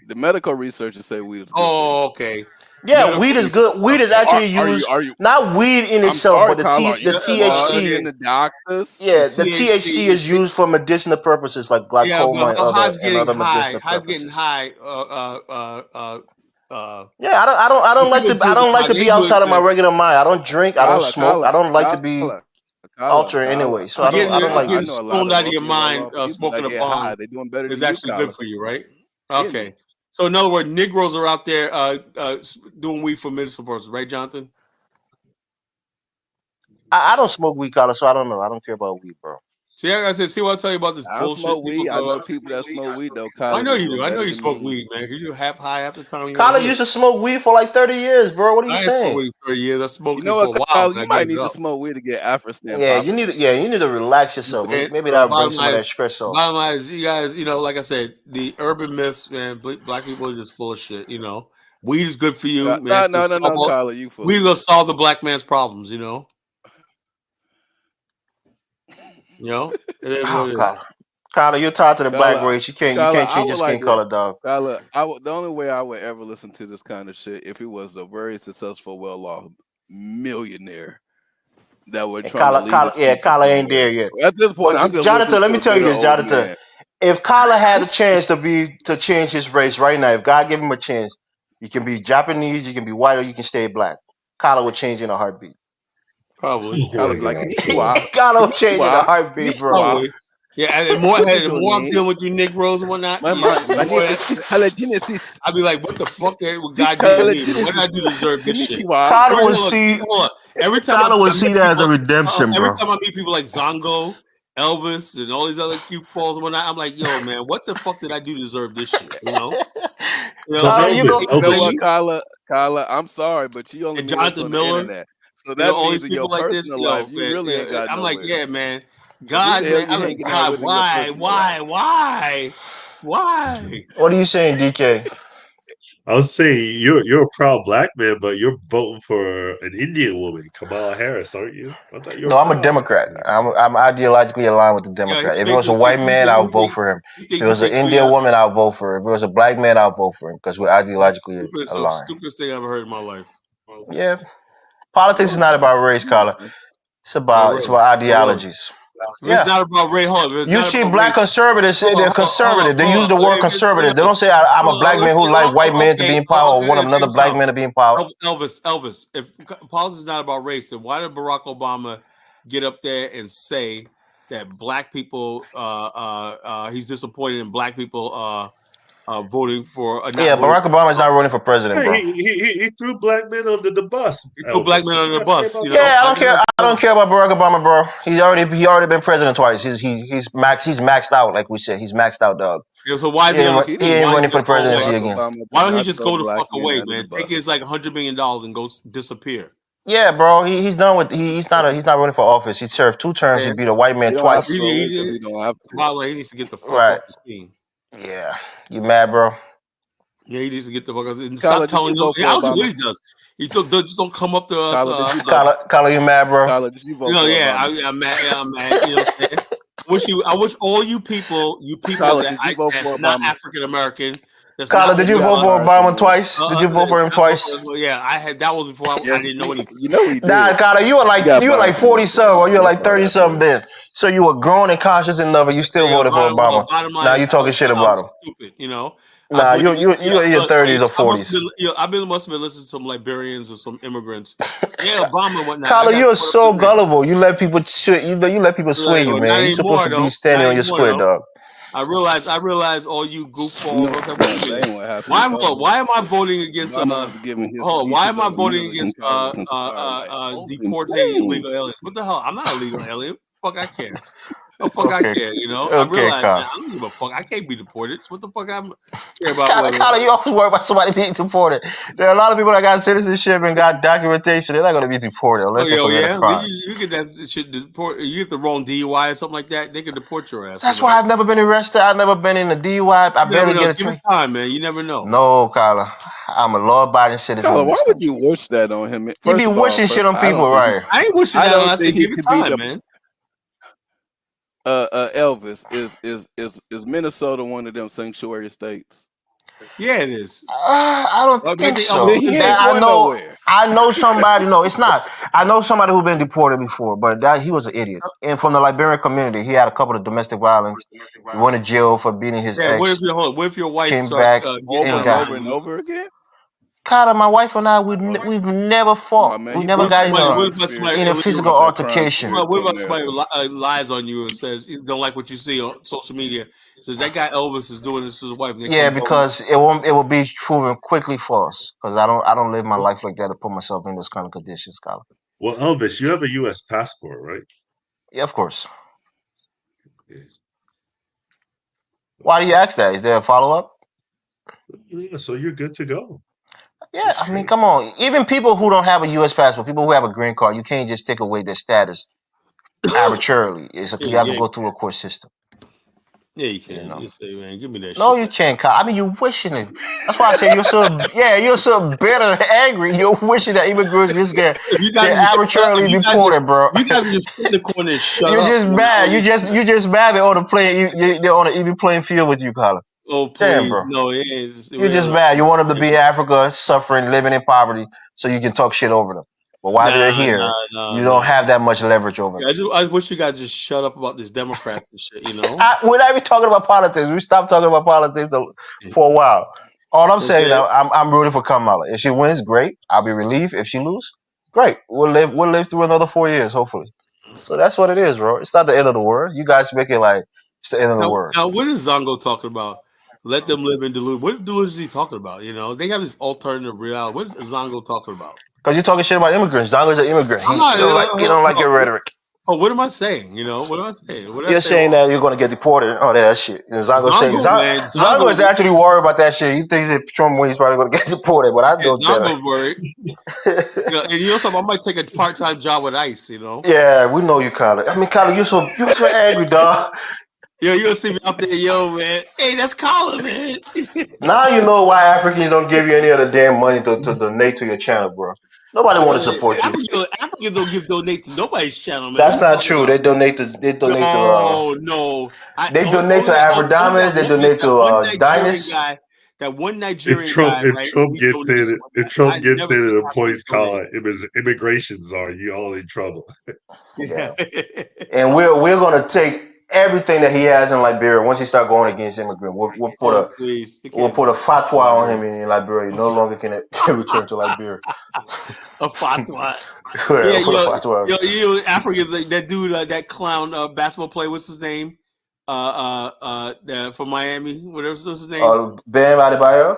Speaker 4: The medical researchers say weed is good.
Speaker 1: Oh, okay.
Speaker 5: Yeah,
Speaker 1: Medical
Speaker 5: weed is good. Weed is actually used,
Speaker 4: Are you?
Speaker 5: not weed in
Speaker 4: I'm
Speaker 5: itself,
Speaker 4: sorry,
Speaker 5: but the
Speaker 4: Kyle. Are you
Speaker 5: THC.
Speaker 4: the doctors?
Speaker 5: Yeah,
Speaker 1: The
Speaker 5: the THC is used for medicinal purposes like
Speaker 1: Yeah,
Speaker 5: glaucoma
Speaker 1: but Hod's
Speaker 5: and
Speaker 1: getting
Speaker 5: other
Speaker 1: high.
Speaker 5: medicinal
Speaker 1: Hod's getting
Speaker 5: purposes.
Speaker 1: high.
Speaker 5: Yeah, I don't like to be outside of my regular mind. I don't drink. I don't smoke. I don't like to be ultra anyway. So I don't like
Speaker 1: getting
Speaker 5: this.
Speaker 1: stoned out of your mind, smoking a
Speaker 4: get
Speaker 1: bong
Speaker 4: high. They're doing better
Speaker 1: is
Speaker 4: than you,
Speaker 1: actually
Speaker 4: Kyle.
Speaker 1: good for you, right? Okay. So in other words, Negroes are out there doing weed for medicinal purposes, right, Jonathan?
Speaker 5: I don't smoke weed, Kyle, so I don't know. I don't care about weed, bro.
Speaker 1: See, like I said, see what I'll tell you about this
Speaker 4: I
Speaker 1: bullshit.
Speaker 4: smoke weed. I know people that smoke weed though. Kyle,
Speaker 1: I know you do. I know you smoke weed, man. Because you half high half the time.
Speaker 5: Kyle used to smoke weed for like 30 years, bro. What are you saying?
Speaker 1: I smoked weed for 30 years. I smoked
Speaker 4: You know
Speaker 1: it
Speaker 4: what,
Speaker 1: for a
Speaker 4: Kyle?
Speaker 1: while.
Speaker 4: You might need to smoke weed to get Afro-Stamp.
Speaker 5: Yeah, you need to relax yourself. Maybe that'll bring some of that stress off.
Speaker 1: Bottom line is, you guys, like I said, the urban myths, man, black people are just full of shit. Weed is good for you.
Speaker 4: No, Kyle, you full.
Speaker 1: We will solve the black man's problems. It is what it is.
Speaker 5: Kyle, you're tied to the black race. You can't change your skin color, dog.
Speaker 4: Kyle, the only way I would ever listen to this kind of shit if it was a very successful, well-off millionaire that would try to lead
Speaker 5: Kyle ain't there yet.
Speaker 4: At this point,
Speaker 5: Jonathan, let me tell you this, Jonathan. If Kyle had a chance to change his race right now, if God gave him a chance, you can be Japanese, you can be white, or you can stay black. Kyle would change in a heartbeat.
Speaker 1: Probably.
Speaker 5: Kyle would change in a heartbeat, bro.
Speaker 1: Probably. Yeah, and more I'm dealing with you Negroes and whatnot. I'd be like, what the fuck would God do to me? What did I do to deserve this shit?
Speaker 5: Kyle would see
Speaker 1: every time
Speaker 5: Kyle would see that as a redemption, bro.
Speaker 1: Every time I meet people like Zongo, Elvis, and all these other cute balls and whatnot, I'm like, yo, man, what the fuck did I do to deserve this shit?
Speaker 4: Kyle, I'm sorry, but you only meet us on the internet. So that means in your personal life, you really ain't got.
Speaker 1: I'm like, yeah, man. God, man, I'm like, God, why?
Speaker 5: What are you saying, DK?
Speaker 9: I was saying you're a proud black man, but you're voting for an Indian woman, Kamala Harris, aren't you?
Speaker 5: No, I'm a Democrat. I'm ideologically aligned with the Democrat. If it was a white man, I'll vote for him. If it was an Indian woman, I'll vote for him. If it was a black man, I'll vote for him because we're ideologically aligned.
Speaker 1: Stupidest thing I've ever heard in my life.
Speaker 5: Yeah, politics is not about race, Carla. It's about ideologies.
Speaker 1: It's not about race.
Speaker 5: You see black conservatives say they're conservative. They use the word conservative. They don't say I'm a black man who like white men to be in power or want another black man to be in power.
Speaker 1: Elvis, if politics is not about race, then why did Barack Obama get up there and say that black people he's disappointed in black people voting for
Speaker 5: Barack Obama's not running for president, bro.
Speaker 9: He threw black men under the bus.
Speaker 1: He threw black men under the bus.
Speaker 5: I don't care about Barack Obama, bro. He already been president twice. He's maxed out, like we said. He's maxed out, dog.
Speaker 1: Yeah, so why
Speaker 5: he ain't running for the presidency again?
Speaker 1: Why don't he just go the fuck away, man? Take his like $100 million and go disappear.
Speaker 5: Yeah, bro. He's done with. He's not running for office. He served 2 terms. He beat a white man twice.
Speaker 1: He needs to get the fuck off the scene.
Speaker 5: Yeah. You mad, bro?
Speaker 1: Yeah, he needs to get the fuck out. And stop telling him. I don't know what he does. He just don't come up to us.
Speaker 5: Kyle, you mad, bro?
Speaker 4: Kyle, did you vote for
Speaker 1: I'm mad. I'm mad. You know what I'm saying? I wish all you people
Speaker 4: Kyle,
Speaker 1: that's not African American.
Speaker 5: Kyle, did you vote for Obama twice? Did you vote for him twice?
Speaker 1: Yeah, I had. That was before I didn't know anything.
Speaker 4: You know he did.
Speaker 5: Nah, Kyle, you were like 40-something, or you were like 30-something then. So you were grown and conscious enough, and you still voted for Obama. Now you talking shit about him.
Speaker 1: Stupid,
Speaker 5: Nah, you're in your 30s or 40s.
Speaker 1: Must have been listening to some Liberians or some immigrants. Yeah, Obama and whatnot.
Speaker 5: Kyle, you're so gullible. You let people sway you, man. You're supposed to be standing on your square, dog.
Speaker 1: I realize all you goofballs. Why am I voting against? Why am I voting against deporting illegal aliens? What the hell? I'm not a legal alien. Fuck, I care. I care. I realize, man, I don't give a fuck. I can't be deported. So what the fuck I'm care about?
Speaker 5: Kyle, you always worry about somebody being deported. There are a lot of people that got citizenship and got documentation. They're not going to be deported unless they commit a crime.
Speaker 1: You get that shit deport. You get the wrong DUI or something like that. They can deport your ass.
Speaker 5: That's why I've never been arrested. I've never been in a DUI. I barely get a
Speaker 1: train. Time, man. You never know.
Speaker 5: No, Kyle. I'm a law-abiding citizen.
Speaker 4: Kyle, why would you wish that on him?
Speaker 5: You be wishing shit on people, right?
Speaker 1: I ain't wishing that on us. Give it time, man.
Speaker 4: Elvis, is Minnesota one of them sanctuary states?
Speaker 1: Yeah, it is.
Speaker 5: I don't
Speaker 1: Well,
Speaker 5: think
Speaker 1: maybe-
Speaker 5: so.
Speaker 4: He ain't
Speaker 5: That
Speaker 4: going nowhere.
Speaker 5: I know somebody. No, it's not. I know somebody who been deported before, but he was an idiot. And from the Liberian community, he had a couple of domestic violence. He went to jail for beating his
Speaker 1: Yeah, what
Speaker 5: ex.
Speaker 1: if your wife
Speaker 5: Came
Speaker 1: starts
Speaker 5: back
Speaker 1: getting
Speaker 4: Over and
Speaker 5: got-
Speaker 4: over and over again.
Speaker 5: Carter, my wife and I, we've never fought.
Speaker 4: man,
Speaker 5: We
Speaker 4: he
Speaker 5: never
Speaker 4: got
Speaker 5: got
Speaker 4: that crime
Speaker 1: what if
Speaker 4: spirit.
Speaker 5: in a
Speaker 4: He
Speaker 5: physical
Speaker 4: got that crime
Speaker 5: altercation.
Speaker 4: spirit
Speaker 1: What about
Speaker 4: from
Speaker 1: somebody
Speaker 4: there.
Speaker 1: lies on you and says you don't like what you see on social media? Says that guy Elvis is doing this to his wife.
Speaker 5: Yeah, because it will be proven quickly false. Because I don't live my life like that to put myself in those kind of conditions, Carter.
Speaker 9: Well, Elvis, you have a U.S. passport, right?
Speaker 5: Yeah, of course.
Speaker 9: Okay.
Speaker 5: Why do you ask that? Is there a follow up?
Speaker 9: Yeah, so you're good to go.
Speaker 5: Yeah, I mean, come on. Even people who don't have a U.S. passport, people who have a green card, you can't just take away their status arbitrarily. You have to go through a court system.
Speaker 1: Yeah, you can.
Speaker 5: You know.
Speaker 1: You say, man, give me that.
Speaker 5: No,
Speaker 1: shit
Speaker 5: you can't, Kyle. I mean, you're wishing it. That's why I say you're so bitter, angry. You're wishing that immigrants just get arbitrarily deported, bro.
Speaker 1: You guys just sit in the corner and shut
Speaker 5: You're
Speaker 1: up.
Speaker 5: just mad. You just mad they're on the plane. They're on an even playing field with you, Kyle.
Speaker 1: Oh, please.
Speaker 5: Damn, bro.
Speaker 1: No, it is.
Speaker 5: You're just mad. You want them to be in Africa, suffering, living in poverty, so you can talk shit over them. But while they're here, you don't have that much leverage over them.
Speaker 1: I wish you guys just shut up about this Democrats and shit, you know?
Speaker 5: We're not even talking about politics. We stopped talking about politics for a while. All I'm saying now, I'm rooting for Kamala. If she wins, great. I'll be relieved. If she loses, great. We'll live through another 4 years, hopefully. So that's what it is, bro. It's not the end of the world. You guys make it like it's the end of the world.
Speaker 1: Now, what is Zongo talking about? Let them live in delusion. What delusion is he talking about? You know, they have this alternative reality. What is Zongo talking about?
Speaker 5: Because you're talking shit about immigrants. Zongo's an immigrant. You don't like your rhetoric.
Speaker 1: Oh, what am I saying? You know, what am I saying?
Speaker 5: You're saying that you're going to get deported. Oh, that shit. And Zongo is actually worried about that shit. He thinks if Trump wins, he's probably going to get deported. But I know
Speaker 1: Zongo's worried. And you know something? I might take a part-time job with ICE. You know?
Speaker 5: Yeah, we know you, Kyler. I mean, Kyler, you're so angry, dog.
Speaker 1: Yo, you'll see me up there, yo, man. Hey, that's Colin, man.
Speaker 5: Now you know why Africans don't give you any other damn money to donate to your channel, bro. Nobody want to support you.
Speaker 1: Africans don't donate to nobody's channel, man.
Speaker 5: That's not true. They donate to. They donate
Speaker 1: no.
Speaker 5: They donate to Afrodamas. They donate to Dynast.
Speaker 1: That one Nigerian
Speaker 9: if Trump gets in and appoints Kamala, immigration czar, you all in trouble.
Speaker 5: Yeah. And we're gonna take everything that he has in Liberia. Once he start going against immigrants, we'll put a fatwa on him in Liberia. No longer can it return to Liberia.
Speaker 1: A fatwa. Africans like that dude, that clown basketball player. What's his name? From Miami. Whatever's his name.
Speaker 5: Bam Adebayo.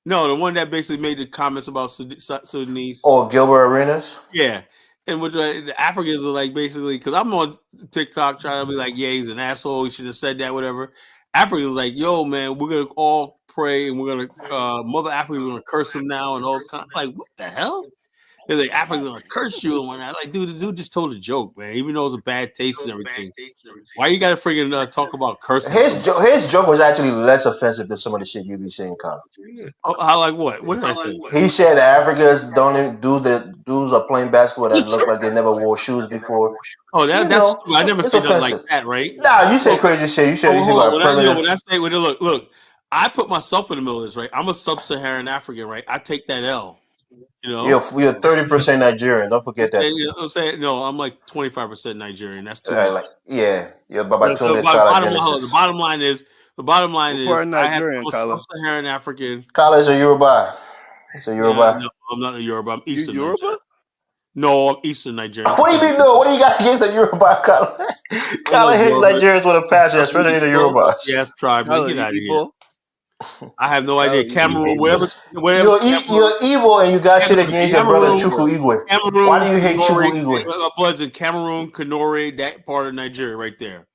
Speaker 1: No, the one that basically made the comments about Sudanese.
Speaker 5: Oh, Gilbert Arenas.
Speaker 1: Yeah. And which the Africans were like basically, because I'm on TikTok trying to be like, yeah, he's an asshole. He should have said that, whatever. Africans was like, yo, man, we're gonna all pray and we're gonna Mother Africa's gonna curse him now and all this kind. Like, what the hell? They're like, Africa's gonna curse you and whatnot. Like, dude, this dude just told a joke, man. Even though it's a bad taste and everything. Why you gotta freaking talk about cursing?
Speaker 5: His joke was actually less offensive than some of the shit you be saying, Colin.
Speaker 1: How like what? What did I say?
Speaker 5: He said that Africans don't even dudes are playing basketball that look like they never wore shoes before.
Speaker 1: Oh, that's I never said nothing like that, right?
Speaker 5: Nah, you say crazy shit. You said
Speaker 1: look, I put myself in the middle of this, right? I'm a sub-Saharan African, right? I take that L. You know,
Speaker 5: you're 30% Nigerian. Don't forget that.
Speaker 1: You know what I'm saying, no, I'm like 25% Nigerian. That's too
Speaker 5: much. You're
Speaker 1: the bottom line is I have a sub-Saharan African.
Speaker 5: Kala is a Yoruba. It's a Yoruba.
Speaker 1: No, I'm not a Yoruba. I'm Eastern Yoruba. No, I'm Eastern Nigerian.
Speaker 5: What do you mean, though? What do you got against the Yoruba, Kala? Kala hates Nigerians with a passion, especially the Yorubas.
Speaker 1: Yes, tribe. Get out of here. I have no idea. Cameroon, wherever.
Speaker 5: You're evil and you got shit against your brother Chukwu Igwe.
Speaker 1: Cameroon,
Speaker 5: why do you hate Chukwu Igwe?
Speaker 1: Bloods in Cameroon, Kanore, that part of Nigeria, right there.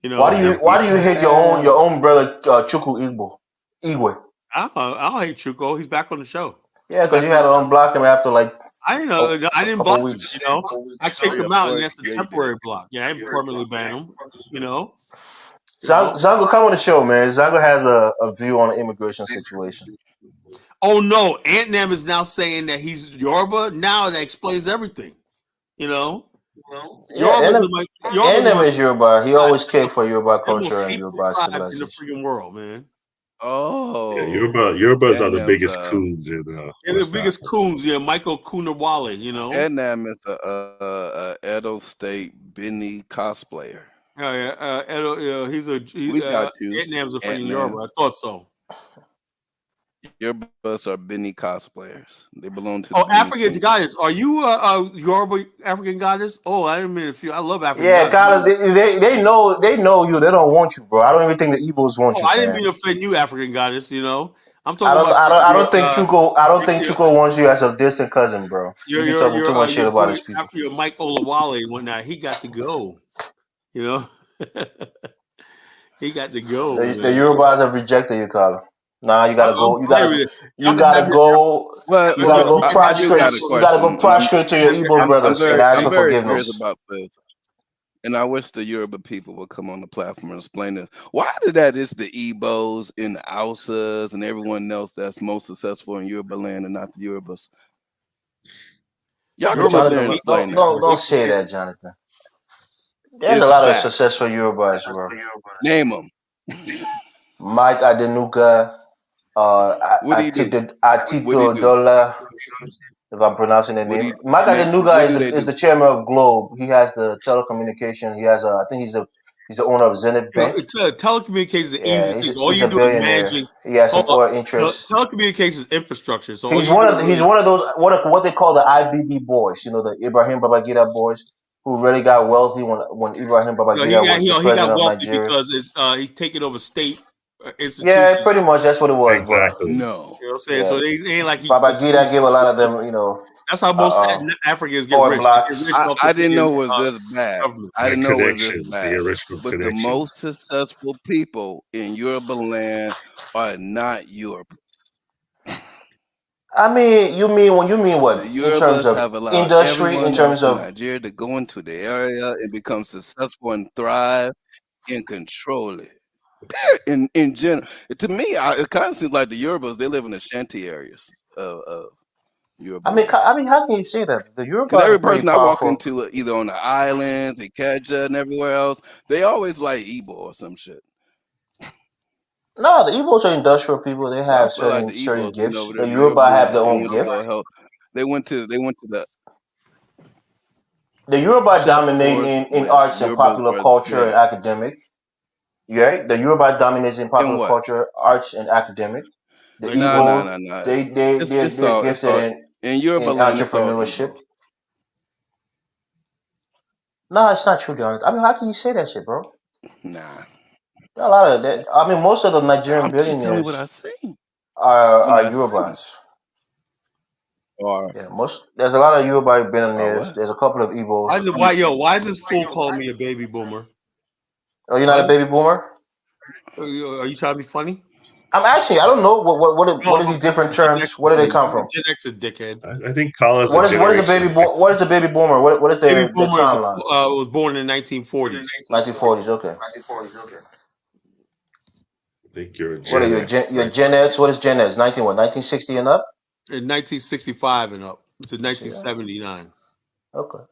Speaker 1: You know.
Speaker 5: Why do you hate your own brother Chukwu Igwe?
Speaker 1: I don't hate Chukwu. He's back on the show.
Speaker 5: Yeah, because you had to unblock him after like.
Speaker 1: I didn't know. I didn't block him. You know, I kicked him out, and that's a temporary block. Yeah, I didn't permanently ban him. You know.
Speaker 5: Zongo, come on the show, man. Zongo has a view on the immigration situation.
Speaker 1: Oh no, Ant-Nam is now saying that he's Yoruba. Now that explains everything. You know.
Speaker 5: Ant-Nam is Yoruba. He always cared for Yoruba culture and Yoruba civilization.
Speaker 1: In the freaking world, man.
Speaker 9: Yeah,
Speaker 4: Oh,
Speaker 9: Yorubas are the
Speaker 4: Vietnam's
Speaker 9: biggest coons in
Speaker 1: And the
Speaker 9: West
Speaker 1: biggest
Speaker 9: Africa.
Speaker 1: coons, yeah, Michael Kunawale, you know.
Speaker 4: Vietnam is a Edo State Benny cosplayer.
Speaker 1: He's
Speaker 4: We got you,
Speaker 1: Vietnam's a freaking
Speaker 4: Ant-Man.
Speaker 1: Yoruba. I thought so.
Speaker 4: Yorubas are Benny cosplayers. They belong to the
Speaker 1: Oh,
Speaker 4: Benny
Speaker 1: African
Speaker 4: Kingdom.
Speaker 1: goddess. Are you a Yoruba African goddess? Oh, I didn't mean a few. I love African
Speaker 5: Yeah,
Speaker 1: goddess.
Speaker 5: Kyle, they know you. They don't want you, bro. I don't even think the Igbos want
Speaker 1: Oh,
Speaker 5: you,
Speaker 1: I didn't
Speaker 5: man.
Speaker 1: mean to offend you, African goddess. You know, I'm
Speaker 5: I
Speaker 1: talking
Speaker 5: don't
Speaker 1: about
Speaker 5: I don't I don't think Chuko wants you as a distant cousin, bro. You be talking too much shit about his people.
Speaker 1: after your Mike Olawale and whatnot. He got to go. You know, he got to go.
Speaker 5: The Yorubas have rejected you, Kyle. Nah, you gotta go. You gotta go.
Speaker 4: Well,
Speaker 5: You gotta go
Speaker 4: I do
Speaker 5: prostrate.
Speaker 4: got a
Speaker 5: You gotta go
Speaker 4: question.
Speaker 5: prostrate to your Igbo brothers and ask
Speaker 4: I'm
Speaker 5: for
Speaker 4: very
Speaker 5: forgiveness.
Speaker 4: curious about this. And I wish the Yoruba people would come on the platform and explain this. Why did that is the Igbos and the Hausas and everyone else that's most successful in Yoruba land and not the Yorubas? Y'all come up there and explain that.
Speaker 5: Don't say that, Jonathan. There's a lot of successful Yorubas, bro.
Speaker 4: Name them.
Speaker 5: Mike Adenuga, Atito Dola, if I'm pronouncing their name. Mike Adenuga is the chairman of Globe. He has the telecommunication. He has I think he's the owner of Zenith Bank.
Speaker 1: Telecommunications is the easiest thing. All
Speaker 5: he's
Speaker 1: you
Speaker 5: a
Speaker 1: do
Speaker 5: billionaire.
Speaker 1: is managing.
Speaker 5: He has some oil interests.
Speaker 1: Telecommunications infrastructure. So
Speaker 5: he's one of those what they call the IBB boys. You know, the Ibrahim Babangida boys who really got wealthy when Ibrahim Babangida was the president of Nigeria.
Speaker 1: Because he's taking over state institutions.
Speaker 5: Yeah, pretty much that's what it was.
Speaker 9: Exactly.
Speaker 5: Bro.
Speaker 4: No.
Speaker 1: You know what I'm saying? Yeah. So they ain't like
Speaker 5: Babangida gave a lot of them, you know.
Speaker 1: That's how most Africans get rich.
Speaker 4: I didn't know it was this bad. I didn't know it was this bad. But the most successful people in Yoruba land are not Yorubas.
Speaker 5: I mean, you mean what?
Speaker 4: The
Speaker 5: in terms of
Speaker 4: have allowed
Speaker 5: industry, in terms of
Speaker 4: Nigeria to go into the area and become successful and thrive and control it. In general, to me, it kind of seems like the Yorubas, they live in the shanty areas of Yoruba.
Speaker 5: I mean, how can you say that? The Yorubas,
Speaker 4: every person I walk into, either on the islands, in Kaja, and everywhere else, they always like Igbo or some shit.
Speaker 5: No, the Igbos are industrial people. They have certain gifts. The Yoruba have their own gift.
Speaker 4: They went to the
Speaker 5: Yoruba dominate in arts and popular culture and academic. Yeah, the Yoruba dominates in popular culture, arts, and academic. The Igbo, they're gifted in entrepreneurship. No, it's not true, Jonathan. I mean, how can you say that shit, bro?
Speaker 4: Nah.
Speaker 5: A lot of that. I mean, most of the Nigerian billionaires are Yorubas. Yeah, there's a lot of Yoruba billionaires. There's a couple of Igbos.
Speaker 1: Why is this fool calling me a baby boomer?
Speaker 5: Oh, you're not a baby boomer?
Speaker 1: Are you trying to be funny?
Speaker 5: I'm actually, I don't know what are these different terms. Where do they come from?
Speaker 1: Gen X, dickhead.
Speaker 9: I think Kamala.
Speaker 5: What is a baby boomer? What is a baby boomer? What is their timeline?
Speaker 1: Was born in the 1940s.
Speaker 5: 1940s. Okay.
Speaker 9: I think you're a Gen
Speaker 5: What are you? You're Gen X. What is Gen X? 1960 and up?
Speaker 1: In 1965 and up to 1979.
Speaker 5: Okay.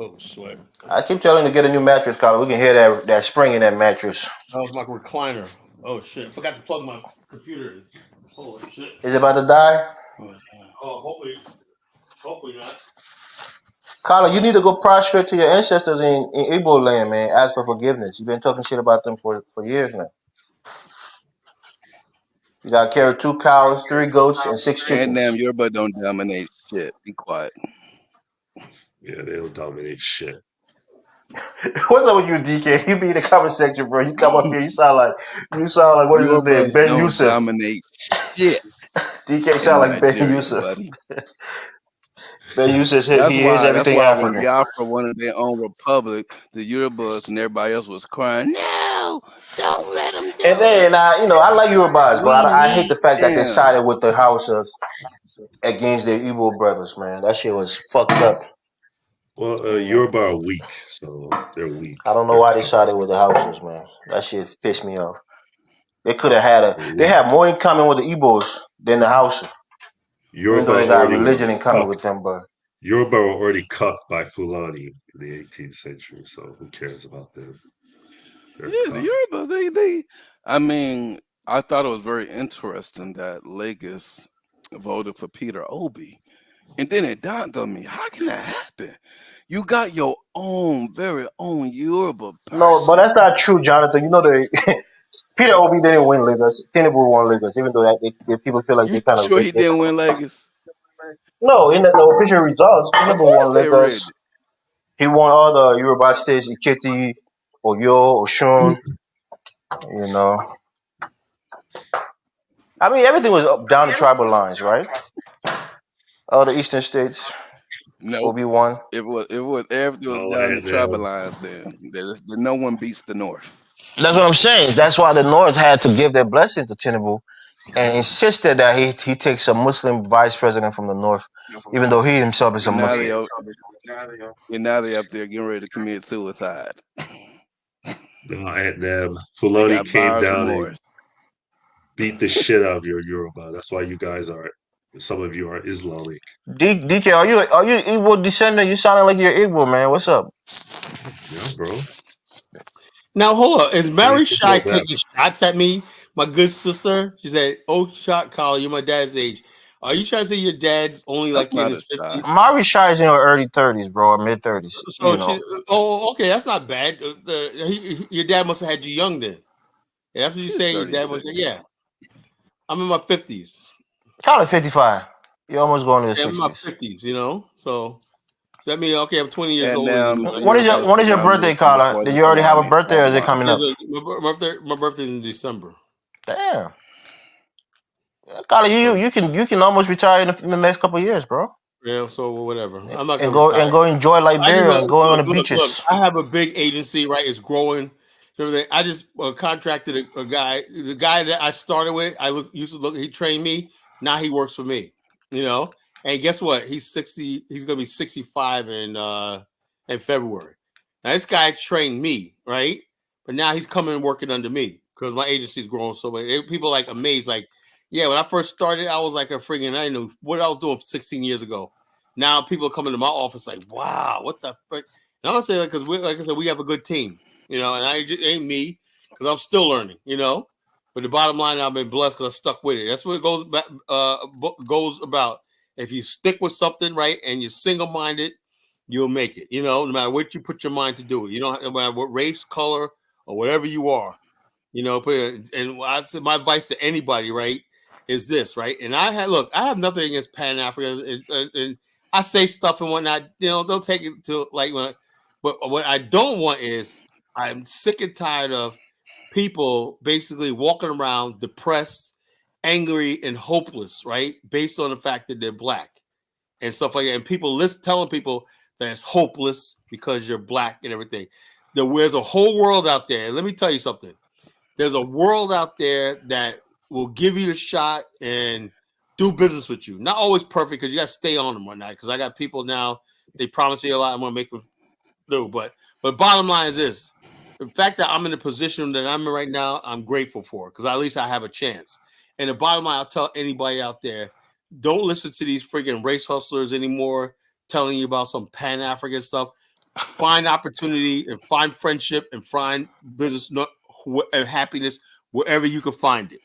Speaker 1: Oh, sweat.
Speaker 5: I keep telling you to get a new mattress, Colin. We can hear that spring in that mattress.
Speaker 1: That was my recliner. Oh, shit. I forgot to plug my computer in. Holy shit.
Speaker 5: Is it about to die?
Speaker 1: Oh, hopefully not.
Speaker 5: Colin, you need to go prostrate to your ancestors in Igbo land, man. Ask for forgiveness. You've been talking shit about them for years now. You got to carry 2 cows, 3 goats, and 6 chickens.
Speaker 4: And damn, Yoruba don't dominate shit. Be quiet.
Speaker 9: Yeah, they don't dominate shit.
Speaker 5: What's up with you, DK? You be in the comment section, bro. You come up here, you sound like what is his name? Ben Yusuf.
Speaker 4: Dominate shit.
Speaker 5: DK sound like Ben Yusuf. Ben Yusuf, he is everything African.
Speaker 4: When Biafra wanted their own republic, the Yorubas and everybody else was crying, no, don't let them do
Speaker 5: And then, I like Yorubas, but I hate the fact that they sided with the Hausas against their Igbo brothers, man. That shit was fucked up.
Speaker 9: Well, Yoruba are weak, so they're weak.
Speaker 5: I don't know why they sided with the Hausas, man. That shit pissed me off. They could have they have more in common with the Igbos than the Hausa. Even though they got religion in common with them, but
Speaker 9: Yoruba were already cucked by Fulani in the 18th century, so who cares about them? They're
Speaker 4: Yeah, the
Speaker 9: cucked.
Speaker 4: Yorubas, they I mean, I thought it was very interesting that Lagos voted for Peter Obi. And then it dawned on me, how can that happen? You got your own, very own Yoruba
Speaker 5: No, but
Speaker 4: person.
Speaker 5: that's not true, Jonathan. You know the Peter Obi didn't win Lagos. Tinubu won Lagos, even though that people feel like
Speaker 4: You
Speaker 5: they kind of
Speaker 4: sure he
Speaker 5: rigged it.
Speaker 4: didn't win Lagos?
Speaker 5: No, in the official results,
Speaker 4: Of
Speaker 5: Tinubu
Speaker 4: course
Speaker 5: won
Speaker 4: they
Speaker 5: Lagos.
Speaker 4: rigged it.
Speaker 5: He won all the Yoruba states, Ikiti, Oyo, Oshun. You know, I mean, everything was up down the tribal lines, right? All the eastern states,
Speaker 4: Nope.
Speaker 5: Obi won.
Speaker 4: It was everything was
Speaker 9: Oh,
Speaker 4: down the
Speaker 9: and
Speaker 4: tribal lines then. No one beats the North.
Speaker 5: That's what I'm saying. That's why the North had to give their blessing to Tinubu and insisted that he takes a Muslim vice president from the North, even though he himself is a
Speaker 4: And now they
Speaker 5: Muslim.
Speaker 4: up, and now they up there getting ready to commit suicide.
Speaker 9: and
Speaker 4: They
Speaker 9: Fulani
Speaker 4: got
Speaker 9: came
Speaker 4: buyer's
Speaker 9: down and
Speaker 4: remorse.
Speaker 9: beat the shit out of your Yoruba. That's why you guys are. Some of you are Islamic.
Speaker 5: DK, are you Igbo descendant? You sounding like you're Igbo, man. What's up?
Speaker 9: Yeah, bro.
Speaker 1: Now hold on. Is
Speaker 9: What do you
Speaker 1: Mary
Speaker 9: think
Speaker 1: Shy
Speaker 9: about that?
Speaker 1: taking shots at me, my good sister? She said, "Oh, shot call. You're my dad's age. Are you trying to say your dad's only
Speaker 4: That's
Speaker 1: like in
Speaker 4: not a
Speaker 1: his
Speaker 4: shot.
Speaker 1: 50s?"
Speaker 5: Mari Shai is in her early 30s, bro, or mid 30s.
Speaker 1: So
Speaker 5: You
Speaker 1: she.
Speaker 5: know,
Speaker 1: Oh, okay. That's not bad. Your dad must have had you young then. Yeah, that's what you
Speaker 4: She's
Speaker 1: saying. Your dad must.
Speaker 4: 36.
Speaker 1: Yeah, I'm in my 50s.
Speaker 5: call it 55. You're almost going to the
Speaker 1: Yeah, I'm in my
Speaker 5: 60s.
Speaker 1: 50s. So that means okay. I'm 20 years
Speaker 4: And
Speaker 1: older than
Speaker 4: now,
Speaker 1: you.
Speaker 4: Miss
Speaker 1: Right?
Speaker 4: Universe
Speaker 5: When is your birthday,
Speaker 4: congratulations
Speaker 5: Carla?
Speaker 4: before
Speaker 5: Did
Speaker 4: the
Speaker 5: you already have a
Speaker 4: Fulani
Speaker 5: birthday, or is it
Speaker 4: online.
Speaker 5: coming up?
Speaker 1: My birthday's in December.
Speaker 5: Damn, Carla, you can almost retire in the next couple of years, bro,
Speaker 1: Yeah, so whatever. I'm not
Speaker 5: and
Speaker 1: gonna
Speaker 5: go
Speaker 1: retire.
Speaker 5: and go enjoy
Speaker 1: I just
Speaker 5: Liberia and go on the
Speaker 1: look.
Speaker 5: beaches.
Speaker 1: I have a big agency, right? It's growing. Everything. I just contracted a guy. The guy that I started with, used to look. He trained me. Now he works for me. You know. And guess what? He's 60. He's gonna be 65 in February. Now this guy trained me, right? But now he's coming and working under me because my agency's growing so much. People like amazed, like, yeah. When I first started, I was like a friggin' I didn't know what I was doing 16 years ago. Now people are coming to my office like, wow, what the frick? And I'm gonna say that because like I said, we have a good team, and it ain't me because I'm still learning, But the bottom line, I've been blessed because I stuck with it. That's what it goes back, goes about. If you stick with something, right, and you're single-minded, you'll make it. No matter what you put your mind to do it. You don't no matter what race, color, or whatever you are. And I said my advice to anybody, right, is this, right? And I have nothing against Pan Africans, and I say stuff and whatnot. Don't take it to like but what I don't want is I'm sick and tired of people basically walking around depressed, angry, and hopeless, right? Based on the fact that they're black and stuff like that. And people telling people that it's hopeless because you're black and everything. There's a whole world out there. And let me tell you something. There's a world out there that will give you the shot and do business with you. Not always perfect because you got to stay on them one night. Because I got people now, they promise me a lot. I'm going to make them do. But bottom line is this. The fact that I'm in the position that I'm in right now, I'm grateful for because at least I have a chance. And the bottom line, I'll tell anybody out there, don't listen to these freaking race hustlers anymore telling you about some Pan-African stuff. Find opportunity and find friendship and find business and happiness wherever you can find it.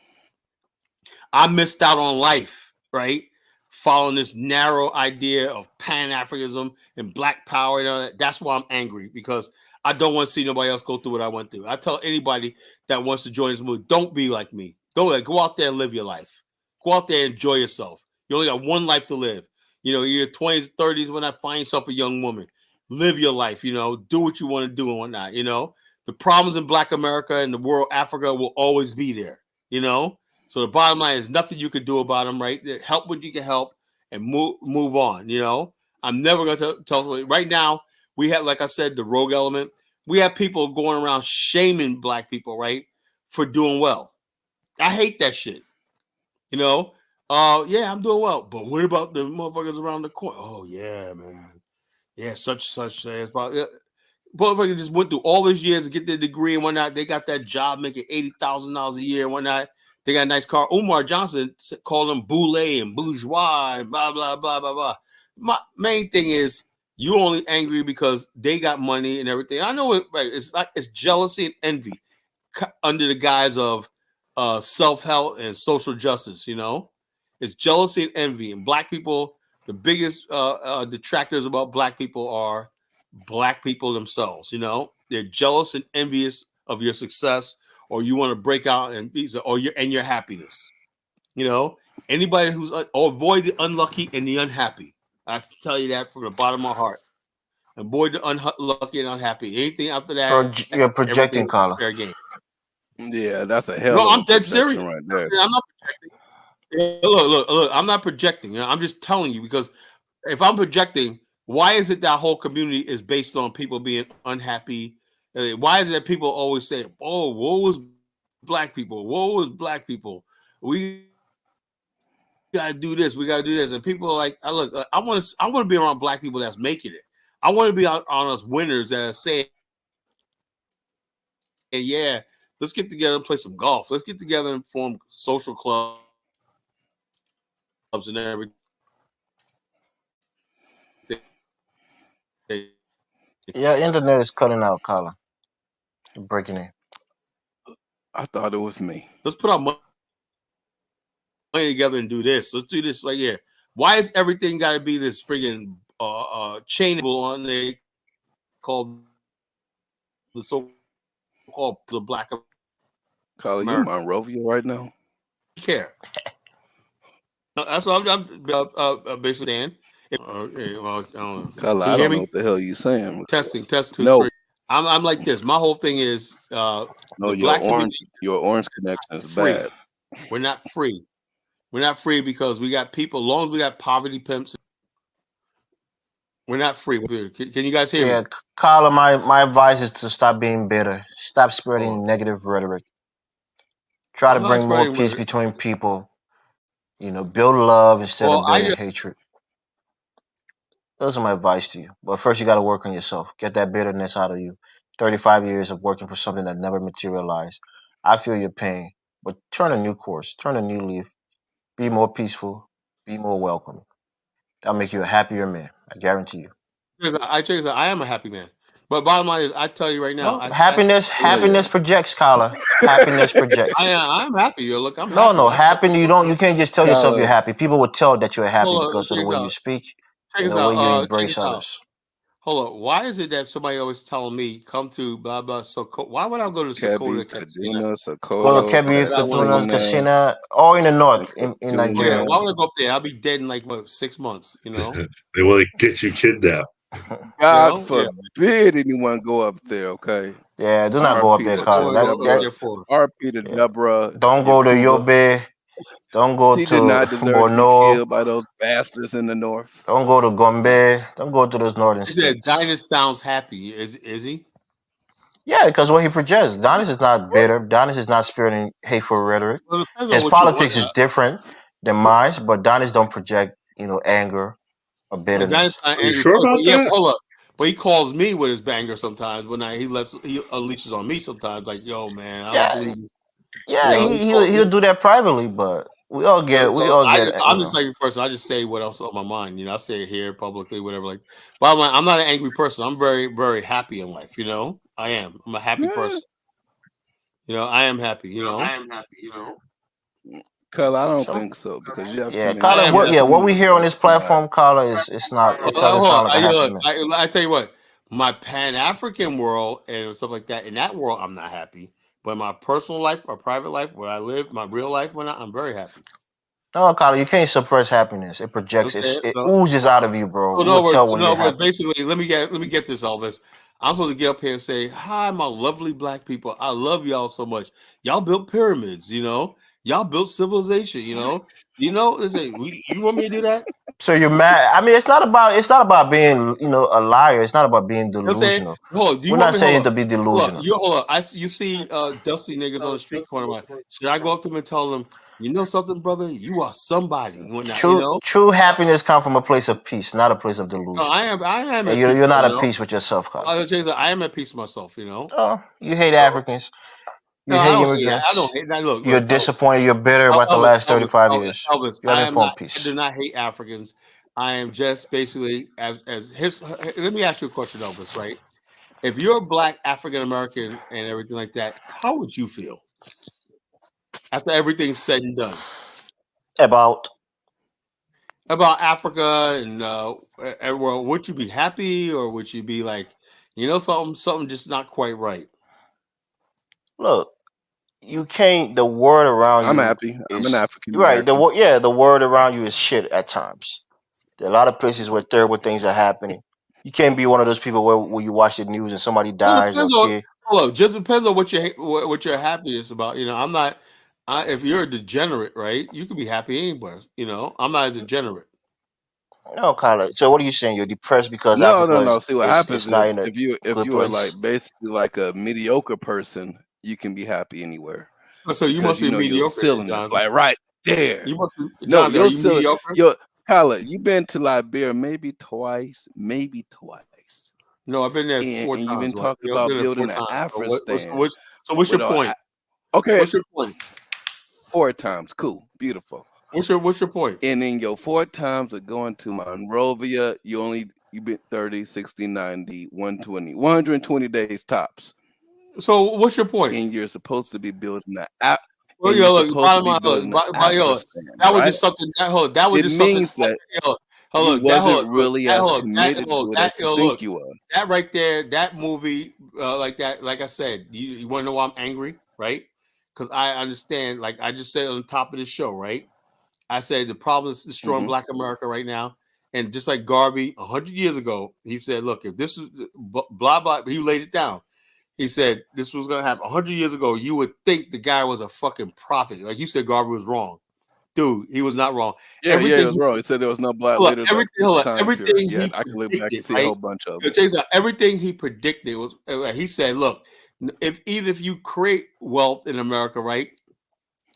Speaker 1: I missed out on life, right? Following this narrow idea of Pan-Africanism and Black power and all that. That's why I'm angry because I don't want to see nobody else go through what I went through. I tell anybody that wants to join this movement, don't be like me. Go out there and live your life. Go out there and enjoy yourself. You only got one life to live. Your 20s, 30s, when I find yourself a young woman, live your life, do what you want to do and whatnot, The problems in Black America and the world, Africa will always be there, So the bottom line is nothing you can do about them, right? Help what you can help and move on, I'm never going to tell right now, we have, like I said, the rogue element. We have people going around shaming Black people, right, for doing well. I hate that shit. Yeah, I'm doing well. But what about the motherfuckers around the corner? Oh, yeah, man. Yeah, such. Motherfuckers just went through all these years to get their degree and whatnot. They got that job making $80,000 a year and whatnot. They got a nice car. Umar Johnson called them boule and bourgeois and blah, blah, blah, blah, blah. my main thing is you only angry because they got money and everything. I know it, right? It's like it's jealousy and envy under the guise of self-help and social justice. You know, it's jealousy and envy. And black people, the biggest detractors about black people are black people themselves. You know, they're jealous and envious of your success, or you want to break out and be, or your happiness. You know, anybody who's or avoid the unlucky and the unhappy. I have to tell you that from the bottom of my heart. Avoid the unlucky and unhappy. Anything after that,
Speaker 5: You're projecting,
Speaker 1: everything
Speaker 5: Carla.
Speaker 1: fair game.
Speaker 4: Yeah, that's a hell
Speaker 1: No,
Speaker 4: of
Speaker 1: I'm
Speaker 4: a
Speaker 1: dead
Speaker 4: projection
Speaker 1: serious.
Speaker 4: right there.
Speaker 1: I'm not projecting. Look. I'm not projecting. You know, I'm just telling you because if I'm projecting, why is it that whole community is based on people being unhappy? Why is it that people always say, "Oh, woe is black people. Woe is black people. We gotta do this. We gotta do this." And people are like, I want to be around black people that's making it. I want to be on us winners that are saying, "Yeah, let's get together and play some golf. Let's get together and form social clubs and everything."
Speaker 5: Yeah, internet is cutting out, Carla. You're breaking in.
Speaker 4: I thought it was me.
Speaker 1: Let's put our money together and do this. Let's do this. Like, yeah. Why is everything got to be this friggin' chainable on they called the so-called the black
Speaker 4: Carla, you
Speaker 1: America?
Speaker 4: Monrovia right now?
Speaker 1: Care. That's what I'm basically saying. Okay, well, I don't know.
Speaker 4: Carla, I don't know what the hell you saying.
Speaker 1: Testing, 2,
Speaker 4: No.
Speaker 1: 3. I'm like this. My whole thing is
Speaker 4: No,
Speaker 1: the black community.
Speaker 4: Your orange connection is
Speaker 1: free.
Speaker 4: bad.
Speaker 1: We're not free. We're not free because we got people. As long as we got poverty pimps, we're not free. Can you guys hear me?
Speaker 5: Yeah, Carla, my advice is to stop being bitter. Stop spreading negative rhetoric. Try to bring more peace between people. You know, build love instead of building hatred. Those are my advice to you. But first, you got to work on yourself. Get that bitterness out of you. 35 years of working for something that never materialized. I feel your pain, but turn a new course. Turn a new leaf. Be more peaceful. Be more welcoming. That'll make you a happier man. I guarantee you.
Speaker 1: I am a happy man. But bottom line is, I tell you right now,
Speaker 5: happiness projects, Carla. Happiness projects.
Speaker 1: I'm happy. Look, I'm
Speaker 5: no, happy. You can't just tell yourself you're happy. People will tell that you're happy because of the way you speak and the way you embrace others.
Speaker 1: Hold on. Why is it that somebody always telling me come to blah blah? So why would I go to Sokoto,
Speaker 5: Kaduna, Katsina, or in the north in Nigeria?
Speaker 1: Why would I go up there? I'll be dead in like 6 months. You know,
Speaker 9: they will get you kidnapped.
Speaker 4: God forbid anyone go up there. Okay.
Speaker 5: Yeah, do not go up there, Carla.
Speaker 4: RP to Deborah.
Speaker 5: Don't go to Yobe. Don't go
Speaker 4: he
Speaker 5: to
Speaker 4: did not deserve
Speaker 5: Borno.
Speaker 4: To be killed by those bastards in the north.
Speaker 5: Don't go to Gombe. Don't go to those northern states.
Speaker 1: Dynast sounds happy. Is he?
Speaker 5: Yeah, because what he projects. Dynast is not bitter. Dynast is not spreading hateful rhetoric. His politics is different than mine, but Dynast don't project, anger or bitterness.
Speaker 9: Are you sure about that?
Speaker 1: Hold up. But he calls me with his banger sometimes. When he unleashes on me sometimes. Like, yo, man, I don't believe this.
Speaker 5: Yeah, he'll do that privately, but we all get.
Speaker 1: I'm just like a person. I just say what else on my mind. I say it here publicly, whatever. Like, but I'm not an angry person. I'm very, very happy in life. I am. I'm a happy person. I am happy.
Speaker 4: Carla, I don't think so because you have
Speaker 5: Carla. What we hear on this platform, Carla, it's not. It doesn't sound like a happy man.
Speaker 1: I tell you what, my Pan-African world and stuff like that. In that world, I'm not happy. But in my personal life or private life, where I live, my real life, I'm very happy.
Speaker 5: No, Carla, you can't suppress happiness. It projects. It oozes out of you, bro.
Speaker 1: Basically, let me get this, Elvis. I'm supposed to get up here and say, "Hi, my lovely black people. I love y'all so much. Y'all built pyramids. Y'all built civilization. Listen, you want me to do that?
Speaker 5: So you're mad? I mean, it's not about being, a liar. It's not about being delusional. We're not saying to be delusional.
Speaker 1: Hold on. You see dusty niggas on the street corner. Should I go up to them and tell them, you know something, brother? You are somebody.
Speaker 5: True happiness comes from a place of peace, not a place of delusion.
Speaker 1: No, I am.
Speaker 5: You're not at peace with yourself, Carl.
Speaker 1: I am at peace with myself.
Speaker 5: Oh, you hate Africans. You hate immigrants.
Speaker 1: I don't hate that. Look,
Speaker 5: you're disappointed. You're bitter about the last 35 years.
Speaker 1: Elvis,
Speaker 5: you haven't formed peace.
Speaker 1: I do not hate Africans. I am just basically as his. Let me ask you a question, Elvis. Right? If you're a black African American and everything like that, how would you feel after everything's said and done
Speaker 5: About
Speaker 1: Africa and everywhere? Would you be happy or would you be like, something just not quite right?
Speaker 5: look, you can't. The word around
Speaker 4: I'm
Speaker 5: you
Speaker 4: happy. I'm an
Speaker 5: is
Speaker 4: African
Speaker 5: right.
Speaker 4: American.
Speaker 5: The word around you is shit at times. There are a lot of places where terrible things are happening. You can't be one of those people where you watch the news and somebody
Speaker 1: Well, it
Speaker 5: dies or
Speaker 1: depends on.
Speaker 5: kid.
Speaker 1: Hold up, just depends on what your happiness about. I'm not. If you're a degenerate, right? You can be happy anywhere. I'm not a degenerate.
Speaker 5: No, Kyler. So what are you saying? You're depressed because
Speaker 4: No,
Speaker 5: Africa
Speaker 4: no, no. See what
Speaker 5: is
Speaker 4: happens
Speaker 5: not
Speaker 4: is
Speaker 5: in a
Speaker 4: if
Speaker 5: good
Speaker 4: you are like
Speaker 5: place.
Speaker 4: basically like a mediocre person, you can be happy anywhere
Speaker 1: So you
Speaker 4: because
Speaker 1: must
Speaker 4: you
Speaker 1: be
Speaker 4: know your
Speaker 1: mediocre, then,
Speaker 4: ceiling is
Speaker 1: Jonathan.
Speaker 4: like right there.
Speaker 1: You must be,
Speaker 4: No,
Speaker 1: Jonathan. Are
Speaker 4: your
Speaker 1: you
Speaker 4: ceiling,
Speaker 1: mediocre?
Speaker 4: your Kyla, you've been to Liberia maybe twice,
Speaker 1: No, I've been there
Speaker 4: and
Speaker 1: 4
Speaker 4: you've been
Speaker 1: times. Right?
Speaker 4: talking
Speaker 1: I've
Speaker 4: about
Speaker 1: been there four
Speaker 4: building an
Speaker 1: times.
Speaker 4: Afristan
Speaker 1: So what's
Speaker 4: with
Speaker 1: your
Speaker 4: a
Speaker 1: point?
Speaker 4: okay,
Speaker 1: What's your point?
Speaker 4: 4 times, cool, beautiful.
Speaker 1: What's your point?
Speaker 4: And in your 4 times of going to Monrovia, you've been 30, 60, 90, 120, 120 days tops.
Speaker 1: So what's your point?
Speaker 4: And you're supposed to be building an
Speaker 1: Well,
Speaker 4: and you're
Speaker 1: look,
Speaker 4: supposed to
Speaker 1: bottom
Speaker 4: be
Speaker 1: line,
Speaker 4: building an Afristan,
Speaker 1: that was
Speaker 4: right?
Speaker 1: just something. That was
Speaker 4: It
Speaker 1: just something.
Speaker 4: means that you
Speaker 1: Look, that
Speaker 4: wasn't really as committed to it as you think
Speaker 1: look,
Speaker 4: you was.
Speaker 1: that right there, that movie, like that, like I said, you want to know why I'm angry, right? Because I understand, like I just said on the top of the show, right? I said the problem is destroying
Speaker 4: Mhm.
Speaker 1: Black America right now. And just like Garvey 100 years ago, he said, look, if this is blah, blah, he laid it down. He said this was going to happen 100 years ago. You would think the guy was a fucking prophet. Like you said, Garvey was wrong. Dude, he was not wrong.
Speaker 4: Yeah, it was wrong. It said there was no black leader during this time period.
Speaker 1: everything
Speaker 4: Yeah,
Speaker 1: he
Speaker 4: I can look back
Speaker 1: predicted,
Speaker 4: and see a
Speaker 1: right?
Speaker 4: whole bunch of
Speaker 1: You know,
Speaker 4: them.
Speaker 1: check this out. Everything he predicted was, he said, look, even if you create wealth in America, right?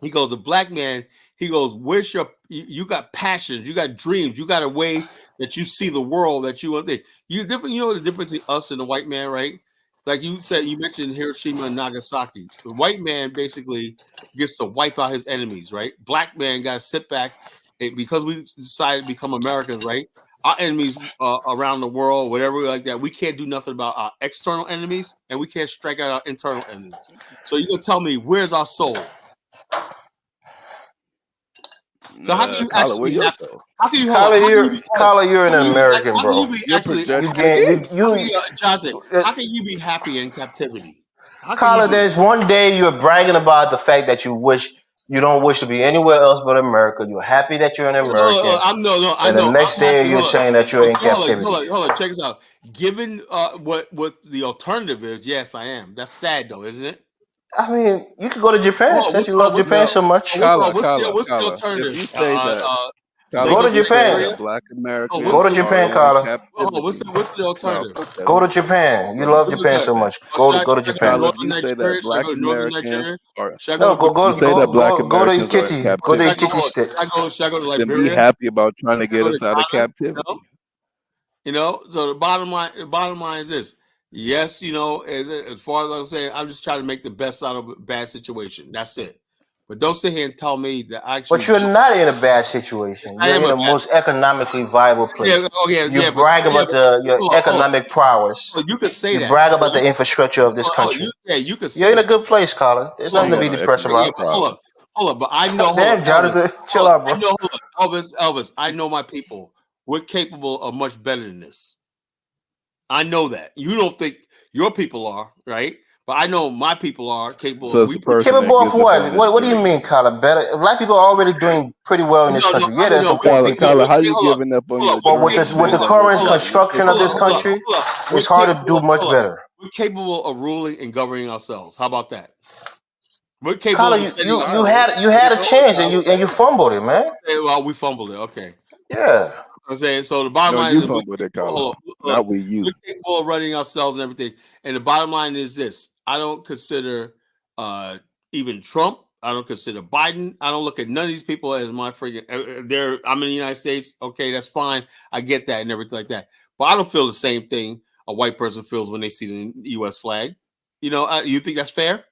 Speaker 1: He goes, a black man, he goes, where's you got passions, you got dreams, you got a way that you see the world that you want to. You know the difference between us and the white man, right? Like you said, you mentioned Hiroshima and Nagasaki. The white man basically gets to wipe out his enemies, right? Black man got to sit back because we decided to become Americans, right? Our enemies around the world, whatever like that, we can't do nothing about our external enemies, and we can't strike out our internal enemies. So you gonna tell me where's our soul? So how can you
Speaker 4: Kyla,
Speaker 1: actually
Speaker 4: where
Speaker 1: be
Speaker 4: your
Speaker 1: happy?
Speaker 4: soul?
Speaker 1: How can you hold on? How can you be
Speaker 5: You're an American,
Speaker 1: how can
Speaker 5: bro.
Speaker 1: you be
Speaker 4: You're
Speaker 1: actually
Speaker 4: projecting
Speaker 5: You
Speaker 4: again.
Speaker 1: Jonathan? How can you be happy in captivity? How can you
Speaker 5: Kyler,
Speaker 1: be?
Speaker 5: there's one day you're bragging about the fact that you don't wish to be anywhere else but America. You're happy that you're an American.
Speaker 1: I know.
Speaker 5: And the next
Speaker 1: I'm
Speaker 5: day
Speaker 1: happy.
Speaker 5: you're saying that you're in captivity.
Speaker 1: Hold on. Check this out. Given what the alternative is, yes, I am. That's sad though, isn't it?
Speaker 5: I mean, you could go to Japan
Speaker 1: Oh,
Speaker 5: since you love Japan so much.
Speaker 4: Kyla,
Speaker 1: what's the
Speaker 4: if
Speaker 1: alternative?
Speaker 4: you say that, Kyla,
Speaker 5: Go to
Speaker 4: if you say
Speaker 5: Japan.
Speaker 4: that black
Speaker 5: Go to
Speaker 4: Americans are
Speaker 5: Japan,
Speaker 4: in
Speaker 5: Kyler.
Speaker 4: captivity,
Speaker 1: What's the
Speaker 4: no,
Speaker 1: alternative?
Speaker 4: fuck that.
Speaker 5: Go to Japan. You love Japan so much. Go to
Speaker 1: Should I go to
Speaker 5: Japan.
Speaker 4: Kyla, if
Speaker 1: northern
Speaker 4: you say that
Speaker 1: Nigeria? Should I
Speaker 4: black
Speaker 1: go to northern
Speaker 4: Americans
Speaker 1: Nigeria?
Speaker 4: are,
Speaker 1: Should I
Speaker 5: No,
Speaker 1: go to
Speaker 4: you say that black
Speaker 5: go to
Speaker 4: Americans are in
Speaker 5: Kitty. Go to
Speaker 4: captivity,
Speaker 5: Kitty state.
Speaker 1: should I go to
Speaker 4: then be
Speaker 1: Liberia?
Speaker 4: happy about trying to
Speaker 1: Should I
Speaker 4: get
Speaker 1: go to
Speaker 4: us out of
Speaker 1: Ghana?
Speaker 4: captivity.
Speaker 1: So the bottom line is this. Yes, as far as I'm saying, I'm just trying to make the best out of a bad situation. That's it. But don't sit here and tell me that I actually.
Speaker 5: But you're not in a bad situation.
Speaker 1: I
Speaker 5: You're
Speaker 1: am
Speaker 5: in
Speaker 1: a
Speaker 5: the
Speaker 1: bad.
Speaker 5: most economically viable place. You brag about your
Speaker 1: Hold on.
Speaker 5: economic prowess.
Speaker 1: You could say
Speaker 5: You
Speaker 1: that.
Speaker 5: brag about the infrastructure of this country.
Speaker 1: You could say
Speaker 5: You're in a
Speaker 1: that.
Speaker 5: good place, Colin. There's
Speaker 4: You
Speaker 5: nothing to
Speaker 4: got
Speaker 5: be
Speaker 4: no
Speaker 5: depressed
Speaker 4: economic
Speaker 5: about.
Speaker 4: prowess.
Speaker 1: Hold up. But I know.
Speaker 5: Damn, Jonathan, chill out, bro.
Speaker 1: I know. Hold up, Elvis. I know my people. We're capable of much better than this. I know that. You don't think your people are, right? But I know my people are capable.
Speaker 4: So it's the person that
Speaker 5: Capable of
Speaker 4: gets up
Speaker 5: what?
Speaker 4: on this
Speaker 5: What do you
Speaker 4: stage.
Speaker 5: mean, Colin? Better. Black people are already doing pretty well in this country. Yeah, there's some poor people.
Speaker 4: Kyla, how you giving up on your
Speaker 5: But with
Speaker 4: dreams
Speaker 5: with the
Speaker 4: based on
Speaker 5: current
Speaker 4: what you
Speaker 5: construction of this country, it's hard to do much better.
Speaker 1: We're capable of ruling and governing ourselves. How about that? We're capable.
Speaker 5: Colin, you had a chance and you fumbled it, man.
Speaker 1: Well, we fumbled it. Okay.
Speaker 5: Yeah.
Speaker 1: I'm saying so. The bottom
Speaker 4: No,
Speaker 1: line
Speaker 4: you
Speaker 1: is
Speaker 4: fumbled it, Kyla. Not with you.
Speaker 1: we're capable of running ourselves and everything. And the bottom line is this: I don't consider even Trump. I don't consider Biden. I don't look at none of these people as my freaking. I'm in the United States. Okay, that's fine. I get that and everything like that. But I don't feel the same thing a white person feels when they see the U.S. flag. You think that's fair?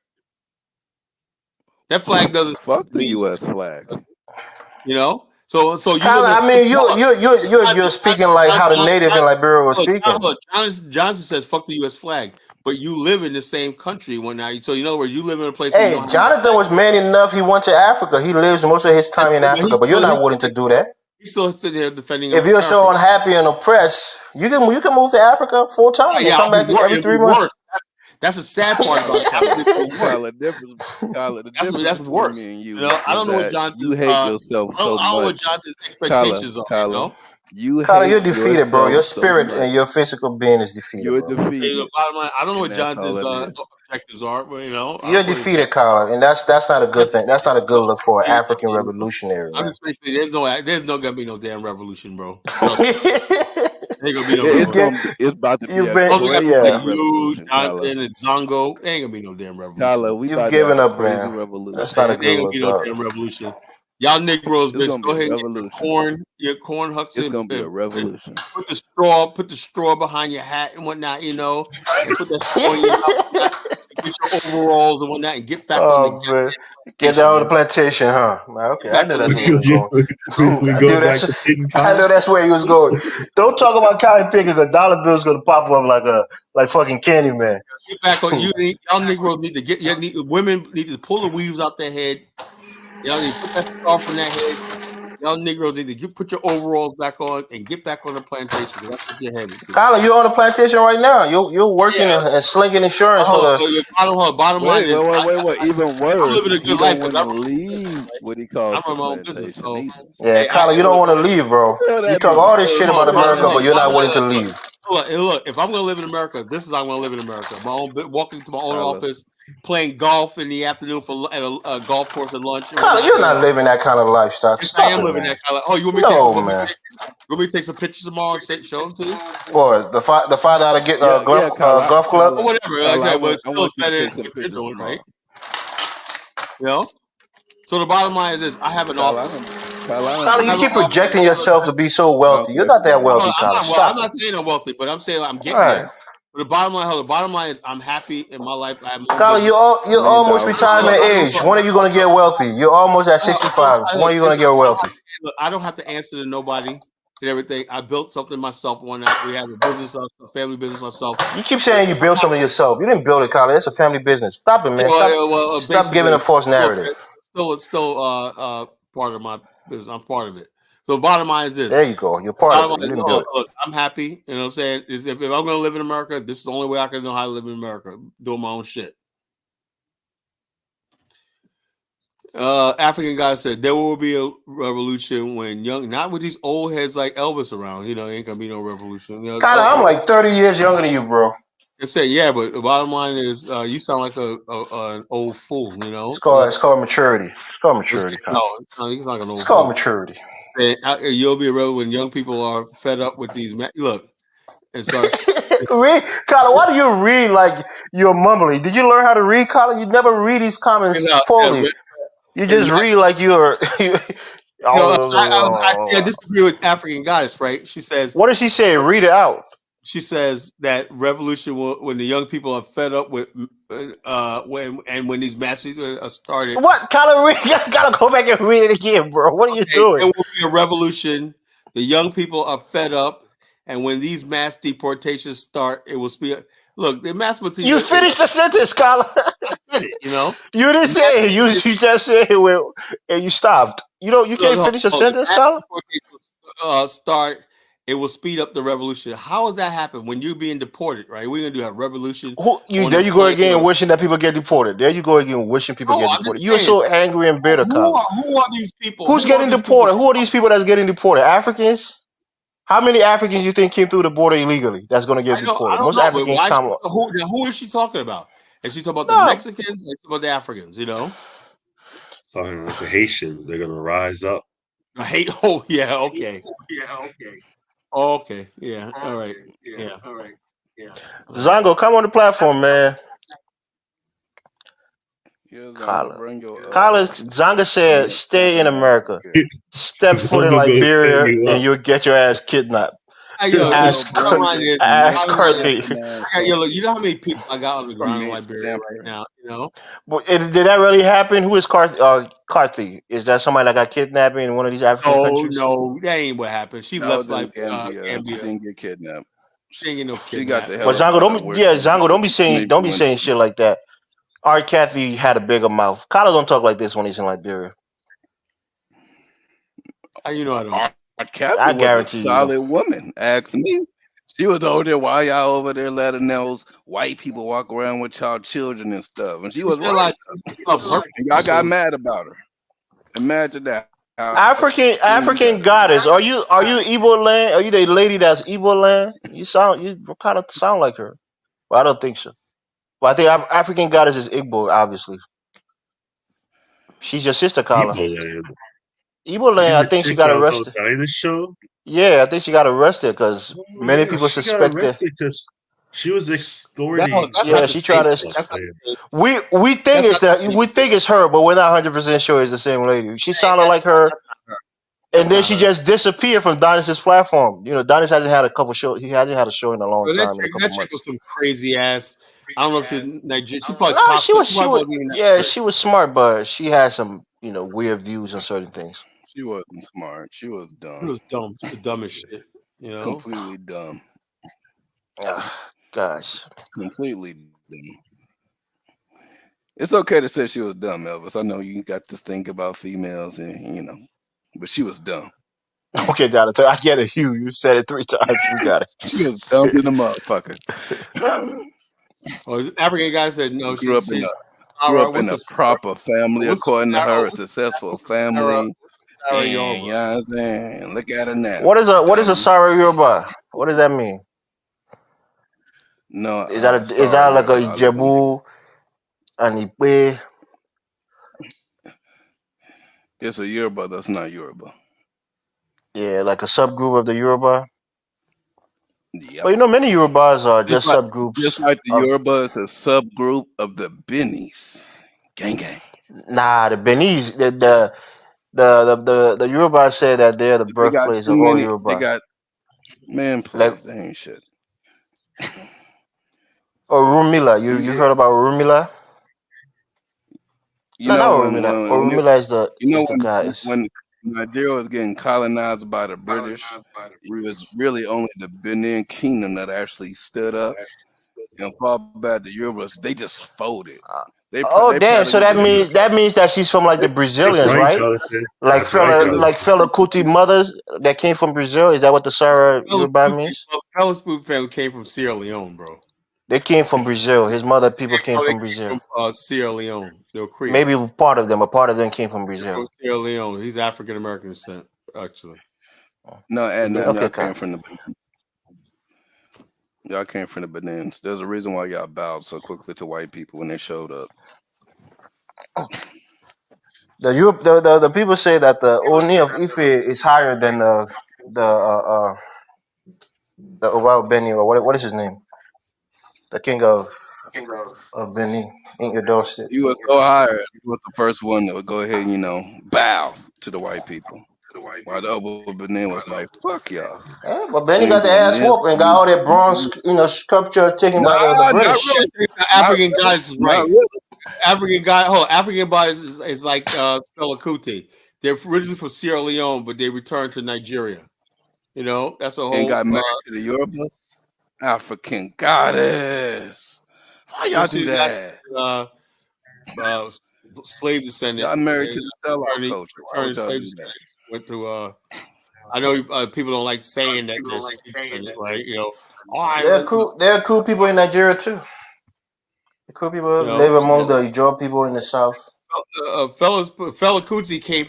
Speaker 1: That flag doesn't.
Speaker 4: Fuck the U.S. flag.
Speaker 1: So you
Speaker 5: Kyla, I mean, you're speaking like how the native in Liberia was speaking.
Speaker 1: Johnson says, "Fuck the U.S. flag," but you live in the same country one night. So you know where you live in a place.
Speaker 5: Hey, Jonathan was man enough. He went to Africa. He lives most of his time in Africa, but you're not willing to do that.
Speaker 1: He's still sitting here defending.
Speaker 5: If you're so unhappy and oppressed, you can move to Africa full time and come back every 3 months.
Speaker 1: That's the sad part about it.
Speaker 4: That's
Speaker 1: worse.
Speaker 4: Me and you,
Speaker 1: I don't know what Jonathan's.
Speaker 4: You hate yourself so much.
Speaker 1: I don't know what Jonathan's expectations are.
Speaker 5: You're defeated, bro. Your spirit and your physical being is defeated.
Speaker 4: You're
Speaker 5: bro.
Speaker 4: defeated.
Speaker 1: I don't know what Jonathan's objectives are, but
Speaker 5: you're defeated, Kyla, and that's not a good thing. That's not a good look for an African revolutionary.
Speaker 1: I'm just basically there's no gonna be no damn revolution, bro. Ain't gonna be no
Speaker 4: it's about to be
Speaker 1: Jonathan and Zongo. Ain't gonna be no damn revolution.
Speaker 4: Tyler,
Speaker 5: you've given up, man. That's not a good look.
Speaker 1: Ain't gonna be no damn revolution. Y'all Negroes, bitch, go ahead and get your corn hucks.
Speaker 4: It's gonna be a revolution.
Speaker 1: Put the straw behind your hat and whatnot, and put that straw in your mouth. Get your overalls and whatnot, and get back on the
Speaker 5: get down on the plantation, huh? Okay, I know that's where he was going. I know that's where he was going. Don't talk about cotton picking. The dollar bill's gonna pop up like fucking Candyman.
Speaker 1: Get back on you. Y'all Negroes need to women need to pull the weaves out their head. Y'all need to put that scarf on that head. Y'all Negroes need to put your overalls back on and get back on the plantation. That's what you're headed to.
Speaker 5: Kyla, you're on the plantation right now. You're working and slinging insurance for the
Speaker 1: bottom line.
Speaker 4: Wait. Even worse.
Speaker 1: I'm living a good life.
Speaker 4: I'm leave what he calls
Speaker 1: I'm my own business.
Speaker 5: Kyla, you don't want to leave, bro. You talk all this shit about America, but you're not willing to leave.
Speaker 1: Look, if I'm going to live in America, this is how I'm going to live in America. Walking to my own office, playing golf in the afternoon at a golf course at lunch.
Speaker 5: Kyla, you're not living that kind of lifestyle.
Speaker 1: I am living that kind of. Oh, you want me to take some pictures tomorrow and show them to you?
Speaker 5: What, the father out of golf club?
Speaker 1: Or whatever. Okay, but it's still better than what you're doing, right? So the bottom line is this: I have an office.
Speaker 5: Kyla, you keep projecting yourself to be so wealthy. You're not that wealthy, Kyla. Stop.
Speaker 1: I'm not saying I'm wealthy, but I'm saying I'm getting there. But the bottom line is I'm happy in my life.
Speaker 5: Kyla, you're almost retirement age. When are you going to get wealthy? You're almost at 65. When are you going to get wealthy?
Speaker 1: Look, I don't have to answer to nobody and everything. I built something myself one night. We have a business, a family business myself.
Speaker 5: You keep saying you built something yourself. You didn't build it, Kyla. It's a family business. Stop it, man. Stop giving a false narrative.
Speaker 1: It's still part of my business. I'm part of it. So the bottom line is this.
Speaker 5: There you go. You're part of it. You didn't do it.
Speaker 1: Look, I'm happy. You know what I'm saying? If I'm going to live in America, this is the only way I can know how to live in America. Doing my own shit. African guy said there will be a revolution when not with these old heads like Elvis around. Ain't going to be no revolution.
Speaker 5: Kyla, I'm like 30 years younger than you, bro.
Speaker 1: It said, yeah, but the bottom line is you sound like an old fool,
Speaker 5: It's called maturity. It's called maturity.
Speaker 1: No, he's not an old
Speaker 5: It's called maturity.
Speaker 1: And you'll be a rebel when young people are fed up with these. Look, and start.
Speaker 5: Kyla, why do you read like you're mumbling? Did you learn how to read, Kyla? You never read these comments fully. You just read like you're.
Speaker 1: I disagree with African goddess, right? She says.
Speaker 5: What does she say? Read it out.
Speaker 1: She says that revolution when the young people are fed up with when these masses are started.
Speaker 5: What? Kyla, gotta go back and read it again, bro. What are you doing?
Speaker 1: It will be a revolution. The young people are fed up, and when these mass deportations start, it will speed. Look, the mass deportations.
Speaker 5: You finished the sentence, Kyla.
Speaker 1: I said it.
Speaker 5: You didn't say it. You just said it, and you stopped. You can't finish a sentence, Kyla.
Speaker 1: Start. It will speed up the revolution. How does that happen when you're being deported, right? We're going to do a revolution.
Speaker 5: There you go again, wishing that people get deported. There you go again, wishing people get deported. You're so angry and bitter, Kyla.
Speaker 1: Who are these people?
Speaker 5: Who's getting deported? Who are these people that's getting deported? Africans? How many Africans you think came through the border illegally that's going to get deported? Most Africans come up.
Speaker 1: Who is she talking about? And she's talking about the Mexicans and she's talking about the Africans,
Speaker 9: Talking about the Haitians. They're going to rise up.
Speaker 1: Oh, yeah, okay. Okay. Yeah. All right. Yeah. All right. Yeah.
Speaker 5: Zongo, come on the platform, man. Kyla, Zongo said, "Stay in America. Step foot in Liberia, and you'll get your ass kidnapped." Ask Carthy.
Speaker 1: You know how many people I got on the ground in Liberia right now?
Speaker 5: But did that really happen? Who is Carthy? Is that somebody that got kidnapped in one of these African countries?
Speaker 1: No, that ain't what happened. She left like
Speaker 4: Gambia.
Speaker 1: Gambia.
Speaker 4: She didn't get kidnapped.
Speaker 1: She ain't get no
Speaker 4: She got
Speaker 1: kidnapped.
Speaker 4: the hell.
Speaker 5: But Zango, don't be saying shit like that. Our Kathy had a bigger mouth. Kyler don't talk like this when he's in Liberia.
Speaker 1: How you know I don't?
Speaker 4: I guarantee was a solid woman. Ask me. She was over there while y'all over there letting those white people walk around with y'all children and stuff. And she was right. Y'all got mad about her. Imagine that.
Speaker 5: African goddess. Are you Igbo land? Are you the lady that's Igbo land? You kind of sound like her. But I don't think so. But I think African goddess is Igbo, obviously. She's your sister, Kamala. Igbo land. I think she got arrested. Yeah, I think she got arrested because many people suspect that
Speaker 9: she was extorting.
Speaker 5: She tried to. We think it's her, but we're not 100% sure it's the same lady. She sounded like her, and then she just disappeared from Donis's platform. Donis hasn't had a couple shows. He hasn't had a show in a long time.
Speaker 1: That chick was some crazy ass. I don't know if she's Nigerian. She probably
Speaker 5: she was smart, but she had some weird views on certain things.
Speaker 4: She wasn't smart. She was dumb.
Speaker 1: She was dumb. She was dumb as shit.
Speaker 4: Completely dumb.
Speaker 5: Gosh.
Speaker 4: Completely dumb. It's okay to say she was dumb, Elvis. I know you got this thing about females and but she was dumb.
Speaker 5: Okay, Jonathan, I get it. You said it 3 times. We got it.
Speaker 4: She was dumb in the motherfucker.
Speaker 1: African guy said no.
Speaker 4: Grew up in a proper family, according to her, a successful family. And, you know what I'm saying? Look at her now.
Speaker 5: What is a Sarah Yoruba? What does that mean?
Speaker 4: No,
Speaker 5: is that like a Ijebu and Ipe?
Speaker 4: It's a Yoruba that's not Yoruba.
Speaker 5: Yeah, like a subgroup of the Yoruba.
Speaker 4: Yep.
Speaker 5: But many Yorubas are just subgroups.
Speaker 4: Just like the Yoruba is a subgroup of the Benis. Gang.
Speaker 5: Nah, the Benis, the Yoruba say that they're the birthplace of all Yoruba.
Speaker 4: They got they ain't shit.
Speaker 5: Orumila, you heard about Orumila? Orumila is the guy.
Speaker 4: When Nigeria was getting colonized by the British, it was really only the Benin Kingdom that actually stood up and fought back the Yorubas. They just folded.
Speaker 5: Damn! So that means that she's from like the Brazilians, right? Like Fela Kuti mothers that came from Brazil. Is that what the Sarah Yoruba means?
Speaker 1: Fela Kuti family came from Sierra Leone, bro.
Speaker 5: They came from Brazil. His mother people came from Brazil.
Speaker 1: From Sierra Leone. They were Creole.
Speaker 5: Maybe part of them came from Brazil.
Speaker 1: From Sierra Leone. He's African American descent, actually.
Speaker 4: No, and y'all came from the Benins. Y'all came from the Benins. There's a reason why y'all bowed so quickly to white people when they showed up.
Speaker 5: The people say that the Oni of Ife is higher than the Benny, or what is his name? The king of Benin in your doorstep.
Speaker 4: You were so higher. You were the first one that would go ahead and bow to the white people. While the other Benin was like, "Fuck y'all."
Speaker 5: Yeah, but Benny got the ass whooped and got all that bronze, sculpture taken by the British.
Speaker 1: Really. African guys is right. Really. African guys is like Fela Kuti. They're originally from Sierra Leone, but they returned to Nigeria. That's a whole.
Speaker 4: And got married to the Yorubas. African goddess. Why y'all do that?
Speaker 1: Slave descendant.
Speaker 4: I'm married to the sellout culture.
Speaker 1: Went to. I know people don't like saying that, right?
Speaker 5: There are cool people in Nigeria too. The cool people live among the Ijaw people in the south.
Speaker 1: Fela Kuti came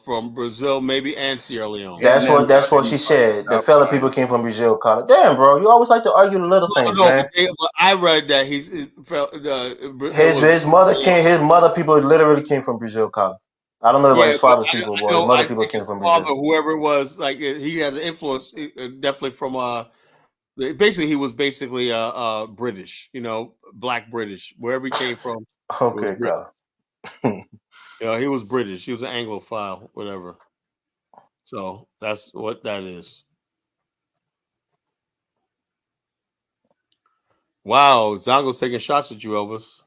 Speaker 1: from Brazil, maybe, and Sierra Leone.
Speaker 5: That's what she said. The Fela people came from Brazil. Damn, bro, you always like to argue the little things, man.
Speaker 1: I read that
Speaker 5: his mother people literally came from Brazil, Colin. I don't know about his father's people, but his mother people came from Brazil.
Speaker 1: Whoever it was, like he has an influence, definitely from basically he was basically British, Black British, wherever he came from.
Speaker 5: Okay, Colin.
Speaker 1: He was British. He was an Anglophile, whatever. So that's what that is. Wow, Zongo's taking shots at you, Elvis.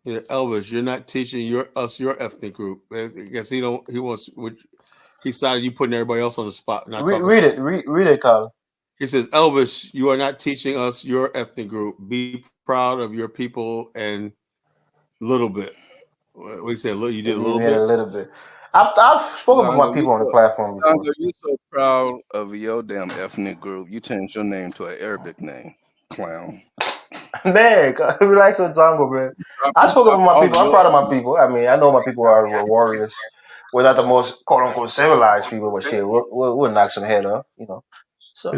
Speaker 1: Yeah, Elvis, you're not teaching your ethnic group. I guess he wants. He decided you putting everybody else on the spot. Not talking.
Speaker 5: Read it, Colin.
Speaker 1: He says, Elvis, you are not teaching us your ethnic group. Be proud of your people and little bit. We said, look, you did a little bit.
Speaker 5: A little bit. I've spoken with my people on the platform before.
Speaker 4: Zongo, you're so proud of your damn ethnic group. You changed your name to an Arabic name, clown.
Speaker 5: Man, relax on Zongo, man. I spoke with my people. I'm proud of my people. I mean, I know my people are warriors. We're not the most quote unquote civilized people, but shit, we'll knock some head up, you know. So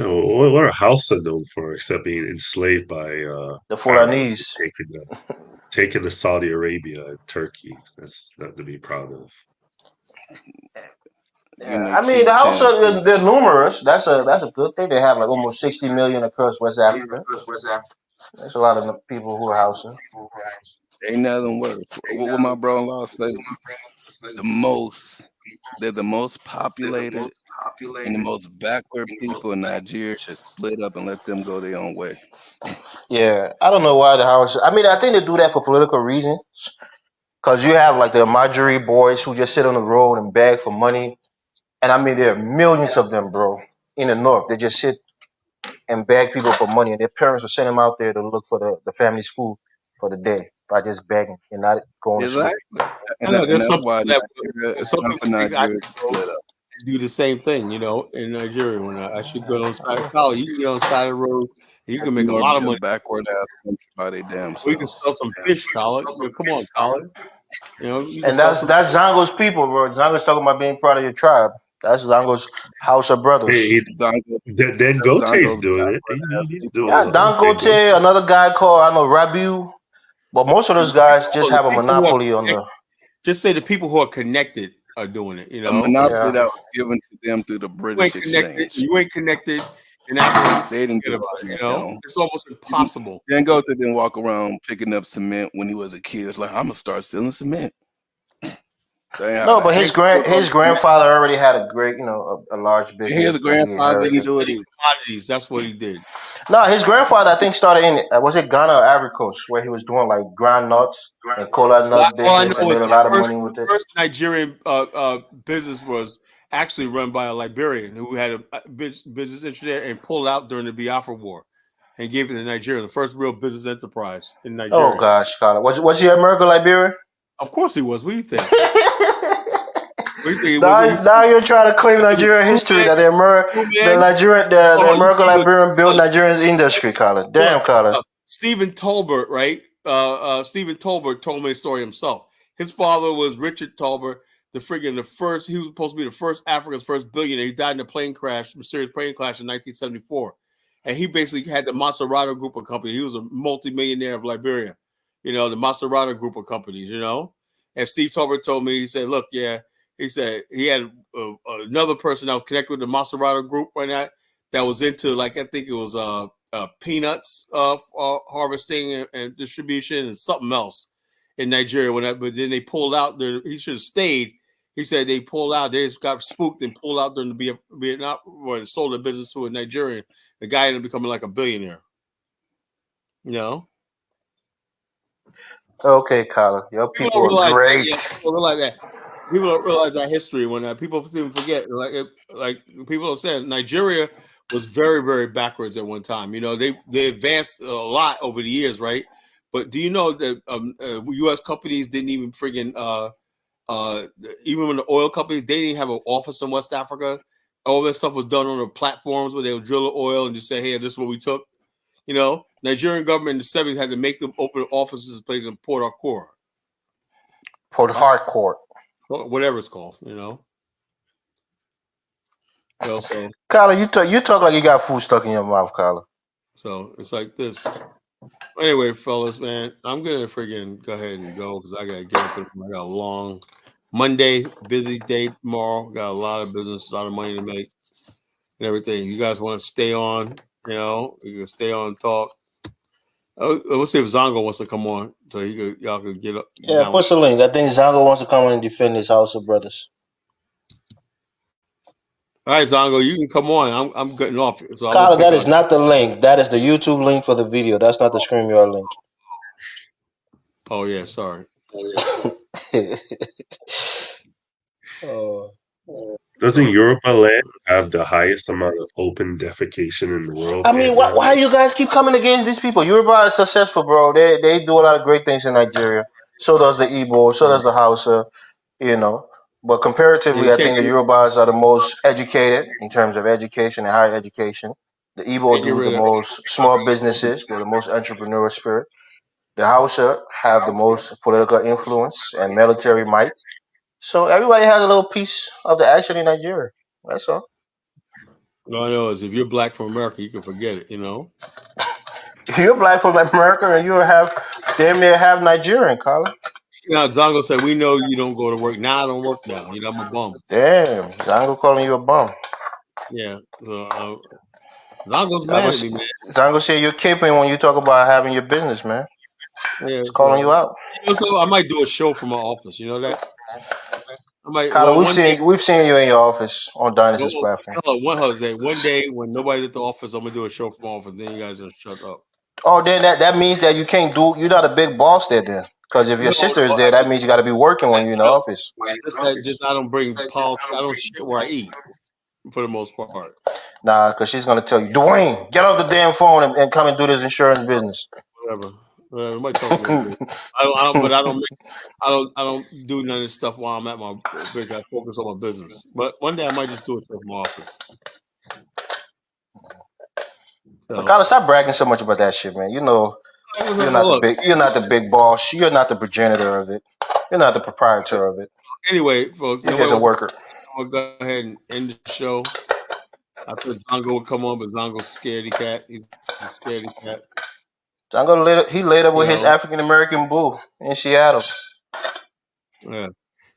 Speaker 9: what are Hausa known for except being enslaved by
Speaker 5: the Fulanese,
Speaker 9: taken to Saudi Arabia and Turkey? That's nothing to be proud of.
Speaker 5: Yeah, I mean, the Hausa, they're numerous. That's a good thing. They have like almost 60 million across West Africa. There's a lot of people who are Hausa.
Speaker 4: Ain't nothing worse. What my brother-in-law say? They're the most populated and the most backward people in Nigeria should split up and let them go their own way.
Speaker 5: Yeah, I don't know why the Hausa. I mean, I think they do that for political reasons. Because you have like the Majuri boys who just sit on the road and beg for money. And I mean, there are millions of them, bro, in the north. They just sit and beg people for money. And their parents will send them out there to look for the family's food for the day by just begging and not going to school.
Speaker 4: And that's why Nigeria split up.
Speaker 1: Do the same thing, you know, in Nigeria. When I should go on side of college, you can get on the side of the road, and you can make a lot of money.
Speaker 4: Backward ass country by their damn self.
Speaker 1: We can sell some fish, Colin. Come on, Colin. You know,
Speaker 5: and that's Zongo's people, bro. Zongo's talking about being part of your tribe. That's Zongo's house of brothers.
Speaker 9: Hey, then Gote's doing it. He's doing
Speaker 5: yeah, Don Gote, another guy called Rabiu. But most of those guys just have a monopoly on the.
Speaker 1: Just say the people who are connected are doing it. You know,
Speaker 4: a monopoly that was given to them through the British exchange.
Speaker 1: You ain't connected. They didn't get about it. You know, it's almost impossible.
Speaker 4: Then Gote didn't walk around picking up cement when he was a kid. It's like, I'm gonna start stealing cement.
Speaker 5: No, but his grandfather already had a great, a large business.
Speaker 1: His grandfather didn't do it. Commodities. That's what he did.
Speaker 5: No, his grandfather, I think, started in was it Ghana or Ivory Coast, where he was doing like ground nuts and cola nut business and made a lot of money with it.
Speaker 1: The first Nigerian business was actually run by a Liberian who had a business interest there and pulled out during the Biafra War and gave it to Nigeria. The first real business enterprise in Nigeria.
Speaker 5: Oh gosh, Colin, was he American Liberian?
Speaker 1: Of course he was. What do you think?
Speaker 5: Now you're trying to claim Nigerian history that the American Liberian built Nigerian's industry, Colin. Damn, Colin.
Speaker 1: Stephen Tolbert, right? Stephen Tolbert told me a story himself. His father was Richard Tolbert, he was supposed to be the first Africa's first billionaire. He died in a mysterious plane crash in 1974. And he basically had the Maserati group of companies. He was a multimillionaire of Liberia. You know, the Maserati group of companies, you know. And Steve Tolbert told me, he said, look, yeah, he said he had another person that was connected with the Maserati group right now that was into, like, I think it was peanuts harvesting and distribution and something else in Nigeria. But then they pulled out. He should have stayed. He said they pulled out. They just got spooked and pulled out during the Vietnam War and sold the business to a Nigerian. The guy ended up becoming like a billionaire. You know?
Speaker 5: Okay, Colin. Your people are great.
Speaker 1: People realize that. People don't realize that history when people even forget. Like people are saying, Nigeria was very, very backwards at one time. You know, they advanced a lot over the years, right? But do you know that U.S. companies didn't even friggin' even when the oil companies, they didn't have an office in West Africa. All that stuff was done on the platforms where they would drill the oil and just say, hey, this is what we took. You know, Nigerian government in the 70s had to make them open offices place in Port Harcourt.
Speaker 5: Port Harcourt.
Speaker 1: Whatever it's called, you know. So,
Speaker 5: Kyla, you talk like you got food stuck in your mouth, Kyla.
Speaker 1: So it's like this. Anyway, fellas, man, I'm gonna friggin' go ahead and go because I gotta get up. I got a long Monday, busy day tomorrow. Got a lot of business, a lot of money to make, and everything. You guys want to stay on? You know, you can stay on and talk. Let's see if Zongo wants to come on, so y'all can get up.
Speaker 5: Yeah, post a link. I think Zongo wants to come on and defend his house of brothers.
Speaker 1: All right, Zongo, you can come on. I'm getting off it. So
Speaker 5: Carla, that is not the link. That is the YouTube link for the video. That's not the StreamYard link.
Speaker 1: Oh yeah, sorry.
Speaker 9: Doesn't Europa land have the highest amount of open defecation in the world?
Speaker 5: I mean, why you guys keep coming against these people? Yoruba are successful, bro. They do a lot of great things in Nigeria. So does the Igbo. So does the Hausa. You know. But comparatively, I think the Yorubas are the most educated in terms of education and higher education. The Igbo do the most small businesses. They're the most entrepreneurial spirit. The Hausa have the most political influence and military might. So everybody has a little piece of the action in Nigeria. That's all.
Speaker 1: All I know is if you're black from America, you can forget it, you know?
Speaker 5: If you're black from America and you have damn near half Nigerian, Colin.
Speaker 1: You know, Zongo said, we know you don't go to work. Now I don't work now. You know, I'm a bum.
Speaker 5: Damn, Zongo calling you a bum.
Speaker 1: Yeah. So Zongo's mad at me, man.
Speaker 5: Zongo said you're caping when you talk about having your business, man.
Speaker 1: Yeah,
Speaker 5: he's calling you out.
Speaker 1: So I might do a show from my office. You know that? I might.
Speaker 5: Colin, we've seen you in your office on Dynasty's platform.
Speaker 1: One day when nobody's at the office, I'm gonna do a show from my office. Then you guys are shut up.
Speaker 5: Oh, then that means that you can't do. You're not a big boss there, then. Because if your sister is there, that means you got to be working when you're in the office.
Speaker 1: Just I don't bring politics. I don't shit where I eat, for the most part.
Speaker 5: Nah, because she's gonna tell you, Dwayne, get off the damn phone and come and do this insurance business.
Speaker 1: Whatever. Might talk I don't do none of this stuff while I'm at my big. I focus on my business. But one day I might just do it from my office.
Speaker 5: So. Gotta stop bragging so much about that shit, man. You know, you're not the big boss. You're not the progenitor of it. You're not the proprietor of it.
Speaker 1: Anyway, folks,
Speaker 5: you're just a worker.
Speaker 1: I'm gonna go ahead and end the show. I thought Zongo would come on, but Zongo's scaredy cat. He's a scaredy cat.
Speaker 5: Zongo laid up with his African American boo in Seattle.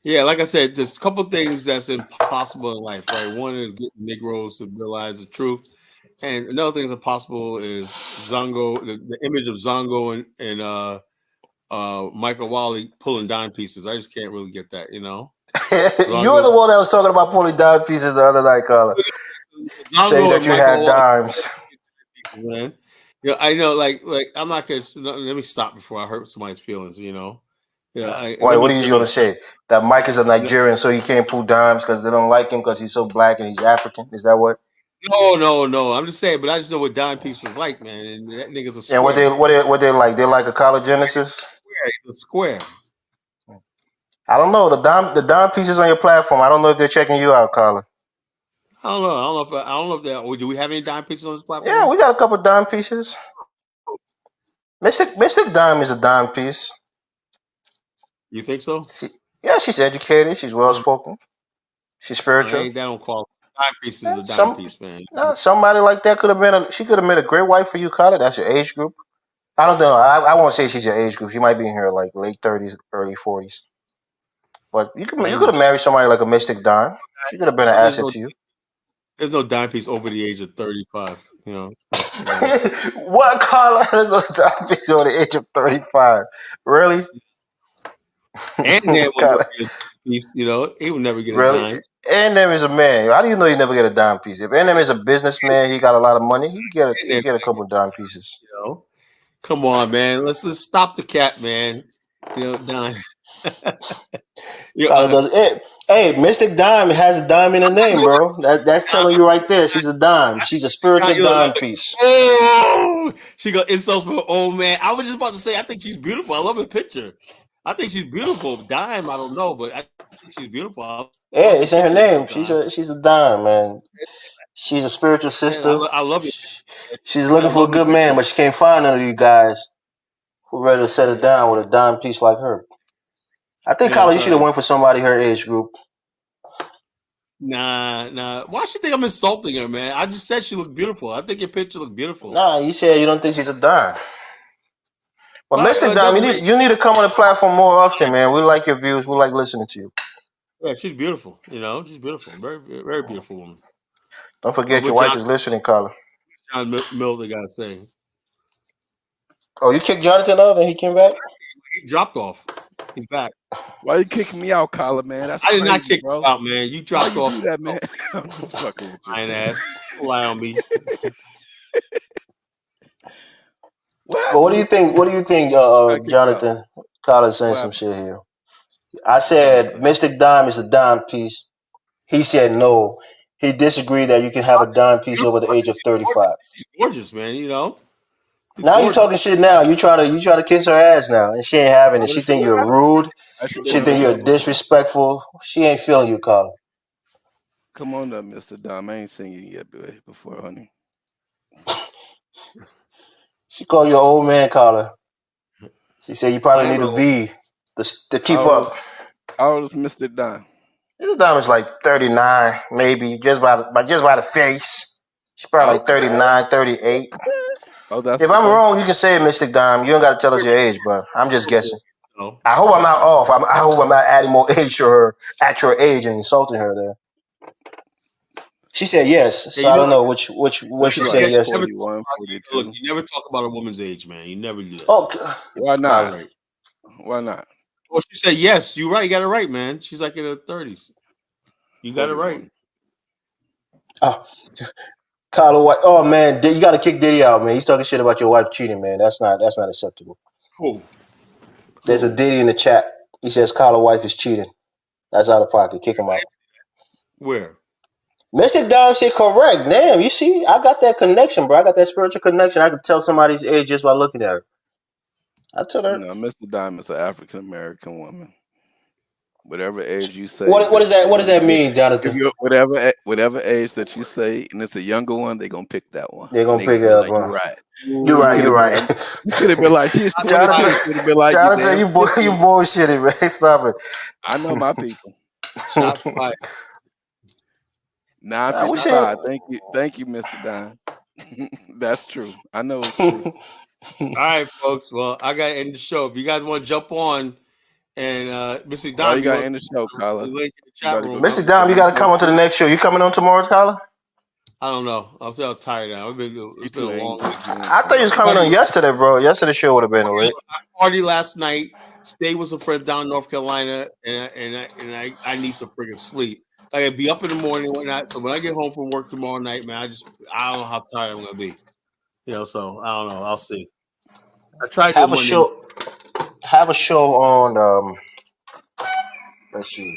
Speaker 1: Yeah. Like I said, there's a couple things that's impossible in life, right? One is getting Negroes to realize the truth, and another thing that's impossible is Zongo, the image of Zongo and Michael Wally pulling dime pieces. I just can't really get that, you know.
Speaker 5: You're the one that was talking about pulling dime pieces the other night, Carla. Saying that you had dimes.
Speaker 1: Man. Yeah, I know. Like I'm not gonna. Let me stop before I hurt somebody's feelings. You know. Yeah.
Speaker 5: What are you gonna say? That Mike is a Nigerian, so he can't pull dimes because they don't like him because he's so black and he's African. Is that what?
Speaker 1: No. I'm just saying, but I just know what dime piece is like, man. And that nigga's a square.
Speaker 5: And what they like? They like a collard Genesis.
Speaker 1: It's a square.
Speaker 5: I don't know the dime pieces on your platform. I don't know if they're checking you out, Carla.
Speaker 1: I don't know if that. Do we have any dime pieces on this platform?
Speaker 5: Yeah, we got a couple of dime pieces. Mystic Dime is a dime piece.
Speaker 1: You think so?
Speaker 5: She's educated. She's well spoken. She's spiritual.
Speaker 1: That don't qualify. Dime piece is a dime piece, man.
Speaker 5: No, somebody like that could have been. She could have made a great wife for you, Carla. That's your age group. I don't know. I won't say she's your age group. She might be in her like late 30s, early 40s. But you could have married somebody like a Mystic Dime. She could have been an asset to you.
Speaker 1: There's no dime piece over the age of 35, you know.
Speaker 5: What, Carla? There's no dime piece over the age of 35. Really?
Speaker 1: And then piece, you know, he would never get a dime.
Speaker 5: Eminem is a man. How do you know you never get a dime piece? If Eminem is a businessman, he got a lot of money. He get a couple of dime pieces.
Speaker 1: You know, come on, man. Let's stop the cat, man. You know, dime.
Speaker 5: Hey, Mystic Dime has a dime in the name, bro. That's telling you right there. She's a dime. She's a spiritual dime piece.
Speaker 1: Oh, she got insults for old man. I was just about to say, I think she's beautiful. I love her picture. I think she's beautiful. Dime, I don't know, but I think she's beautiful.
Speaker 5: Yeah, it's in her name. She's a dime, man. She's a spiritual sister.
Speaker 1: Man, I love it.
Speaker 5: She's looking for a good man, but she can't find none of you guys who ready to settle down with a dime piece like her. I think, Carla, you should have went for somebody her age group.
Speaker 1: Nah. Why should you think I'm insulting her, man? I just said she looked beautiful. I think your picture looked beautiful.
Speaker 5: Nah, you said you don't think she's a dime. Well, Mr. Dime, you need to come on the platform more often, man. We like your views. We like listening to you.
Speaker 1: Yeah, she's beautiful. You know, she's beautiful. Very, very beautiful woman.
Speaker 5: Don't forget your wife is listening, Carla.
Speaker 1: John Miller got to say.
Speaker 5: Oh, you kicked Jonathan off and he came back?
Speaker 1: He dropped off. He's back.
Speaker 4: Why you kicking me out, Collar, man? That's
Speaker 1: I did
Speaker 4: crazy,
Speaker 1: not kick
Speaker 4: bro.
Speaker 1: you out, man. You dropped
Speaker 4: Why
Speaker 1: off.
Speaker 4: you do that, man? I'm just fucking with you.
Speaker 1: Fine ass. Lie on me.
Speaker 5: But what do you think? What do you think, Jonathan? Collar saying some shit here. I said Mystic Dime is a dime piece. He said no. He disagreed that you can have a dime piece over the age of 35.
Speaker 1: She's gorgeous, man. You know.
Speaker 5: Now you talking shit. Now you try to kiss her ass now, and she ain't having it. She think you're rude. She think you're disrespectful. She ain't feeling you, Collar.
Speaker 4: Come on up, Mr. Dom. I ain't seen you yet before, honey.
Speaker 5: She called you an old man, Collar. She said you probably need a V to keep up.
Speaker 4: How old is Mr. Dom?
Speaker 5: Mr. Dom is like 39, maybe, just by the face. She's probably like 39, 38.
Speaker 4: Oh, that's
Speaker 5: if I'm wrong, you can say it, Mystic Dime. You don't got to tell us your age, but I'm just guessing. I hope I'm not off. I hope I'm not adding more age to her at your age and insulting her there. She said yes, so I don't know which she said yes to.
Speaker 1: Look, you never talk about a woman's age, man. You never do that.
Speaker 5: Oh,
Speaker 4: why not? Why not?
Speaker 1: Well, she said yes. You're right. You got it right, man. She's like in her 30s. You got it right.
Speaker 5: Oh, Carla White. Oh man, you got to kick Diddy out, man. He's talking shit about your wife cheating, man. That's not acceptable.
Speaker 1: Cool.
Speaker 5: There's a Diddy in the chat. He says Carla wife is cheating. That's out of pocket. Kick him out.
Speaker 1: Where?
Speaker 5: Mystic Dom said correct. Damn, you see, I got that connection, bro. I got that spiritual connection. I can tell somebody's age just by looking at her. I told her.
Speaker 4: No, Mr. Dime is an African American woman. Whatever age you say.
Speaker 5: What does that mean, Jonathan?
Speaker 4: Whatever age that you say, and it's a younger one, they're gonna pick that one.
Speaker 5: They're gonna pick it up.
Speaker 4: You're right.
Speaker 5: You're right.
Speaker 4: You could have been like, she's 22. Could have been like,
Speaker 5: Jonathan, you bullshitting, man. Stop it.
Speaker 4: I know my people.
Speaker 1: Shots fired.
Speaker 4: 955. Thank you, Mr. Dime. That's true. I know it's true.
Speaker 1: All right, folks. Well, I got to end the show. If you guys want to jump on and Mr. Dom,
Speaker 4: you got to end the show, Carla.
Speaker 5: Mr. Dom, you got to come on to the next show. You coming on tomorrow, Carla?
Speaker 1: I don't know. I'm so tired now. It's been a long week.
Speaker 5: I thought you was coming on yesterday, bro. Yesterday's show would have been lit.
Speaker 1: I partied last night. Stayed with some friends down in North Carolina, and I need some freaking sleep. I gotta be up in the morning and whatnot. So when I get home from work tomorrow night, man, I don't know how tired I'm gonna be. So I don't know. I'll see. I tried to
Speaker 5: have a show on. Let's see.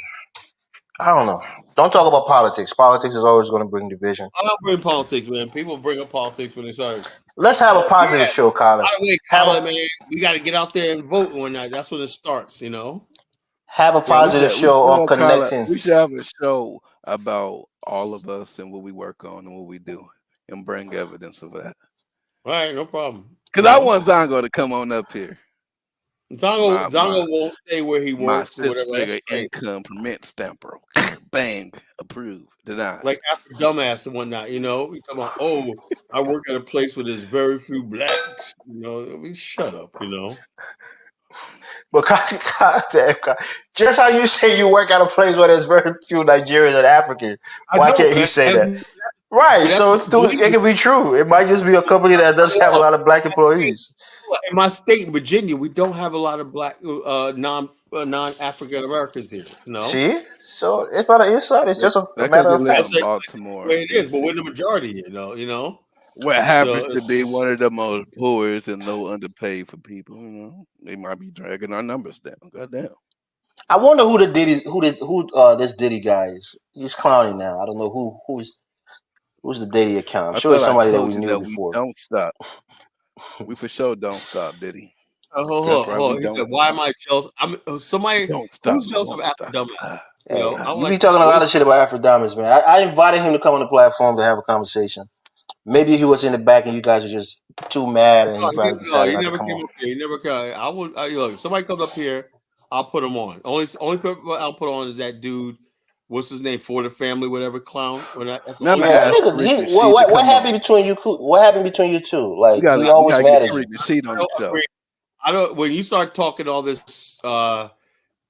Speaker 5: I don't know. Don't talk about politics. Politics is always going to bring division.
Speaker 1: I'm not bringing politics, man. People bring up politics when they start.
Speaker 5: Let's have a positive show, Colin.
Speaker 1: By the way, Colin, man, we got to get out there and vote one night. That's when it starts,
Speaker 5: Have a positive show on connecting.
Speaker 4: We should have a show about all of us and what we work on and what we do and bring evidence of that.
Speaker 1: All right, no problem.
Speaker 4: Because I want Zongo to come on up here.
Speaker 1: Zongo won't say where he works or whatever.
Speaker 4: My income permit stamper. Bang. Approved. Denied.
Speaker 1: Like after dumbass and whatnot, we talking about, I work at a place where there's very few blacks. Shut up,
Speaker 5: But just how you say you work at a place where there's very few Nigerians and Africans, why can't he say that? Right, so it can be true. It might just be a company that doesn't have a lot of black employees.
Speaker 1: In my state, in Virginia, we don't have a lot of black non-African Americans here.
Speaker 5: See, so it's on the inside. It's just a matter of fact.
Speaker 4: Baltimore.
Speaker 1: It is, but we're the majority here,
Speaker 4: What happens to be one of the most poorest and low underpaid for people, they might be dragging our numbers down. Goddamn.
Speaker 5: I wonder who this Diddy guy is. He's clowning now. I don't know who's the Diddy account. I'm sure it's somebody that we knew before.
Speaker 4: Don't stop. We for sure don't stop, Diddy.
Speaker 1: Hold on. He said, "Why am I jealous?" Somebody who's jealous of Afro Dumbass.
Speaker 5: You be talking a lot of shit about Afro Dumbass, man. I invited him to come on the platform to have a conversation. Maybe he was in the back and you guys were just too mad and he probably decided not to come on.
Speaker 1: He never came. I would. Look, somebody comes up here, I'll put him on. Only people I'll put on is that dude. What's his name? For the family, whatever clown.
Speaker 5: What happened between you? What happened between you two? Like he always mad at you.
Speaker 1: I don't. When you start talking all this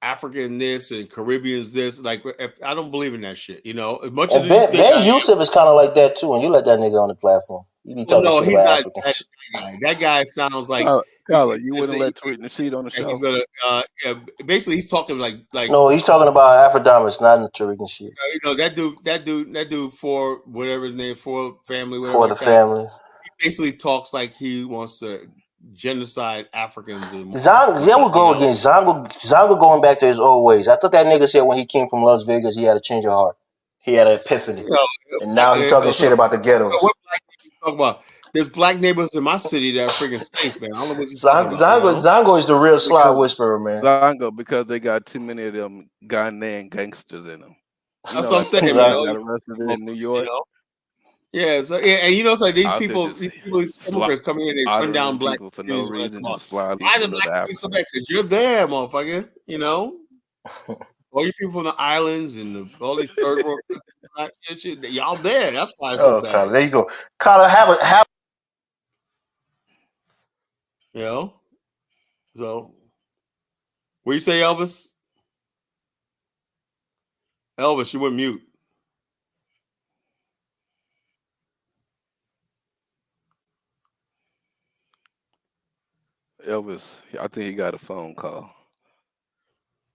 Speaker 1: African this and Caribbeans this, like I don't believe in that shit. As much as
Speaker 5: Ben Yusuf is kind of like that too. When you let that nigga on the platform, you be talking shit about Africans.
Speaker 1: That guy sounds like
Speaker 4: Carla, you wouldn't let Tweet and Sheet on the show?
Speaker 1: He's gonna basically he's talking like
Speaker 5: No, he's talking about Afrodamus, not in the Tariq and shit.
Speaker 1: you know that dude for whatever his name for family whatever
Speaker 5: For the family.
Speaker 1: He basically talks like he wants to genocide Africans.
Speaker 5: There we go again. Zongo going back to his old ways. I thought that nigga said when he came from Las Vegas he had a change of heart. He had an epiphany. And now he's talking shit about the ghettos.
Speaker 1: What black people talk about? There's black neighborhoods in my city that are freaking safe, man. I don't know what you're talking about.
Speaker 5: Zongo is the real sly whisperer, man.
Speaker 4: Zongo, because they got too many of them Ghanaian gangsters in them.
Speaker 1: That's what I'm saying.
Speaker 4: Got arrested in New York.
Speaker 1: Yeah, so and you know, it's like these immigrants coming in, they run down black
Speaker 4: people for no reason, just slide.
Speaker 1: Why the black people so bad? Because you're there, motherfucker. You know, all you people from the islands and all these third world shit, y'all there. That's why it's so bad.
Speaker 5: Carla, there you go. Carla, have.
Speaker 1: You know, so what do you say, Elvis? Elvis, you went mute.
Speaker 4: Elvis, I think he got a phone call.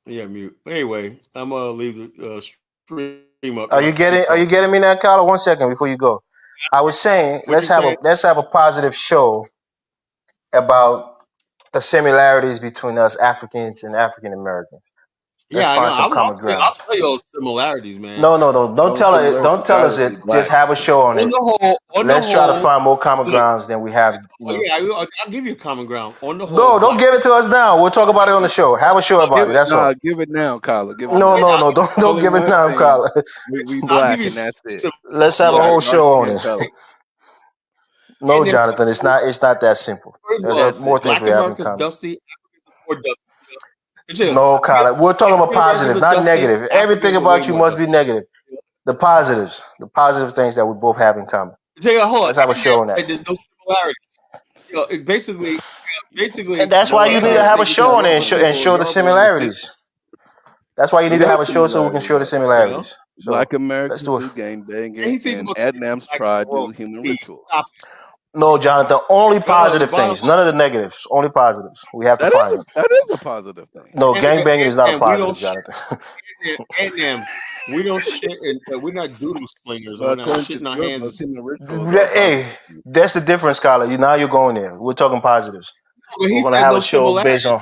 Speaker 1: Yeah, mute. Anyway, I'm gonna leave the stream up.
Speaker 5: Are you getting me now, Carla? 1 second before you go. I was saying let's have a positive show about the similarities between us Africans and African Americans. Let's find some common ground.
Speaker 1: I'll tell you those similarities, man.
Speaker 5: No. Don't tell us it. Just have a show on it. Let's try to find more common grounds than we have.
Speaker 1: I'll give you a common ground. On the whole,
Speaker 5: no, don't give it to us now. We'll talk about it on the show. Have a show about it. That's all.
Speaker 4: Give it now, Carla.
Speaker 5: No. Don't give it now, Carla.
Speaker 4: We black and that's it.
Speaker 5: Let's have a whole show on this. No, Jonathan, it's not that simple. There's more things we have in common. No, Colin, we're talking about positive, not negative. Everything about you must be negative. The positives things that we both have in common. Let's have a show on that.
Speaker 1: There's no similarities. Basically,
Speaker 5: and that's why you need to have a show on it and show the similarities. That's why you need to have a show so we can show the similarities. So
Speaker 4: Black Americans do gang banging and Adnam's tried to do human rituals.
Speaker 5: No, Jonathan, only positive things. None of the negatives. Only positives. We have to find them.
Speaker 4: That is a positive thing.
Speaker 5: No, gangbanging is not a positive, Jonathan.
Speaker 1: And we don't shit, and we're not doodle slingers. We're not shitting our hands.
Speaker 5: Hey, that's the difference, Skylar. Now you're going there. We're talking positives. We're going to have a show based on.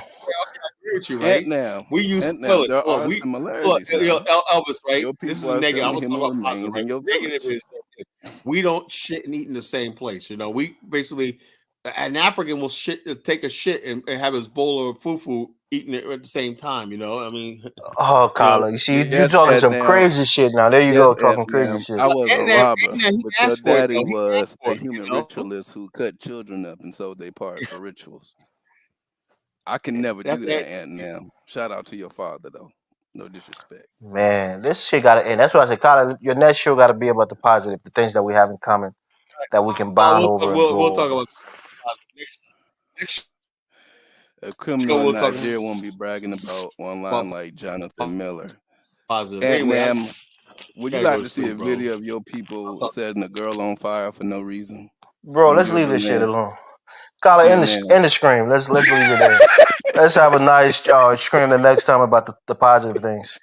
Speaker 1: With you, right?
Speaker 4: Now
Speaker 1: we use
Speaker 4: there are similarities.
Speaker 1: Elvis, right?
Speaker 4: This
Speaker 1: is negative. I'm talking about positive. Right? Negative is we don't shit and eat in the same place. You know, we basically an African will take a shit and have his bowl of fufu eating it at the same time. You know, I mean,
Speaker 5: oh, Carla, you see, you're talking some crazy shit now. There you go, talking crazy shit.
Speaker 4: I was a robber, but your daddy was a human ritualist who cut children up and sold their parts for rituals. I can never do that, Aunt Nam. Shout out to your father, though. No disrespect.
Speaker 5: Man, this shit got to end. That's what I said, Carla. Your next show got to be about the positive, the things that we have in common, that we can bond over.
Speaker 1: We'll talk about
Speaker 4: next. A criminal in Nigeria won't be bragging about online like Jonathan Miller.
Speaker 1: Positive.
Speaker 4: Aunt Nam, would you like to see a video of your people setting a girl on fire for no reason?
Speaker 5: Bro, let's leave this shit alone. Carla, end the scream. Let's leave it there. Let's have a nice scream the next time about the positive things.